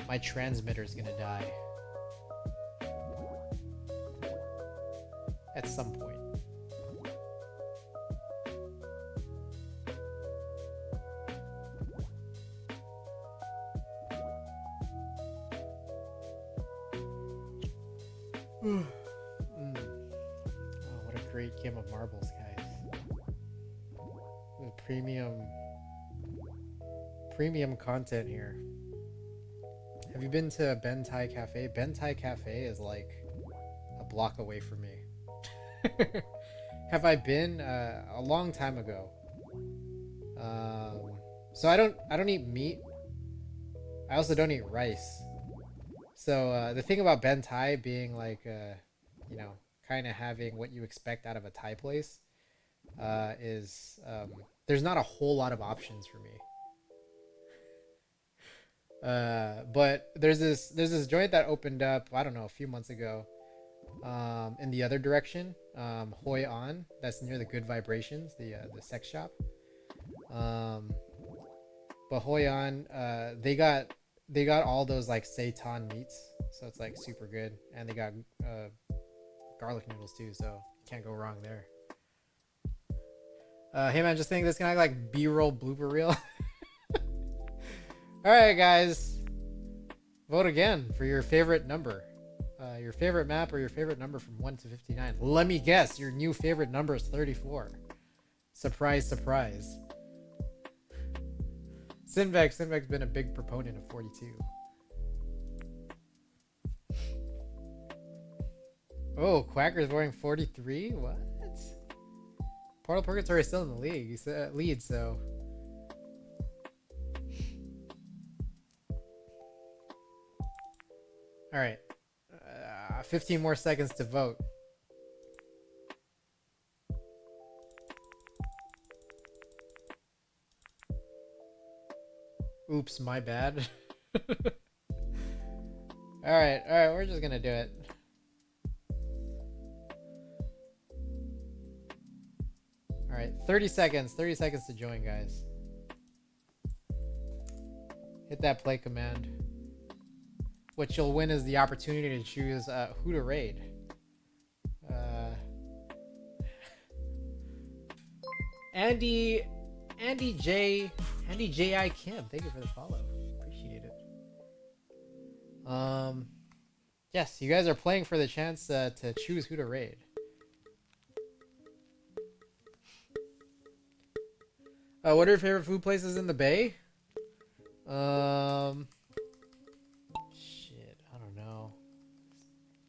[SPEAKER 1] my transmitter is gonna die. At some point. Oh, what a great game of marbles, guys. The premium content here. Have you been to Ben Thai Cafe? Ben Thai Cafe is like a block away from me. Have I been? A long time ago. So I don't eat meat. I also don't eat rice. So the thing about Ben Thai being like, you know, kind of having what you expect out of a Thai place, is there's not a whole lot of options for me. But there's this joint that opened up, I don't know, a few months ago, in the other direction, Hoi An, that's near the Good Vibrations, the sex shop. But Hoi An, they got all those like seitan meats, so it's like super good, and they got garlic noodles too, so can't go wrong there. Hey man, just think this can act like B-roll blooper reel. All right, guys, vote again for your favorite number, your favorite map, or your favorite number from 1 to 59. Let me guess, your new favorite number is 34. Surprise, surprise. Sinvek's been a big proponent of 42. Oh, Quacker's voting 43? What? Portal Purgatory is still in the lead, so. Alright. 15 more seconds to vote. Oops, my bad. Alright, we're just gonna do it. Alright, 30 seconds to join, guys. Hit that play command. What you'll win is the opportunity to choose who to raid. Andy J.I. Kim, thank you for the follow. Appreciate it. Yes, you guys are playing for the chance to choose who to raid. What are your favorite food places in the Bay? Shit, I don't know.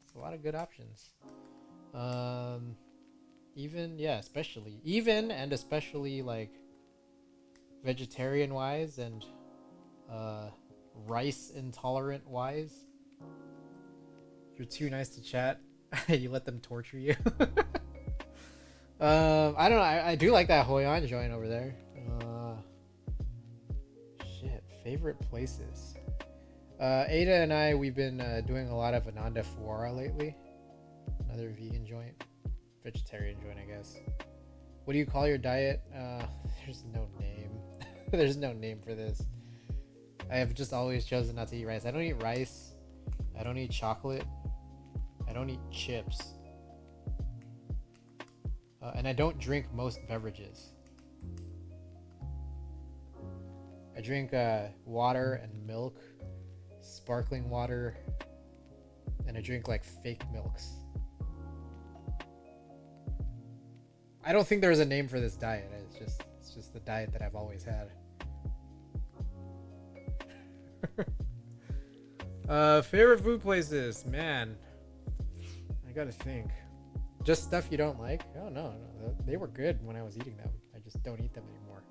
[SPEAKER 1] It's a lot of good options. Especially like vegetarian wise and rice intolerant wise. You're too nice to chat. You let them torture you. I don't know. I do like that Hoi An joint over there. Shit, favorite places. Ada and I, we've been doing a lot of Ananda Fuara lately. Another vegan joint, vegetarian joint, I guess. What do you call your diet? There's no name. There's no name for this. I have just always chosen not to eat rice. I don't eat rice. I don't eat chocolate. I don't eat chips. And I don't drink most beverages. I drink water and milk, sparkling water, And I drink like fake milks. I don't think there's a name for this diet. It's just the diet that I've always had. Favorite food places, man. I gotta think. Just stuff you don't like? Oh no, they were good when I was eating them. I just don't eat them anymore.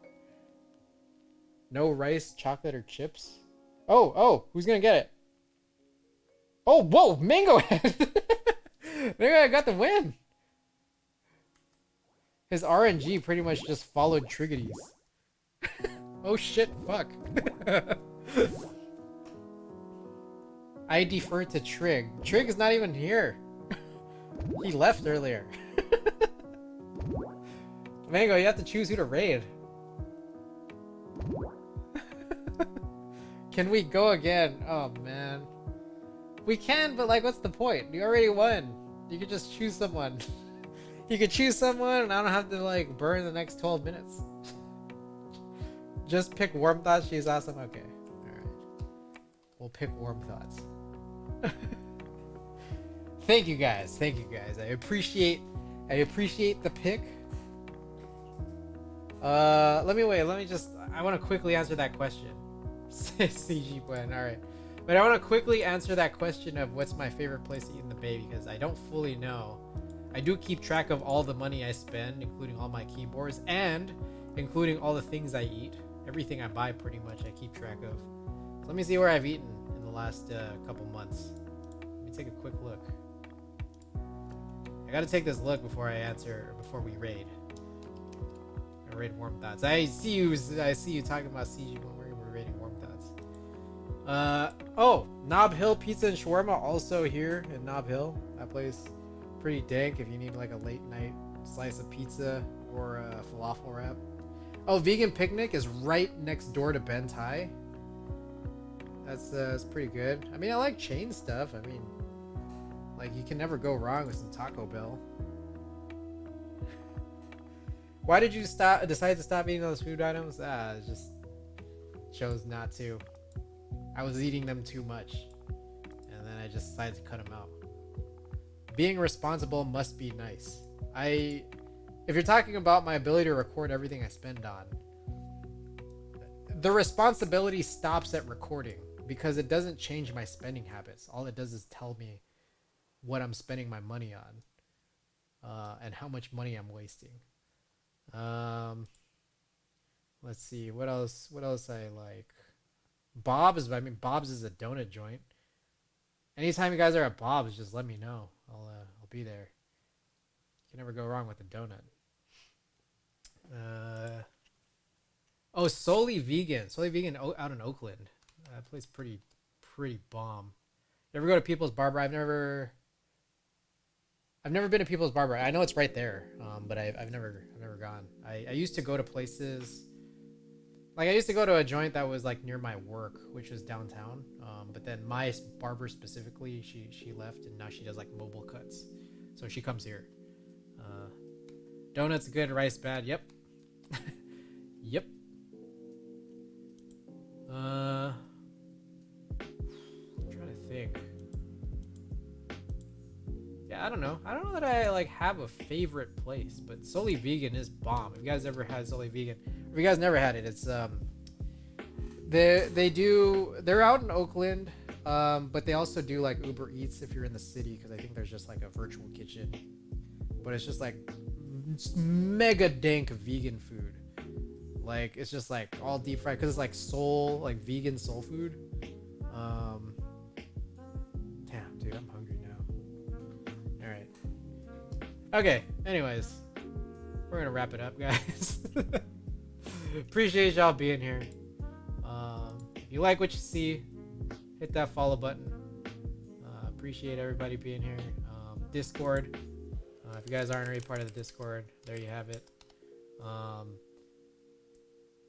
[SPEAKER 1] No rice, chocolate, or chips. Oh, who's gonna get it? Oh, whoa, Mango Head! Mango Head got the win. His RNG pretty much just followed Triggity's. Oh shit, fuck. I defer to Trig. Trig is not even here. He left earlier. Mango, you have to choose who to raid. Can we go again? Oh man. We can, but like what's the point? You already won. You could just choose someone. You could choose someone and I don't have to like burn the next 12 minutes. Just pick Warm Thoughts. She's awesome. Okay. Alright. We'll pick Warm Thoughts. Thank you guys. Thank you guys. I appreciate the pick. I want to quickly answer that question. CG plan. Alright. But I want to quickly answer that question of what's my favorite place to eat in the Bay because I don't fully know. I do keep track of all the money I spend, including all my keyboards and including all the things I eat. Everything I buy pretty much I keep track of. So let me see where I've eaten in the last couple months. Let me take a quick look. I gotta take this look before we raid. I raid Warm Thoughts. I see you talking about CG when we're raiding Warm Thoughts. Oh, Knob Hill Pizza and Shawarma also here in Knob Hill. That place pretty dank if you need like a late night slice of pizza or a falafel wrap. Oh, Vegan Picnic is right next door to Ben Tai. That's pretty good. I mean, I like chain stuff. I mean, like you can never go wrong with some Taco Bell. Why did you decide to stop eating those food items? I just chose not to. I was eating them too much, and then I just decided to cut them out. Being responsible must be nice. If you're talking about my ability to record everything I spend on, the responsibility stops at recording because it doesn't change my spending habits. All it does is tell me what I'm spending my money on, and how much money I'm wasting. Let's see what else I like. Bob's is a donut joint. Anytime you guys are at Bob's, just let me know. I'll be there. You can never go wrong with a donut. Oh, Solely Vegan out in Oakland. That place pretty bomb. You ever go to People's Barber? I've never been to People's Barber. I know it's right there, but I've never gone. I used to go to places. Like I used to go to a joint that was like near my work, which was downtown. But then my barber specifically, she left and now she does like mobile cuts. So she comes here. Donuts good, rice bad. Yep. Yep. I'm trying to think. Yeah, I don't know that I like have a favorite place, but Solely Vegan is bomb. If you guys ever had Solely Vegan, if you guys never had it, it's they're out in Oakland, but they also do like Uber Eats if you're in the city, because I think there's just like a virtual kitchen, but it's just like mega dank vegan food. Like it's just like all deep fried because it's like vegan soul food. Damn, dude, I'm hungry now. All right. Okay. Anyways, we're gonna wrap it up, guys. Appreciate y'all being here. If you like what you see, hit that follow button. Appreciate everybody being here. Discord. If you guys aren't already part of the Discord, there you have it.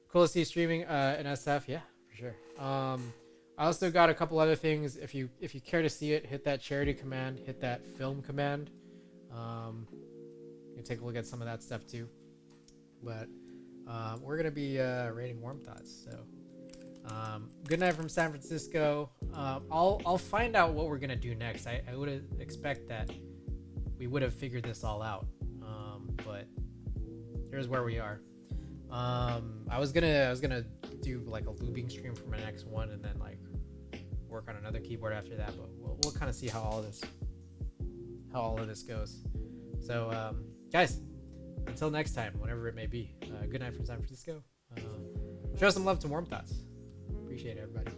[SPEAKER 1] Cool to see you streaming in SF, yeah, for sure. I also got a couple other things. If you care to see it, hit that charity command, hit that film command. You can take a look at some of that stuff too. But we're gonna be rating Warm Thoughts, so Good night from San Francisco. I'll find out what we're gonna do next. I would expect that we would have figured this all out, but here's where we are. I was gonna do like a looping stream for my next one, and then like work on another keyboard after that. But we'll kind of see how all of this goes. So guys, until next time, whenever it may be. Good night from San Francisco. Show some love to Warm Thoughts. Appreciate it, everybody.